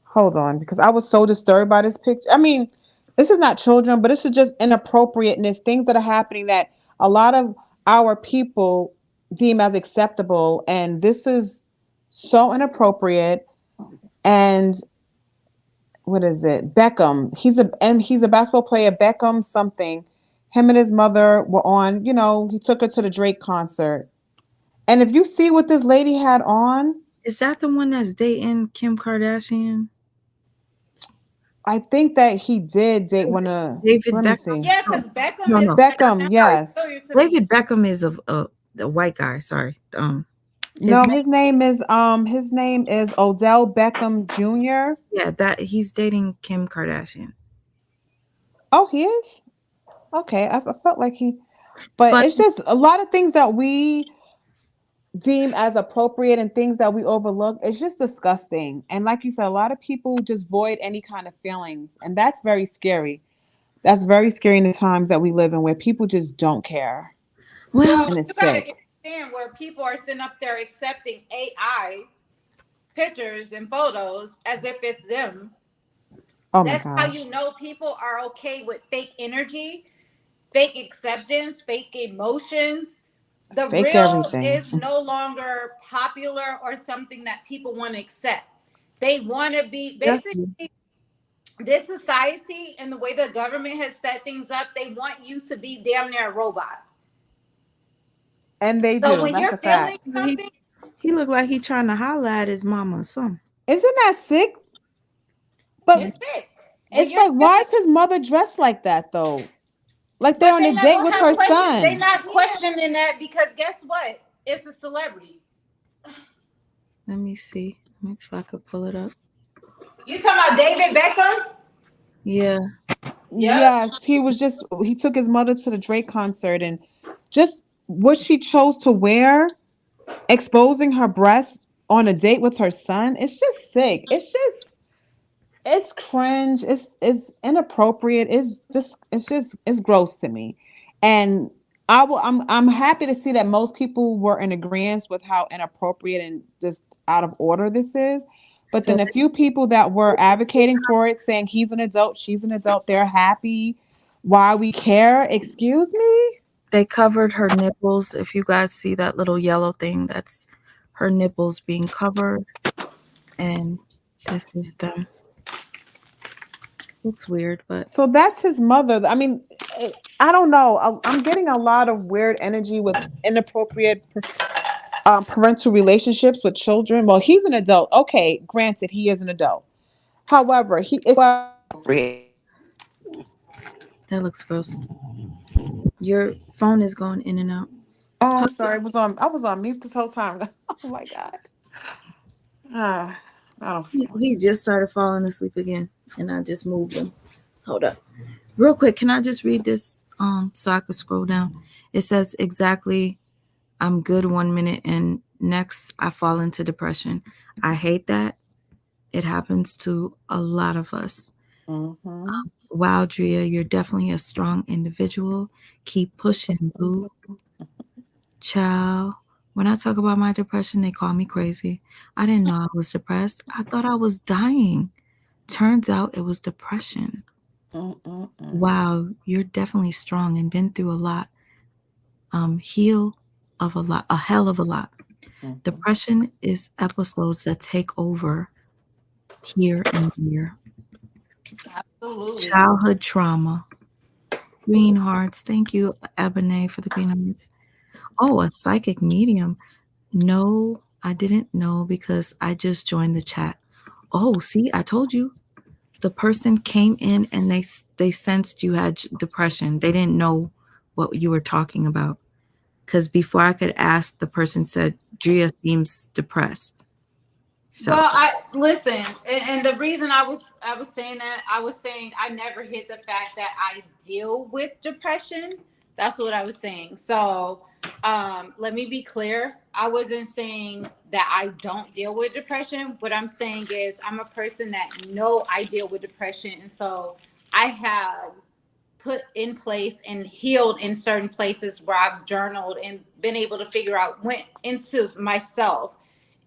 Hold on, because I was so disturbed by this picture. I mean, this is not children, but this is just inappropriateness, things that are happening that a lot of our people deem as acceptable. And this is so inappropriate. And what is it? Beckham. He's a basketball player, Beckham something. Him and his mother were on, he took her to the Drake concert. And if you see what this lady had on. Is that the one that's dating Kim Kardashian? I think that he did date one of David let Beckham. me see. Yeah, because Beckham No, is no. Beckham, yes. David Beckham is a white guy. Sorry. His name is Odell Beckham Jr. Yeah, that he's dating Kim Kardashian. Oh, he is? Okay, I felt like but it's just a lot of things that we deem as appropriate and things that we overlook. It's just disgusting. And like you said, a lot of people just void any kind of feelings. And that's very scary. That's very scary in the times that we live in where people just don't care. Well, and you it's gotta sick. understand where people are sitting up there accepting AI pictures and photos as if it's them. Oh my That's gosh. how you know people are okay with fake energy, fake acceptance, fake emotions. The Fake real everything. is no longer popular or something that people want to accept. They want to be basically this society and the way the government has set things up, they want you to be damn near a robot. And they So do. when That's you're a feeling fact. something, He looked like he trying to holler at his mama or something. Isn't that sick? But it's sick. it's like, why is his mother dressed like that though? Like they're on a not date gonna with have her questions. son. They're not questioning that because guess what? It's a celebrity. Let me see if I could pull it up. You talking about David Beckham? Yeah. Yes, he took his mother to the Drake concert and just what she chose to wear, exposing her breasts on a date with her son. It's just sick. It's cringe. It's inappropriate. It's gross to me. And I'm happy to see that most people were in agreement with how inappropriate and just out of order this is. But then a few people that were advocating for it, saying he's an adult, she's an adult, they're happy. Why we care? Excuse me? They covered her nipples. If you guys see that little yellow thing, that's her nipples being covered. And this is them. It's weird, but so that's his mother. I mean, I don't know. I'm getting a lot of weird energy with inappropriate parental relationships with children. Well, he's an adult. Okay, granted, he is an adult. However, he is appropriate. That looks gross. Your phone is going in and out. Oh, I'm sorry. I was on mute this whole time. Oh my god. I don't. He just started falling asleep again, and I just moved him. Hold up, real quick. Can I just read this? So I could scroll down. It says exactly. I'm good 1 minute, and next I fall into depression. I hate that. It happens to a lot of us. Wow, Driyah, you're definitely a strong individual. Keep pushing, boo. Child, when I talk about my depression, they call me crazy. I didn't know I was depressed. I thought I was dying. Turns out it was depression. Wow, you're definitely strong and been through a lot. A hell of a lot. Depression is episodes that take over here and there. Absolutely. Childhood trauma. Green hearts. Thank you, Ebony, for the green hearts. Oh, a psychic medium. No, I didn't know because I just joined the chat. Oh, see, I told you. The person came in and they sensed you had depression. They didn't know what you were talking about. Because before I could ask, the person said, Driyah seems depressed. So well, I listen, and the reason I was saying that, I was saying I never hit the fact that I deal with depression. That's what I was saying. So let me be clear. I wasn't saying that I don't deal with depression. What I'm saying is I'm a person that know I deal with depression, and so I have put in place and healed in certain places where I've journaled and been able to figure out, went into myself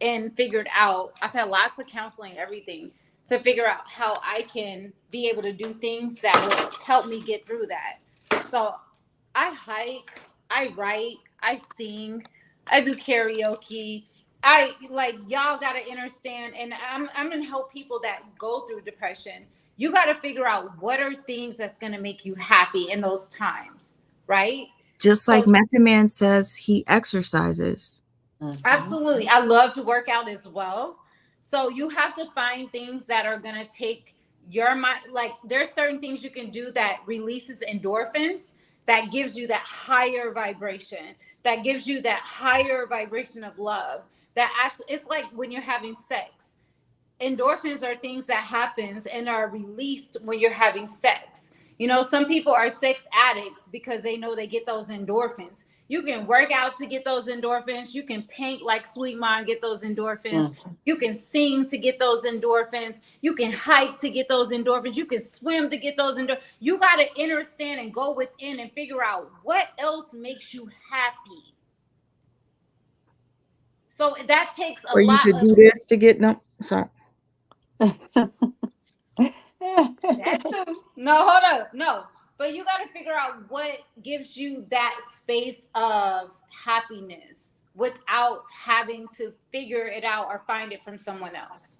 and figured out. I've had lots of counseling, everything, to figure out how I can be able to do things that will help me get through that. So I hike, I write, I sing, I do karaoke. I like, y'all got to understand, and I'm gonna help people that go through depression. You got to figure out what are things that's gonna make you happy in those times, right? just like So Method Man says, he exercises. absolutely. I love to work out as well. So you have to find things that are going to take your mind. Like, there's certain things you can do that releases endorphins, that gives you that higher vibration, that gives you that higher vibration of love. That actually, it's like when you're having sex. Endorphins are things that happens and are released when you're having sex. You know, some people are sex addicts because they know they get those endorphins. You can work out to get those endorphins. You can paint like Sweet Ma and get those endorphins. You can sing to get those endorphins. You can hike to get those endorphins. You can swim to get those endorphins. You got to understand and go within and figure out what else makes you happy. So that takes a Or you lot could of do this to get no. Sorry. that too. No, hold up. No. But you got to figure out what gives you that space of happiness without having to figure it out or find it from someone else,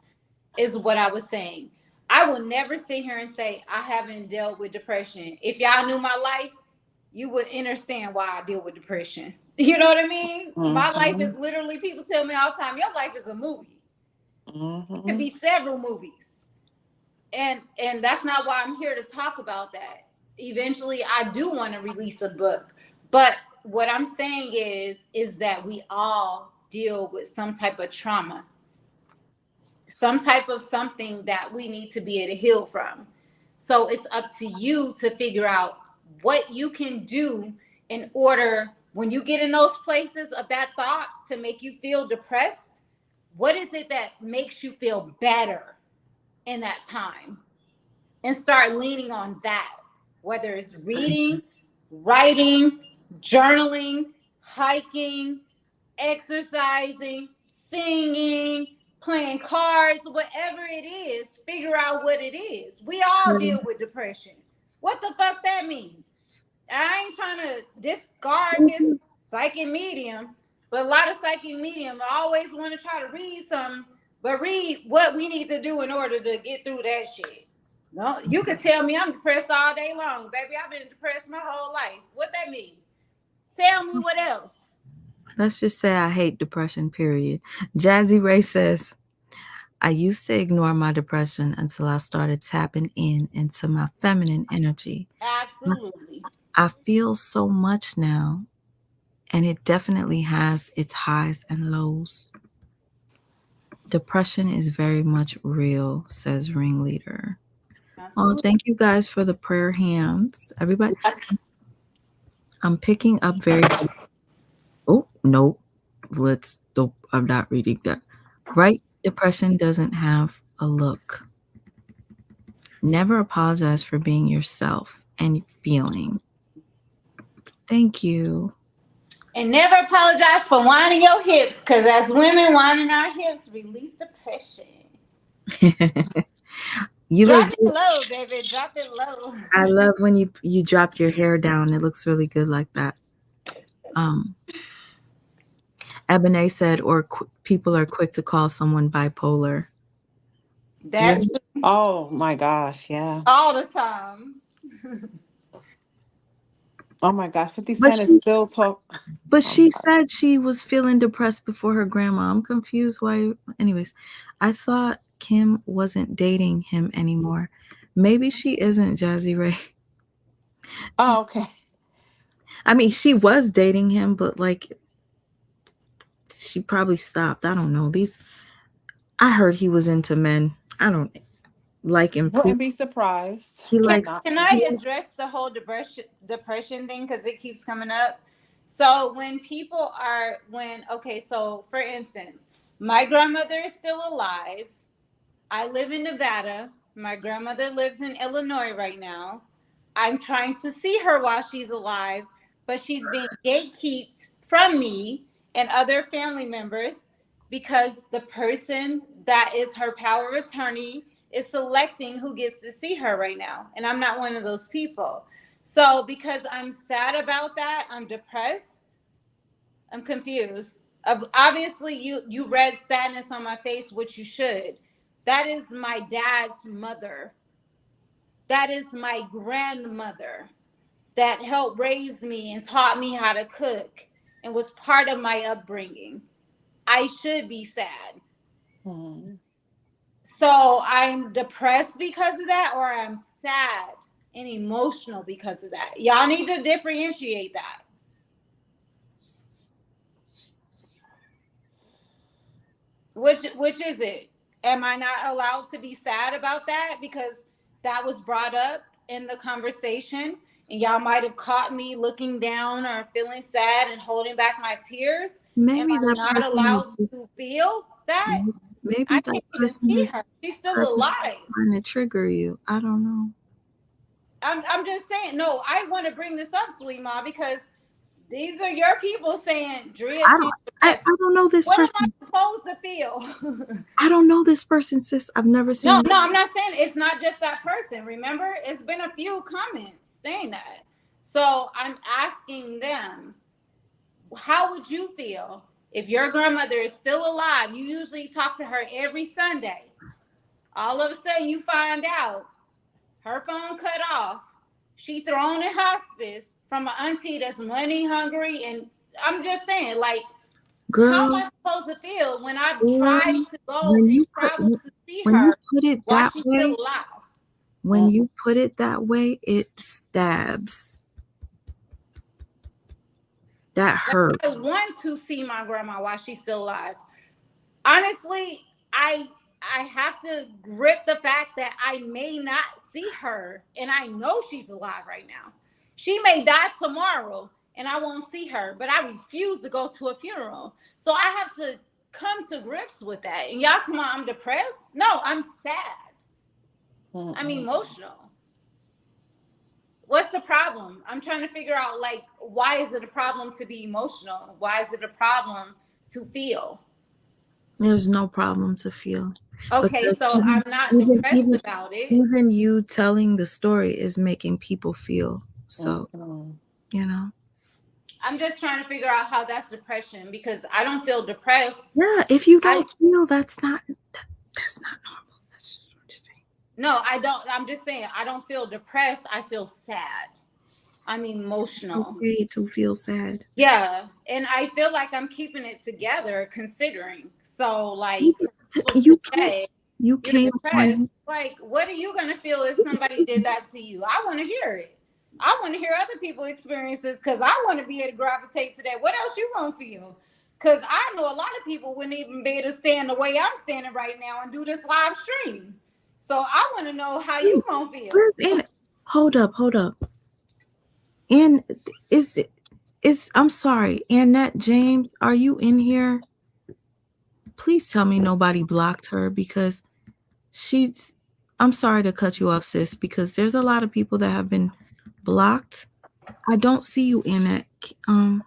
is what I was saying. I will never sit here and say I haven't dealt with depression. If y'all knew my life, you would understand why I deal with depression. You know what I mean? My life is literally, people tell me all the time, your life is a movie. It could be several movies. And that's not why I'm here to talk about that. Eventually I do want to release a book, but what I'm saying is that we all deal with some type of trauma, some type of something that we need to be able to heal from. So it's up to you to figure out what you can do in order, when you get in those places of that thought to make you feel depressed, what is it that makes you feel better in that time? And start leaning on that, whether it's reading, writing, journaling, hiking, exercising, singing, playing cards, whatever it is, figure out what it is. We all deal with depression. What the fuck that means? I ain't trying to discard this psychic medium, but a lot of psychic medium always want to try to read something, but read what we need to do in order to get through that shit. No, you can tell me I'm depressed all day long, baby. I've been depressed my whole life. What that mean? Tell me what else. Let's just say I hate depression, period. Jazzy Ray says, I used to ignore my depression until I started tapping into my feminine energy. Absolutely. I feel so much now, and it definitely has its highs and lows. Depression is very much real, says Ringleader. Oh, thank you guys for the prayer hands. Everybody, I'm picking up very. Oh, no. I'm not reading that. Right? Depression doesn't have a look. Never apologize for being yourself and feeling. Thank you. And never apologize for whining your hips, because as women, whining our hips release depression. You Drop look it good. low, baby. Drop it low. I love when you drop your hair down. It looks really good like that. Ebony said, or people are quick to call someone bipolar. That's Oh my gosh, yeah. all the time. Oh my gosh, 50 But Cent is she, still talk. but I'm she sorry. said she was feeling depressed before her grandma. I'm confused why. Anyways, I thought Kim wasn't dating him anymore. Maybe she isn't, Jazzy Ray. Oh, okay. I mean, she was dating him, but like she probably stopped. I don't know. I heard he was into men. I don't like him. Wouldn't be surprised. He Would likes. not Can be I surprised. address the whole depression thing because it keeps coming up? So when people are so for instance, my grandmother is still alive. I live in Nevada. My grandmother lives in Illinois right now. I'm trying to see her while she's alive, but she's being gatekept from me and other family members because the person that is her power of attorney is selecting who gets to see her right now. And I'm not one of those people. So because I'm sad about that, I'm depressed. I'm confused. Obviously, you read sadness on my face, which you should. That is my dad's mother. That is my grandmother that helped raise me and taught me how to cook and was part of my upbringing. I should be sad. So I'm depressed because of that, or I'm sad and emotional because of that. Y'all need to differentiate that. Which is it? Am I not allowed to be sad about that because that was brought up in the conversation and y'all might have caught me looking down or feeling sad and holding back my tears? Am Maybe I that not person is allowed to just. feel that? Maybe I that can't even person see is her. She's still purposely alive. trying to trigger you. I don't know. I'm just saying, no, I want to bring this up, Sweet Ma, because these are your people saying Driyah I seems don't. I depressed. don't know this What am person. I supposed to feel? I don't know this person, sis. I've never seen. No, I'm not saying it's not just that person. Remember, it's been a few comments saying that. So I'm asking them, how would you feel if your grandmother is still alive? You usually talk to her every Sunday. All of a sudden, you find out her phone cut off. She thrown in hospice from an auntie that's money hungry. And I'm just saying, like, how am Girl, I supposed to feel when I've girl, tried to go when and you put travel to see when you her put it while that she's way, still alive? when you put it that way, it stabs. That hurt. I want to see my grandma while she's still alive. Honestly, I have to grip the fact that I may not see her, and I know she's alive right now. She may die tomorrow, and I won't see her, but I refuse to go to a funeral. So I have to come to grips with that. And y'all tell me I'm depressed? No, I'm sad. I'm emotional. What's the problem? I'm trying to figure out, like, why is it a problem to be emotional? Why is it a problem to feel? There's no problem to feel. Okay, Because so I'm not depressed about it. even you telling the story is making people feel. So, you know. I'm just trying to figure out how that's depression because I don't feel depressed. Yeah, if you don't feel, that's not normal. That's just what I'm just saying. No, I don't. I'm just saying I don't feel depressed. I feel sad. I'm emotional. Okay to feel sad. Yeah, and I feel like I'm keeping it together considering. So, like, You say you you're came depressed. on. Like, what are you gonna feel if somebody did that to you? I want to hear it. I want to hear other people's experiences because I want to be able to gravitate to that. What else you gonna feel? Because I know a lot of people wouldn't even be able to stand the way I'm standing right now and do this live stream. So I want to know how you gonna feel. Where's Anna? Hold up. And is I'm sorry, Annette James, are you in here? Please tell me nobody blocked her because I'm sorry to cut you off, sis, because there's a lot of people that have been blocked. I don't see you, Annette. I'm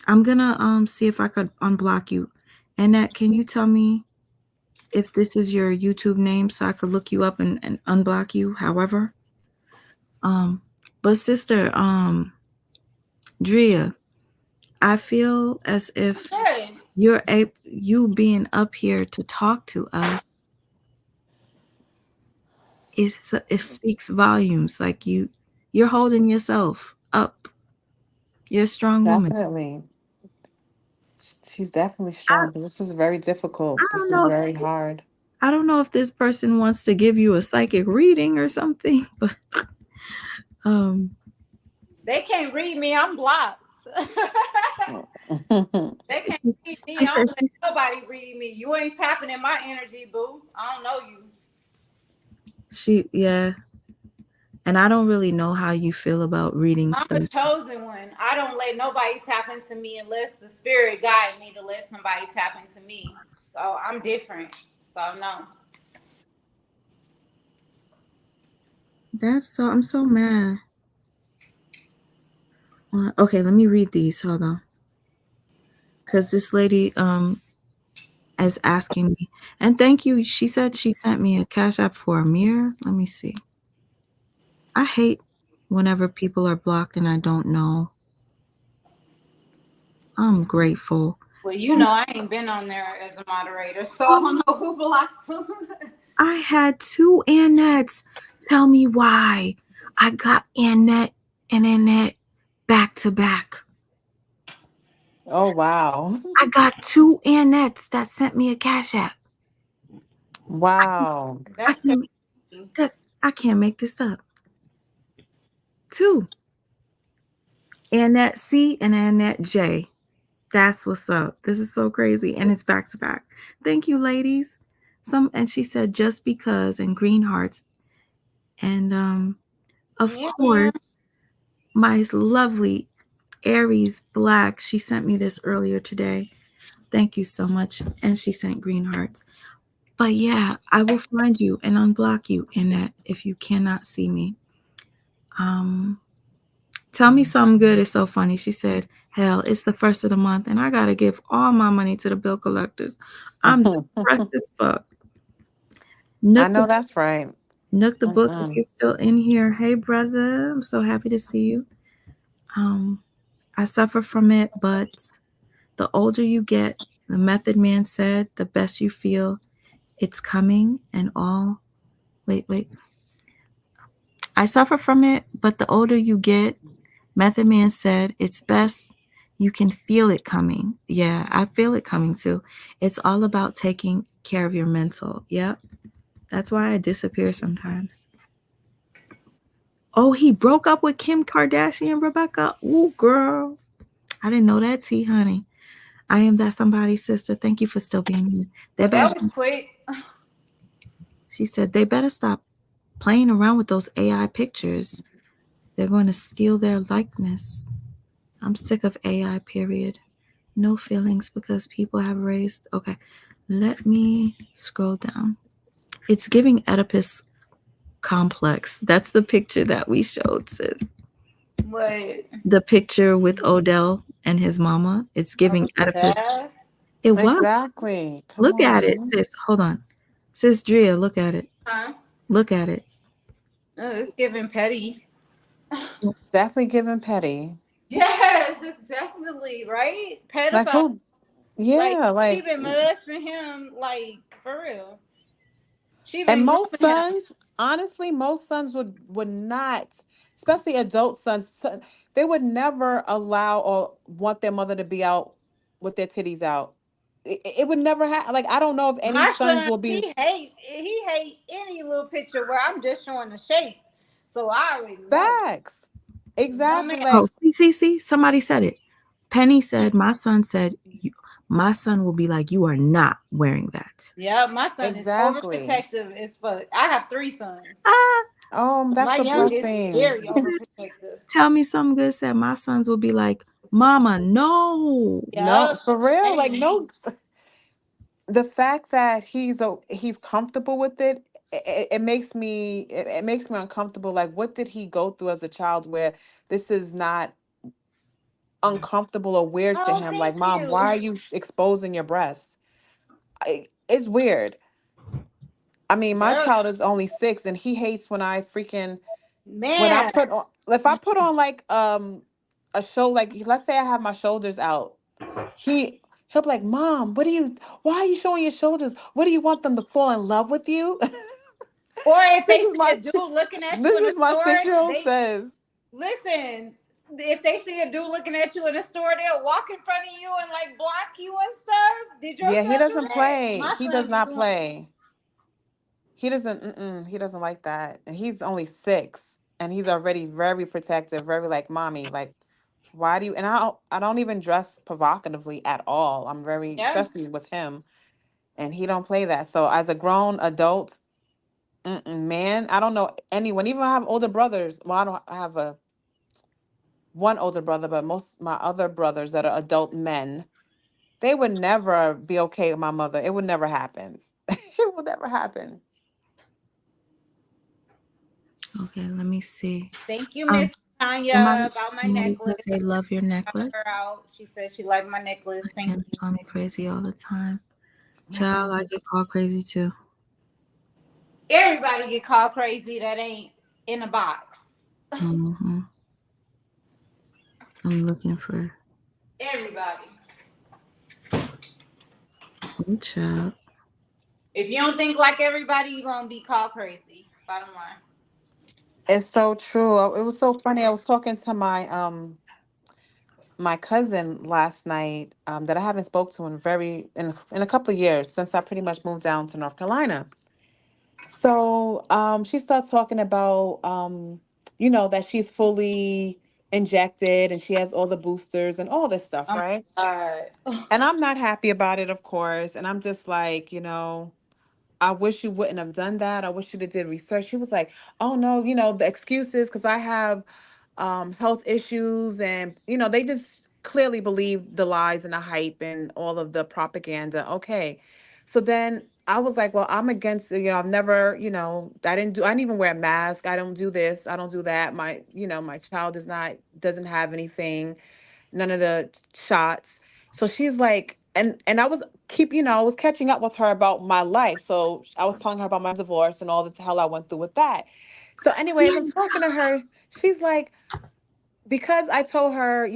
gonna see if I could unblock you. Annette, can you tell me if this is your YouTube name so I could look you up and unblock you, however? But sister, Driyah, I feel as if you being up here to talk to us it speaks volumes. Like you're holding yourself up. You're a strong woman. Definitely. She's definitely strong, but this is very difficult. This is very hard. I don't know if this person wants to give you a psychic reading or something, but they can't read me. I'm blocked. They can't She, read me. she I said don't let she, nobody read me. You ain't tapping in my energy, boo. I don't know you. yeah. And I don't really know how you feel about reading I'm stuff. a chosen one. I don't let nobody tap into me unless the spirit guide me to let somebody tap into me. So I'm different. So no. I'm so mad. Okay, let me read these. Hold on. Because this lady is asking me, and thank you. She said she sent me a cash app for a mirror. Let me see. I hate whenever people are blocked and I don't know. I'm grateful. Well, you know I ain't been on there as a moderator, so I don't know who blocked them. I had 2 Annets tell me why I got Annette and Annette back to back. Oh wow. I got 2 Annets that sent me a cash app. Wow. I can't, I can't make this up. 2. Annette C and Annette J. That's what's up. This is so crazy. And it's back to back. Thank you, ladies. And she said just because and green hearts. And of course, my lovely Aries Black, she sent me this earlier today. Thank you so much. And she sent green hearts. But yeah, I will find you and unblock you in that if you cannot see me. Tell me something good. It's so funny. She said, hell, it's the first of the month and I got to give all my money to the bill collectors. I'm depressed as fuck. I know that's right. Nook the book, if you're still in here. Hey, brother. I'm so happy to see you. I suffer from it, but the older you get, the Method Man said, the best you feel. It's coming and all. Wait. I suffer from it, but the older you get, Method Man said, it's best you can feel it coming. Yeah, I feel it coming too. It's all about taking care of your mental. Yep. That's why I disappear sometimes. Oh, he broke up with Kim Kardashian, Rebecca. Ooh, girl. I didn't know that, T, honey. I am that somebody's sister. Thank you for still being here. Well, that was quick. She said they better stop playing around with those AI pictures. They're going to steal their likeness. I'm sick of AI, period. No feelings because people have raised. Okay, let me scroll down. It's giving Oedipus complex. That's the picture that we showed, sis. What? The picture with Odell and his mama. It's giving Oedipus. That? It was. Exactly. Come Look at on. it, sis. Hold on. Sis Driyah, look at it. Huh? Look at it. Oh, it's giving petty. Definitely giving petty. Yes, it's definitely right. Like Pedophile. who? Yeah, She like been molesting him, like for real. She and been most grooming him. sons, honestly, most sons would not, especially adult sons, they would never allow or want their mother to be out with their titties out. It would never happen. Like I don't know if any My sons son, will be he hate any little picture where I'm just showing the shape. So I already know. facts. No Exactly. man. Oh, Like see. Somebody said it. Penny said, my son said, my son will be like, you are not wearing that. Yeah, my son is exactly. overprotective as fuck. I have 3 sons. That's My a youngest is blessing. very overprotective. Tell me something good. Said, my sons will be like, mama, no. No, Yep. for real. Like Amen. no, the fact that he's comfortable with it, it makes me it makes me uncomfortable. Like what did he go through as a child where this is not uncomfortable or weird to Oh, him? Like, thank mom, you. why are you exposing your breasts? It's weird. I mean, my Yep. child is only 6 and he hates when I freaking when I Man. put on if I put on like a show, like let's say I have my shoulders out, he'll be like, mom, why are you showing your shoulders? What do you want them to fall in love with you? Or if this they is see my a dude looking at you this in the is my store, 6-year-old they says. listen. If they see a dude looking at you in the store, they'll walk in front of you and like block you and stuff. Did your Yeah, he son do doesn't that? play. My He does son be not doing that. play. He doesn't like that. And he's only 6 and he's already very protective, very like mommy, like why do you, and I don't even dress provocatively at all. I'm very, Yeah. especially with him, and he don't play that. So as a grown adult, man, I don't know anyone. Even I have older brothers. Well, I have a one older brother, but most my other brothers that are adult men, they would never be okay with my mother. It would never happen. It would never happen. Okay, let me see. Thank you, Miss Somebody, Tanya, about my somebody says necklace. they love your Shout necklace. her out. She said she liked my necklace. Thank And you. call me crazy all the time. Child, I Man. get called crazy too. Everybody get called crazy that ain't in a box. Mm-hmm. I'm looking for Everybody. a child. If you don't think like everybody, you're gonna be called crazy. Bottom line. It's so true. It was so funny. I was talking to my cousin last night that I haven't spoke to in a couple of years since I pretty much moved down to North Carolina. So she started talking about that she's fully injected and she has all the boosters and all this stuff, Oh right? my god. And I'm not happy about it, of course. And I'm just like, I wish you wouldn't have done that. I wish you'd have did research. She was like, oh no, the excuses because I have health issues and they just clearly believe the lies and the hype and all of the propaganda. Okay. So then I was like, well, I'm against, I've never, I didn't even wear a mask. I don't do this. I don't do that. My child doesn't have anything, none of the shots. So she's like, and I was catching up with her about my life. So I was telling her about my divorce and all the hell I went through with that. So anyways, I'm talking to her. She's like, because I told her,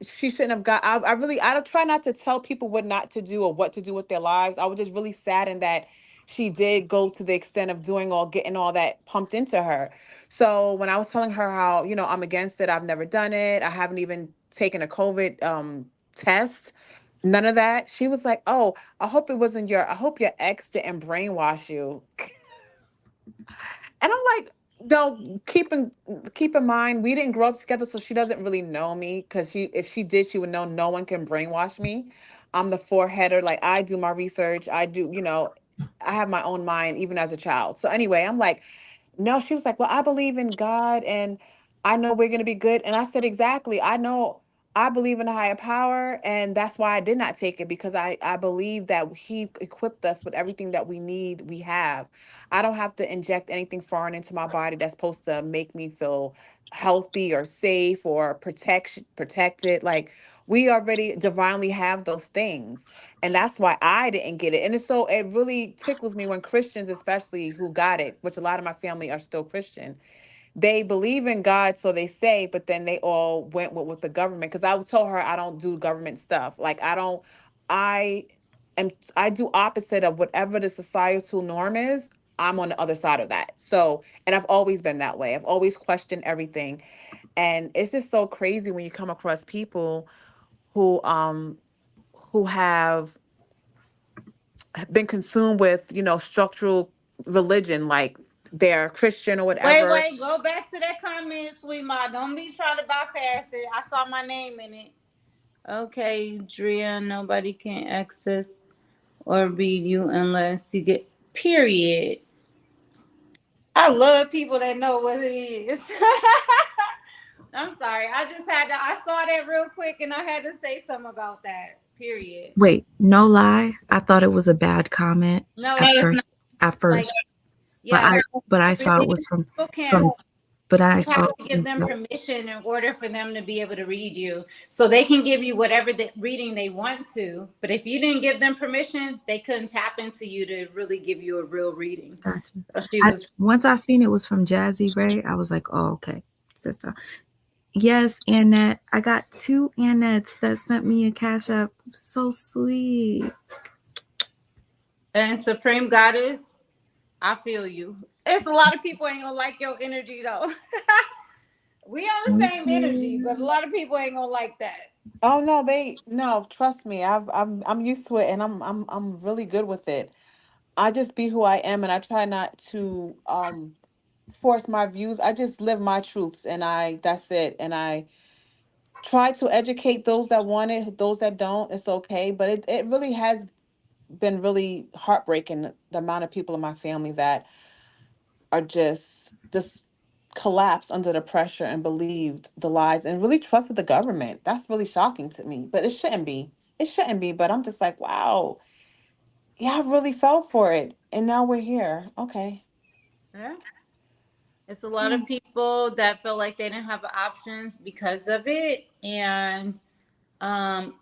she shouldn't have got. I don't try not to tell people what not to do or what to do with their lives. I was just really saddened that she did go to the extent of getting all that pumped into her. So when I was telling her how, I'm against it, I've never done it. I haven't even taken a COVID test. None of that. She was like, "Oh, I hope your ex didn't brainwash you." And I'm like, no, keep in mind, we didn't grow up together, so she doesn't really know me. Because if she did, she would know no one can brainwash me. I'm the foreheader. Like I do my research. I do, I have my own mind, even as a child. So anyway, I'm like, no, she was like, well, I believe in God and I know we're going to be good. And I said, exactly. I know I believe in a higher power. And that's why I did not take it because I believe that He equipped us with everything that we need, we have. I don't have to inject anything foreign into my body that's supposed to make me feel healthy or safe or protected. Like we already divinely have those things. And that's why I didn't get it. And it really tickles me when Christians, especially who got it, which a lot of my family are still Christian, they believe in God, so they say, but then they all went with the government. Because I told her I don't do government stuff. Like I am, I do opposite of whatever the societal norm is. I'm on the other side of that. So, and I've always been that way. I've always questioned everything. And it's just so crazy when you come across people who have been consumed with, structural religion, like they're Christian or whatever. Wait, go back to that comment, sweet ma. Don't be trying to bypass it. I saw my name in it. Okay, Driyah, nobody can access or read you unless you get period. I love people that know what it is. I'm sorry. I saw that real quick and I had to say something about that. Period. Wait, no lie. I thought it was a bad comment No, at it's not. first. At Like, first, but yeah, I saw it was people can't. from. But I You saw have it to give from. them permission in order for them to be able to read you. So they can give you whatever the reading they want to. But if you didn't give them permission, they couldn't tap into you to really give you a real reading. Gotcha. So she was. Once I seen it was from Jazzy Ray, I was like, oh, okay, sister. Yes, Annette. I got 2 Annettes that sent me a cash app. So sweet. And Supreme Goddess, I feel you. It's a lot of people ain't gonna like your energy though. We on the Thank same energy, but a you. lot of people ain't gonna like that. Oh no, no, trust me. I'm used to it and I'm really good with it. I just be who I am and I try not to force my views. I just live my truths and that's it. And try to educate those that want it, those that don't, it's okay. But it really has been really heartbreaking, the amount of people in my family that are just collapsed under the pressure and believed the lies and really trusted the government. That's really shocking to me. But it shouldn't be. It shouldn't be. But I'm just like, wow, yeah, I really fell for it. And now we're here. Okay. Yeah. It's a lot of people that feel like they didn't have options because of it. And um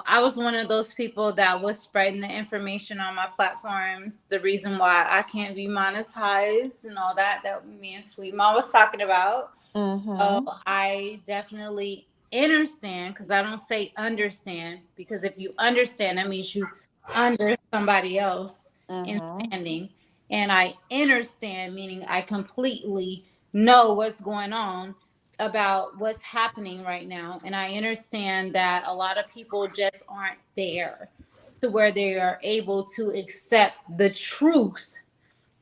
I was one of those people that was spreading the information on my platforms, the reason why I can't be monetized and all that me and Sweet Mom was talking about. So Mm-hmm. I definitely understand, because I don't say understand, because if you understand, that means you under somebody else in Mm-hmm. standing. And I understand, meaning I completely know what's going on about what's happening right now. And I understand that a lot of people just aren't there to where they are able to accept the truth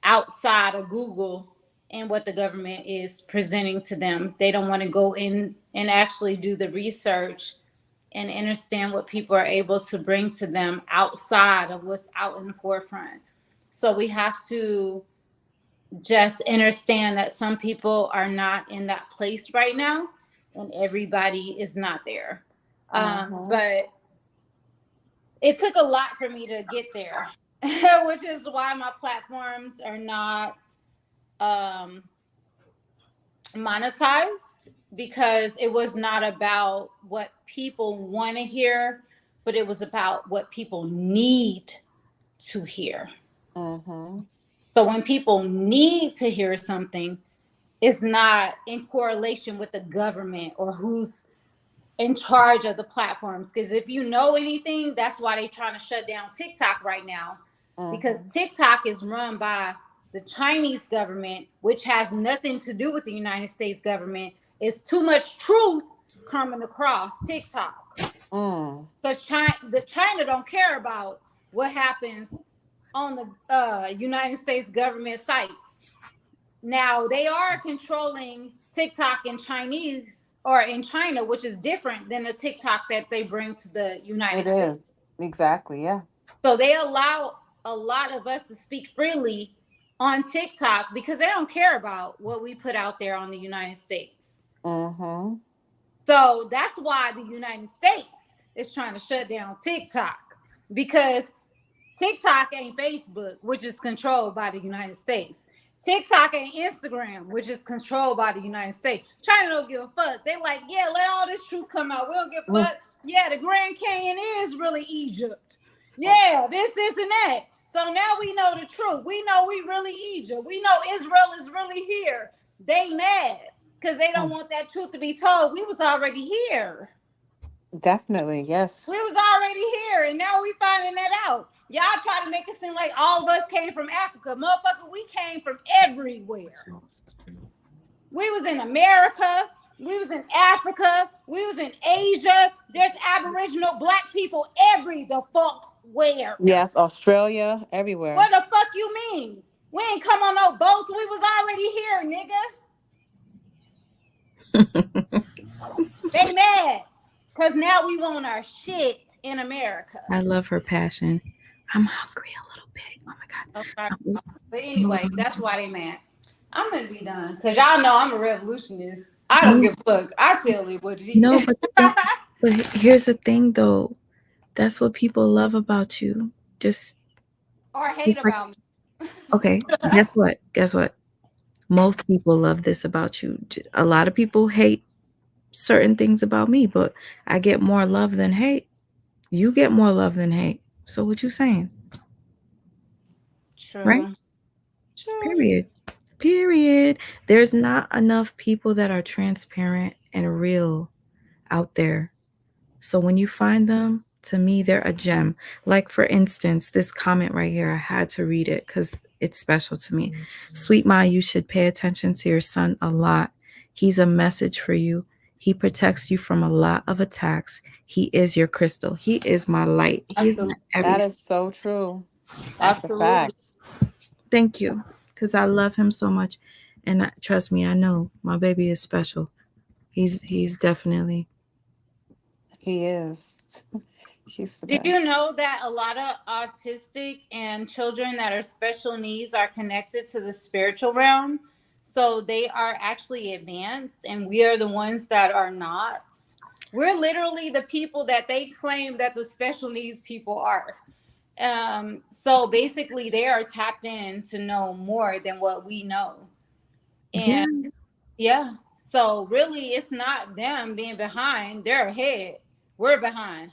outside of Google and what the government is presenting to them. They don't want to go in and actually do the research and understand what people are able to bring to them outside of what's out in the forefront. So we have to just understand that some people are not in that place right now, and everybody is not there. Mm-hmm. But it took a lot for me to get there, which is why my platforms are not monetized, because it was not about what people want to hear, but it was about what people need to hear. Mm-hmm. So when people need to hear something, it's not in correlation with the government or who's in charge of the platforms. Because if you know anything, that's why they're trying to shut down TikTok right now, because Mm-hmm. TikTok is run by the Chinese government, which has nothing to do with the United States government. It's too much truth coming across TikTok, Mm. because China don't care about what happens on the United States government sites. Now they are controlling TikTok in Chinese or in China, which is different than the TikTok that they bring to the United It States. is. Exactly. Yeah. So they allow a lot of us to speak freely on TikTok because they don't care about what we put out there on the United States. Mm-hmm. So that's why the United States is trying to shut down TikTok, because TikTok ain't Facebook, which is controlled by the United States. TikTok ain't Instagram, which is controlled by the United States. China don't give a fuck. They like, yeah, let all this truth come out. We don't give a fuck. Yeah, the Grand Canyon is really Egypt. Yeah, this and that. So now we know the truth. We know we really Egypt. We know Israel is really here. They mad because they don't want that truth to be told. We was already here. Definitely. Yes. We was already here, and now we finding that out. Y'all try to make it seem like all of us came from Africa. Motherfucker, we came from everywhere. We was in America. We was in Africa. We was in Asia. There's Aboriginal black people every the fuck where. Yes. Australia. Everywhere. What the fuck you mean? We ain't come on no boats. We was already here, nigga. They mad because now we want our shit in America. I love her passion. I'm hungry a little bit. Oh my God. Okay. But anyway, that's why they mad. I'm gonna be done because y'all know I'm a revolutionist. I don't give a fuck. I tell you what it is. No, but here's the thing though. That's what people love about you. Just or hate just like, about me. okay, guess what? Guess what? Most people love this about you. A lot of people hate certain things about me, but I get more love than hate. You get more love than hate. So what you saying? True. Right? True. Period. There's not enough people that are transparent and real out there. So when you find them, to me, they're a gem. Like, for instance, this comment right here, I had to read it because it's special to me. Sweet Ma, you should pay attention to your son a lot. He's a message for you. He protects you from a lot of attacks. He is your crystal. He is my light. He's my everything. That is so true. That's Absolutely. a fact. Thank you, because I love him so much. And trust me, I know my baby is special. He's definitely. He is. He's the Did best. you know that a lot of autistic and children that are special needs are connected to the spiritual realm? So they are actually advanced, and we are the ones that are not. We're literally the people that they claim that the special needs people are. So basically, they are tapped in to know more than what we know. And yeah, so really, it's not them being behind; they're ahead. We're behind.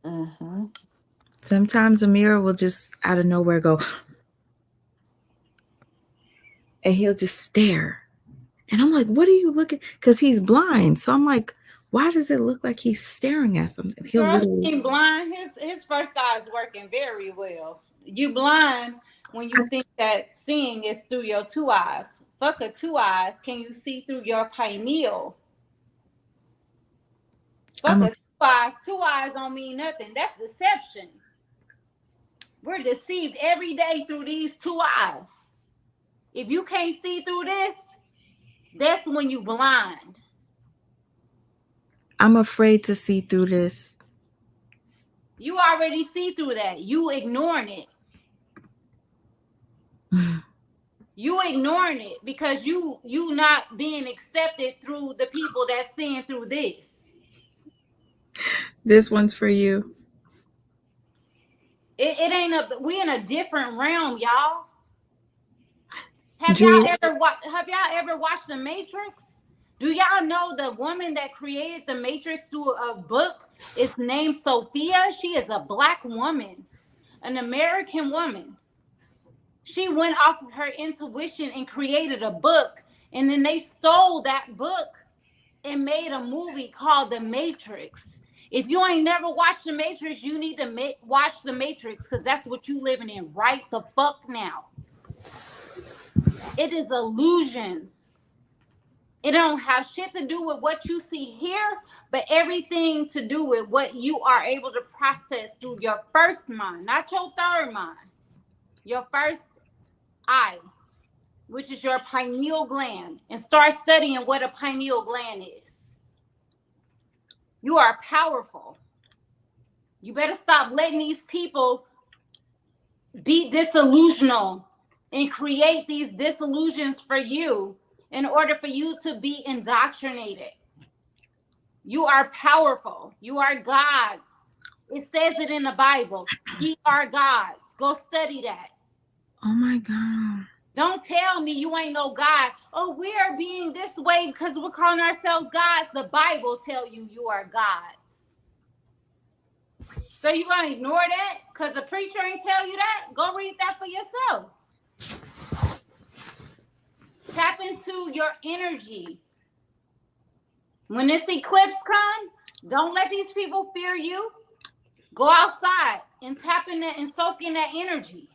Mm-hmm. Sometimes Amira will just out of nowhere go, and he'll just stare. And I'm like, what are you looking? Because he's blind. So I'm like, why does it look like he's staring at something? He'll Girl, literally. he ain't blind. His first eye is working very well. You blind when you think that seeing is through your two eyes. Fuck a two eyes. Can you see through your pineal? Fuck a two eyes. Two eyes don't mean nothing. That's deception. We're deceived every day through these two eyes. If you can't see through this, that's when you blind. I'm afraid to see through this. You already see through that. You ignoring it. You ignoring it because you not being accepted through the people that's seeing through this. This one's for you. It ain't we in a different realm, y'all. Have y'all ever watched The Matrix? Do y'all know the woman that created The Matrix through a book is named Sophia? She is a black woman, an American woman. She went off of her intuition and created a book, and then they stole that book and made a movie called The Matrix. If you ain't never watched The Matrix, you need to watch The Matrix, because that's what you living in right the fuck now. It is illusions. It don't have shit to do with what you see here, but everything to do with what you are able to process through your first mind, not your third mind. Your first eye, which is your pineal gland, and start studying what a pineal gland is. You are powerful. You better stop letting these people be disillusional and create these disillusions for you in order for you to be indoctrinated. You are powerful. You are gods. It says it in the Bible. Ye are gods. Go study that. Oh my God. Don't tell me you ain't no God. Oh, we are being this way because we're calling ourselves gods. The Bible tell you you are gods. So you gonna ignore that because the preacher ain't tell you that? Go read that for yourself. Tap into your energy. When this eclipse comes, don't let these people fear you. Go outside and tap in that and soak in that energy.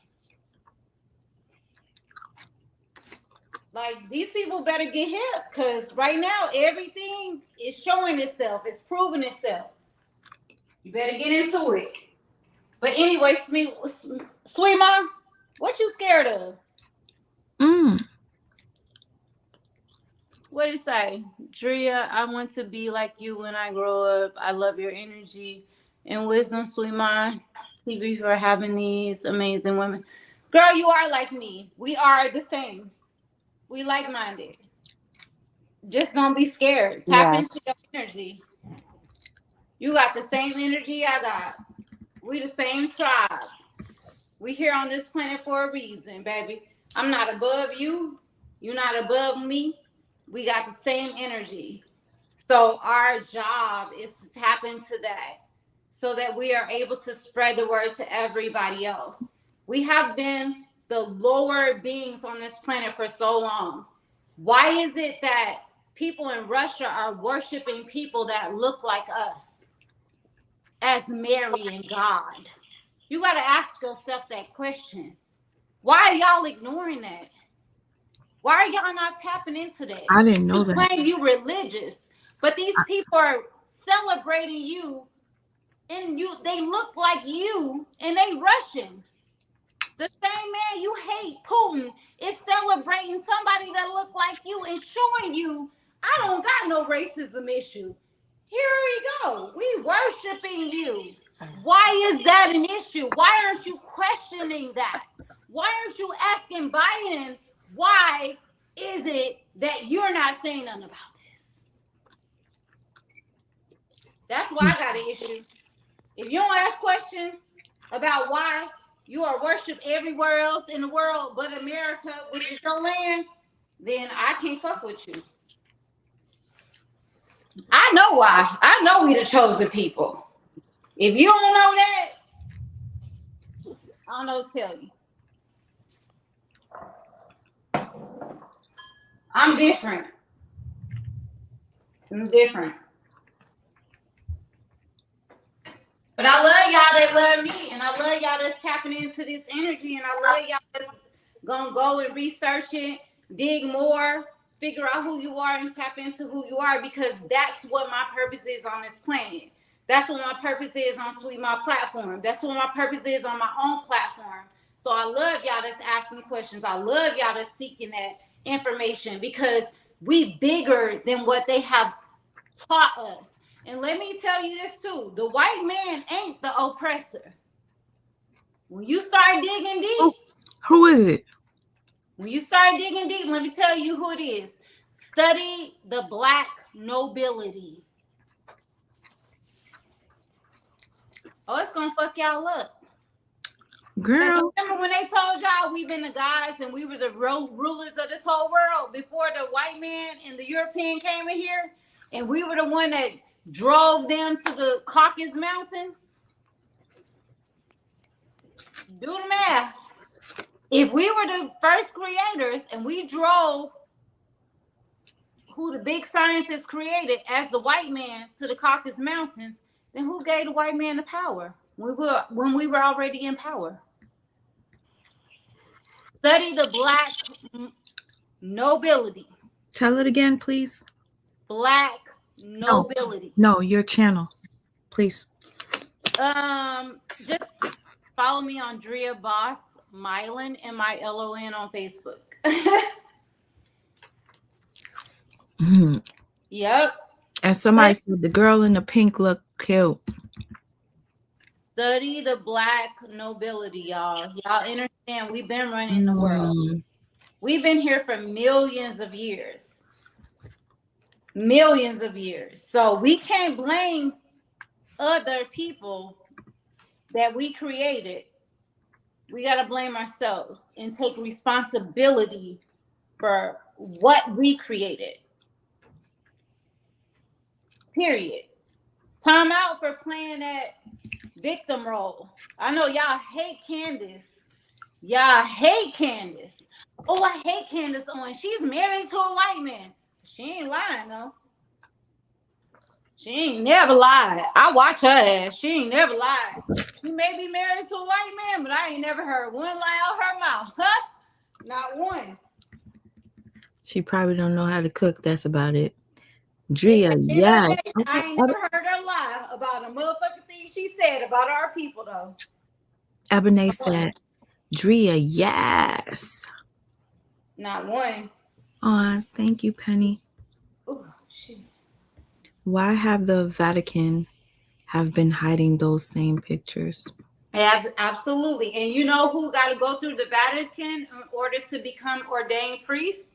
Like, these people better get hip, because right now everything is showing itself. It's proving itself. You better get into it. But anyway, sweet mom, what you scared of? What did it say? Driyah, I want to be like you when I grow up. I love your energy and wisdom, sweet mom. TV for having these amazing women. Girl, you are like me. We are the same. We like-minded. Just don't be scared. Tap into your energy. You got the same energy I got. We the same tribe. We here on this planet for a reason, baby. I'm not above you. You're not above me. We got the same energy. So our job is to tap into that so that we are able to spread the word to everybody else. We have been the lower beings on this planet for so long. Why is it that people in Russia are worshiping people that look like us as Mary and God? You got to ask yourself that question. Why are y'all ignoring that? Why are y'all not tapping into that? I didn't know you that. claim you religious, but these people are celebrating you, and they look like you, and they Russian. The same man you hate, Putin, is celebrating somebody that look like you and showing you, I don't got no racism issue. Here we go. We worshiping you. Why is that an issue? Why aren't you questioning that? Why aren't you asking Biden, why is it that you're not saying nothing about this? That's why I got an issue. If you don't ask questions about why you are worshipped everywhere else in the world but America, which is your land, then I can't fuck with you. I know why. I know we the chosen people. If you don't know that, I don't know what to tell you. I'm different. I'm different. But I love y'all that love me, and I love y'all that's tapping into this energy, and I love y'all that's gonna go and research it, dig more, figure out who you are, and tap into who you are, because that's what my purpose is on this planet. That's what my purpose is on Sweet My platform. That's what my purpose is on my own platform. So I love y'all that's asking questions. I love y'all that's seeking that information, because we bigger than what they have taught us. And let me tell you this too, the white man ain't the oppressor. When you start digging deep. Who is it? When you start digging deep, let me tell you who it is. Study the black nobility. Oh, it's gonna fuck y'all up. Girl. Remember when they told y'all we've been the guys and we were the rulers of this whole world before the white man and the European came in here, and we were the one that drove them to the Caucasus Mountains? Do the math. If we were the first creators and we drove who the big scientists created as the white man to the Caucasus Mountains, then who gave the white man the power when we were already in power? Study the black nobility. Tell it again, please. Black nobility. No, your channel, please. Just follow me on Driyah Boss Mylan, MILON on Facebook. Yep. And somebody said the girl in the pink look cute. Study the black nobility, y'all. Y'all understand? We've been running the world. We've been here for millions of years. Millions of years. So we can't blame other people that we created. We got to blame ourselves and take responsibility for what we created. Period. Time out for playing that victim role. I know y'all hate Candace. Y'all hate Candace. Oh, I hate Candace Owens. She's married to a white man. She ain't lying, though. She ain't never lied. I watch her ass. She ain't never lied. She may be married to a white man, but I ain't never heard one lie out her mouth. Huh? Not one. She probably don't know how to cook. That's about it. Driyah, yes. I ain't never heard her lie about a motherfucking thing she said about our people, though. Ebony said, Driyah, yes. Not one. Aw, thank you, Penny. Oh, shit. Why have the Vatican have been hiding those same pictures? Absolutely. And you know who got to go through the Vatican in order to become ordained priests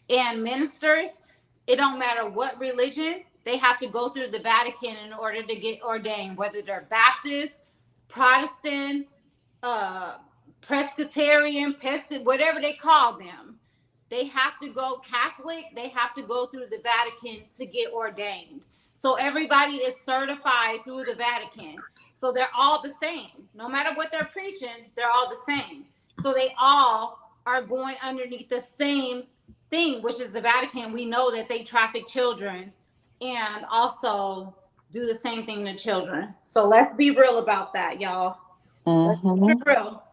and ministers? It don't matter what religion, they have to go through the Vatican in order to get ordained, whether they're Baptist, Protestant, Presbyterian, whatever they call them. They have to go Catholic, they have to go through the Vatican to get ordained. So everybody is certified through the Vatican. So they're all the same. No matter what they're preaching, they're all the same. So they all are going underneath the same thing, which is the Vatican. We know that they traffic children and also do the same thing to children. So let's be real about that, y'all. Let's be real.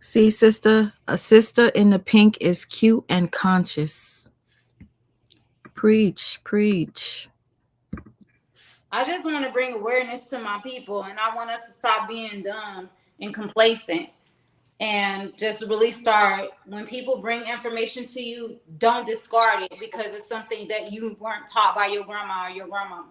See, sister, a sister in the pink is cute and conscious. Preach, preach. I just want to bring awareness to my people, and I want us to stop being dumb and complacent. and just really start, when people bring information to you, don't discard it because it's something that you weren't taught by your grandma or your grandmama,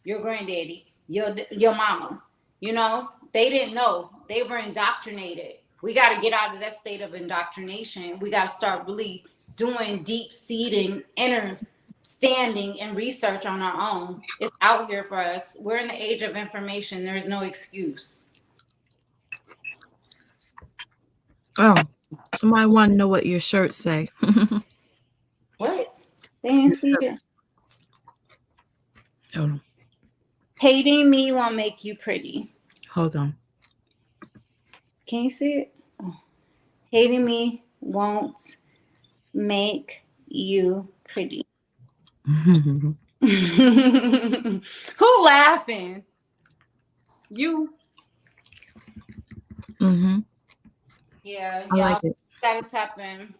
your granddaddy, your mama. You know, they didn't know. They were indoctrinated. We got to get out of that state of indoctrination. We got to start really doing deep seeding, understanding, and research on our own. It's out here for us. We're in the age of information. There's no excuse. Oh, somebody want to know what your shirts say. What? They didn't see it. Hold on. Hating me won't make you pretty. Hold on. Can you see it? Oh. Hating me won't make you pretty. Who laughing? You. Mm-hmm. Yeah, I y'all. like it. That is happening.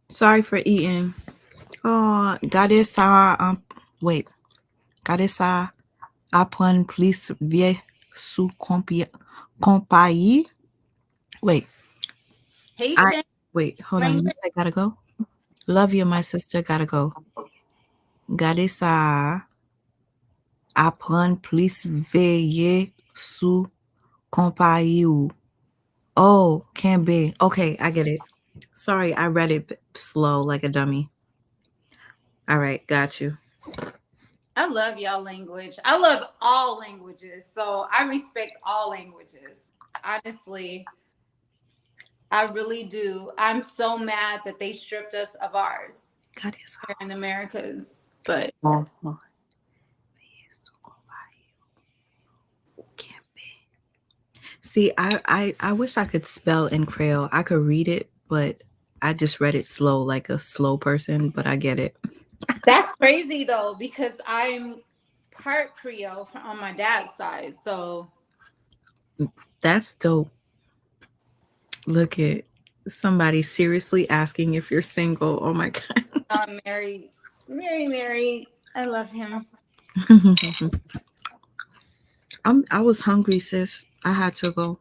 Sorry for eating. Oh, Gadesa. Wait. Gadesa apprend plus vieux sous compagnie. Wait. Haitian Wait. Hold on. You language. said gotta go. Love you, my sister. Gotta go. Gadesa apprend plus vieux sous compagnie. Oh, can be. Okay, I get it. Sorry, I read it slow like a dummy. All right, got you. I love y'all language. I love all languages. So I respect all languages. Honestly, I really do. I'm so mad that they stripped us of ours here in the Americas. But See, I wish I could spell in Creole. I could read it, but I just read it slow like a slow person, but I get it. that's crazy though, because I'm part Creole on my dad's side. So That's dope. Look at somebody seriously asking if you're single. Oh my God. I'm married. Mary. I love him. I was hungry, sis. I had to go.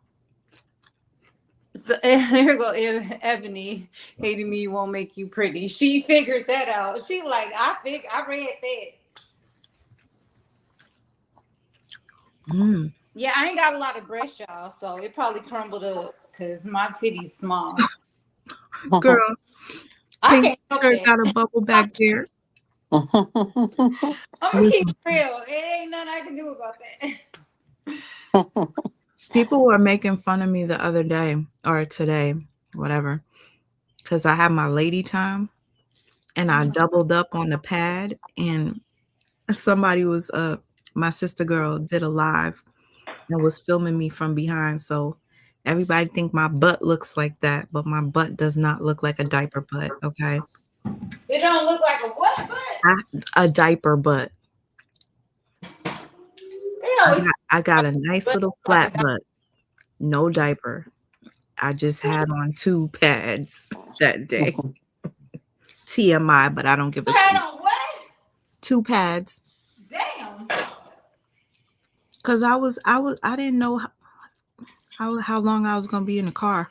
So here go Ebony. Hating me won't make you pretty. She figured that out. She like, I read that. Yeah, I ain't got a lot of breast, y'all, so it probably crumbled up because my titty's small. Girl, I pink can't help shirt that. got a bubble back there. I'm gonna keep it real. It ain't nothing I can do about that. People were making fun of me the other day or today, whatever, because I had my lady time and I doubled up on the pad, and somebody was my sister girl did a live and was filming me from behind. So everybody think my butt looks like that, but my butt does not look like a diaper butt. Okay. It don't look like a what butt? A diaper butt. I got a nice little flat butt. No diaper. I just had on 2 pads that day. TMI, but I don't give a shit. Had on what? 2 pads. Damn. Cause I didn't know how long I was gonna be in the car.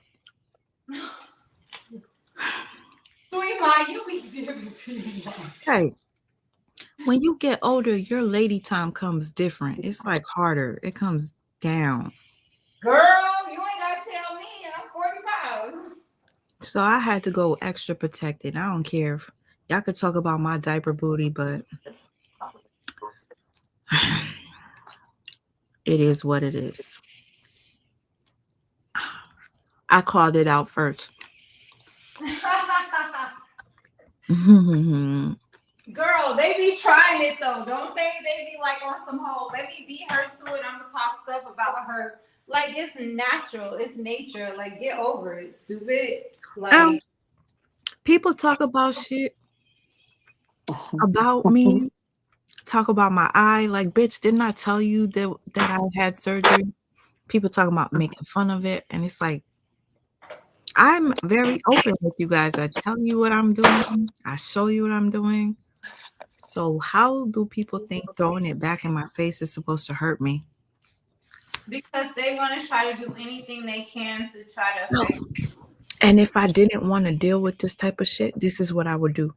Hey, when you get older, your lady time comes different. It's like harder. It comes down. Girl, you ain't gotta tell me. I'm 45. So I had to go extra protected. I don't care if y'all could talk about my diaper booty, but it is what it is. I called it out first. Girl, they be trying it though, don't they? They be like on some whole, let me beat her to it. I'm gonna talk stuff about her. Like, it's natural, it's nature. Like, get over it, stupid. Like, people talk about shit about me, talk about my eye. Like, bitch, didn't I tell you that I had surgery? People talking about making fun of it, and it's like, I'm very open with you guys. I tell you what I'm doing. I show you what I'm doing. So how do people think throwing it back in my face is supposed to hurt me? Because they want to try to do anything they can to try to affect. And if I didn't want to deal with this type of shit, this is what I would do.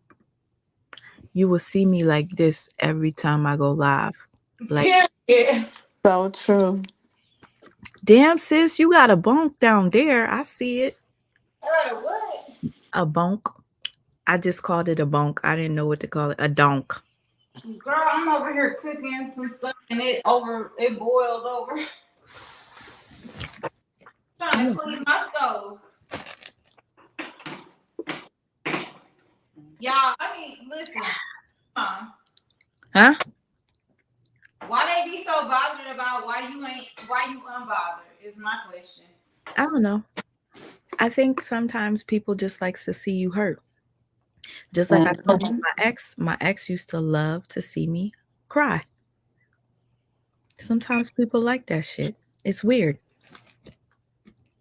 You will see me like this every time I go live. Like, yeah. So true. damn, sis, you got a bunk down there. I see it. What? A bunk. I just called it a bunk. I didn't know what to call it. A donk. Girl, I'm over here cooking some stuff and it boiled over. Trying to clean my stove. Y'all, I mean, listen. Huh? Why they be so bothered about why you unbothered is my question. I don't know. I think sometimes people just likes to see you hurt. Just like I told you, my ex used to love to see me cry. Sometimes people like that shit. It's weird.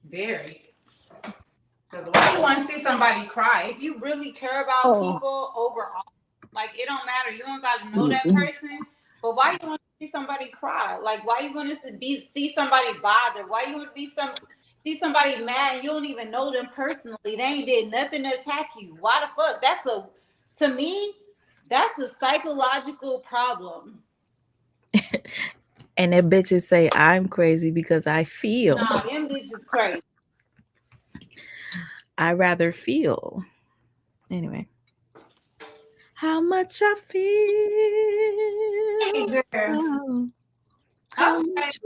Very. Because why you want to see somebody cry? If you really care about people overall, like it don't matter. You don't got to know that person. But why you want to see somebody cry? Like why you want to see somebody bothered? Why you want to see somebody mad? You don't even know them personally. They ain't did nothing to attack you. Why the fuck? To me, that's a psychological problem. And that bitches say I'm crazy because I feel. Nah, them bitches crazy. I rather feel. Anyway. How much I feel. Hey, girl. How much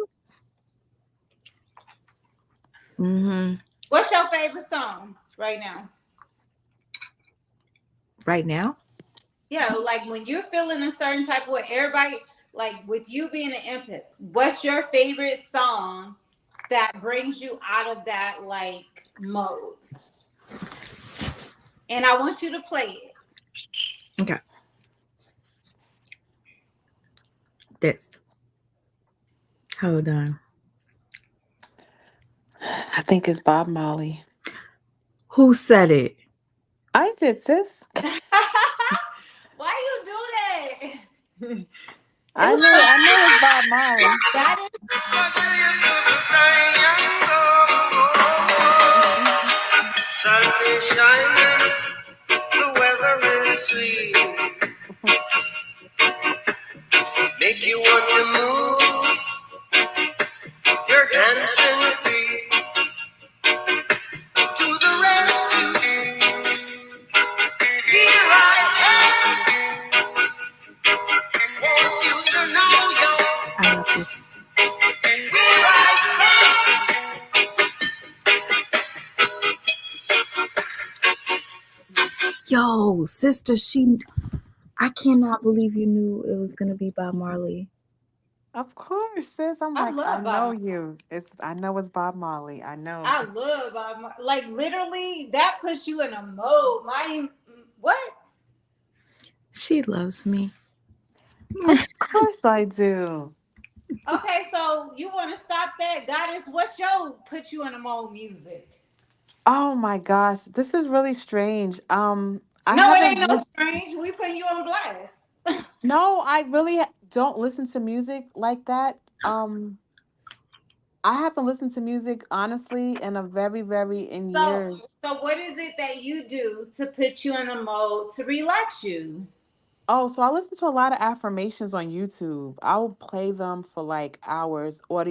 What's your favorite song right now? Right now? Yeah, like when you're feeling a certain type of way, everybody, like with you being an empath, what's your favorite song that brings you out of that like mode? And I want you to play it. Okay. This. Hold on. I think it's Bob Marley. Who said it? I did, sis. Why you do that? I know it's Bob Marley. That is sun is shining, the weather is sweet. Make you want to move your dancing feet to the rescue. Here I am. Want you to know I love this. here I stand. Yo, sister, I cannot believe you knew it was gonna be Bob Marley. Of course, sis. I'm I like, I love know Bob. you. I know it's Bob Marley. I know. I love Bob Marley. Like literally, that puts you in a mode. What? She loves me. Of course I do. Okay, so you want to stop that? Goddess, what's your put you in a mode music? Oh my gosh, this is really strange. I No, it haven't ain't no lis- strange. We putting you on blast. No, I really don't listen to music like that. I haven't listened to music honestly in a in So, years. so what is it that you do to put you in a mode to relax you? Oh, so I listen to a lot of affirmations on YouTube. I will play them for like hours, Okay,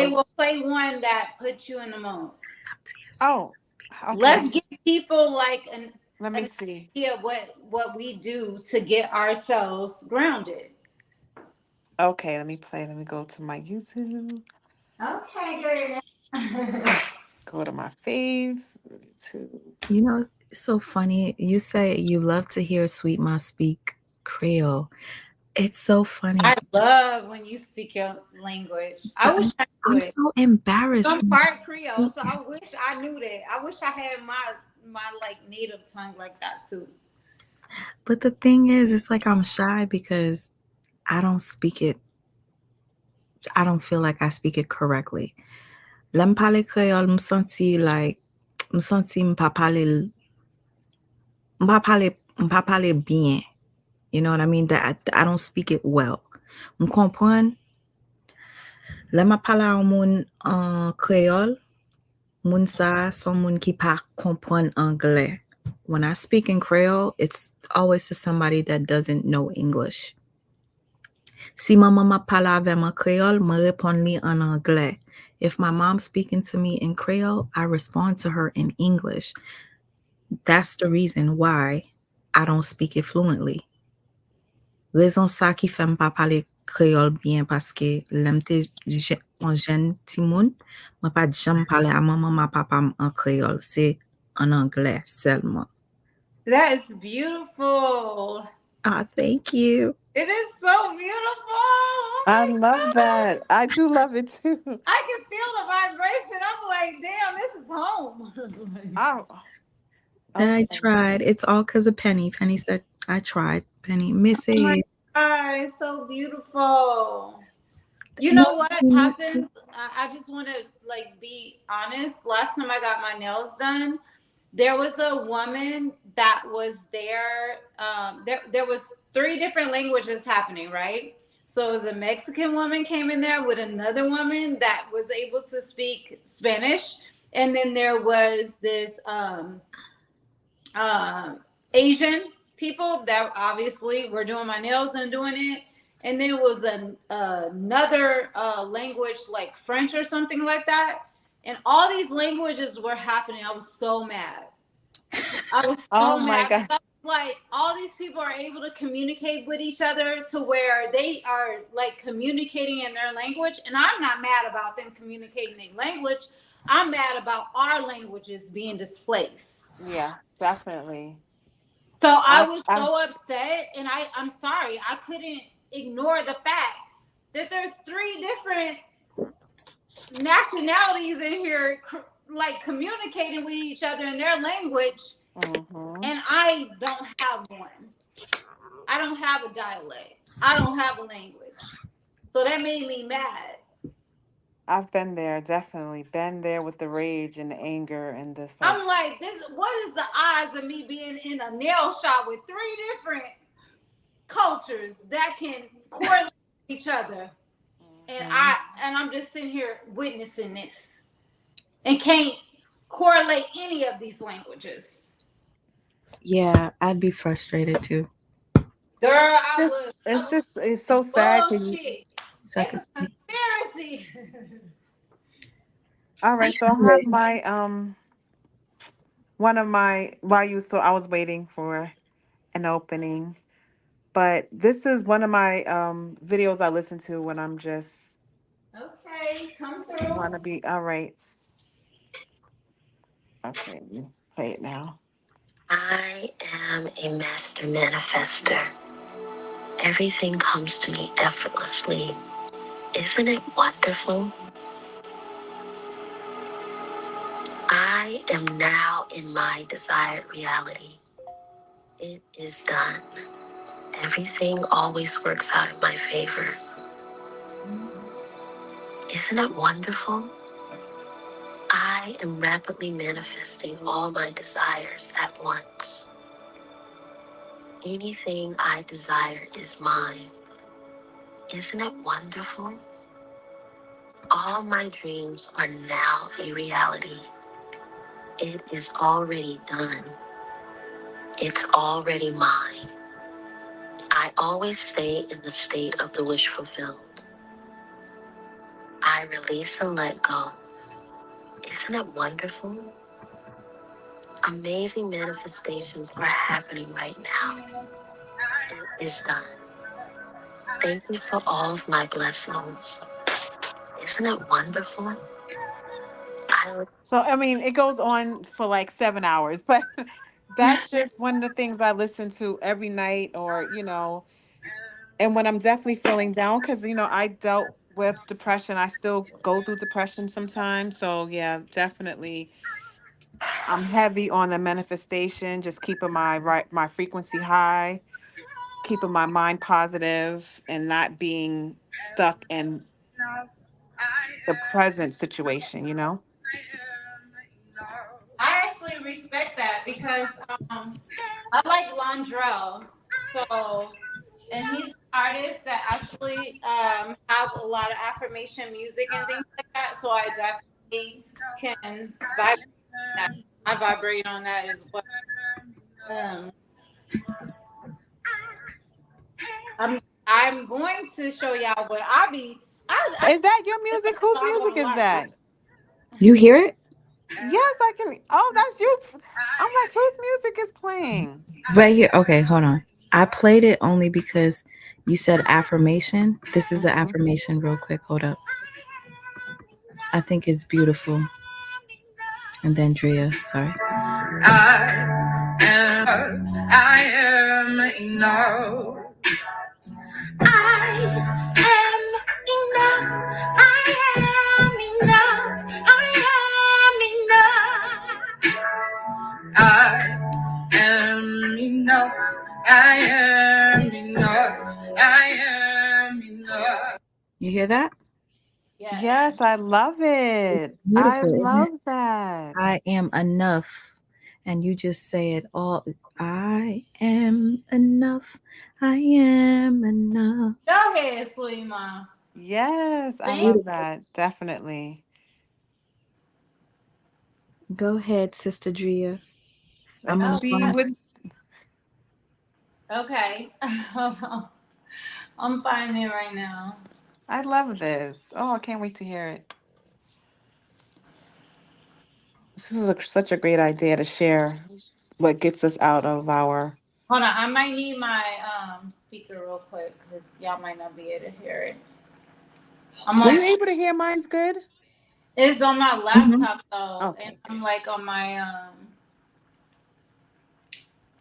we'll audiobooks. play one that puts you in the mode. Oh, okay. Let's give people like Let me see. idea what we do to get ourselves grounded. Okay, let me play. Let me go to my YouTube. Okay, girl. Go to my faves. YouTube. You know, it's so funny. You say you love to hear Sweet Ma speak Creole. It's so funny. I love when you speak your language. I wish I knew I'm it. so embarrassed. I'm part Creole, so I wish I knew that. I wish I had my like native tongue like that too. But the thing is, it's like I'm shy because I don't speak it. I don't feel like I speak it correctly. Lem pale Creole, m senti m'pa pale bien. You know what I mean? That I don't speak it well. M kompren? Le ma pala an moun Creole, moun sa son moun ki pa kompren anglais. When I speak in Creole, it's always to somebody that doesn't know English. Si maman ma pala ave ma Creole, me repon li en anglais. If my mom's speaking to me in Creole, I respond to her in English. That's the reason why I don't speak it fluently. Rezon sa ki fèm pa pale Creole bien paske lem te an jen ti moun, mwen pa jam pale a maman ma papa en Creole, se en anglais seulement. That is beautiful. Ah, thank you. It is so beautiful. Oh I my love that. I do love it too. I can feel the vibration. I'm like, damn, this is home. Oh, I okay. tried. It's all because of Penny. Penny said, I tried. Penny, Oh my Missy. God, it's so beautiful. You know Merci, what Missy. happens? I just want to like be honest. Last time I got my nails done, there was a woman that was there. There was three different languages happening, right? So it was a Mexican woman came in there with another woman that was able to speak Spanish, and then there was this uh, Asian people that obviously were doing my nails and doing it. And then it was another language like French or something like that. And all these languages were happening. I was so mad. I was Oh so my mad. God. I was like, all these people are able to communicate with each other to where they are like communicating in their language. And I'm not mad about them communicating in language. I'm mad about our languages being displaced. Yeah, definitely. So I I, was I, so upset, and I'm sorry, I couldn't ignore the fact that there's three different nationalities in here, like communicating with each other in their language, and I don't have one. I don't have a dialect. I don't have a language. So that made me mad. I've been there, definitely been there with the rage and the anger and this like, I'm like, this. What is the odds of me being in a nail shop with three different cultures that can correlate with each other? And I'm just sitting here witnessing this and can't correlate any of these languages. Yeah, I'd be frustrated too. Girl, I was. it's so sad. Bullshit. So I It's could a speak. conspiracy. All right, so I have my one of my while you so I was waiting for an opening, but this is one of my videos I listen to when I'm just Okay, come through. want to be all right. Okay, let me play it now. I am a master manifester. Everything comes to me effortlessly. Isn't it wonderful? I am now in my desired reality. It is done. Everything always works out in my favor. Isn't it wonderful? I am rapidly manifesting all my desires at once. Anything I desire is mine. Isn't it wonderful? All my dreams are now a reality. It is already done. It's already mine. I always stay in the state of the wish fulfilled. I release and let go. Isn't it wonderful? Amazing manifestations are happening right now. It is done. Thank you for all of my blessings. Isn't it wonderful? So I mean, it goes on for like 7 hours, but that's just one of the things I listen to every night, or and when I'm definitely feeling down, because I dealt with depression, I still go through depression sometimes. So yeah, definitely, I'm heavy on the manifestation, just keeping my frequency high, keeping my mind positive, and not being stuck in the present situation. I actually respect that because I like Londrell. So, and he's artists that actually have a lot of affirmation music and things like that. So I definitely can vibrate on that. I vibrate on that as well. Um, I'm going to show y'all what I be. Is that your Listen music? to Whose song music on a is lot of that? different. You hear it? Yes, I can. Oh, that's you. I'm like, whose music is playing? Right here. Okay, hold on. I played it only because you said affirmation. This is an affirmation, real quick. Hold up. I think it's beautiful. And then Driyah, sorry. I am enough. I am enough. I am enough. I am enough. I am enough. I am enough. You hear that? Yes, I love It's it. I beautiful, isn't it? love that. I am enough. And you just say it all. I am enough. I am enough. Go ahead, sweet mom. Yes, I Thank love that. Definitely. Go ahead, Sister Driyah. I'm Let's gonna see find. what's. Okay. I'm finding it right now. I love this. Oh, I can't wait to hear it. This is such a great idea to share what gets us out of our. Hold on, I might need my speaker real quick because y'all might not be able to hear it. I'm Were on. you able to hear mine's good? It's on my Mhm. laptop though, and Okay, I'm good. like on my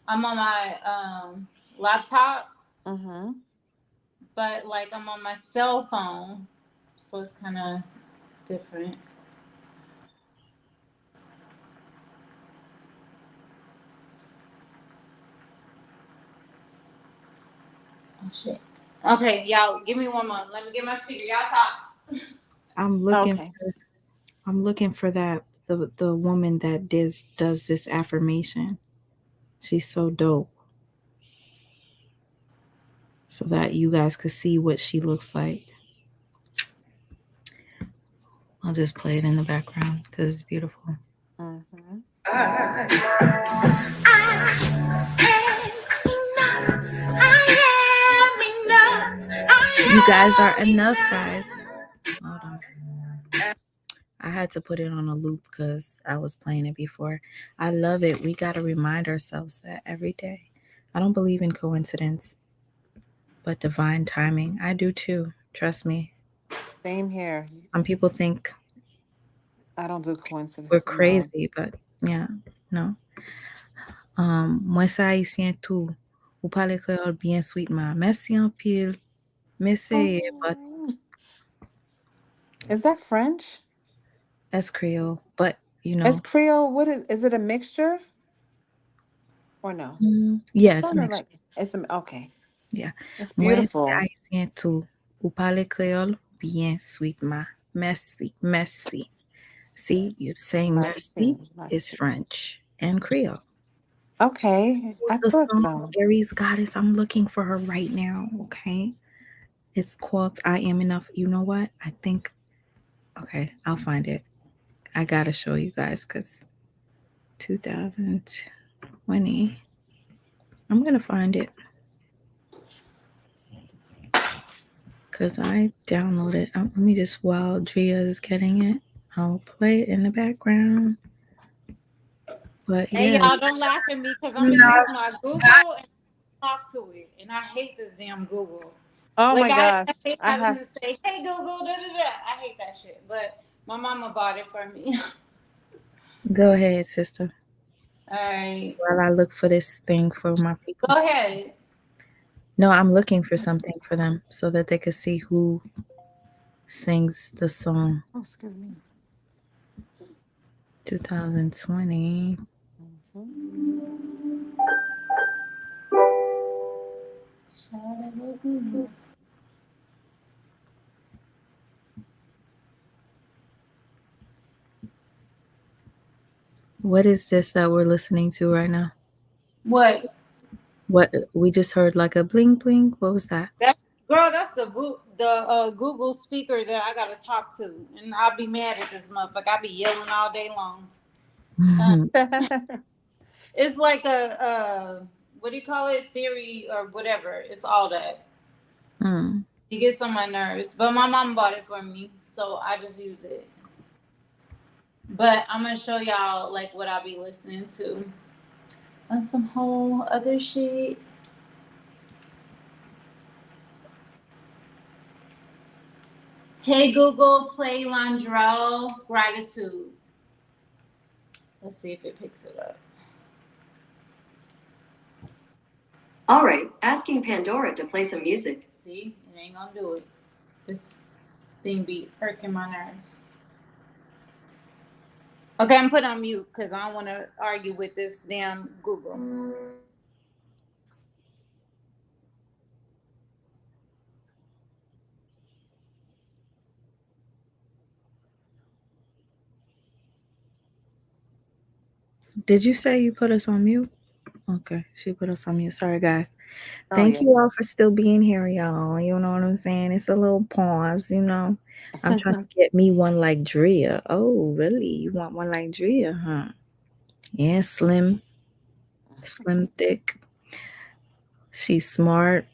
I'm on my laptop, Mm-hmm. but like I'm on my cell phone, so it's kind of different. Oh shit. Okay, y'all, give me one moment. Let me get my speaker. Y'all talk. I'm looking Okay. for. I'm looking for that the woman that does this affirmation. She's so dope. So that you guys could see what she looks like. I'll just play it in the background because it's beautiful. Mm-hmm. You guys are enough, guys. Hold on. I had to put it on a loop because I was playing it before. I love it. We got to remind ourselves that every day. I don't believe in coincidence, but divine timing. I do too. Trust me. Same here. Some people think I don't do we're coincidences. No. crazy, but yeah, no. Moi sa haïtien tout. Ou parle créole bien sweetman. Merci en pile. Merci, but Oh. Is that French? that's Creole. But you Is know, Creole? What is it? A mixture or no? It yeah, it's sounded mixed. like it's a. Okay. Yeah. It's Moi se beautiful. haïtien tout. Ou parle créole bien sweetman. Merci, merci. See, you saying merci Merci. is Merci. French and Creole. Okay. Who's I the thought song? so. Aries Goddess. I'm looking for her right now. Okay. It's called I Am Enough. You know what? I think, okay, I'll find it. I gotta show you guys because 2020. I'm gonna find it because I downloaded. Let me just while Driyah is getting it, I'll play it in the background. But Hey yeah, y'all, don't laugh at me because I'm gonna use my Google and talk to it, and I hate this damn Google. Oh Like my I gosh. hate I having have. to say, "Hey Google," da da da. I hate that shit. But my mama bought it for me. go ahead, sister. All right, While I look for this thing for my people. go ahead. No, I'm looking for something for them so that they could see who sings the song. Oh, excuse me. 2020. What is this that we're listening to right now? What? What we just heard like a bling bling. What was that? That's Girl, that's the Google speaker that I gotta talk to, and I'll be mad at this motherfucker. I'll be yelling all day long. It's like a what do you call it, Siri or whatever. It's all that. It gets on my nerves, but my mom bought it for me, so I just use it. But I'm gonna show y'all like what I'll be listening to on some whole other shit. Hey Google, play Landrell Gratitude. Let's see if it picks it up. All right, asking Pandora to play some music. See, it ain't gonna do it. This thing be irking my nerves. Okay, I'm put on mute because I don't want to argue with this damn Google. Did you say you put us on mute? Okay, she put us on mute. Sorry, guys. Oh, Thank you all yes. for still being here, y'all. You know what I'm saying? It's a little pause, you know. I'm trying to get me one like Driyah. Oh, really? You want one like Driyah, huh? Yeah, slim, thick. She's smart.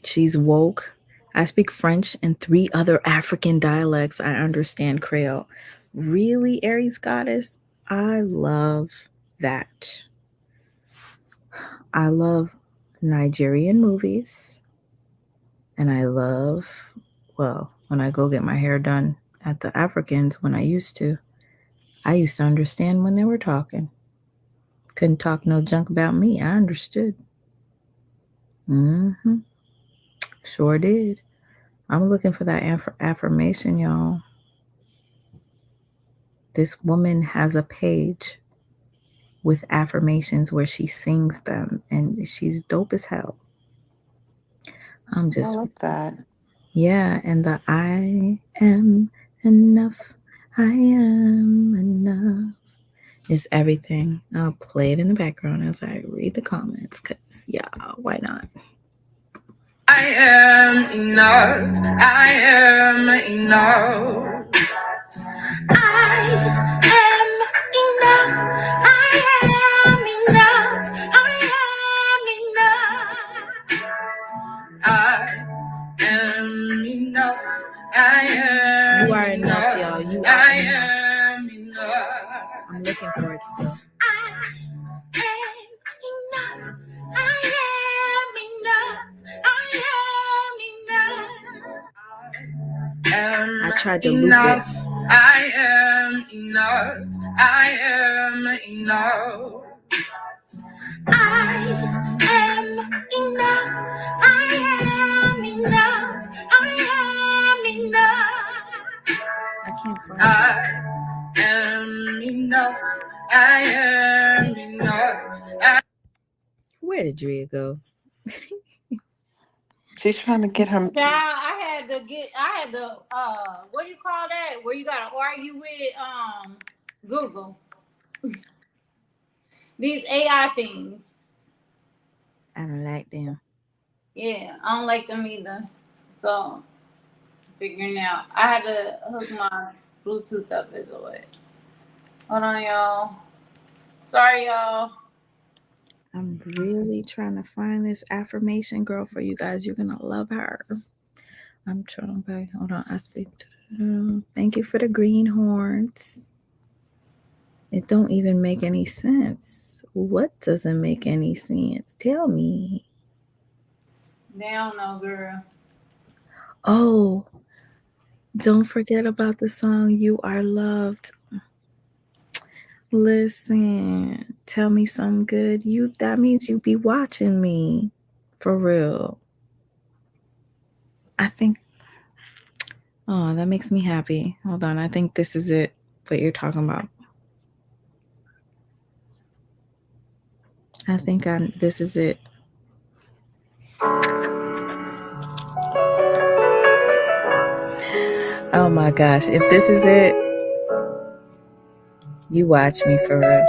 She's woke. I speak French and 3 other African dialects. I understand Creole. Really, Aries goddess? I love that. I love Nigerian movies. And I love, well, when I go get my hair done at the Africans, I used to understand when they were talking. Couldn't talk no junk about me. I understood. Sure did. I'm looking for that affirmation, y'all. This woman has a page with affirmations where she sings them, and she's dope as hell. I'm I just, like that. yeah, and the I am enough, I am enough is everything. I'll play it in the background as I read the comments, because, yeah, why not? I am enough. I am enough. I am enough. I am enough. I am enough. I am You are enough, enough. y'all. You are I enough. am enough. I'm looking for it still. I tried to loop it. I am enough. I am enough. I am enough. I am enough. I am enough. I can't find it. I am enough. I am enough. Where did Driyah go? She's trying to get her. I had to what do you call that? Where you gotta argue with Google. These AI things. I don't like them. Yeah, I don't like them either. So figuring out. I had to hook my Bluetooth up as well. Hold on, y'all. Sorry, y'all. I'm really trying to find this affirmation girl for you guys. You're gonna love her. I'm trying. Okay, hold on. I speak. Thank you for the greenhorns. It don't even make any sense. What doesn't make any sense? Tell me. They don't know, girl. Oh, don't forget about the song "You Are Loved." Listen, tell me something good. That means you be watching me. For real. I think, oh, that makes me happy. Hold on. I think this is it, what you're talking about. I think this is it. Oh my gosh. If this is it, you watch me for real.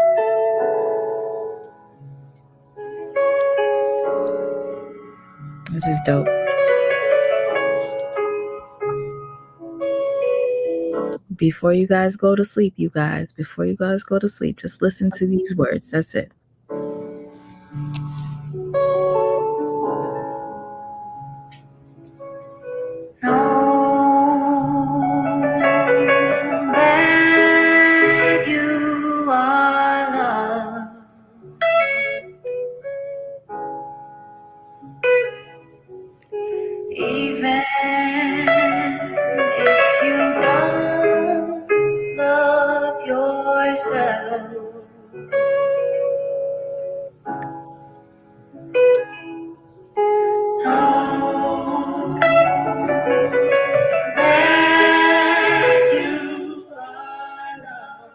This is dope. Before you guys go to sleep, just listen to these words. That's it. That you are loved, even if you don't love yourself. Know that you are loved,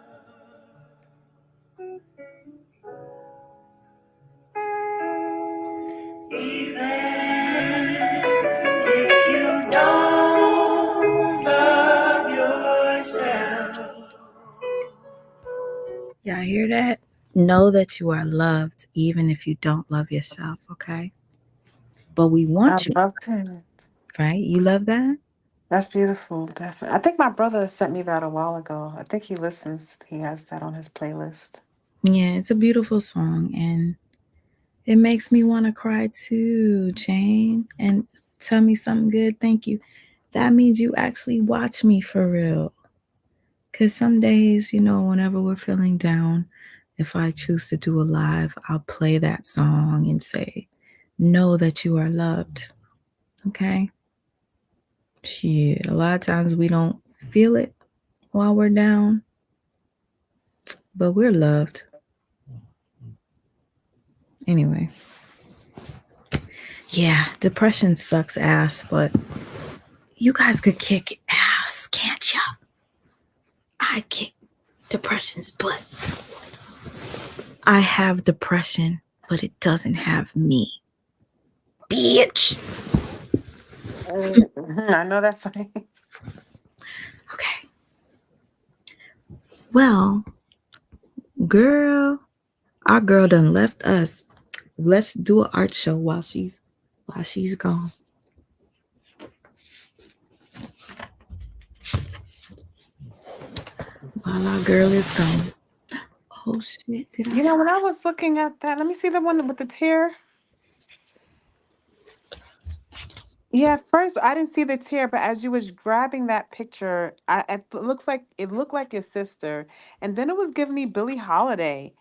even if you don't love yourself. Y'all hear that? Know that you are loved, even if you don't love yourself, okay? But we I want you, love it. right? You love that? That's beautiful, definitely. I think my brother sent me that a while ago. I think he listens. He has that on his playlist. Yeah, it's a beautiful song, and it makes me want to cry too, Jane. And tell me something good. Thank you. That means you actually watch me for real. Because some days, whenever we're feeling down, if I choose to do a live, I'll play that song and say, know that you are loved. Okay? Shit, a lot of times we don't feel it while we're down, but we're loved. Anyway. Yeah, depression sucks ass, but you guys could kick ass, can't ya? I kick depression's butt. I have depression, but it doesn't have me. Bitch. I know that's right. Okay. Well, girl, our girl done left us. Let's do an art show while she's gone. While our girl is gone. Oh shit! When I was looking at that, let me see the one with the tear. Yeah, at first I didn't see the tear, but as you was grabbing that picture, it looked like your sister, and then it was giving me Billie Holiday.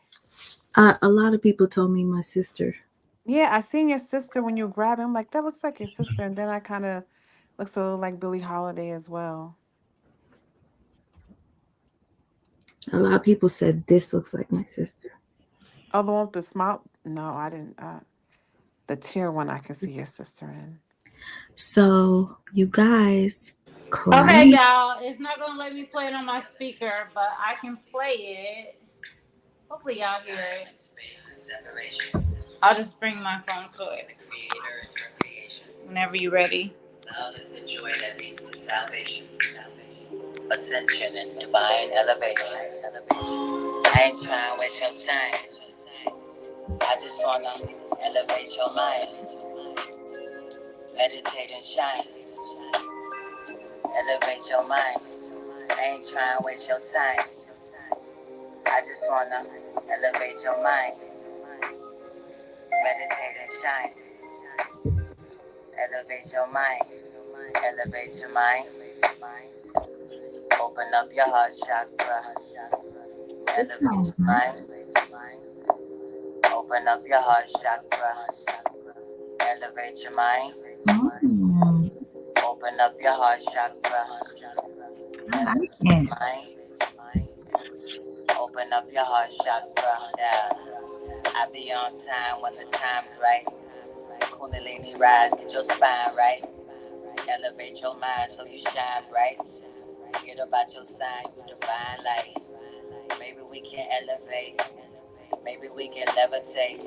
A lot of people told me my sister. Yeah, I seen your sister when you were grabbing. I'm like, that looks like your sister, and then I kind of looks a little like Billie Holiday as well. A lot of people said this looks like my sister. Oh, the one with the smile? No, I didn't. The tear one, I can see your sister in. So you guys, Okay, crying. y'all. It's not gonna let me play it on my speaker, but I can play it. Hopefully, y'all hear it. I'll just bring my phone to it. Whenever you're ready. Love is the joy that leads to salvation, ascension, and divine elevation. I ain't trying to waste your time. I just wanna elevate your mind, meditate and shine. Elevate your mind. I ain't trying to waste your time. I just wanna elevate your mind, meditate and shine. Elevate your mind. Elevate your mind. Open up your heart chakra. Elevate your mind. Open up your heart chakra. Elevate your mind. Open up your heart chakra. Elevate your mind. Open up your heart chakra. Yeah. I be on time when the time's right. Kundalini rise, get your spine right. Elevate your mind so you shine bright. Forget about your sign, you divine light. Maybe we can elevate. Maybe we can levitate.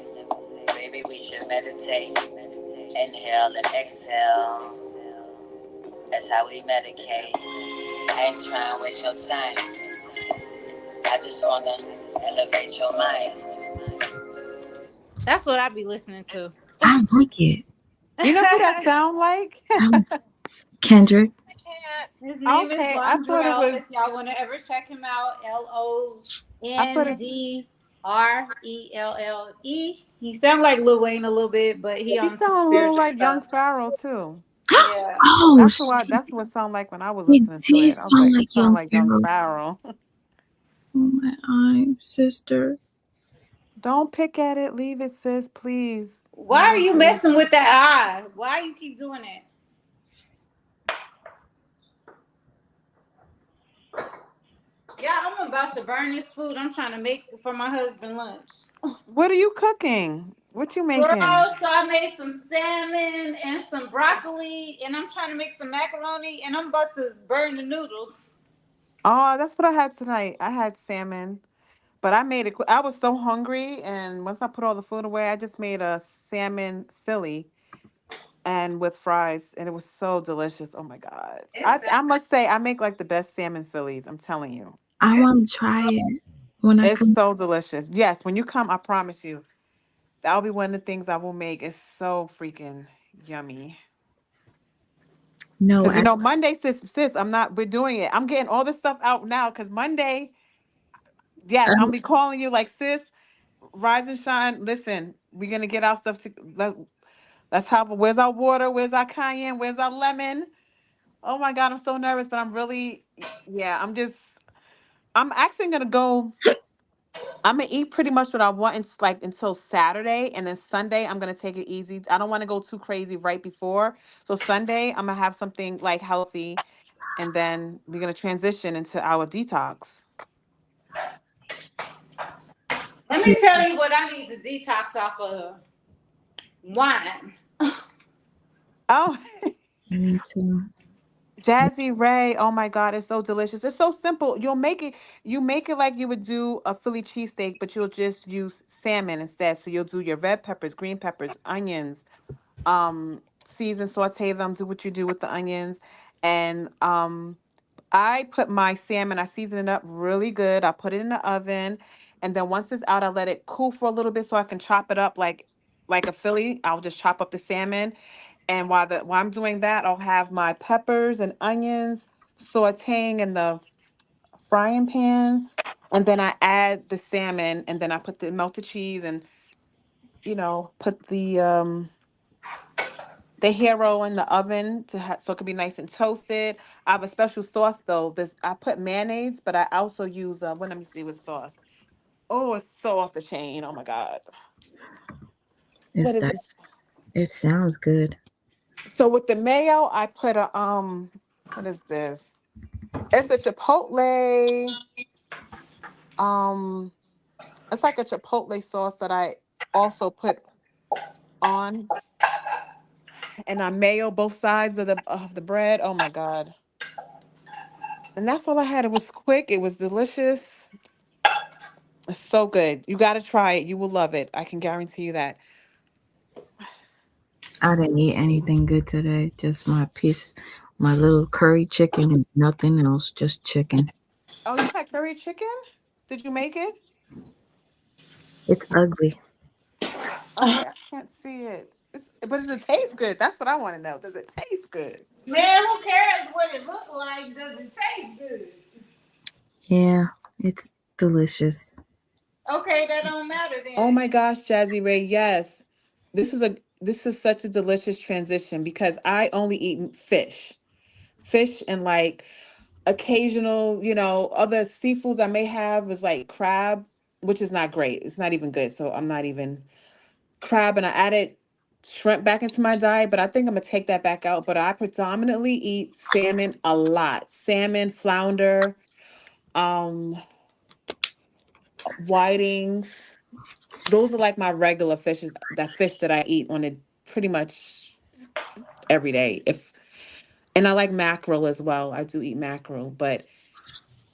Maybe we should meditate. Inhale and exhale. That's how we medicate. I ain't trying to waste your time. I just wanna elevate your mind. That's what I be listening to. I like it. You know who that sound like? That was Kendrick. His name is Okay, I thought it Londrell. was. If y'all want to ever check him out, I thought it. LONDRELLE. He sounds like Lil Wayne a little bit, but he He on some sound a little spiritual like Young stuff. Pharaoh too. Yeah. Oh, That's what it sounded like when I was it listening to did it. I was sound like, it like sounded Young like Young Pharaoh. Pharaoh. Oh my eye, sister. Don't pick at it. Leave it, sis. Please. Why Leave are it you be. messing with that eye? Why you keep doing it? Yeah, I'm about to burn this food I'm trying to make for my husband lunch. What are you cooking? What you Girl, making? so I made some salmon and some broccoli, and I'm trying to make some macaroni, and I'm about to burn the noodles. Oh, that's what I had tonight. I had salmon, but I made it. I was so hungry, and once I put all the food away, I just made a salmon Philly and with fries, and it was so delicious. Oh my God. I must say, I make like the best salmon Phillies. I'm telling you. I want to try it when I It's come. so delicious. Yes, when you come, I promise you, that'll be one of the things I will make. It's so freaking yummy. No, Because Monday, sis, I'm not. We're doing it. I'm getting all this stuff out now. Because Monday, yes, I'm be calling you like, sis, rise and shine. Listen, we're gonna get our stuff to. Let's have. Where's our water? Where's our cayenne? Where's our lemon? Oh my God, I'm so nervous, but I'm really, yeah. I'm actually gonna go. I'm gonna eat pretty much what I want like until Saturday, and then Sunday I'm gonna take it easy. I don't want to go too crazy right before. So Sunday I'm gonna have something like healthy, and then we're gonna transition into our detox. Let me tell you what I need to detox off of: wine. Oh, Me too. Jazzy Ray. Oh my God, it's so delicious. It's so simple. You make it like you would do a Philly cheesesteak, but you'll just use salmon instead. So you'll do your red peppers, green peppers, onions, season, saute them, do what you do with the onions. And I put my salmon, I season it up really good. I put it in the oven. And then once it's out, I let it cool for a little bit so I can chop it up like a Philly. I'll just chop up the salmon. And while I'm doing that, I'll have my peppers and onions sauteing in the frying pan. And then I add the salmon, and then I put the melted cheese and put the hero in the oven so it can be nice and toasted. I have a special sauce though. This I put mayonnaise, but I also use let me see what sauce. Oh, it's so off the chain. Oh my God. What It's is that. this? It sounds good. So with the mayo, I put a what is this? It's a chipotle. Um, it's like a chipotle sauce that I also put on, and I mayo both sides of the bread. Oh my God. And that's all I had. It was quick. It was delicious. It's so good. You got to try it. You will love it. I can guarantee you that. I didn't eat anything good today. Just my little curry chicken and nothing else. Just chicken. Oh, you had curry chicken? Did you make it? It's ugly. Okay, I can't see it. But does it taste good? That's what I want to know. Does it taste good? Man, who cares what it look like? Does it taste good? Yeah, it's delicious. Okay, that don't matter Oh then. my gosh, Jazzy Ray, yes. This is such a delicious transition because I only eat fish. Fish and like occasional, other seafoods I may have is like crab, which is not great. It's not even good. So I'm not even crab, and I added shrimp back into my diet, but I think I'm gonna take that back out. But I predominantly eat salmon a lot. Salmon, flounder, um, whitings. Those are like my regular fishes, that fish that I eat on it pretty much every day. And I like mackerel as well. I do eat mackerel, but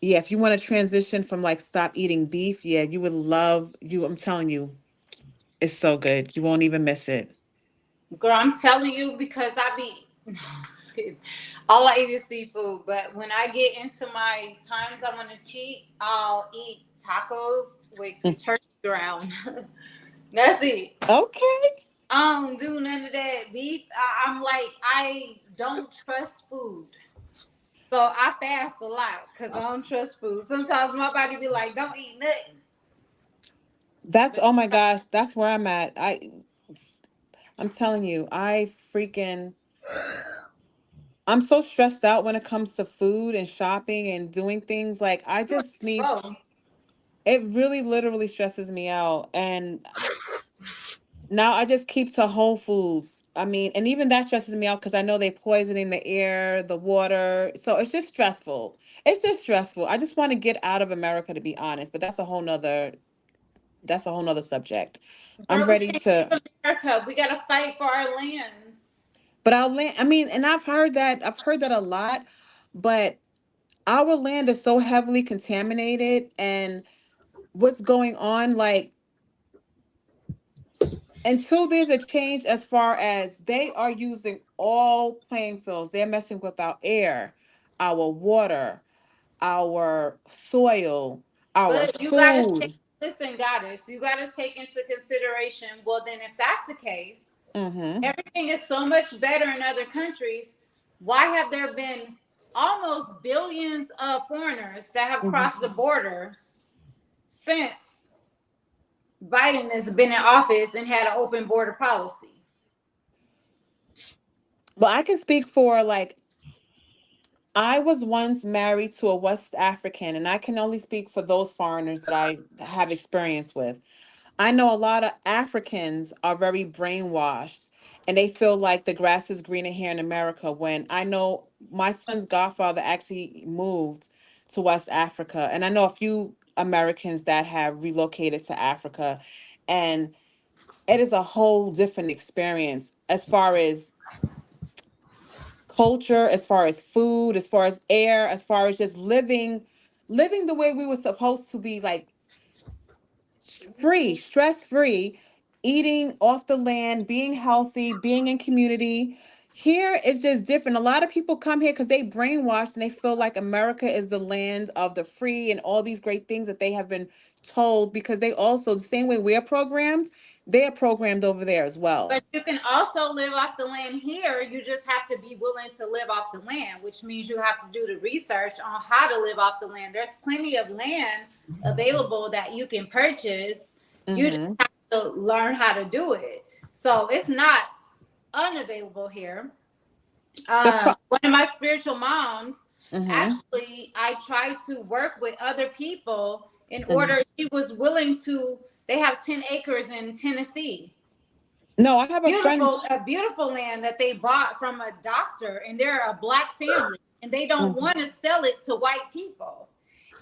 yeah, if you want to transition from like stop eating beef, yeah, you would love you. I'm telling you, it's so good. You won't even miss it. Girl, I'm telling you because I be just kidding. All I eat is seafood. But when I get into my times I want to cheat, I'll eat tacos with turkey ground. That's it. Okay. I don't do none of that beef. I'm like, I don't trust food. So I fast a lot because I don't trust food. Sometimes my body be like, don't eat nothing. That's, oh my gosh, that's where I'm at. I'm telling you, I'm so stressed out when it comes to food and shopping and doing things. Like I just need, Oh, it really literally stresses me out. And now I just keep to Whole Foods. I mean, and even that stresses me out because I know they poisoning the air, the water. So it's just stressful. It's just stressful. I just want to get out of America, to be honest. But that's a whole nother subject. I'm girl, we ready can't to, leave America. We gotta fight for our lands. but our land, I mean, and I've heard that a lot, but our land is so heavily contaminated, and what's going on, like, until there's a change as far as they are using all playing fields, they're messing with our air, our water, our soil, our But you gotta take, food. listen, goddess, you gotta take into consideration. Well, then, if that's the case, Mm-hmm. everything is so much better in other countries. Why have there been almost billions of foreigners that have crossed the borders since Biden has been in office and had an open border policy? Well, I can speak for, like, I was once married to a West African, and I can only speak for those foreigners that I have experience with. I know a lot of Africans are very brainwashed, and they feel like the grass is greener here in America. When I know my son's godfather actually moved to West Africa, and I know a few Americans that have relocated to Africa, and it is a whole different experience as far as culture, as far as food, as far as air, as far as just living the way we were supposed to be, like free, stress free, eating off the land, being healthy, being in community. Here is just different. A lot of people come here because they brainwashed and they feel like America is the land of the free and all these great things that they have been told, because they also, the same way we're programmed, they're programmed over there as well. But you can also live off the land here. You just have to be willing to live off the land, which means you have to do the research on how to live off the land. There's plenty of land available that you can purchase. You just Mm-hmm. have to learn how to do it. So it's not unavailable here. One of my spiritual moms, Mm-hmm. actually, I tried to work with other people in Mm-hmm. order. She was willing to. They have 10 acres in Tennessee. No, I have a friend. Beautiful, a beautiful land that they bought from a doctor, and they're a black family, and they don't Mhm. want to sell it to white people.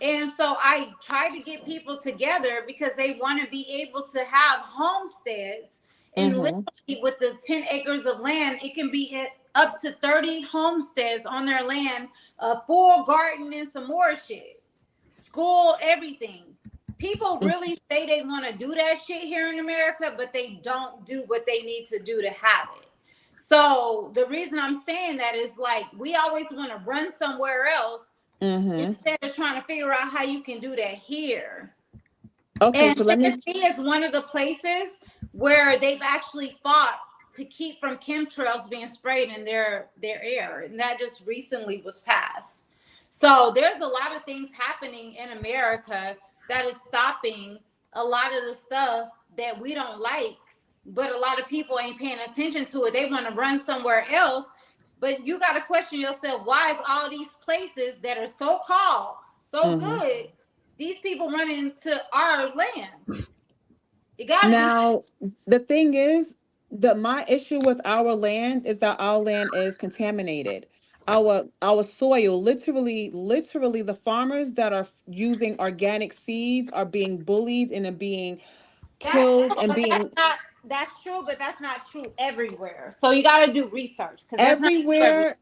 And so I try to get people together because they want to be able to have homesteads, and Mhm. literally with the 10 acres of land, it can be up to 30 homesteads on their land, a full garden and some more shit, school, everything. People really say they want to do that shit here in America, but they don't do what they need to do to have it. So the reason I'm saying that is, like, we always want to run somewhere else Mhm. instead of trying to figure out how you can do that here. Okay, And so let me. Tennessee is one of the places where they've actually fought to keep from chemtrails being sprayed in their air, and that just recently was passed. So there's a lot of things happening in America that is stopping a lot of the stuff that we don't like, but a lot of people ain't paying attention to it. They want to run somewhere else, but you got to question yourself, why is all these places that are so called so Mhm. good, these people running to our land? It gotta be. Now, the thing is, my issue with our land is that our land is contaminated. Our soil, literally, the farmers that are using organic seeds are being bullied and are being That, killed and but being that's true, but that's not true everywhere. So you got to do research because that's not true everywhere.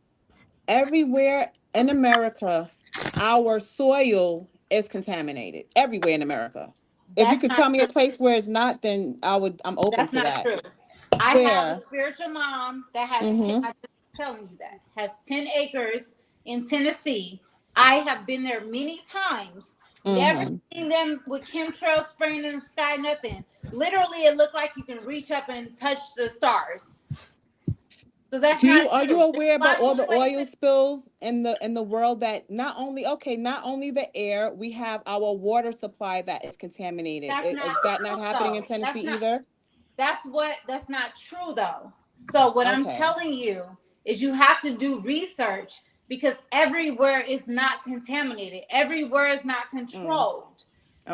everywhere in America. Our soil is contaminated everywhere in America. If you That's could not tell me a true. place where it's not, then I'm open That's to not that. true. I have a Where? spiritual mom that has, Mm-hmm. I just telling you that, has 10 acres in Tennessee. I have been there many times, never Mm-hmm. seen them with chemtrails spraying in the sky, nothing. literally it looked like you can reach up and touch the stars. So that's Do not you are you true. There's aware about lots all of the oil places. spills in the world that not only the air, we have our water supply that is contaminated. That's not Is that not true happening in though. Tennessee either? That's not true though. So what I'm Okay. telling you is you have to do research because everywhere is not contaminated. Everywhere is not controlled.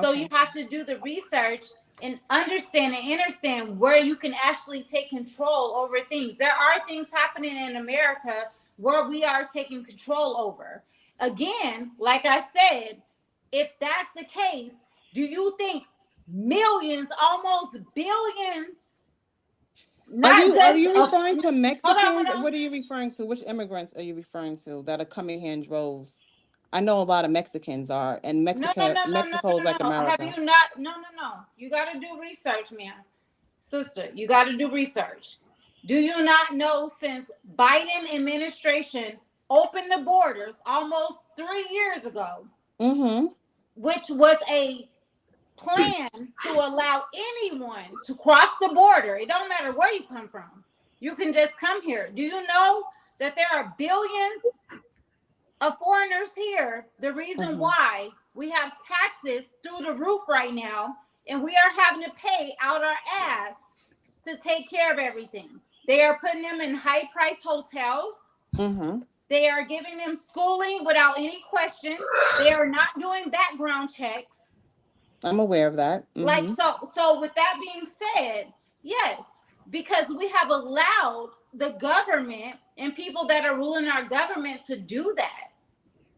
So you Okay. have to do the research and understand where you can actually take control over things. There are things happening in America where we are taking control over. Again, like I said, if that's the case, do you think millions, almost billions, not Are just you referring to hold Mexicans? on. What are you referring to? Which immigrants are you referring to that are coming here in droves? I know a lot of Mexicans are, and Mexico is like No. Have America. you not? No. You got to do research, man. Sister, you got to do research. Do you not know since Biden administration opened the borders almost 3 years ago, Mm-hmm. which was a plan to allow anyone to cross the border. It don't matter where you come from. You can just come here. Do you know that there are billions of foreigners here? The reason why we have taxes through the roof right now, and we are having to pay out our ass to take care of everything. They are putting them in high price hotels. Mm-hmm. They are giving them schooling without any question. They are not doing background checks. I'm aware of that. Like Mm-hmm. so with that being said, yes, because we have allowed the government and people that are ruling our government to do that.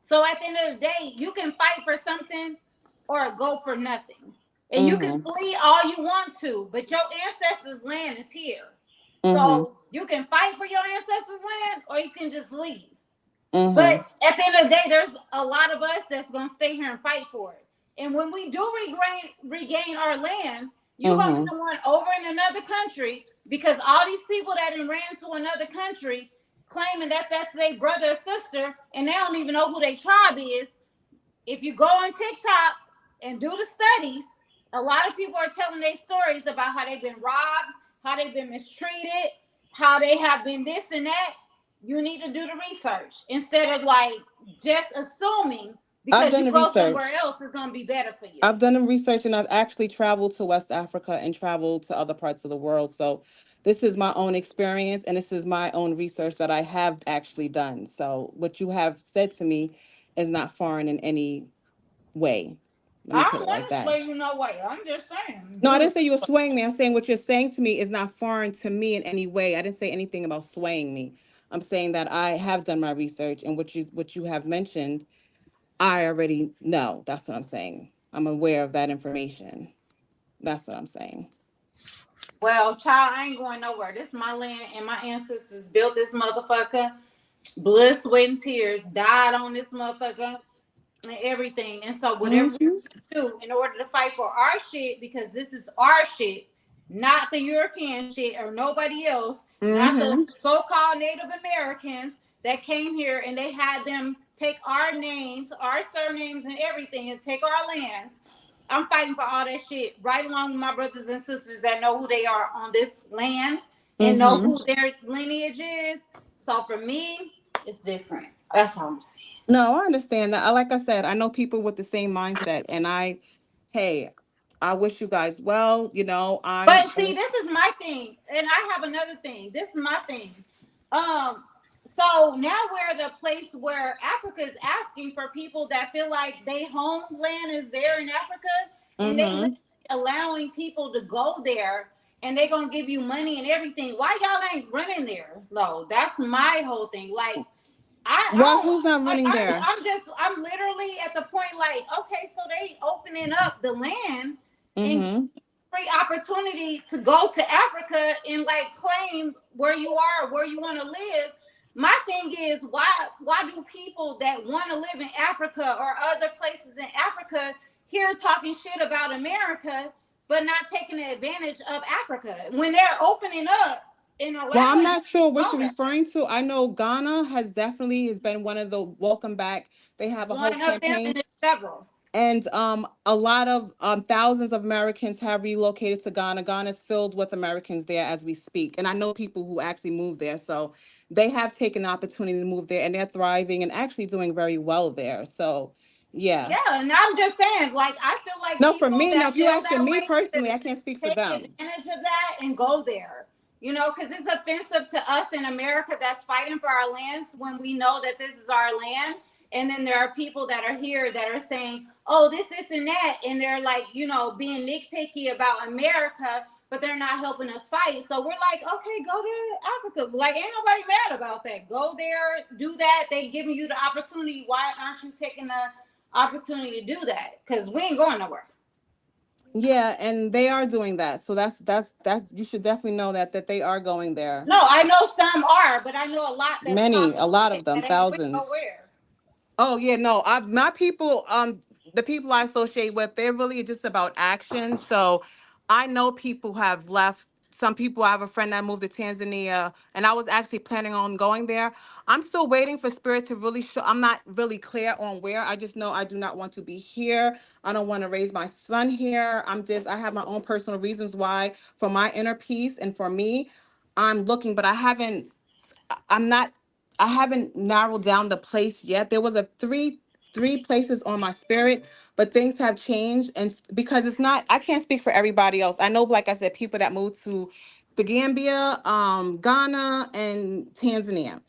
So at the end of the day, you can fight for something or go for nothing. And you can Mm-hmm. flee all you want to, but your ancestors' land is here. Mm-hmm. So you can fight for your ancestors' land or you can just leave. Mm-hmm. But at the end of the day, there's a lot of us that's gonna stay here and fight for it. And when we do regain our land, you're gonna be Mm-hmm. the one over in another country because all these people that ran to another country claiming that that's their brother or sister, and they don't even know who their tribe is. If you go on TikTok and do the studies, a lot of people are telling their stories about how they've been robbed, how they've been mistreated, how they have been this and that. You need to do the research instead of like just assuming I've because done you the go somewhere research. else it's gonna be better for you. I've done the research and I've actually traveled to West Africa and traveled to other parts of the world. So this is my own experience and this is my own research that I have actually done. So what you have said to me is not foreign in any way. Let me I put don't it like want to that. sway you no way. I'm just saying. No, I Do didn't say you were swaying me. I'm saying what you're saying to me is not foreign to me in any way. I didn't say anything about swaying me. I'm saying that I have done my research and what you have mentioned, I already know. That's what I'm saying. I'm aware of that information. That's what I'm saying. well, child, I ain't going nowhere. This is my land, and my ancestors built this motherfucker. Blood, sweat, and tears died on this motherfucker and everything. And so whatever we Mm-hmm. do in order to fight for our shit, because this is our shit, not the European shit or nobody else, not the Mm-hmm. so-called Native Americans that came here and they had them take our names, our surnames, and everything and take our lands. I'm fighting for all that shit right along with my brothers and sisters that know who they are on this land and know Mm-hmm. who their lineage is. So for me, it's different. That's all I'm saying. No, I understand that. Like I said, I know people with the same mindset, and hey, I wish you guys well. You know, But see, this is my thing, and I have another thing. This is my thing. Um, so now we're the place where Africa is asking for people that feel like their homeland is there in Africa, and they Mm-hmm. allowing people to go there, and they're gonna give you money and everything. Why y'all ain't running there? No, that's my whole thing. Like I Well, don't who's not like running there? I'm literally at the point like, okay, so they opening up the land and Mm-hmm. free opportunity to go to Africa and like claim where you are, where you want to live. My thing is why do people that want to live in Africa or other places in Africa here talking shit about America but not taking advantage of Africa when they're opening up and Well, I'm allowing you not sure to what go you're there? referring to. I know Ghana has been one of the welcome back. They have a whole One of them and campaign. there's several. And a lot of thousands of Americans have relocated to Ghana. Ghana is filled with Americans there as we speak. And I know people who actually moved there. So they have taken the opportunity to move there and they're thriving and actually doing very well there. So, yeah. Yeah, and I'm just saying, like, I feel like No, for people me, now, that if you feel asking that me way personally, should I can't speak for take them. advantage of that and go there. You know, because it's offensive to us in America that's fighting for our lands when we know that this is our land. And then there are people that are here that are saying, oh, this, and that. And they're like, you know, being nitpicky about America, but they're not helping us fight. So we're like, okay, go to Africa. Like, ain't nobody mad about that. Go there, do that. They giving you the opportunity. Why aren't you taking the opportunity to do that? Because we ain't going nowhere. Yeah, and they are doing that. So that's you should definitely know that they are going there. No, I know some are, but I know a lot that's Many, a talking lot shit of them, that ain't went thousands. nowhere. Oh yeah, no, my people, the people I associate with, they're really just about action. So I know people have left. Some people, I have a friend that moved to Tanzania, and I was actually planning on going there. I'm still waiting for Spirit to really show. I'm not really clear on where. I just know I do not want to be here. I don't want to raise my son here. I have my own personal reasons why, for my inner peace and for me, I'm looking, but I'm not I haven't narrowed down the place yet. There was a three places on my spirit, but things have changed, and because it's not, I can't speak for everybody else. I know, like I said, people that moved to the Gambia, Ghana, and Tanzania,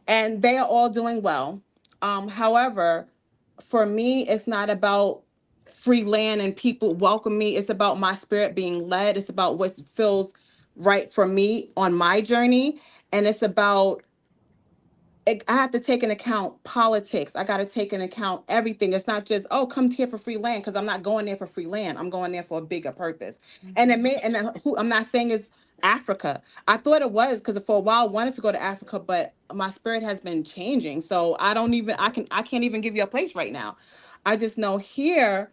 and they are all doing well. However, for me, it's not about free land and people welcome me. It's about my spirit being led. It's about what feels right for me on my journey, and it's about I have to take into account politics. I got to take into account everything. It's not just, oh, come here for free land, because I'm not going there for free land. I'm going there for a bigger purpose. And it may, and who I'm not saying is Africa. I thought it was, because for a while I wanted to go to Africa, but my spirit has been changing. So I can't even give you a place right now. I just know here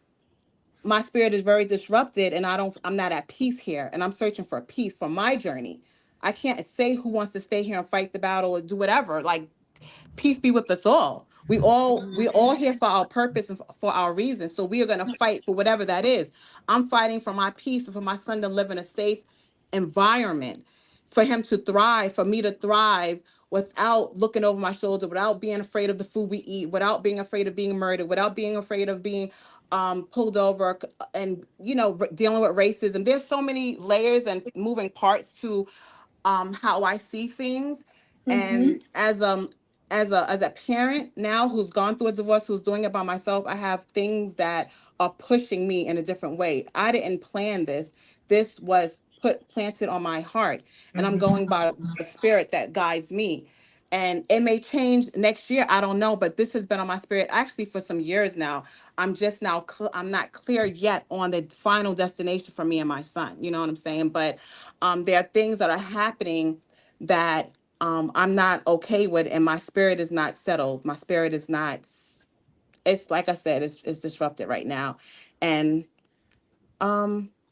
my spirit is very disrupted, and I'm not at peace here, and I'm searching for peace for my journey. I can't say who wants to stay here and fight the battle or do whatever. Like, peace be with us all. We all here for our purpose and for our reason. So we are going to fight for whatever that is. I'm fighting for my peace and for my son to live in a safe environment, for him to thrive, for me to thrive without looking over my shoulder, without being afraid of the food we eat, without being afraid of being murdered, without being afraid of being pulled over, and dealing with racism. There's so many layers and moving parts to how I see things. Mm-hmm. And as a parent now who's gone through a divorce, who's doing it by myself, I have things that are pushing me in a different way. I didn't plan this. This was planted on my heart, and I'm going by the spirit that guides me. And it may change next year, I don't know, but this has been on my spirit actually for some years now. I'm just now I'm not clear yet on the final destination for me and my son, you know what I'm saying? But there are things that are happening that I'm not okay with, and my spirit is not settled. My spirit is not. It's like I said, it's disrupted right now, and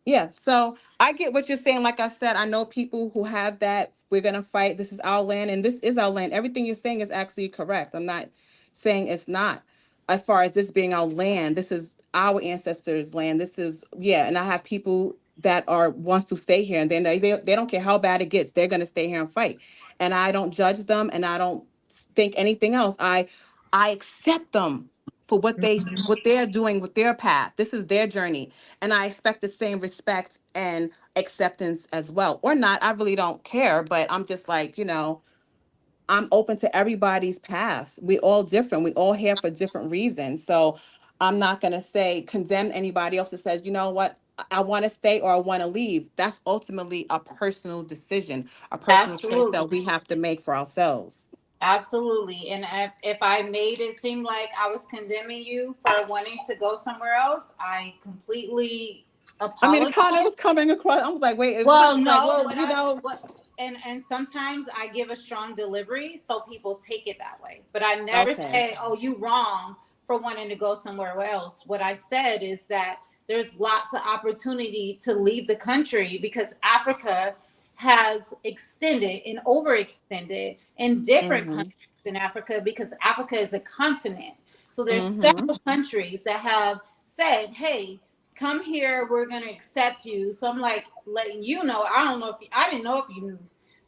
yeah. So I get what you're saying. Like I said, I know people who have that. We're gonna fight. This is our land, and this is our land. Everything you're saying is actually correct. I'm not saying it's not. As far as this being our land, this is our ancestors' land. This is, yeah. And I have people that are wants to stay here, and then they don't care how bad it gets. They're gonna stay here and fight. And I don't judge them, and I don't think anything else. I accept them for what they're doing with their path. This is their journey, and I expect the same respect and acceptance as well. Or not, I really don't care, but I'm just like, I'm open to everybody's paths. We all different. We all here for different reasons. So I'm not going to say condemn anybody else that says, you know what, I want to stay or I want to leave. That's ultimately a personal decision, a personal choice Absolutely. that we have to make for ourselves. Absolutely. And if I made it seem like I was condemning you for wanting to go somewhere else, I completely I mean, it apologize. kind of was coming across. I was like, wait, it kind Well, of was like, no, well, and sometimes I give a strong delivery so people take it that way. But I never okay. say, "Oh, you wrong for wanting to go somewhere else." What I said is that there's lots of opportunity to leave the country because Africa has extended and overextended in different Mm-hmm. countries in Africa because Africa is a continent. So there's Mm-hmm. several countries that have said, hey, come here, we're gonna accept you. So I'm like letting you know. I don't know if I didn't know if you knew.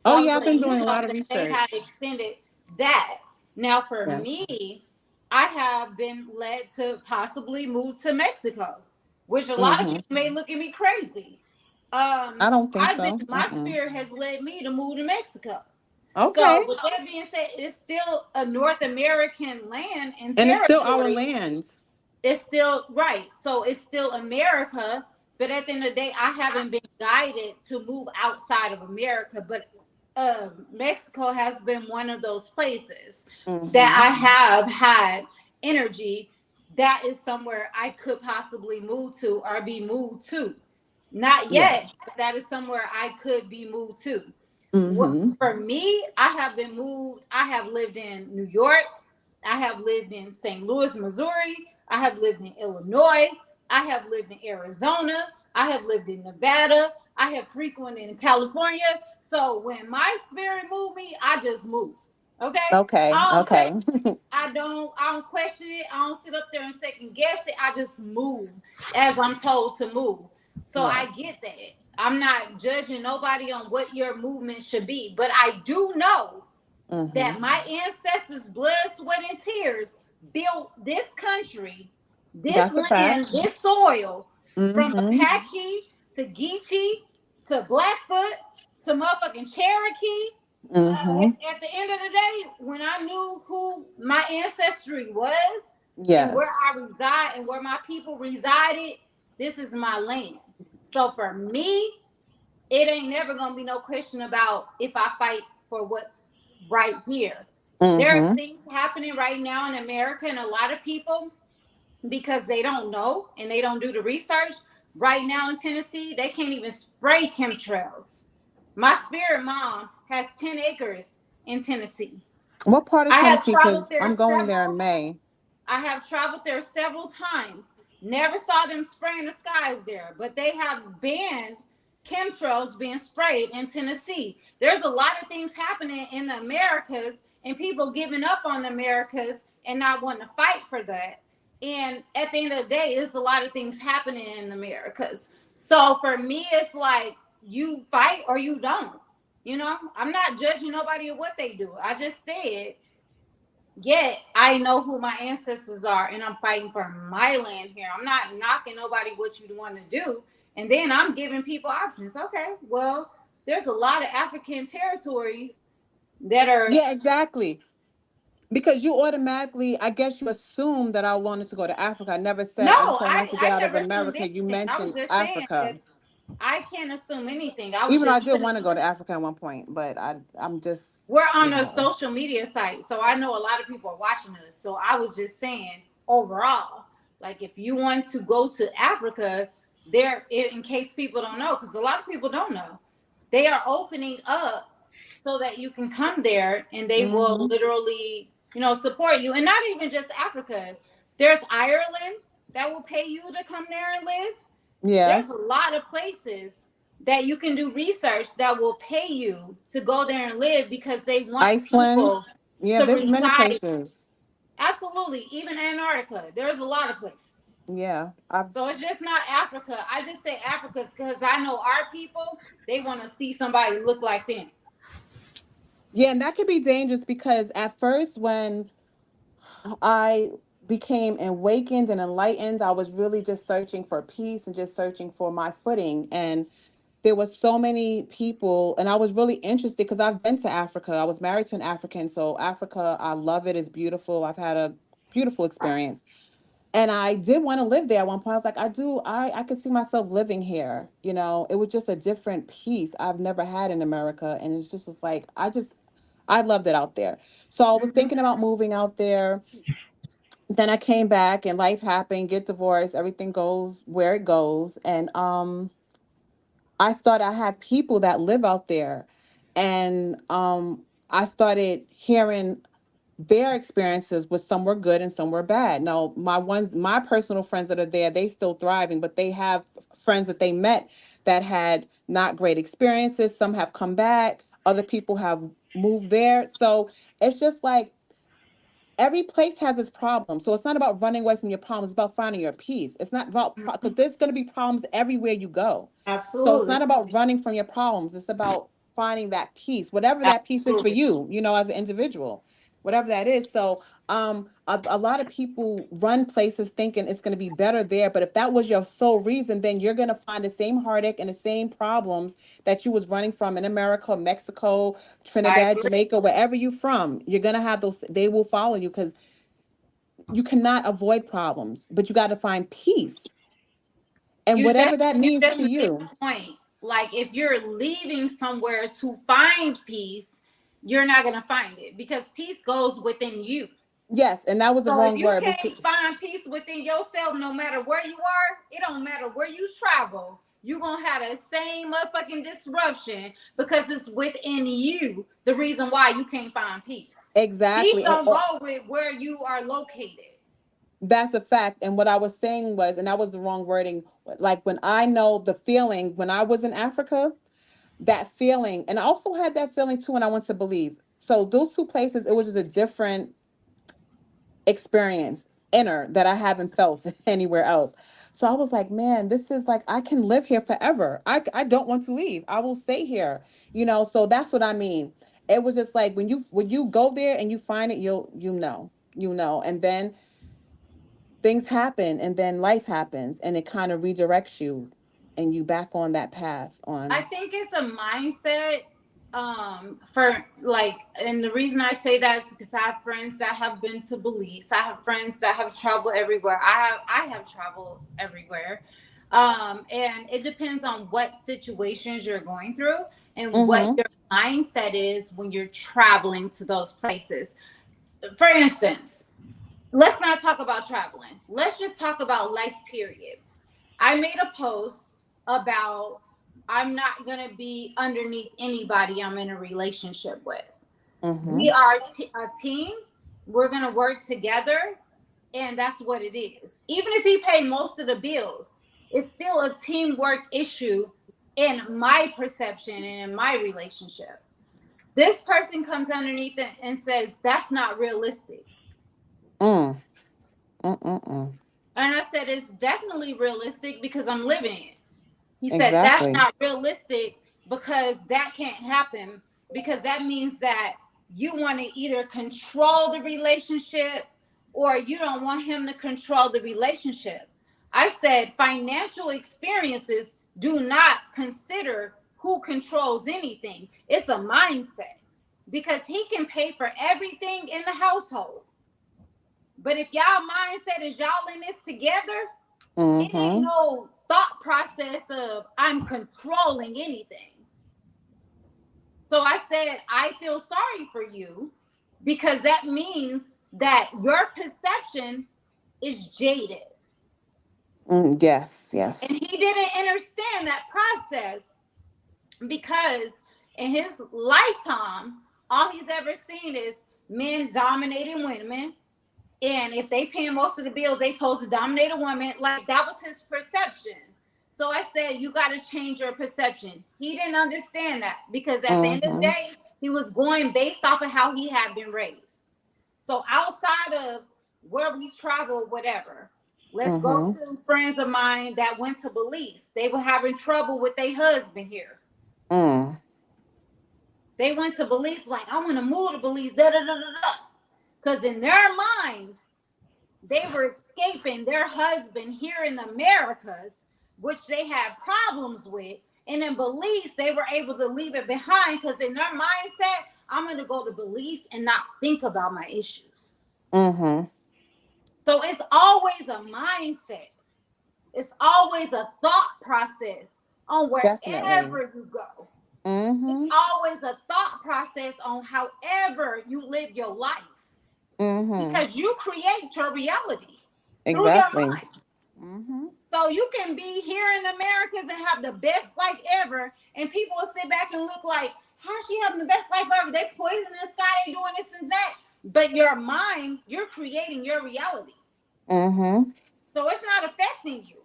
So Oh I was yeah, I've been letting you doing a know lot of that they had research. extended that. Now for Yes. me, I have been led to possibly move to Mexico, which a lot of Mm-hmm. people may look at me crazy. I don't think I've been so. my spirit has led me to move to Mexico. Okay. So with that being said, it's still a North American land and And it's still our territory. land. It's still right. So it's still America. But at the end of the day, I haven't been guided to move outside of America. But Mexico has been one of those places that Mm-hmm. I have had energy. That is somewhere I could possibly move to or be moved to. Not yet, Yes. but that is somewhere I could be moved to. What, Mm-hmm. for me, I have been moved. I have lived in New York. I have lived in St. Louis, Missouri. I have lived in Illinois. I have lived in Arizona. I have lived in Nevada. I have frequented in California. So when my spirit moved me, I just moved. Okay? Okay. I don't Okay. question. I don't question it. I don't sit up there and second guess it. I just move as I'm told to move. So I Yes. get that. I'm not judging nobody on what your movement should be, but I do know Mm-hmm. that my ancestors' blood, sweat, and tears built this country, this That's a land, fact. this soil, from Mm-hmm. Apache to Geechee to Blackfoot to motherfucking Cherokee. Mm-hmm. At the end of the day, when I knew who my ancestry was and where Yes. I reside and where my people resided, this is my land. So for me, it ain't never gonna be no question about if I fight for what's right here. There are Mm-hmm. things happening right now in America, and a lot of people, because they don't know and they don't do the research, right now in Tennessee, they can't even spray chemtrails. My spirit mom has 10 acres in Tennessee. What part of I have Tennessee? traveled Because there I'm going there in several May. I have traveled there several times. Never saw them spraying the skies there, but they have banned chemtrails being sprayed in Tennessee. There's a lot of things happening in the Americas and people giving up on the Americas and not wanting to fight for that. And at the end of the day, there's a lot of things happening in the Americas. So for me, it's like you fight or you don't. I'm not judging nobody of what they do. I just said yet I know who my ancestors are and I'm fighting for my land here. I'm not knocking nobody what you want to do. And then I'm giving people options. Okay, well, there's a lot of African territories that are Yeah, exactly. Because you automatically, I guess you assume that I wanted to go to Africa. I never no, said I just wanted to get I out of never assumed America. You anything. I was mentioned just saying Africa. that I can't assume anything. I was Even though I just did putting want to go to Africa at one point, but I'm just, we're you on a know. social media site, so I know a lot of people are watching us. So I was just saying overall, like if you want to go to Africa, there, in case people don't know, because a lot of people don't know, they are opening up so that you can come there and they will Mm-hmm. literally, support you. And not even just Africa. There's Ireland that will pay you to come there and live. There's Yes. a lot of places that you can do research that will pay you to go there and live because they want Iceland. people Yeah, to there's many reside. places. Absolutely. Even Antarctica. There's a lot of places. Yeah. I've So it's just not Africa. I just say Africa because I know our people, they want to see somebody look like them. Yeah, and that could be dangerous because at first when I became awakened and enlightened, I was really just searching for peace and just searching for my footing. And there was so many people, and I was really interested because I've been to Africa. I was married to an African, so Africa, I love it. It's beautiful. I've had a beautiful experience. And I did want to live there at one point. I was like, I could see myself living here. It was just a different peace I've never had in America. And it's just was like, I loved it out there. So I was thinking about moving out there. Then I came back and life happened, get divorced, everything goes where it goes. And I have people that live out there. And I started hearing their experiences with some were good and some were bad. Now, my personal friends that are there, they still thriving, but they have friends that they met that had not great experiences. Some have come back, other people have moved there. So it's just like every place has its problem. So it's not about running away from your problems. It's about finding your peace. It's not about, because there's going to be problems everywhere you go. So it's Absolutely. not about running from your problems. It's about finding that peace, whatever that peace is for you, you know, as an individual, whatever that is. So a lot of people run places thinking it's going to be better there. But if that was your sole reason, then you're going to find the same heartache and the same problems that you was running from in America, Mexico, Trinidad, Jamaica, wherever you from. You're going to have those, they will follow you, because you cannot avoid problems, but you got to find peace. And whatever that means just to made you. a point. Like if you're leaving somewhere to find peace, you're not gonna find it, because peace goes within you. Yes, and that was the So if wrong you word. can't find peace within yourself, no matter where you are, it don't matter where you travel, you're gonna have the same motherfucking disruption, because it's within you the reason why you can't find peace. Exactly. Peace don't go with where you are located. That's a fact. And what I was saying was, and that was the wrong wording, like when I know the feeling when I was in Africa, that feeling, and I also had that feeling too when I went to Belize. So those two places, it was just a different experience, inner, that I haven't felt anywhere else. So I was like, man, this is like, I can live here forever. I don't want to leave. I will stay here. You know, so that's what I mean. It was just like when you go there and you find it, you know, and then things happen, and then life happens, and it kind of redirects you, and you back on that path I on. think it's a mindset, for like, and the reason I say that is because I have friends that have been to Belize. I have friends that have traveled everywhere. I have traveled everywhere. And it depends on what situations you're going through and what Mm-hmm. your mindset is when you're traveling to those places. For instance, let's not talk about traveling. Let's just talk about life, period. I made a post about I'm not going to be underneath anybody I'm in a relationship with. We Mm-hmm. are a team. We're going to work together. And that's what it is. Even if he paid most of the bills, it's still a teamwork issue in my perception and in my relationship. This person comes underneath it and says, that's not realistic. Mm. Mm-mm-mm. And I said, it's definitely realistic because I'm living it. He said, that's Exactly. not realistic because that can't happen, because that means that you want to either control the relationship or you don't want him to control the relationship. I said, financial experiences do not consider who controls anything. It's a mindset, because he can pay for everything in the household. But if y'all mindset is y'all in this together, it ain't Mm-hmm. no thought process of I'm controlling anything. So I said, I feel sorry for you, because that means that your perception is jaded. Yes, And yes. he didn't understand that process, because in his lifetime, all he's ever seen is men dominating women. And if they paying most of the bills, they supposed to dominate a woman. Like, that was his perception. So I said, you got to change your perception. He didn't understand that, because at the end of the Mm-hmm. day, he was going based off of how he had been raised. So outside of where we travel, whatever, let's go Mm-hmm. to friends of mine that went to Belize. They were having trouble with their husband here. Mm. They went to Belize like, I want to move to Belize, da da da da da. Because in their mind, they were escaping their husband here in the Americas, which they had problems with. And in Belize, they were able to leave it behind, because in their mindset, I'm going to go to Belize and not think about my issues. Mm-hmm. So it's always a mindset. It's always a thought process on Definitely. wherever you go. It's Mm-hmm. always a thought process on however you live your life, Mm-hmm. because you create your reality through your Exactly. mind. Mm-hmm. So you can be here in the Americas and have the best life ever, and people will sit back and look like, how's she having the best life ever? They poisoning the sky, they doing this and that. But your mind, you're creating your reality. Mm-hmm. So it's not affecting you.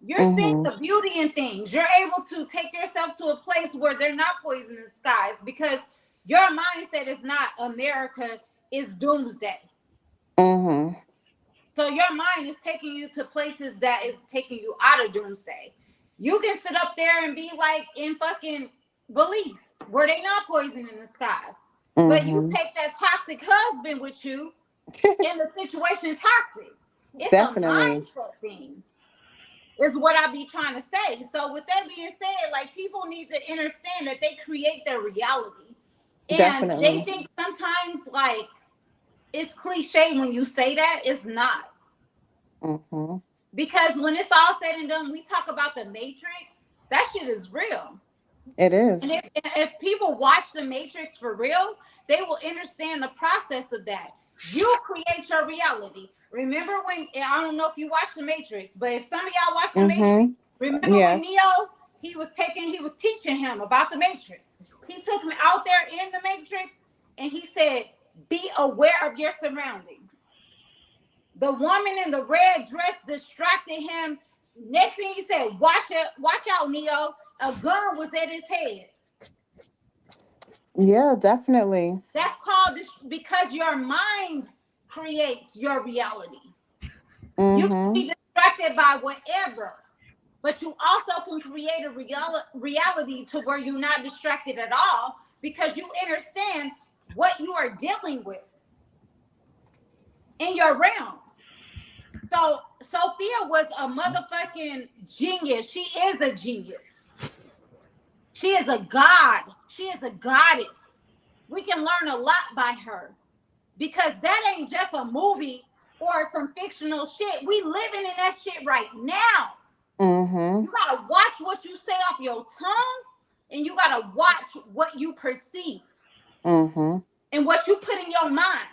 You're seeing Mm-hmm. the beauty in things. You're able to take yourself to a place where they're not poisoning the skies, because your mindset is not America is doomsday. Mm-hmm. So your mind is taking you to places that is taking you out of doomsday. You can sit up there and be like in fucking Belize, where they not poisoning the skies. But you Mm-hmm. take that toxic husband with you, and the situation toxic. It's a Definitely. mindset thing, is what I be trying to say. So with that being said, like, people need to understand that they create their reality. And they Definitely. think sometimes, like, it's cliche when you say that. It's not. Mm-hmm. Because when it's all said and done, we talk about the Matrix. That shit is real. It And is. if people watch the Matrix for real, they will understand the process of that. You create your reality. Remember when, I don't know if you watched the Matrix, but if some of y'all watched the Matrix, Mm-hmm. remember when Yes. Neo, he was teaching him about the Matrix. He took him out there in the Matrix and he said, be aware of your surroundings. The woman in the red dress distracted him. Next thing he said, watch out, Neo. A gun was at his head. Yeah, definitely. That's called, because your mind creates your reality. You can Mm-hmm. be distracted by whatever, but you also can create a reality to where you're not distracted at all, because you understand what you are dealing with in your realms. So Sophia was a motherfucking genius. She is a genius. She is a god. She is a goddess. We can learn a lot by her, because that ain't just a movie or some fictional shit. We living in that shit right now. Mm-hmm. You gotta watch what you say off your tongue, and you gotta watch what you perceive Mm-hmm. and what you put in your mind.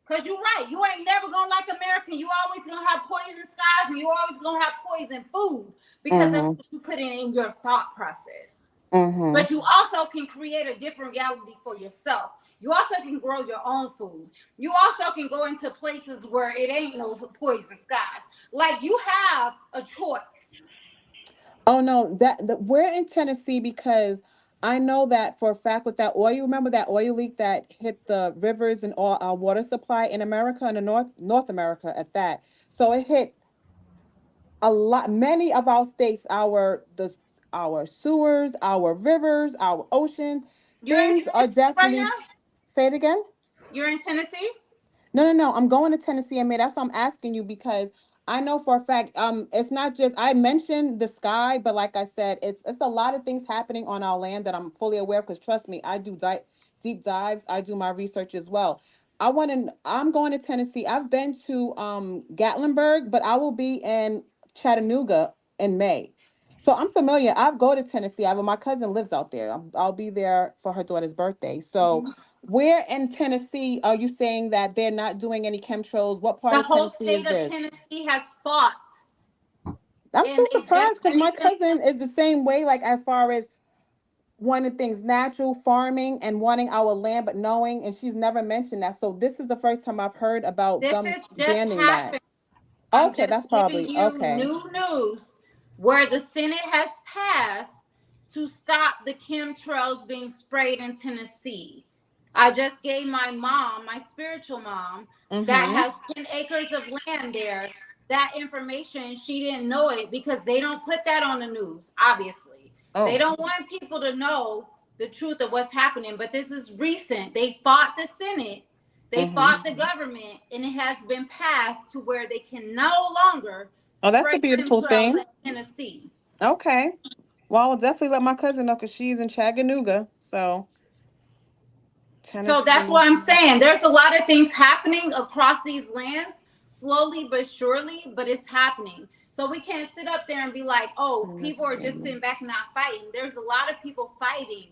Cause you're right, you ain't never gonna like America. You always gonna have poison skies, and you always gonna have poison food, because that's Mm-hmm. what you put in your thought process. Mm-hmm. But you also can create a different reality for yourself. You also can grow your own food. You also can go into places where it ain't no poison skies. Like, you have a choice. Oh no, that we're in Tennessee because I know that for a fact with that oil. You remember that oil leak that hit the rivers and all our water supply in America, in the North America at that. So it hit a lot, many of our states, our sewers, our rivers, our ocean. You're in Things are Tennessee right definitely. now? Say it again. You're in Tennessee? No. I'm going to Tennessee, and that's why I'm asking you, because I know for a fact, it's not just I mentioned the sky, but like I said, it's a lot of things happening on our land that I'm fully aware. Because trust me, I do deep dives. I do my research as well. I'm going to Tennessee. I've been to Gatlinburg, but I will be in Chattanooga in May. So I'm familiar. I've go to Tennessee. My cousin lives out there. I'll be there for her daughter's birthday. So where in Tennessee are you saying that they're not doing any chemtrails? What part The of whole Tennessee is state of this? Tennessee has fought. I'm And so they just surprised because my recently, cousin is the same way, like as far as wanting things natural, farming, and wanting our land, but knowing, and she's never mentioned that. So this is the first time I've heard about this them has just banning that. happened. I'm Okay, that's just giving probably you okay. new news where the Senate has passed to stop the chemtrails being sprayed in Tennessee. I just gave my mom, my spiritual mom, that Mm-hmm. has 10 acres of land there, that information. She didn't know it because they don't put that on the news, obviously. They Oh. don't want people to know the truth of what's happening, but this is recent. They fought the Senate, they Mm-hmm. fought the government, and it has been passed to where they can no longer Oh, that's a spray beautiful chemtrails thing. in Tennessee. Okay. Well, I will definitely let my cousin know because she's in Chattanooga. So So that's Tennessee. what I'm saying. There's a lot of things happening across these lands, slowly but surely, but it's happening. So we can't sit up there and be like, oh, people are just Tennessee. sitting back and not fighting. There's a lot of people fighting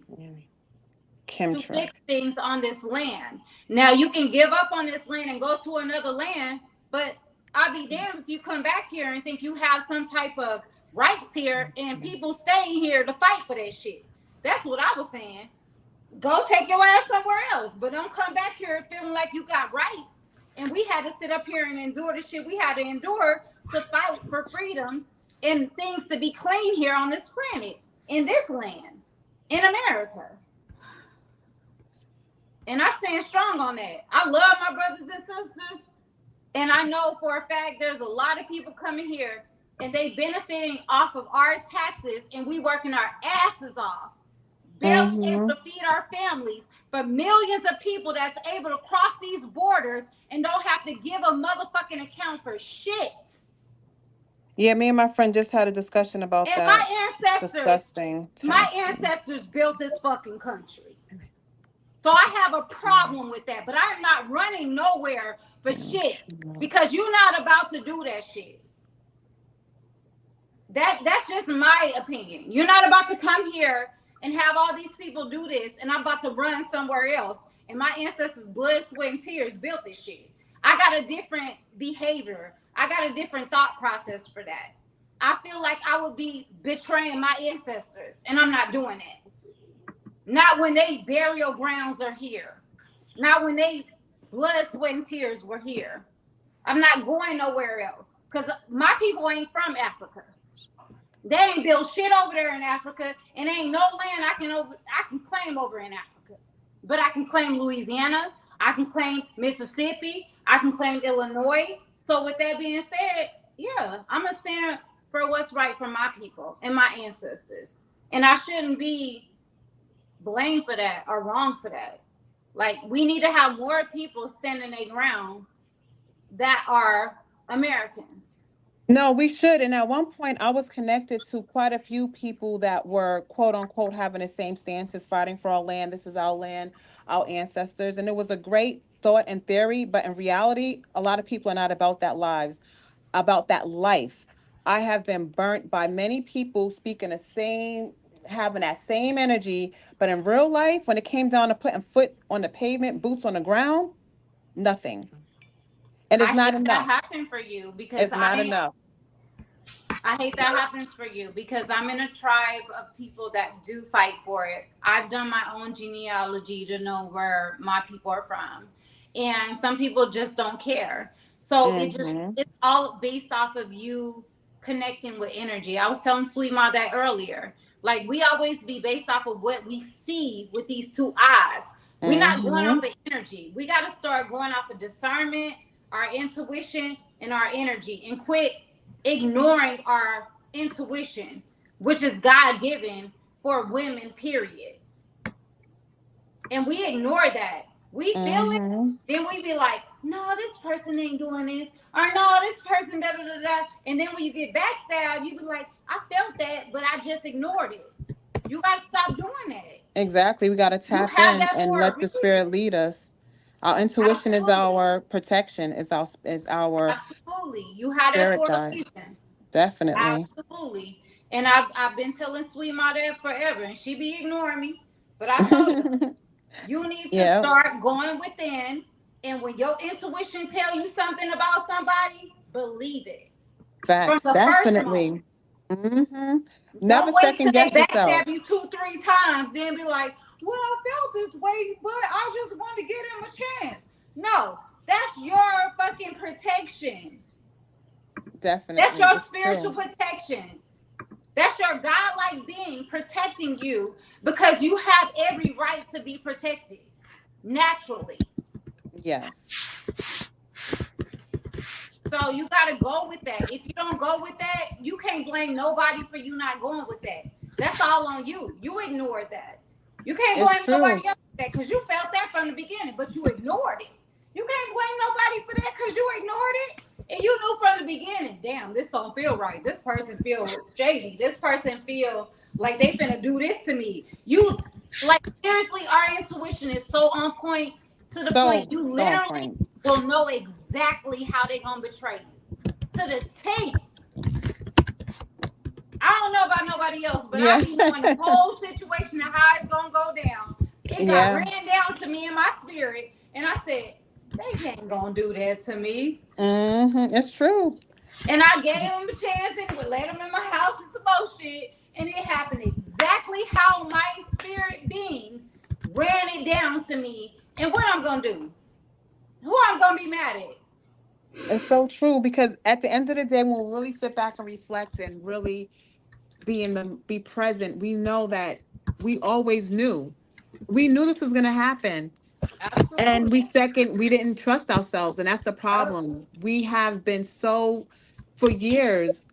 to Chemtrail. fix things on this land. Now, you can give up on this land and go to another land, but I'll be damned if you come back here and think you have some type of rights here and people staying here to fight for that shit. That's what I was saying. Go take your ass somewhere else, but don't come back here feeling like you got rights. And we had to sit up here and endure the shit we had to endure to fight for freedoms and things to be clean here on this planet, in this land, in America. And I stand strong on that. I love my brothers and sisters. And I know for a fact there's a lot of people coming here and they benefiting off of our taxes, and we working our asses off, barely able to feed our families, for millions of people that's able to cross these borders and don't have to give a motherfucking account for shit. Yeah, me and my friend just had a discussion about And that. my ancestors built this fucking country. So I have a problem with that, but I'm not running nowhere for shit because you're not about to do that shit. That's just my opinion. You're not about to come here and have all these people do this, and I'm about to run somewhere else. And my ancestors' blood, sweat, and tears built this shit. I got a different behavior. I got a different thought process for that. I feel like I would be betraying my ancestors, and I'm not doing that. Not when they burial grounds are here. Not when they blood, sweat, and tears were here. I'm not going nowhere else because my people ain't from Africa. They ain't built shit over there in Africa, and ain't no land I can claim over in Africa. But I can claim Louisiana, I can claim Mississippi, I can claim Illinois. So with that being said, yeah, I'm gonna stand for what's right for my people and my ancestors. And I shouldn't be blamed for that or wrong for that. Like, we need to have more people standing their ground that are Americans. No, we should. And at one point, I was connected to quite a few people that were, quote unquote, having the same stances, fighting for our land. This is our land, our ancestors. And it was a great thought and theory. But in reality, a lot of people are not about about that life. I have been burnt by many people speaking the same, having that same energy. But in real life, when it came down to putting foot on the pavement, boots on the ground, nothing. And it's I not hate that enough. happened for you because It's not enough. I hate that happens for you because I'm in a tribe of people that do fight for it. I've done my own genealogy to know where my people are from. And some people just don't care. So it's all based off of you connecting with energy. I was telling Sweet Ma that earlier. Like, we always be based off of what we see with these two eyes. We're not going off of energy. We got to start going off of discernment, our intuition, and our energy, and quit ignoring our intuition, which is God given for women, period. And we ignore that. We feel it, then we be like, no, this person ain't doing this, or no, this person da da da da. And then when you get backstabbed, you be like, I felt that, but I just ignored it. You gotta stop doing that. Exactly. We got to tap in and let the spirit lead us. Our intuition is our protection, is our absolutely. You had that spirit for a guide. reason. Definitely. Absolutely. And I've been telling Sweet Ma that forever, and she be ignoring me. But I told her, you need to start going within, and when your intuition tell you something about somebody, believe it. Facts. From the Definitely. first moment. Never Don't wait second till they guess yourself. backstab you 2-3 times, then be like, well, I felt this way, but I just want to give him a chance. No, that's your fucking protection. Definitely. That's your spiritual protection. That's your godlike being protecting you because you have every right to be protected naturally. Yes. So you got to go with that. If you don't go with that, you can't blame nobody for you not going with that. That's all on you. You ignored that. You can't blame nobody else for that because you felt that from the beginning, but you ignored it. You can't blame nobody for that because you ignored it. And you knew from the beginning, damn, this don't feel right. This person feels shady. This person feel like they finna do this to me. You, like, seriously, our intuition is so on point to the point you literally will know exactly how they gonna betray you. To the T. I don't know about nobody else, but I be knowing the whole situation and how it's gonna go down. It got ran down to me in my spirit, and I said, they ain't gonna do that to me. It's true. And I gave him a chance and would let him in my house and some bullshit. And it happened exactly how my spirit being ran it down to me. And what I'm gonna do? Who I'm gonna be mad at? It's so true because at the end of the day, when we really sit back and reflect and really be present, we know that we always knew. We knew this was gonna happen. And Absolutely. we didn't trust ourselves. And that's the problem. We have been so, for years,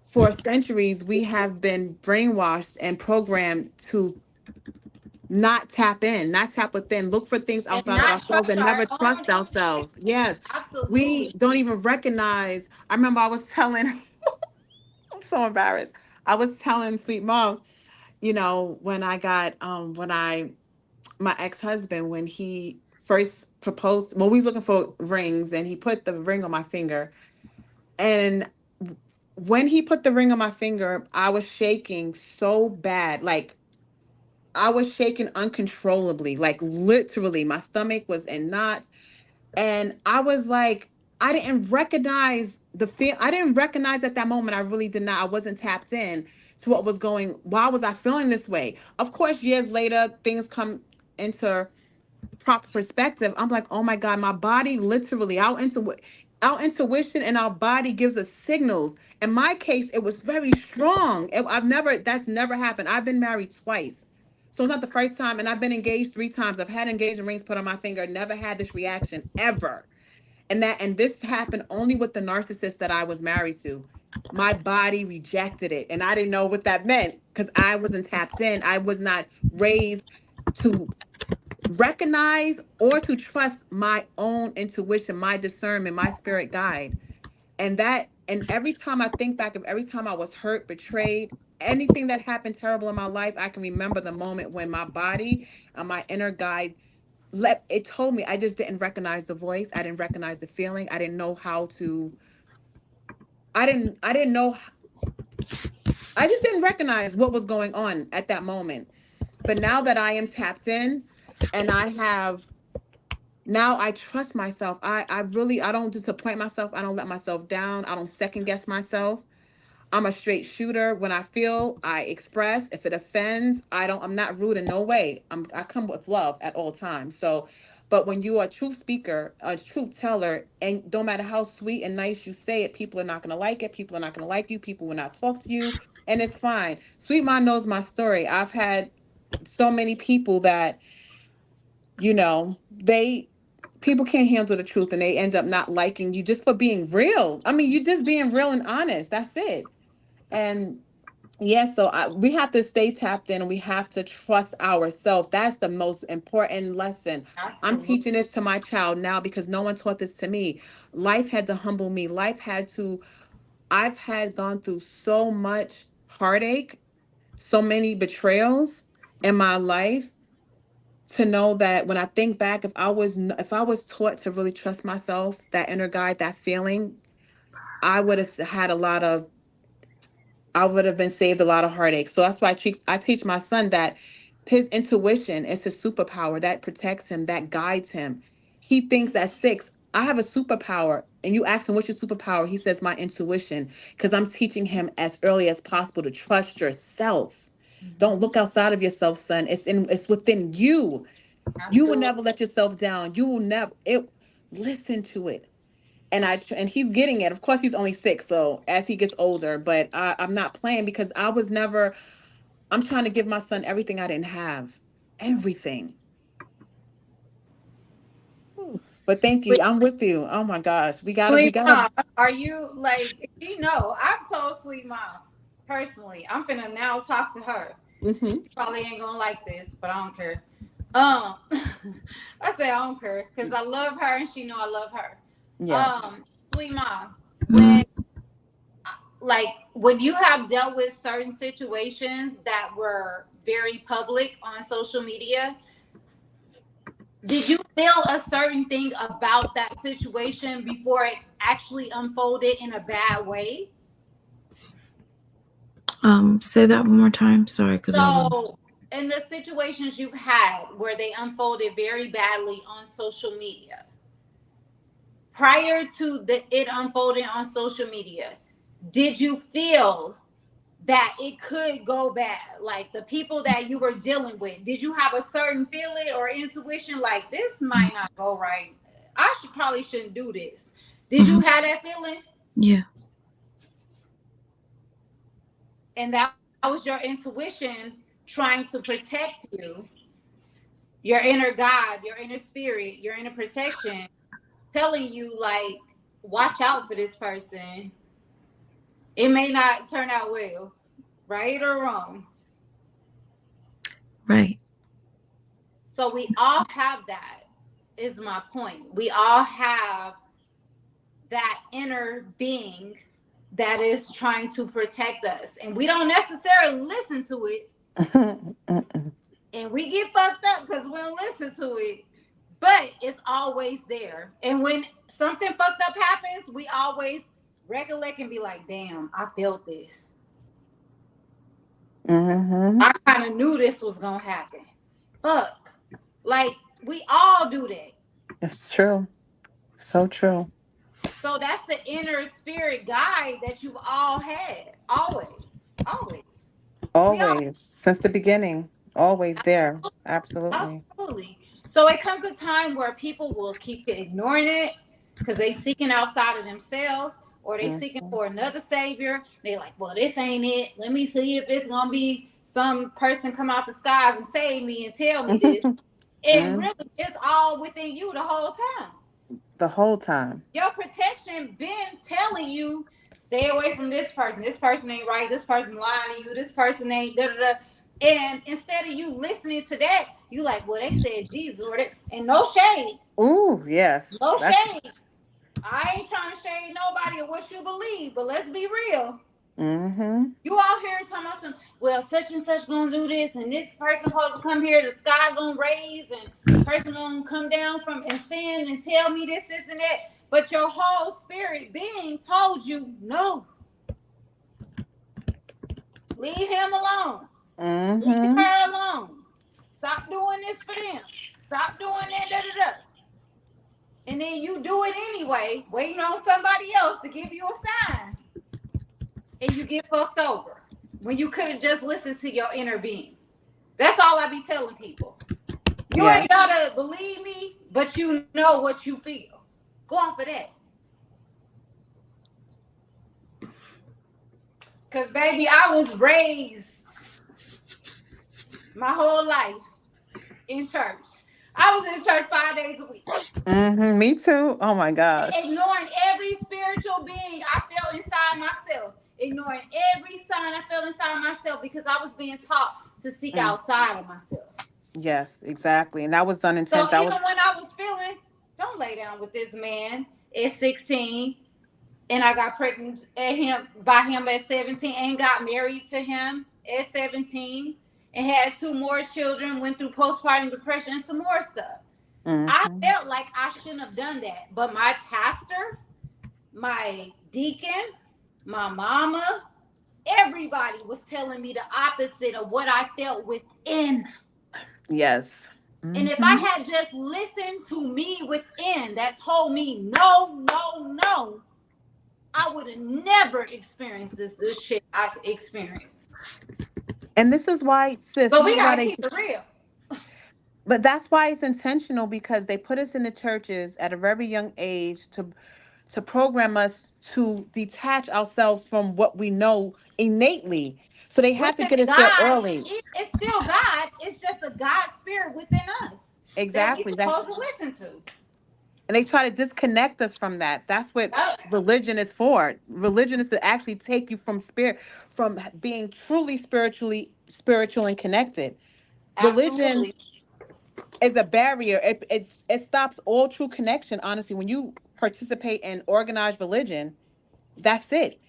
for centuries, we have been brainwashed and programmed to not tap in, not tap within, look for things And outside of not ourselves trust and our never own trust intuition. ourselves. Yes. We Absolutely. don't even recognize. I remember I was telling, I'm so embarrassed. I was telling sweet mom, when I got, my ex-husband, when he first proposed, when we was looking for rings and he put the ring on my finger. And when he put the ring on my finger, I was shaking so bad. Like I was shaking uncontrollably, like literally my stomach was in knots. And I was like, I didn't recognize the feel. I didn't recognize at that moment. I really did not. I wasn't tapped in to what was going. Why was I feeling this way? Of course, years later, things come into proper perspective. I'm like, oh my God, my body literally, our intuition and our body gives us signals. In my case, it was very strong. That's never happened. I've been married twice. So it's not the first time, and I've been engaged 3 times. I've had engagement rings put on my finger, never had this reaction ever. And this happened only with the narcissist that I was married to. My body rejected it. And I didn't know what that meant because I wasn't tapped in. I was not raised to recognize or to trust my own intuition, my discernment, my spirit guide. And every time I think back of every time I was hurt, betrayed, anything that happened terrible in my life, I can remember the moment when my body and my inner guide it told me. I just didn't recognize the voice. I didn't recognize the feeling. I didn't know how to, I didn't know, I just didn't recognize what was going on at that moment. But now that I am tapped in and now I trust myself. I don't disappoint myself. I don't let myself down. I don't second guess myself. I'm a straight shooter. When I feel, I express. If it offends, I'm not rude in no way. I come with love at all times. So, but when you are a truth speaker, a truth teller, and don't matter how sweet and nice you say it, people are not going to like it. People are not going to like you. People will not talk to you. And it's fine. Sweet Mom knows my story. I've had so many people that, they people can't handle the truth and they end up not liking you just for being real. I mean, you just being real and honest. That's it. And yeah, so we have to stay tapped in and we have to trust ourselves. That's the most important lesson. I'm Absolutely. teaching this to my child now because no one taught this to me. Life had to humble me. I've had gone through so much heartache, so many betrayals in my life to know that when I think back, if I was taught to really trust myself, that inner guide, that feeling, I would have had I would have been saved a lot of heartache. So that's why I teach my son that his intuition is his superpower that protects him, that guides him. He thinks at 6, I have a superpower. And you ask him, what's your superpower? He says, my intuition, because I'm teaching him as early as possible to trust yourself. Don't look outside of yourself, son. It's within you. You will Absolutely. never let yourself down. You will never listen to it. And he's getting it. Of course, he's only 6, so as he gets older, but I'm not playing because I'm trying to give my son everything I didn't have. Everything. But thank you. I'm with you. Oh my gosh. We Sweet gotta Mom, are you like, I've told Sweet Mom personally, I'm finna now talk to her. She hmm probably ain't gonna like this, but I don't care. I say I don't care because I love her and she know I love her. Yes. Sweet Mom, when you have dealt with certain situations that were very public on social media, did you feel a certain thing about that situation before it actually unfolded in a bad way? Say that one more time. Sorry, because I was. So, in the situations you've had where they unfolded very badly on social media, prior to it unfolding on social media, did you feel that it could go bad? Like the people that you were dealing with, did you have a certain feeling or intuition like this might not go right? I probably shouldn't do this. Did you have that feeling? Yeah. And that was your intuition trying to protect you your inner God, your inner spirit, your inner protection telling you, like, watch out for this person. It may not turn out well, right or wrong. Right. So we all have that, is my point. We all have that inner being that is trying to protect us. And we don't necessarily listen to it. And we get fucked up because we don't listen to it. But it's always there. And when something fucked up happens, we always recollect and be like, damn, I felt this. I kind of knew this was going to happen. Fuck. Like, we all do that. It's true. So true. So that's the inner spirit guide that you've all had. Always. Always. Always. Since the beginning. Always there. Absolutely. Absolutely. So it comes a time where people will keep ignoring it because they seeking outside of themselves, or they seeking for another savior. They like, well, this ain't it. Let me see if it's gonna be some person come out the skies and save me and tell me this. And really, it's all within you the whole time. The whole time. Your protection been telling you, stay away from this person. This person ain't right. This person lying to you. This person ain't da da da. And instead of you listening to that, you like, well, they said Jesus or that. And no shade. Ooh, yes. No shade. I ain't trying to shade nobody or what you believe, but let's be real. You all here talking about some, well, such and such gonna do this, and this person supposed to come here, the sky gonna raise, and the person gonna come down from and sin and tell me this and that. But your whole spirit being told you, no. Leave him alone. Leave her alone. Stop doing this for them. Stop doing that, da da da. And then you do it anyway, waiting on somebody else to give you a sign. And you get fucked over when you could have just listened to your inner being. That's all I be telling people. You ain't gotta believe me, but you know what you feel. Go on for that. Because, baby, I was raised my whole life in church. I was in church 5 days a week. Me too. Oh, my gosh. Ignoring every spiritual being I felt inside myself. Ignoring every sign I felt inside myself because I was being taught to seek outside of myself. Yes, exactly. And that was done in So even when I was feeling, don't lay down with this man at 16, and I got pregnant by him at 17 and got married to him at 17 and had 2 more children, went through postpartum depression and some more stuff. I felt like I shouldn't have done that. But my pastor, my deacon, my mama, everybody was telling me the opposite of what I felt within. Yes. And if I had just listened to me within that told me no, no, no, I would have never experienced this shit I experienced. And this is why, sis. So we gotta keep it real. But that's why it's intentional, because they put us in the churches at a very young age to program us to detach ourselves from what we know innately. So they have to get us there early. It's still God. It's just a God spirit within us. Exactly. That we're supposed to listen to. And they try to disconnect us from that. That's what religion is for. Religion is to actually take you from being truly spiritual and connected. Absolutely. Religion is a barrier. It stops all true connection. Honestly, when you participate in organized religion, that's it.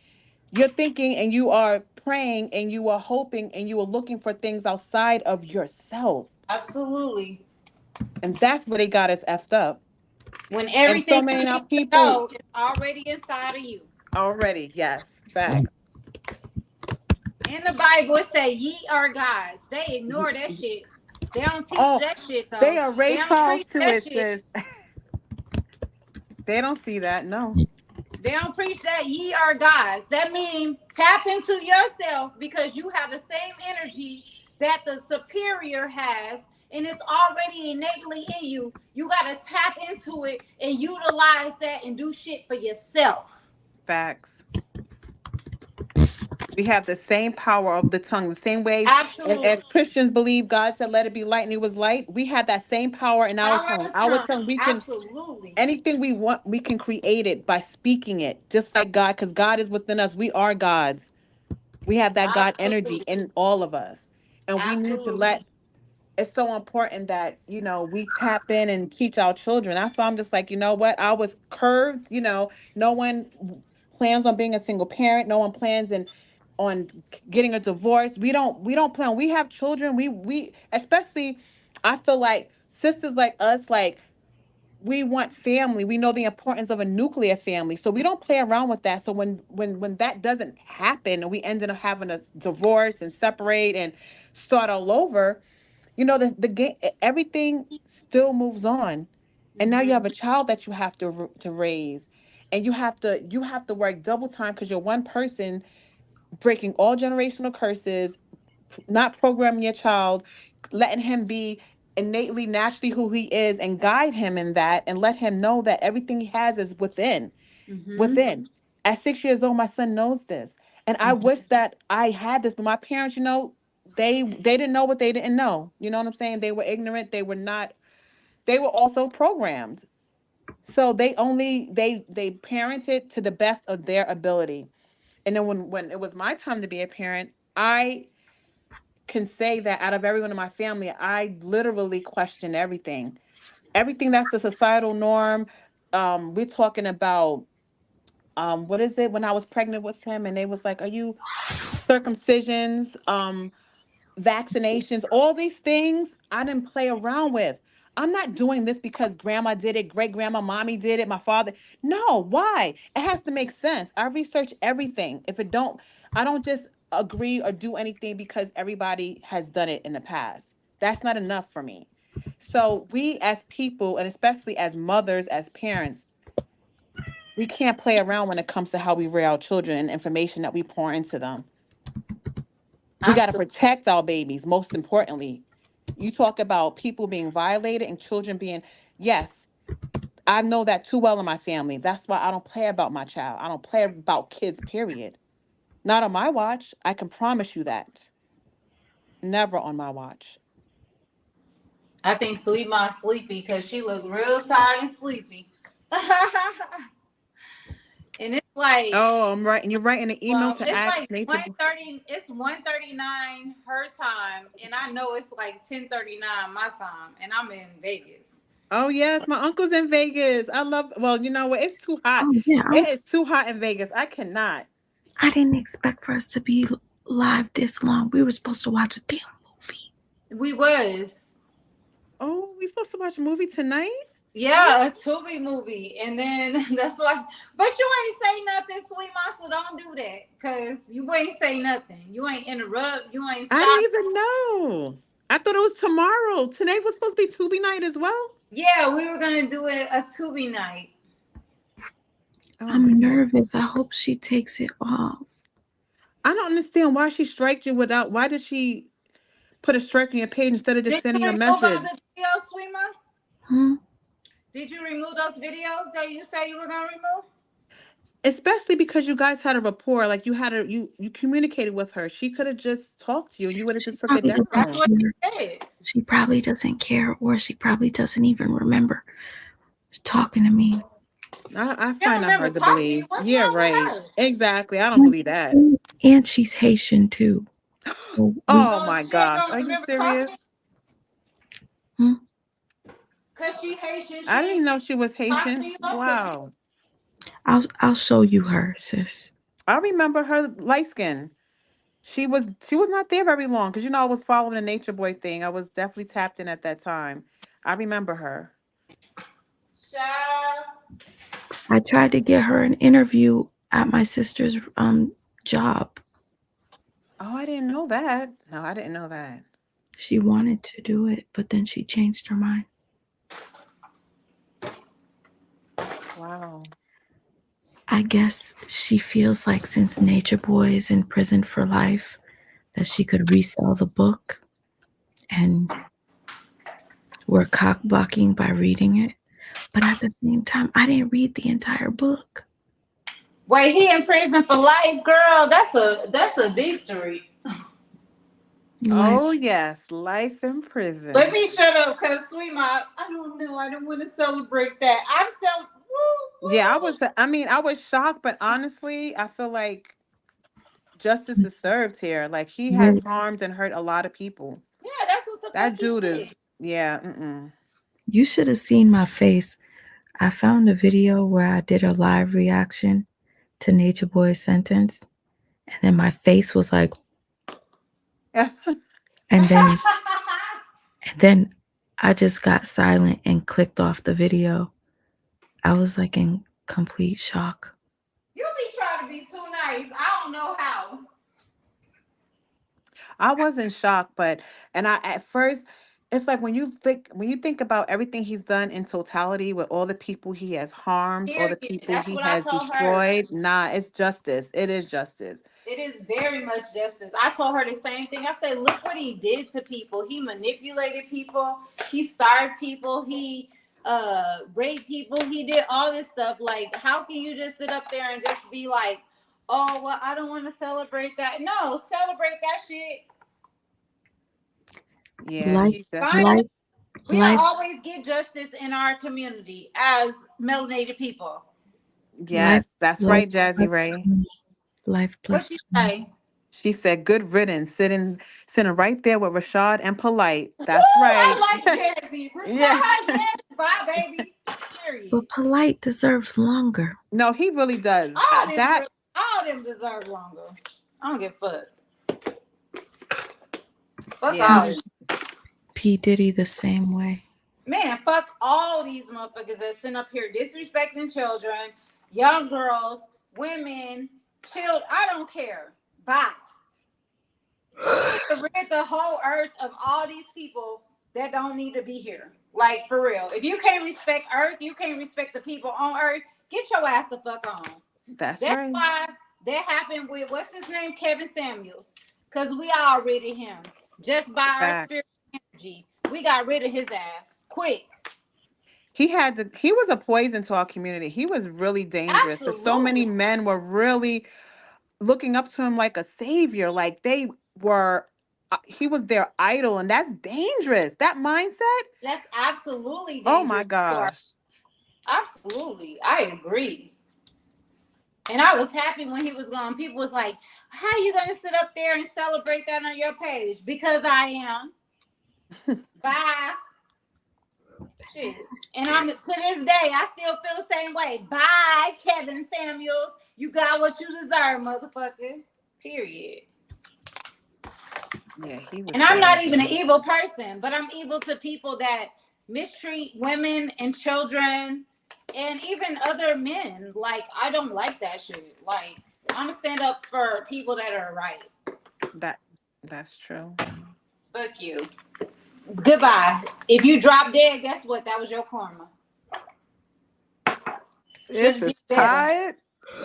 You're thinking and you are praying and you are hoping and you are looking for things outside of yourself. Absolutely. And that's where they got us effed up. When everything so many you people know is already inside of you. Already, yes. Facts. In the Bible, it say ye are gods. They ignore that shit. They don't teach that shit though. They are Ray Charles to it, sis. They don't see that, no. They don't preach that ye are gods. That means tap into yourself because you have the same energy that the superior has, and it's already innately in you. You got to tap into it and utilize that and do shit for yourself. Facts. We have the same power of the tongue, the same way as Absolutely. Christians believe God said, let it be light, and it was light. We have that same power in our Power tongue. of the Our tongue. tongue, we can, Absolutely. anything we want, we can create it by speaking it, just like God, because God is within us. We are gods. We have that God energy Absolutely. in all of us. And we need to let, Absolutely. it's so important that, we tap in and teach our children. That's why I'm just like, you know what? I was curved, no one plans on being a single parent. No one plans on getting a divorce. We don't plan. We have children. We especially, I feel like sisters like us, like, we want family. We know the importance of a nuclear family. So we don't play around with that. So when that doesn't happen and we ended up having a divorce and separate and start all over, the game, everything still moves on. And now you have a child that you have to raise. And you have to work double time because you're one person breaking all generational curses, not programming your child, letting him be innately, naturally who he is, and guide him in that, and let him know that everything he has is within. Mm-hmm. Within. At 6 years old, my son knows this, and I wish that I had this. But my parents, they didn't know what they didn't know. You know what I'm saying? They were ignorant. They were not. They were also programmed. So they parented to the best of their ability. And then when it was my time to be a parent, I can say that out of everyone in my family, I literally question everything. Everything that's the societal norm. We're talking about what is it when I was pregnant with him and they was like, are you circumcisions, vaccinations, all these things I didn't play around with. I'm not doing this because grandma did it, great grandma, mommy did it, my father. No, why? It has to make sense. I research everything. If it don't, I don't just agree or do anything because everybody has done it in the past. That's not enough for me. So we as people, and especially as mothers, as parents, we can't play around when it comes to how we rear our children and information that we pour into them. We got to Absolutely. protect our babies, most importantly. You talk about people being violated and children being, yes, I know that too well in my family. That's why I don't play about my child. I don't play about kids, period. Not on my watch. I can promise you that. Never on my watch. I think Sweet Ma sleepy because she looked real tired and sleepy. And it's like, Oh, I'm right. And you're writing an email well, to it's ask like nature. 1:30. It's 1:39 her time, and I know it's like 10:39 my time, and I'm in Vegas. Oh, yes. My uncle's in Vegas. I love, well, you know what? It's too hot. Oh yeah, It is too hot in Vegas. I cannot. I didn't expect for us to be live this long. We were supposed to watch a damn movie. We was. Oh, we supposed to watch a movie tonight? Yeah, a Tubi movie, and then that's why. But you ain't say nothing, Sweet Monster. Don't do that, cause you ain't say nothing. You ain't interrupt. You ain't I stop. didn't even know. I thought it was tomorrow. Today was supposed to be Tubi night as well. Yeah, we were gonna do it a Tubi night. Oh, I'm nervous. I hope she takes it off. I don't understand why she striked you without. Why did she put a strike on your page instead of just Did you sending you a remove all message? the videos, Sweet Mom? Hmm? Did you remove those videos that you say you were gonna remove? Especially because you guys had a rapport, like you communicated with her. She could have just talked to you, and you would have She just took it probably down. doesn't That's what she care. said. She probably doesn't care, or she probably doesn't even remember talking to me. I I don't find that remember hard to talking to you. believe. What's Yeah, wrong right. with her? Exactly. I don't believe that. And she's Haitian too. So we Oh So my she ain't gosh, gonna are you remember talking serious? because she Haitian. She I didn't ain't know she was talking to Haitian. you. Wow. I'll show you her, sis. I remember her light skin. She was not there very long because I was following the Nature Boy thing. I was definitely tapped in at that time. I remember her. Child. I tried to get her an interview at my sister's job. Oh, I didn't know that. No, I didn't know that. She wanted to do it, but then she changed her mind. Wow. I guess she feels like since Nature Boy is in prison for life, that she could resell the book, and we're cock blocking by reading it. But at the same time, I didn't read the entire book. Wait, he in prison for life, girl. That's a victory. Life. Oh yes, life in prison. Let me shut up, cause sweet mom, I don't know. I don't want to celebrate that. I'm so woo, Yeah, woo. I was shocked, but honestly, I feel like justice is served here. Like he has Really, harmed and hurt a lot of people. Yeah, that's what the fuck That he dude did. is, yeah, mm-mm. you should have seen my face. I found a video where I did a live reaction to Nature Boy's sentence, and then my face was like, and then I just got silent and clicked off the video. I was like in complete shock. You be trying to be too nice. I don't know how. I was in shock, but and I at first it's like when you think about everything he's done in totality with all the people he has harmed, all the Period. people That's he what I has told her. destroyed. Nah, it's justice. It is justice. It is very much justice. I told her the same thing. I said, look what he did to people. He manipulated people. He starved people. He raped people. He did all this stuff. Like, how can you just sit up there and just be like, oh, well, I don't want to celebrate that. No, celebrate that shit. Yeah, Life, he's Finally, life, we don't life, always get justice in our community as melanated people. life, yes, that's life right, Jazzy plus Ray. 20. Life What plus you 20. say? She said, "Good riddance, sitting right there with Rashad and Polite." Woo, That's right. I like Jazzy. Yeah. Rashad, yes. Bye, baby. Period. But Polite deserves longer. No, he really does. All them deserve longer. I don't give a fuck. Fuck Yeah. all them. P. Diddy the same way. Man, fuck all these motherfuckers that sit up here disrespecting children, young girls, women, children. I don't care. Bye. We need to rid the whole earth of all these people that don't need to be here. Like, for real. If you can't respect earth, you can't respect the people on earth, get your ass the fuck on. That's That's right. why that happened with, what's his name? Kevin Samuels. Because we all rid of him. Just by our spirit Facts. energy. We got rid of his ass. Quick. He was a poison to our community. He was really dangerous. So many Absolutely. men were really looking up to him like a savior. Like they were he was their idol, and that's dangerous. That mindset. That's absolutely Oh my dangerous. gosh. Absolutely. I agree. And I was happy when he was gone. People was like, how are you going to sit up there and celebrate that on your page? Because I am. Bye. Shit. And I'm to this day, I still feel the same way. Bye, Kevin Samuels. You got what you deserve, motherfucker. Period. Yeah, he was. And I'm not even an evil person, but I'm evil to people that mistreat women and children and even other men. Like, I don't like that shit. Like, I'm gonna stand up for people that are right. That's true. Fuck you. Goodbye. If you drop dead, guess what? That was your karma. This is tired.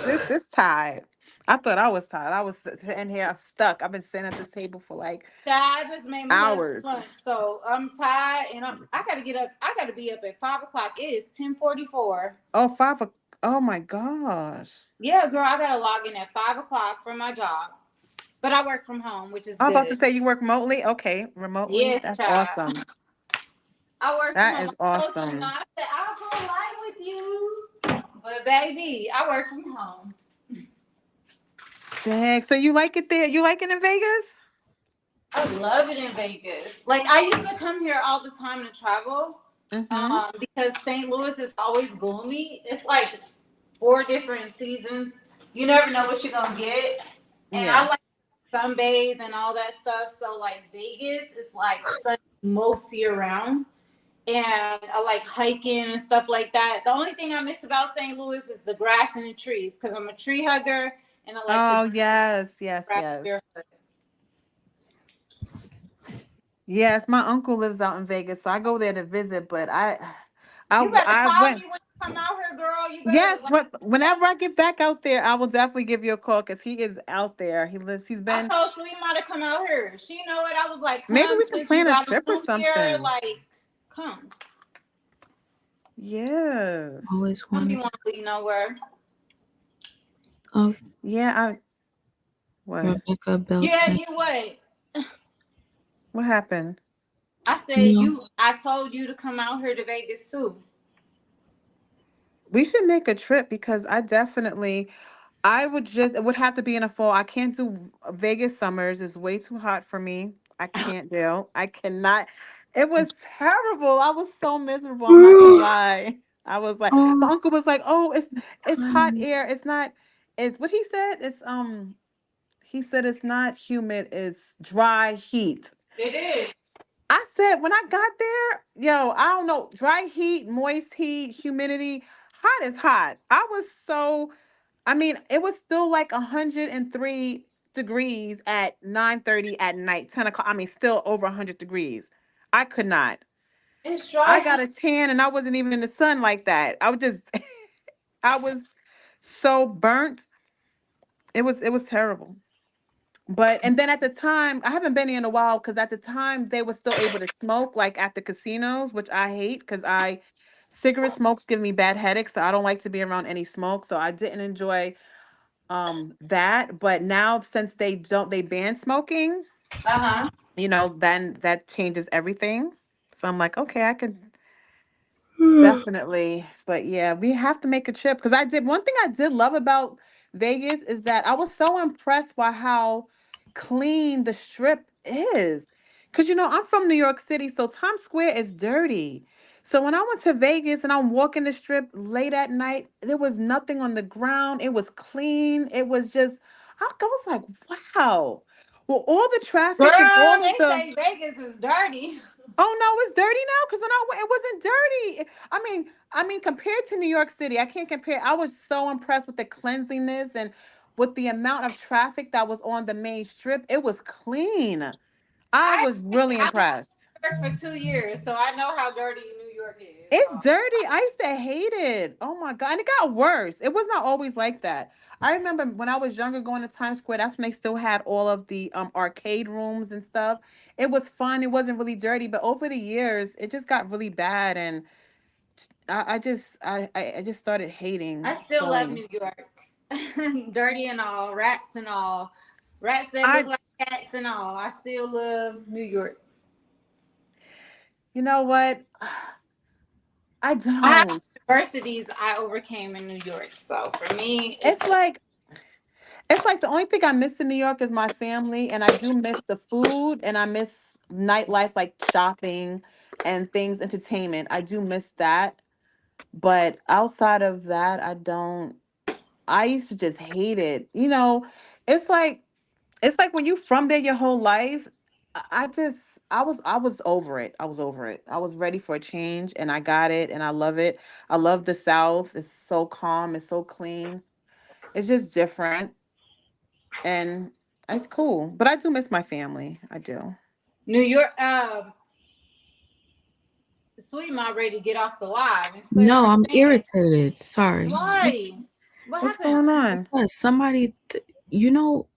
This is tired. I thought I was tired. I was sitting here, I'm stuck. I've been sitting at this table for like I just made my hours. lunch, so I'm tired, and I gotta get up. I gotta be up at 5:00. It is 10:44. Oh, oh my gosh. Yeah, girl, I gotta log in at 5:00 for my job, but I work from home, which is I was good. about to say you work remotely. Okay, remotely. Yes, That's child. awesome. I work That from is home. awesome. I said I'll go live with you, but baby, I work from home. Dang. So you like it there? You like it in Vegas? I love it in Vegas. Like, I used to come here all the time to travel, because St. Louis is always gloomy. It's like 4 different seasons. You never know what you're gonna get, and I like sunbathe and all that stuff. So like Vegas is like sun most year round, and I like hiking and stuff like that. The only thing I miss about St. Louis is the grass and the trees, because I'm a tree hugger and I like to. Oh yes. Yes, my uncle lives out in Vegas, so I go there to visit. But You better I call went. me when you come out here, girl. You better. Yes, whenever I get back out there, I will definitely give you a call because he is out there. He's I been. told Sweet Ma to come out here. She know it. I was like, come, Maybe we can since plan you a got trip or a here, something. like, come. Yes. Always Don't be wanted want to leave nowhere. Oh, Yeah, what? Rebecca Yeah, Belton. you what? What happened? I said No. you. I told you to come out here to Vegas too. We should make a trip because I would just, it would have to be in a fall. I can't do Vegas summers. It's way too hot for me. I can't do. I cannot. It was terrible. I was so miserable. I'm not gonna lie. I was like, my Oh, uncle was like, "Oh, it's hot honey. air. It's not. It's what he said. He said it's not humid. It's dry heat." It is. I said when I got there, yo, I don't know, dry heat, moist heat, humidity, hot is hot. I was so, I mean, it was still like 103 degrees at 9:30 at night, 10 o'clock. I mean, still over 100 degrees. I could not. It's I dry. got a tan and I wasn't even in the sun like that. I was just, I was so burnt. It was terrible. But and then at the time, I haven't been here in a while because at the time they were still able to smoke like at the casinos, which I hate because I cigarette smokes give me bad headaches, so I don't like to be around any smoke. So I didn't enjoy that. But now since they ban smoking, Uh then that changes everything. So I'm like, okay, I could Hmm. definitely. But yeah, we have to make a trip because I did one thing I did love about Vegas is that I was so impressed by how clean the strip is. Because I'm from New York City, so Times Square is dirty. So when I went to Vegas and I'm walking the strip late at night, there was nothing on the ground. It was clean. It was just I was like, wow. Well, all the traffic and Girl, all of they the say Vegas is dirty. Oh no, it's dirty now because when I went, it wasn't dirty. I mean, compared to New York City, I can't compare. I was so impressed with the cleanliness and with the amount of traffic that was on the main strip. It was clean. I I was really I lived impressed. in New York for 2 years, so I know how dirty New York is. It's dirty. I used to hate it. Oh my God. And it got worse. It was not always like that. I remember when I was younger going to Times Square, that's when they still had all of the arcade rooms and stuff. It was fun. It wasn't really dirty, but over the years, it just got really bad and I just started hating I still love going. New York. Dirty and all, rats and all, rats that look I like cats and all. I still love New York. You know what? I I have don't. adversities I overcame in New York, so for me, it's It's like It's like the only thing I miss in New York is my family, and I do miss the food, and I miss nightlife, like shopping and things, entertainment. I do miss that, but outside of that, I don't. I used to just hate it. It's like when you from there your whole life. I just I was over it. I was over it. I was ready for a change, and I got it, and I love it. I love the South. It's so calm. It's so clean. It's just different and it's cool. But I do miss my family. I do. New York. Sweet Mom ready to get off the live instead of No, her I'm saying, irritated. Sorry. "Why? What What's happened?" going on? Because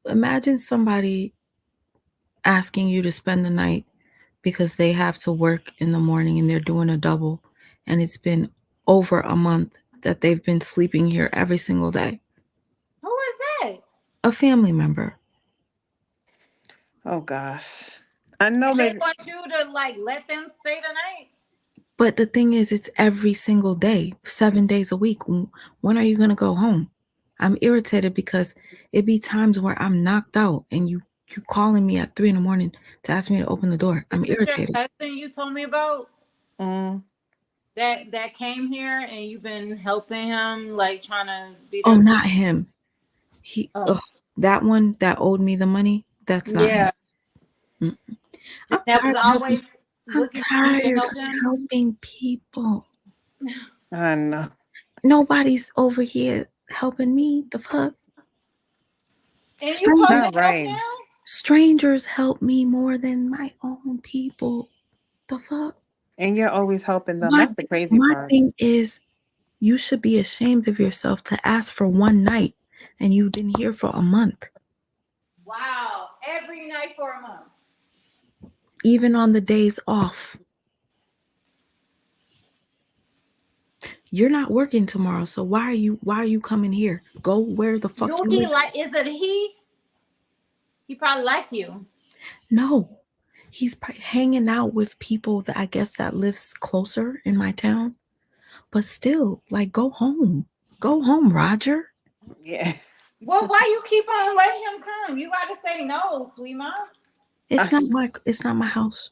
imagine somebody asking you to spend the night because they have to work in the morning and they're doing a double, and it's been over a month that they've been sleeping here every single day. Who is that? A family member. Oh gosh. I know And they maybe want you to like let them stay tonight. But the thing is, it's every single day, 7 days a week. When are you going to go home? I'm irritated because it be times where I'm knocked out and you calling me at 3 in the morning to ask me to open the door. Is I'm this your irritated. cousin you told me about mm, that came here and you've been helping him, like trying to be Oh, the? not him. Oh, That one that owed me the money, that's not him. yeah, Mm. I'm that was tired of helping. always I'm looking for you to tired help of him. helping people. I know. Nobody's over here helping me. The fuck? And you supposed Strangers, All to help right. him? strangers help me more than my own people. The fuck? And you're always helping them. My That's the crazy my part. thing is, you should be ashamed of yourself to ask for one night, and you've been here for a month. Wow, every night for a month. Even on the days off, you're not working tomorrow, so why are you coming here? Go where the fuck Do you he live. like? Is it he? He probably like you. No, he's hanging out with people that I guess that lives closer in my town. But still, like, go home. Go home, Roger. Yeah. Well, why you keep on letting him come? You gotta say no, sweet mom. It's not my house.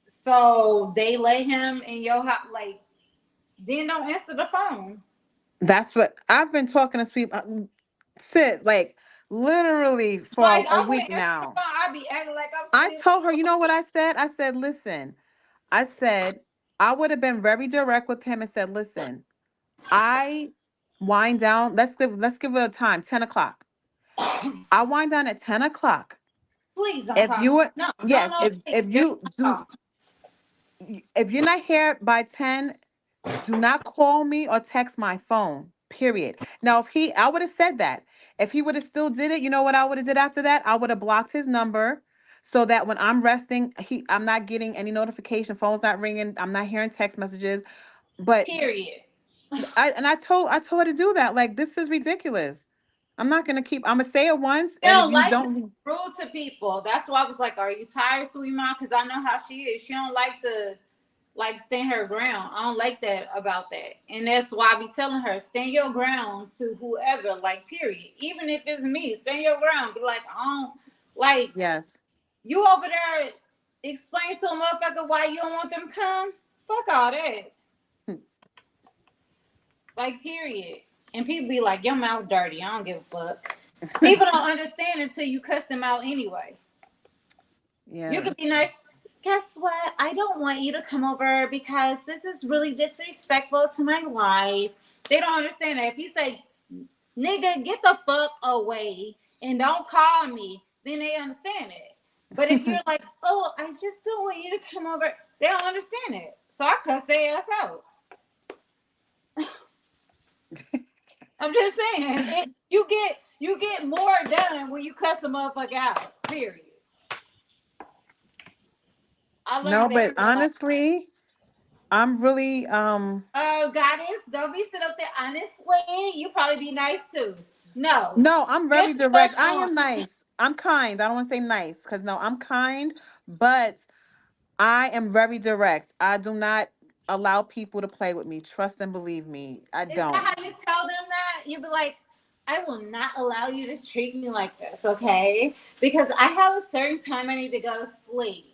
So they let him in your house, like, then don't answer the phone. That's what I've been talking to sweet Sid, like literally for Like, a I wouldn't week answer the now. phone. I'd be acting like I'm I still. told her, you know what I said? I said, listen, I said, I would have been very direct with him and said, listen, I wind down. Let's give it a time, 10 o'clock. I wind down at 10 o'clock. Please don't If call. you would, No, yes, no, if just you do, call. if you're not here by 10, do not call me or text my phone. Period. Now, I would have said that. If he would have still did it, you know what I would have did after that? I would have blocked his number so that when I'm resting, I'm not getting any notification. Phone's not ringing. I'm not hearing text messages. But Period. I told her to do that. Like, this is ridiculous. I'm not gonna keep. I'm gonna say it once, She and if don't you like to be don't, rude to people. That's why I was like, "Are you tired, sweet mom?" Because I know how she is. She don't like to stand her ground. I don't like that about that, and that's why I be telling her, stand your ground to whoever. Like, period. Even if it's me, stand your ground. Be like, I don't like yes, you over there. Explain to a motherfucker why you don't want them to come. Fuck all that. Like, period. And people be like, your mouth dirty. I don't give a fuck. People don't understand until you cuss them out anyway. yeah, You could be nice. Guess what? I don't want you to come over because this is really disrespectful to my wife. They don't understand that. If you say, nigga, get the fuck away and don't call me, then they understand it. But if you're like, oh, I just don't want you to come over, they don't understand it. So I cuss their ass out. I'm just saying, you get more done when you cuss a motherfucker out. Period. I no, learned that but in real life. honestly, I'm really Oh, goddess, don't be sit up there. Honestly, you probably be nice too. No, No, I'm get very the fuck direct. I on. am nice. I'm kind. I don't want to say nice because no, I'm kind, but I am very direct. I do not allow people to play with me. Trust and believe me. I Is that don't. how you tell them that? You be like, I will not allow you to treat me like this, okay? Because I have a certain time I need to go to sleep.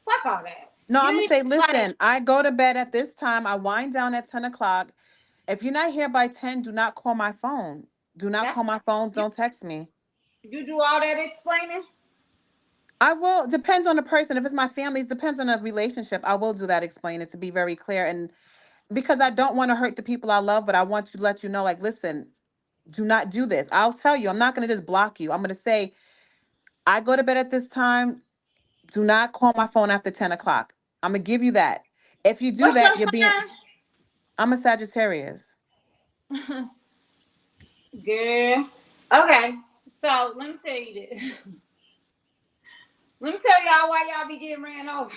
Fuck all that. No, I'm You gonna need to say, be like, listen, I go to bed at this time. I wind down at 10 o'clock. If you're not here by 10, do not call my phone. Do not that's call my phone. you, Don't text me. you do all that explaining. I will, depends on the person. If it's my family, it depends on the relationship. I will do that, explain it to be very clear. And because I don't want to hurt the people I love, but I want to let you know, like, listen, do not do this. I'll tell you, I'm not going to just block you. I'm going to say, I go to bed at this time. Do not call my phone after 10 o'clock. I'm going to give you that. If you do What's your that, I'm a Sagittarius. sign? Girl. Okay, so let me tell you this. Let me tell y'all why y'all be getting ran over.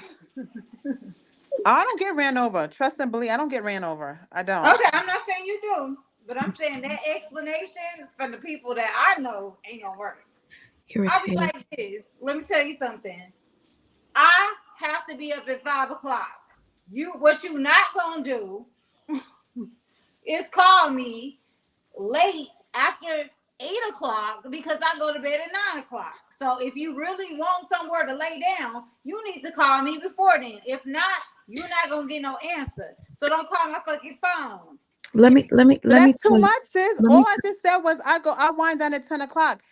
I don't get ran over. Trust and believe. I don't get ran over. I don't. Okay, I'm not saying you do, but I'm saying that explanation for the people that I know ain't gonna work. I'll be Irritated. like this. Let me tell you something. I have to be up at 5:00. What you not gonna do is call me late after 8:00 because I go to bed at 9:00. So if you really want somewhere to lay down, you need to call me before then. If not, you're not gonna get no answer. So don't call my fucking phone. Let me But that's too tell you. much, sis. Let All me I just said was I wind down at 10 o'clock.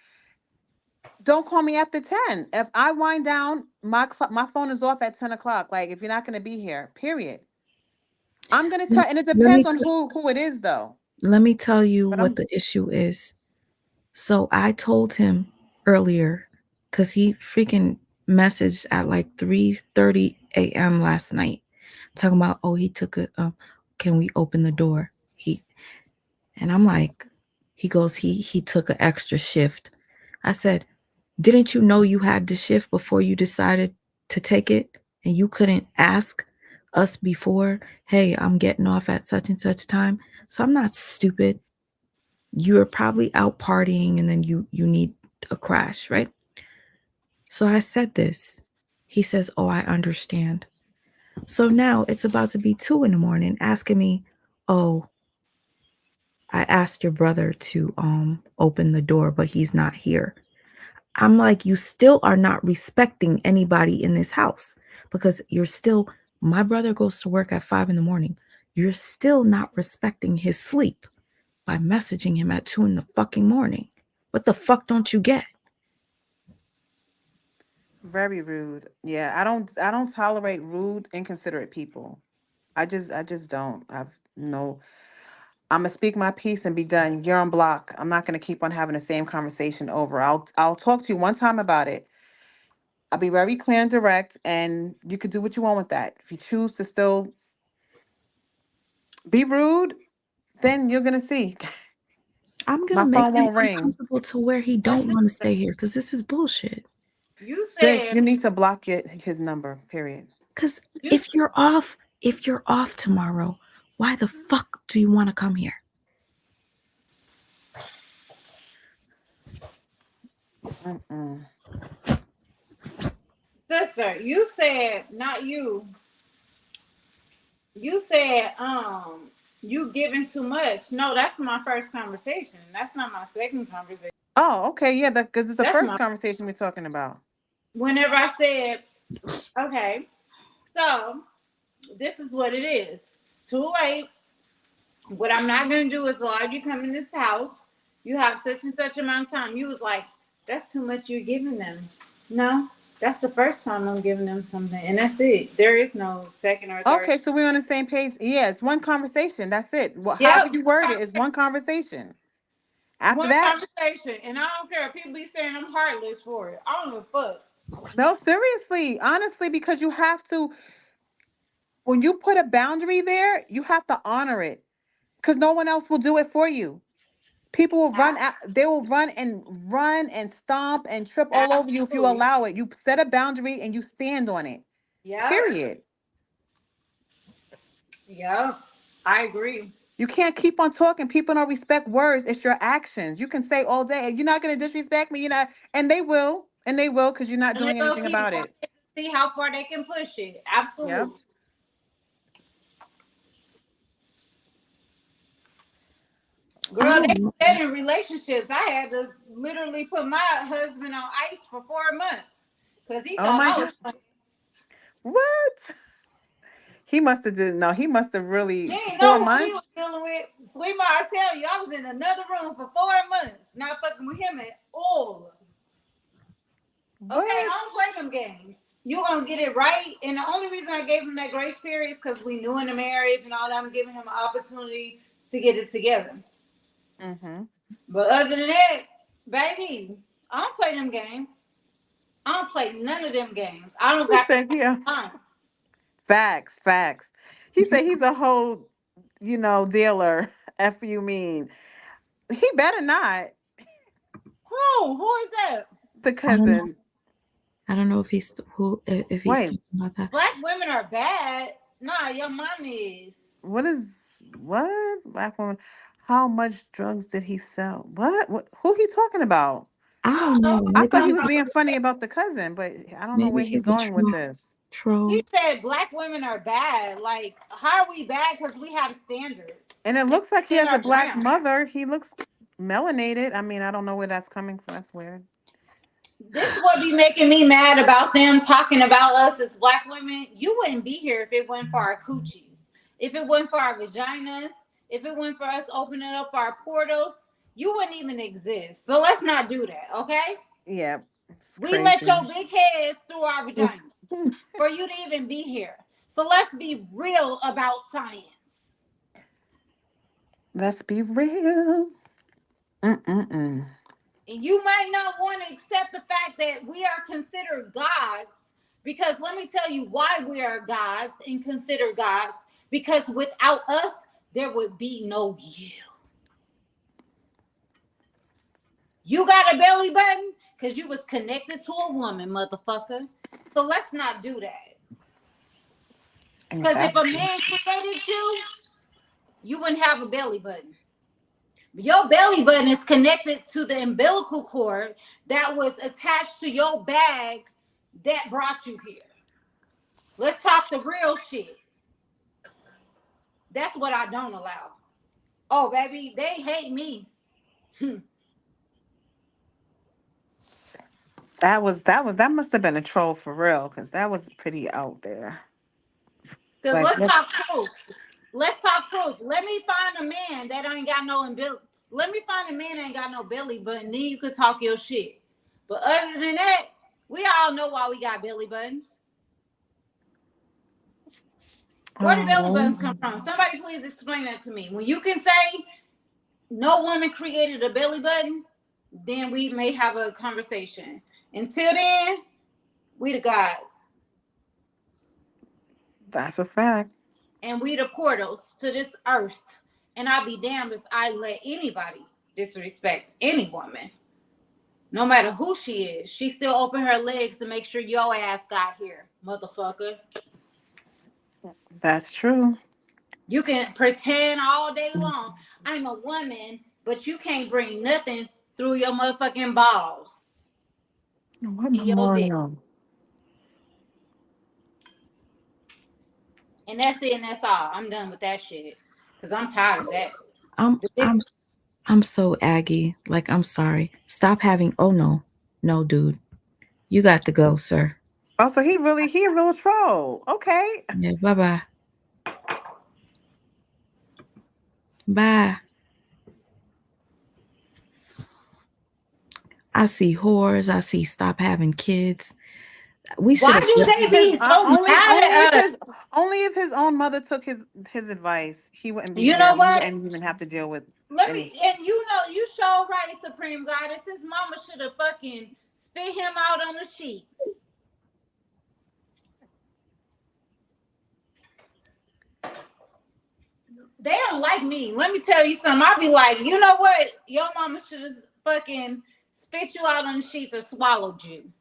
Don't call me after 10. If I wind down, my phone is off at 10 o'clock. Like, if you're not gonna be here, period. I'm gonna tell, and it let depends me on who it is though. let me tell you But what I'm the issue is. So I told him earlier because he freaking messaged at like 3:30 a.m. last night, talking about, oh, he took a can we open the door? And I'm like, he goes, he took an extra shift. I said, didn't you know you had the shift before you decided to take it and you couldn't ask us before, hey, I'm getting off at such and such time. So I'm not stupid. You're probably out partying and then you need a crash, right? So I said this. He says, oh, I understand. So now it's about to be 2 a.m. asking me, oh, I asked your brother to open the door, but he's not here. I'm like, you still are not respecting anybody in this house because you're still, my brother goes to work at 5 a.m. You're still not respecting his sleep by messaging him at 2 in the fucking morning. What the fuck don't you get? Very rude. Yeah, I don't tolerate rude, inconsiderate people. I just don't. I've no I'm gonna speak my piece and be done. You're on block. I'm not gonna keep on having the same conversation over. I'll talk to you one time about it. I'll be very clear and direct, and you could do what you want with that. If you choose to still be rude, then you're gonna see. I'm gonna My make phone him won't ring. uncomfortable to where he don't want to stay here because this is bullshit. You Sis, said you need to block his number, period. Because you if you're off tomorrow, why the fuck do you want to come here? Mm-mm. sister, you said not you. You said you giving too much. No, that's my first conversation. That's not my second conversation. Oh, okay, yeah, because it's the That's first my conversation we're talking about. whenever I said, okay, so this is what it is. It's too late. What I'm not gonna do is allow you come in this house. You have such and such amount of time. You was like, that's too much you're giving them. No, that's the first time I'm giving them something, and that's it. There is no second or third. Okay, so we're on the same page. Yeah, it's one conversation. That's it. Well, however Yep, you word it, it's one conversation. After one that, conversation, and I don't care if people be saying I'm heartless for it. I don't give a fuck. no, seriously, honestly, because you have to, when you put a boundary there, you have to honor it because no one else will do it for you. People will run out, they will run and stomp and trip all over you if you Absolutely. allow it. You set a boundary and you stand on it. Yep. Period. Yep. I agree. You can't keep on talking. People don't respect words. It's your actions. You can say all day, you're not going to disrespect me. You're not, and they will. And they will because you're not And they're doing gonna anything keep about doing it. it to see how far they can push it. Yep. Absolutely. I Girl, they don't know. said in relationships, I had to literally put my husband on ice for 4 months because he Oh thought my I was God. funny. What? He must have did no, he must have He really didn't four know who he was months. dealing with. Sweetheart, I tell you, I was in another room for 4 months, not fucking with him at all. Okay, What? I don't play them games. You gonna get it right. And the only reason I gave him that grace period is because we knew in the marriage and all that. I'm giving him an opportunity to get it together. Mm-hmm. But other than that, baby, I don't play them games. I don't play none of them games. I don't He got said, yeah. that time. Facts, facts. He said he's a whole, dealer. F you mean. He better not. Who is that? The I don't know. cousin. I don't know if he's Wait, talking about that. Black women are bad. Nah, your mom is. what? Black woman. How much drugs did he sell? What? Who he talking about? I I don't don't know. know. I Maybe thought he he's was a being funny about the cousin, but I don't know maybe where he he's a going with this. troll. He said black women are bad. Like, how are we bad? Because we have standards. And it And looks like he men has a are black brown. mother. He looks melanated. I mean, I don't know where that's coming from. That's weird. This is what be making me mad about them talking about us as black women. You wouldn't be here if it wasn't for our coochies, if it wasn't for our vaginas, if it wasn't for us opening up our portals. You wouldn't even exist. So let's not do that, okay? Yeah, it's We let crazy. your big heads through our vaginas for you to even be here. So let's be real about science. Let's be real. Mm-mm-mm. And you might not want to accept the fact that we are considered gods, because let me tell you why we are gods and considered gods. Because without us, there would be no you. You got a belly button because you was connected to a woman, motherfucker. So let's not do that. Because if a man created you, you wouldn't have a belly button. Your belly button is connected to the umbilical cord that was attached to your bag that brought you here. Let's talk the real shit. That's what I don't allow. Oh, baby, they hate me. That must have been a troll for real, because that was pretty out there. Because Like, let's talk proof. Let's talk proof. Let me find a man that ain't got no umbilical. Let me find a man that ain't got no belly button. Then you could talk your shit. But other than that, we all know why we got belly buttons. Where do belly buttons come from? Somebody please explain that to me. When you can say no woman created a belly button, then we may have a conversation. Until then, we the gods. That's a fact. And we the portals to this earth. And I'll be damned if I let anybody disrespect any woman. No matter who she is, she still open her legs to make sure your ass got here, motherfucker. That's true. You can pretend all day long I'm a woman, but you can't bring nothing through your motherfucking balls. What your dick. memorial? And that's it, and that's all. I'm done with that shit. Because I'm tired of that. I'm so Aggie. Like, I'm sorry. Stop having, oh no, dude. You got to go, sir. Oh, so he a real troll. Okay. Yeah, bye-bye. Bye. I see whores. I see stop having kids. Why do they be so mad at us? Only if his own mother took his advice, he wouldn't be. You know what? He wouldn't even have to deal with. And you know, you show right, Supreme Goddess. His mama should have fucking spit him out on the sheets. They don't like me. Let me tell you something. I'll be like, you know what? Your mama should have fucking spit you out on the sheets or swallowed you.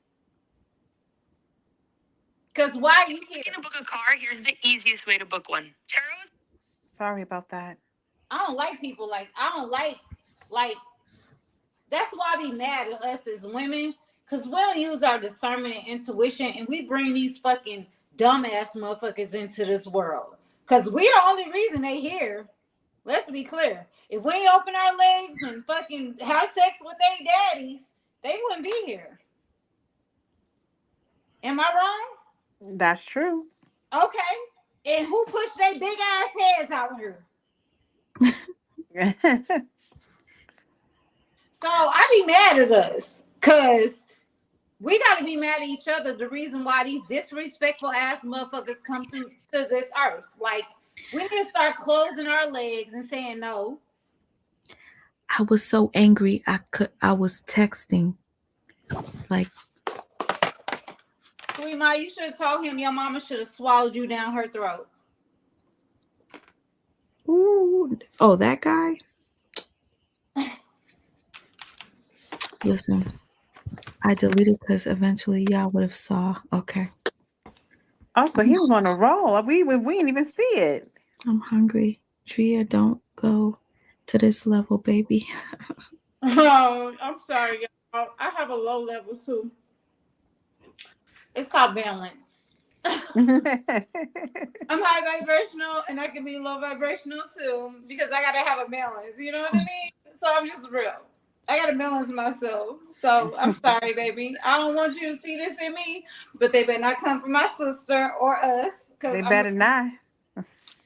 Because why are you here? To book a car, here's the easiest way to book one. Sorry about that. I don't like people I don't like that's why I be mad at us as women, because we don't use our discernment and intuition, and we bring these fucking dumbass motherfuckers into this world. Because we the only reason they here. Let's be clear. If we ain't open our legs and fucking have sex with their daddies, they wouldn't be here. Am I wrong? That's true. Okay. And who pushed their big ass heads out here? So I be mad at us because we got to be mad at each other. The reason why these disrespectful ass motherfuckers come through to this earth. Like, we need to start closing our legs and saying no. I was so angry. I was texting. Like, Sweet Ma, you should have told him your mama should have swallowed you down her throat. ooh, oh, that guy? Listen, I deleted because eventually y'all would have saw. Okay. Also, he was on a roll. We didn't even see it. I'm hungry. Driyah, don't go to this level, baby. Oh, I'm sorry, y'all. I have a low level too. It's called balance. I'm high vibrational and I can be low vibrational too because I gotta have a balance. You know what I mean? So I'm just real. I gotta balance myself. So I'm sorry, baby. I don't want you to see this in me, but they better not come from my sister or us. They better not.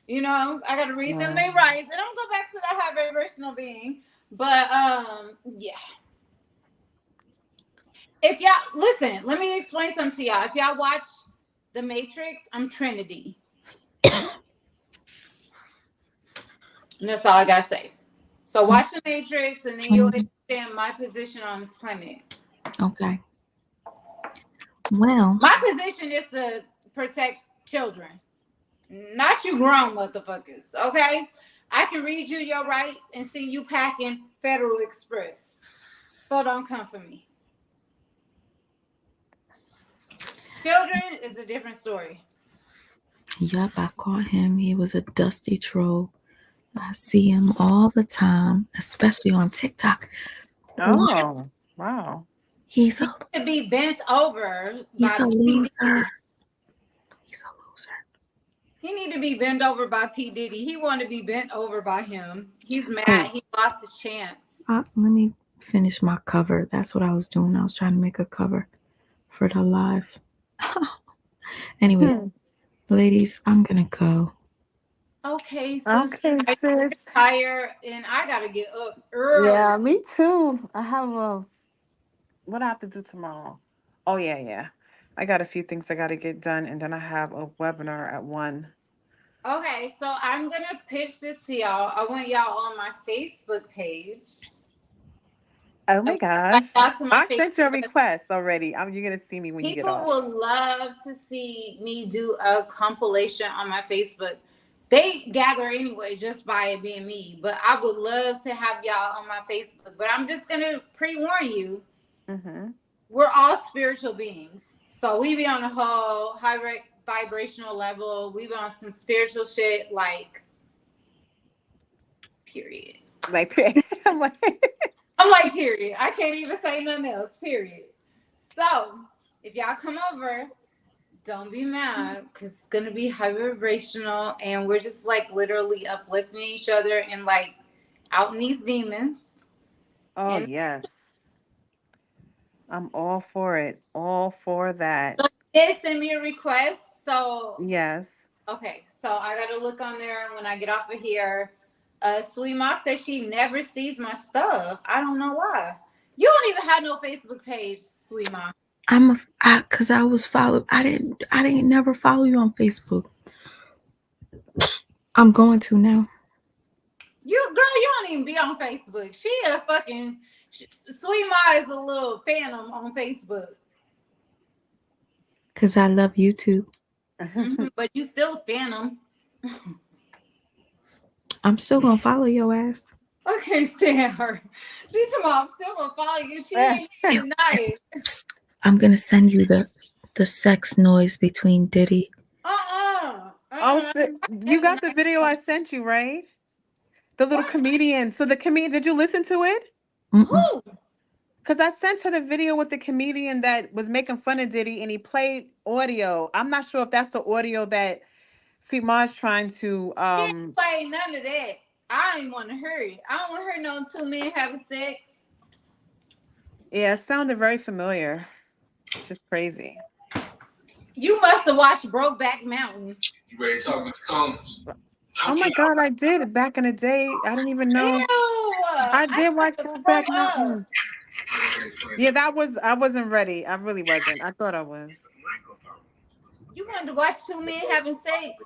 You know, I gotta read them they rights. And I'm gonna go back to that high vibrational being. But yeah. If y'all listen, let me explain something to y'all. If y'all watch The Matrix, I'm Trinity. And that's all I gotta say. So watch The Matrix and then you'll understand my position on this planet. Okay. Well, my position is to protect children, not you grown motherfuckers. Okay, I can read you your rights and see you packing Federal Express. So don't come for me. Children is a different story. Yup, I caught him. He was a dusty troll. I see him all the time, especially on TikTok. Oh, wow. He's He a could be bent over he's by a P. Diddy. loser. He need to be bent over by P. Diddy. He want to be bent over by him. He's Hmm. mad. He lost his chance. Let me finish my cover. That's what I was doing. I was trying to make a cover for the live. Anyway, ladies, I'm gonna go. Okay, sis. Okay, I sis. tired and I gotta get up early. Yeah, me too. I have a what I have to do tomorrow. Oh yeah, yeah. I got a few things I got to get done, and then I have a webinar at 1. Okay, so I'm gonna pitch this to y'all. I want y'all on my Facebook page. Oh my gosh. Out to my I sent your Facebook. request already. You're gonna see me when you get People off. will love to see me do a compilation on my Facebook. They gather anyway just by it being me, but I would love to have y'all on my Facebook. But I'm just gonna pre-warn you, we're all spiritual beings, so we be on a whole high vibrational level. We be on some spiritual shit, like period. Like, I'm like, period. I can't even say nothing else. Period. So if y'all come over, don't be mad because it's gonna be high vibrational, and we're just like literally uplifting each other and like outing these demons. oh yes, I'm all for it. All for that. So you did send me a request, so Yes. okay. So I gotta look on there when I get off of here. Sweet Ma says she never sees my stuff. I don't know why. You don't even have no Facebook page, Sweet Ma. Cause I was followed. I didn't never follow you on Facebook. I'm going to now. You don't even be on Facebook. She a fucking Sweet Ma is a little phantom on Facebook. Cause I love YouTube. But you still a phantom. I'm still gonna follow your ass. I can't stand her. She's talking about I'm still gonna follow you. She ain't even nice. I'm gonna send you the sex noise between Diddy. Oh, you got the video I sent you, right? The little comedian. So the comedian, did you listen to it? Who? Because I sent her the video with the comedian that was making fun of Diddy, and he played audio. I'm not sure if that's the audio that Sweet Ma's trying to. She ain't play none of that. I ain't want to hear it. I don't want to hear no two men having sex. Yeah, it sounded very familiar. Just crazy. You must have watched Brokeback Mountain. You ready to talk about the comments? Oh my God, I did back in the day. I didn't even know. Ew, I did watch Brokeback grow Mountain. Yeah, I wasn't ready. I really wasn't. I thought I was. You wanted to watch two men having sex?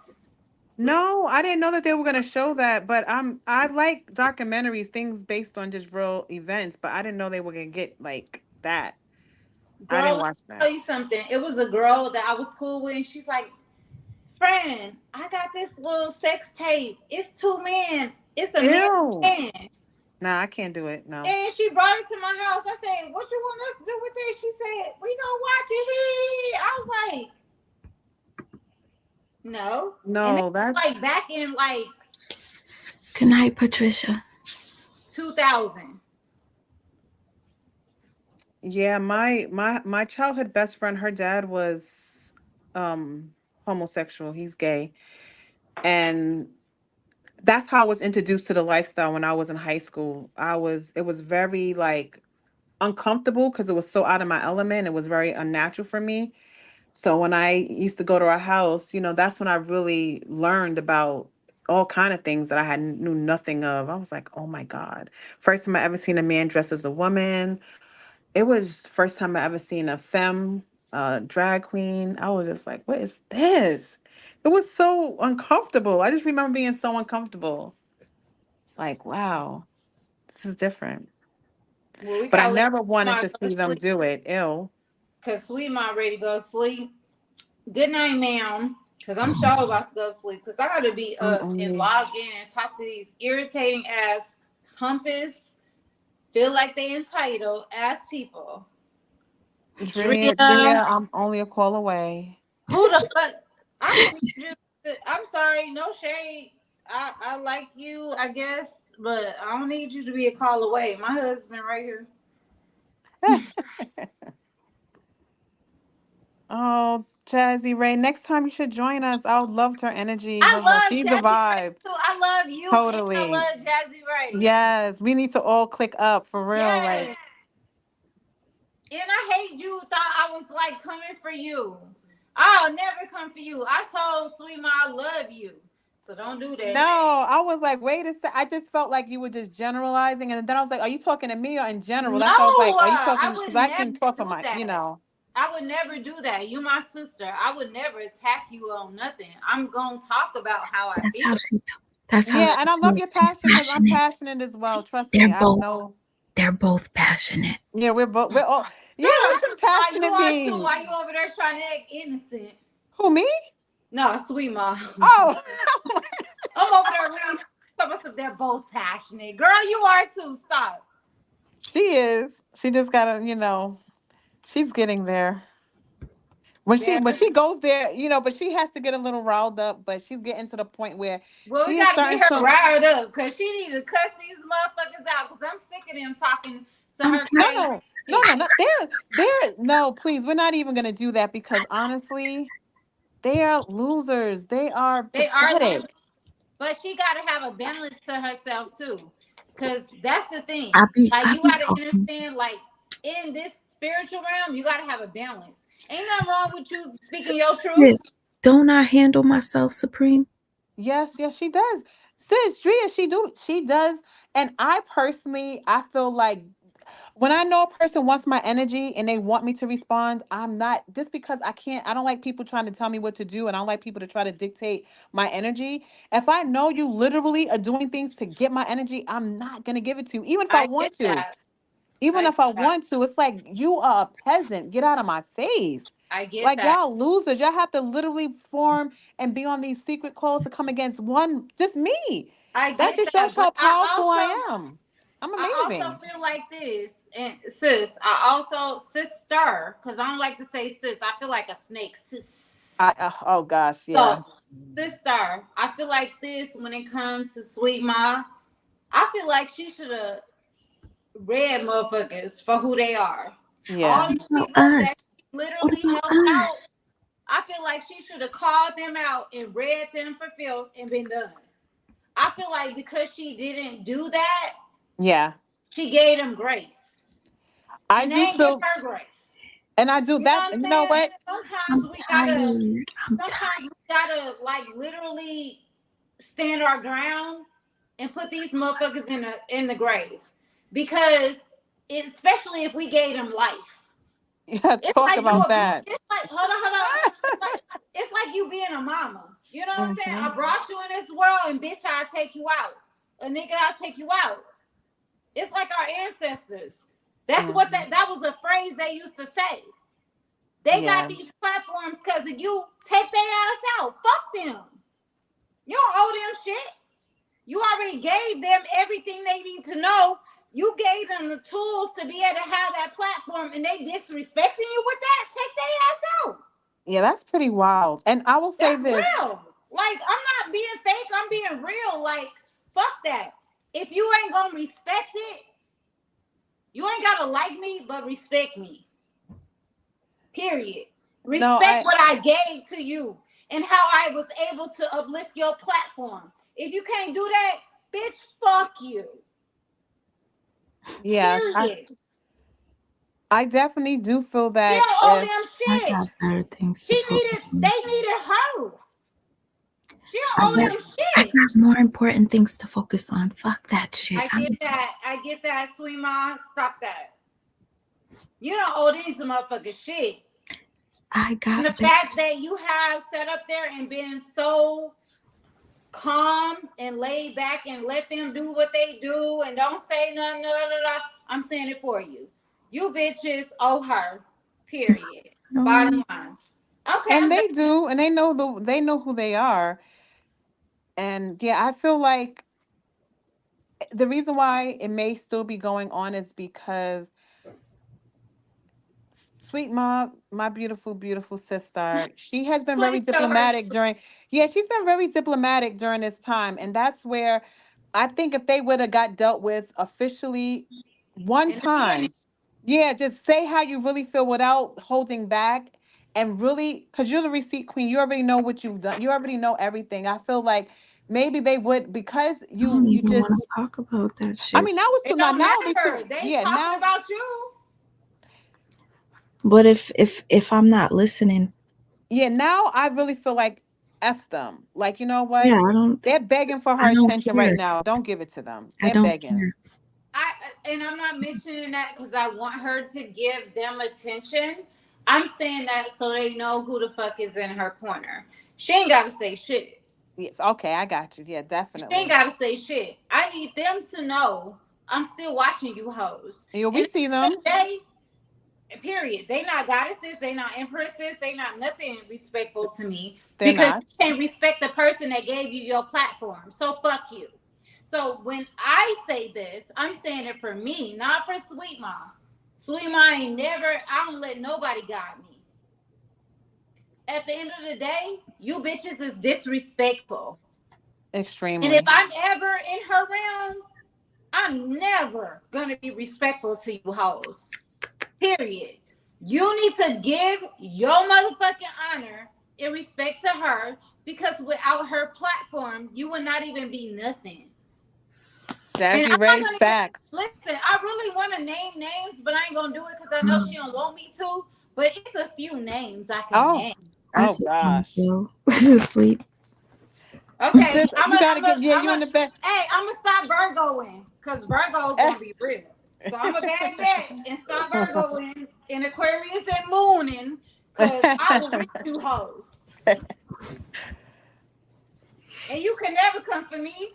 No, I didn't know that they were gonna show that, but I like documentaries, things based on just real events, but I didn't know they were gonna get like that. Girl, I didn't let watch me tell that. you something. It was a girl that I was cool with, and she's like, friend, I got this little sex tape. It's two men. It's a Ew. man. Nah, I can't do it. No. And she brought it to my house. I said, what you want us to do with it? She said, we gonna watch it. I was like, no. No, and that's like back in like Good night, Patricia. 2000. yeah, my childhood best friend, her dad was homosexual. He's gay. And that's how I was introduced to the lifestyle when I was in high school. It was very like uncomfortable because it was so out of my element. It was very unnatural for me. So when I used to go to our house, that's when I really learned about all kind of things that I knew nothing of. I was like, oh my God. First time I ever seen a man dressed as a woman. It was the first time I ever seen a femme drag queen. I was just like, what is this? It was so uncomfortable. I just remember being so uncomfortable. Like, wow, this is different. Well, we But I gotta let never wanted my to go see to them sleep do it. Ew. because Sweet Mom ready to go to sleep. Good night, ma'am. Because I'm sure about to go to sleep. Because I gotta be up and log in and talk to these irritating ass humpers. Feel like they entitled ass people. Driyah, Driyah. I'm only a call away. Who the fuck? I don't need you I'm sorry, no shade. I like you, I guess, but I don't need you to be a call away. My husband right here. Oh, Jazzy Ray, next time you should join us. I would love her energy. I love She's a Jazzy Ray vibe. too. I love you and I Totally. love Jazzy Ray. Yes, we need to all click up for real. Yes. Like, And I hate you thought I was like coming for you. I'll never come for you. I told Sweet Ma I love you. So don't do no, that. I was like, wait a sec. I just felt like you were just generalizing. And then I was like, are you talking to me or in general? No, That's why I was like, are you I talking? Because would I never can talk for do my, that. I would never do that. You my sister. I would never attack you on nothing. I'm gonna talk about how I That's how feel. she. That's how Yeah, she and I love your talks. She's passion because I'm passionate. passionate as well. Trust They're me. I both. know. They're both passionate. Yeah, we're all, yeah, Shut we're up, some Sweet Ma. You passionate are too. beings. Why you over there trying to act innocent? Who, me? No, Sweet Ma. Oh, I'm over there reading. They're both passionate. Girl, you are too. Stop. she is. She just gotta, she's getting there. When she goes there, but she has to get a little riled up. But she's getting to the point where Well, we she is gotta starting get her to. riled up because she need to cuss these motherfuckers out because I'm sick of them talking to I'm her No, crazy no, no, shit. no, no. No, please. We're not even gonna do that because honestly, they are losers. They are They are pathetic. losing, but she gotta have a balance to herself too. Cause that's the thing. Like I you be gotta talking. understand, like in this spiritual realm, you gotta have a balance. Ain't nothing wrong with you speaking your truth. Sis, don't I handle myself supreme? Yes, yes, she does. Sis, Drea, she does. And I feel like when I know a person wants my energy and they want me to respond, I'm not just because I don't like people trying to tell me what to do and I don't like people to try to dictate my energy. If I know you literally are doing things to get my energy, I'm not gonna give it to you, even if I I get want to. that. Even I if get I that. want to, it's like you are a peasant. Get out of my face. I get Like that. y'all losers. Y'all have to literally form and be on these secret calls to come against just me. I That get just shows that. But how powerful I am. I'm I also amazing. feel like this, and sis, I also sister, because I don't like to say sis. I feel like a snake. Sis. Oh gosh, yeah. So, sister, I feel like this when it comes to Sweet Ma. I feel like she should have read motherfuckers for who they are. All Yeah. these What people about us? that What literally about helped us? out, I feel like she should have called them out and read them for filth and been done. I feel like because she didn't do that, Yeah. she gave them grace. I And they do ain't give feel her grace. and I do You know that. what I'm You know saying? what? Sometimes I'm we gotta tired. I'm sometimes tired. we gotta like literally stand our ground and put these motherfuckers in the grave. Because especially if we gave them life. Yeah, It's talk like you about that. it's like hold on. It's like you being a mama. You know what I'm saying? Hmm. I brought you in this world and bitch, I'll take you out. A nigga, I'll take you out. It's like our ancestors. That's what Hmm. that was a phrase they used to say. They got Yeah. these platforms because of you. Take their ass out. Fuck them. You don't owe them shit. You already gave them everything they need to know. You gave them the tools to be able to have that platform, and they disrespecting you with that. Take their ass out. Yeah, that's pretty wild. And I will say That's this. real. Like I'm not being fake. I'm being real. Like fuck that. If you ain't gonna respect it, you ain't gotta like me, but respect me. Period. No, Respect what I gave to you and how I was able to uplift your platform. If you can't do that, bitch, fuck you. yes, Period. I definitely do feel She that don't owe if them I shit. got better things to focus They on. needed her. She I don't owe got, them I shit. got more important things to focus on. Fuck that shit. I get that. I get that, sweet ma. Stop that. You don't owe these motherfuckers shit. I And got the fact that you have sat up there and been so calm and laid back and let them do what they do and don't say nothing, I'm saying it for you. You bitches owe her. Period. no. Bottom line. Okay, and I'm done. they do, and they know who they are. And yeah, I feel like the reason why it may still be going on is because Sweet Mom, my beautiful, beautiful sister. She has been very Please tell her. diplomatic she's been very diplomatic during this time. And that's where I think if they would have got dealt with officially one In the beginning. time, yeah, just say how you really feel without holding back and really, because you're the receipt queen, you already know what you've done. You already know everything. I feel like maybe they would, because I don't you even want just, to talk about that I shit. mean, now it's It too, now, don't now we matter. too, They ain't yeah, talking now, about you. But if I'm not listening, yeah, now I really feel like F them. Like, you know yeah, what? They're begging for her I don't attention right care. now. Don't give it to them. I They're don't begging. care. And I'm not mentioning that because I want her to give them attention. I'm saying that so they know who the fuck is in her corner. She ain't got to say shit. Yes, okay, I got you. Yeah, She ain't definitely. got to say shit. I need them to know I'm still watching you hoes. Yeah, And we at see the end them. of the day, period. They not goddesses. They not empresses. They not nothing respectful to me They're because not. you can't respect the person that gave you your platform. So fuck you. So when I say this, I'm saying it for me, not for Sweet Mom. Sweet Mom ain't never. I don't let nobody guide me. At the end of the day, you bitches is disrespectful. And if Extremely. I'm ever in her realm, I'm never gonna be respectful to you hoes. Period. You need to give your motherfucking honor and respect to her because without her platform, you would not even be nothing. And Jazzy I'm not Ray, gonna even facts. listen. I really want to name names, but I ain't gonna do it because I know she don't want me to. But it's a few names I can Oh, name. I oh just want gosh. to go to sleep. Okay, Sis, you gotta get, yeah, you in the bed. Hey, I'm gonna stop Virgoing because Virgo is gonna be real. So I'm a bag back and stop Virgoing in Aquarius and Mooning because I will read you hoes. And you can never come for me.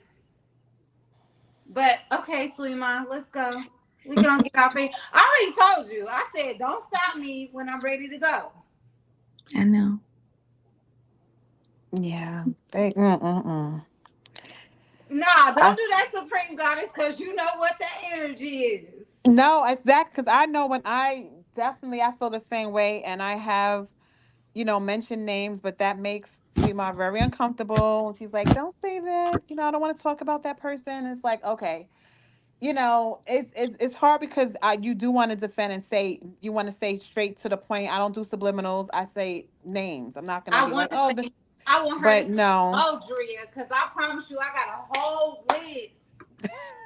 But okay, sweet mom, let's go. We gonna get off here. I already told you. I said don't stop me when I'm ready to go. I know. Yeah, they, mm-mm-mm. Nah, don't do that, Supreme Goddess, because you know what that energy is. No, exact, because I know when I feel the same way, and I have, mentioned names, but that makes Sweet Mom very uncomfortable. She's like, "Don't say that." I don't want to talk about that person. It's like, okay, it's hard because you do want to defend and say you want to say straight to the point. I don't do subliminals. I say names. I'm not gonna I be like, want to oh, say, I want her to but say, no. "Oh, Driyah," because I promise you, I got a whole list.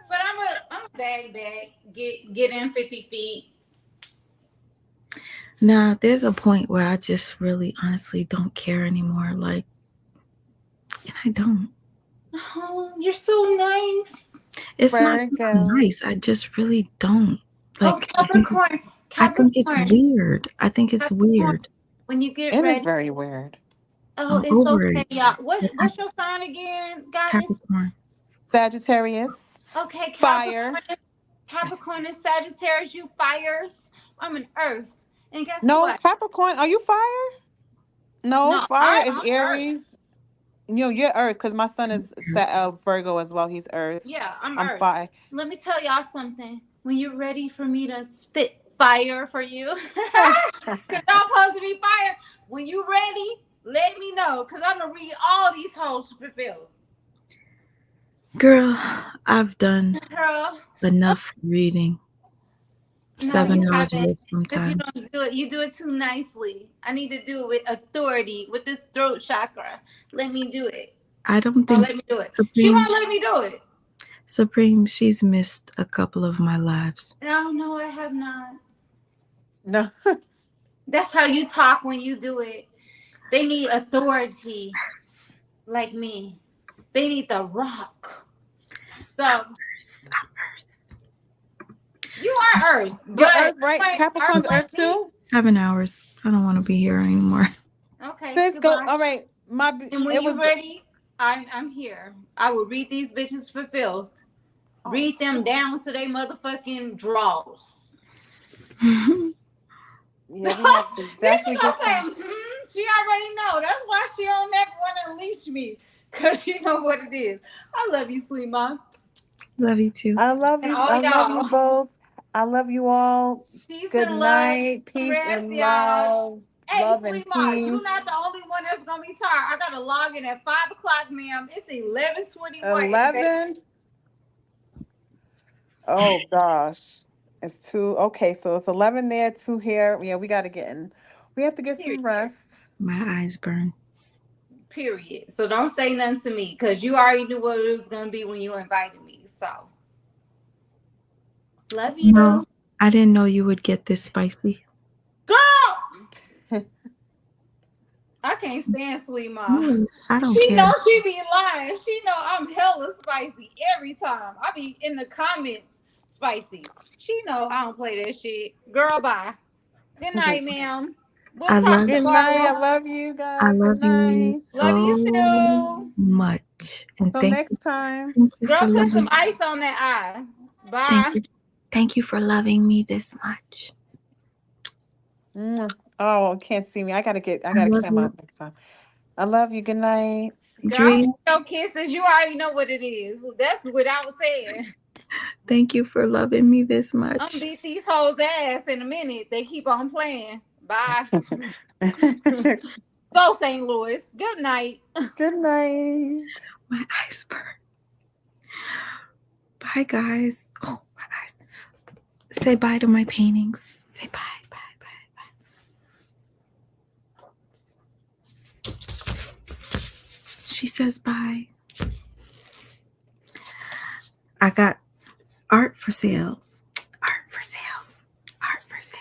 But I'm a bag, get in 50 feet. Nah, there's a point where I just really honestly don't care anymore. Like, and I don't. Oh, you're so nice. It's not Virgo. nice. I just really don't. Oh, Like, Capricorn, I think it's Capricorn, weird. I think it's Capricorn. weird. When you get It is ready. very weird. Oh, I'm it's over okay, it. y'all. What's your sign again, goddess? Capricorn. Sagittarius. Okay, Fire. Capricorn and Sagittarius, you fires. I'm an Earth, and guess No, what? Capricorn. Are you fire? No, No, fire is I'm Earth. Aries. You're Earth because my son is Virgo as well. He's Earth. Yeah, I'm I'm Earth. fire. Let me tell y'all something. When you're ready for me to spit fire for you, because y'all supposed to be fire. When you ready, let me know, because I'm going to read all these hoes fulfilled. Girl, I've done Girl. enough reading. No, 7 you hours haven't. worth Because you sometimes. don't do it. You do it too nicely. I need to do it with authority, with this throat chakra. Let me do it. I don't Oh, think let me do it. She Supreme won't let me do it. Supreme, she's missed a couple of my lives. No, I have not. No. That's how you talk when you do it. They need authority like me. They need the rock. So you are Earth, You're but Earth, right? like Earth Capricorn's like Earth me. too? 7 hours. I don't want to be here anymore. Okay, Let's go. goodbye. All right. And when It you was ready, I'm here. I will read these bitches for filth. Read them down to their motherfucking draws. yeah, we have to Then she definitely gonna get say, some. she already know. That's why she don't never want to unleash me. Cause you know what it is. I love you, sweet mom. Love you too. I love And you. all I love you y'all. both. I love you all. Peace Good and love. night. Peace Rest, and y'all. love. Hey, Love and Sweet Ma, peace. you're not the only one that's gonna be tired. I gotta log in at 5 o'clock, ma'am. It's 11:21. 11. Oh gosh. It's 2. Okay, so it's 11 there, 2 here. Yeah, we have to get some rest. My eyes burn. Period. So don't say nothing to me because you already knew what it was gonna be when you invited me. So love you. No, I didn't know you would get this spicy. Girl! I can't stand Sweet Ma. No, I don't She care. knows she be lying. She know I'm hella spicy every time. I be in the comments spicy. She know I don't play that shit. Girl, bye. Good night, ma'am. We'll I talk love Good tomorrow. night. I love you guys. I Good love you night. Love you so too. much. And Till thank next time. you Girl, for put some loving ice on that eye. thank Bye. you. Thank you for loving me this much. Oh, can't see me. I gotta love cam you. out next time. I love you. Good night. Girl, I don't no kisses. You already know what it is. That's without saying. Thank you for loving me this I'm much. beat these hoes' ass in a minute. They keep on playing. Bye. So St. Louis. Good night. Good night. My eyes burn. Bye, guys. Oh, my eyes. Say bye to my paintings. Say bye, bye, bye, bye. She says bye. I got art for sale. Art for sale. Art for sale.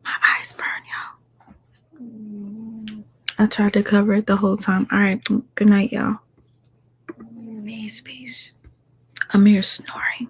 My eyes burn, y'all. I tried to cover it the whole time. All right. Good night, y'all. Peace, peace. Amir's snoring.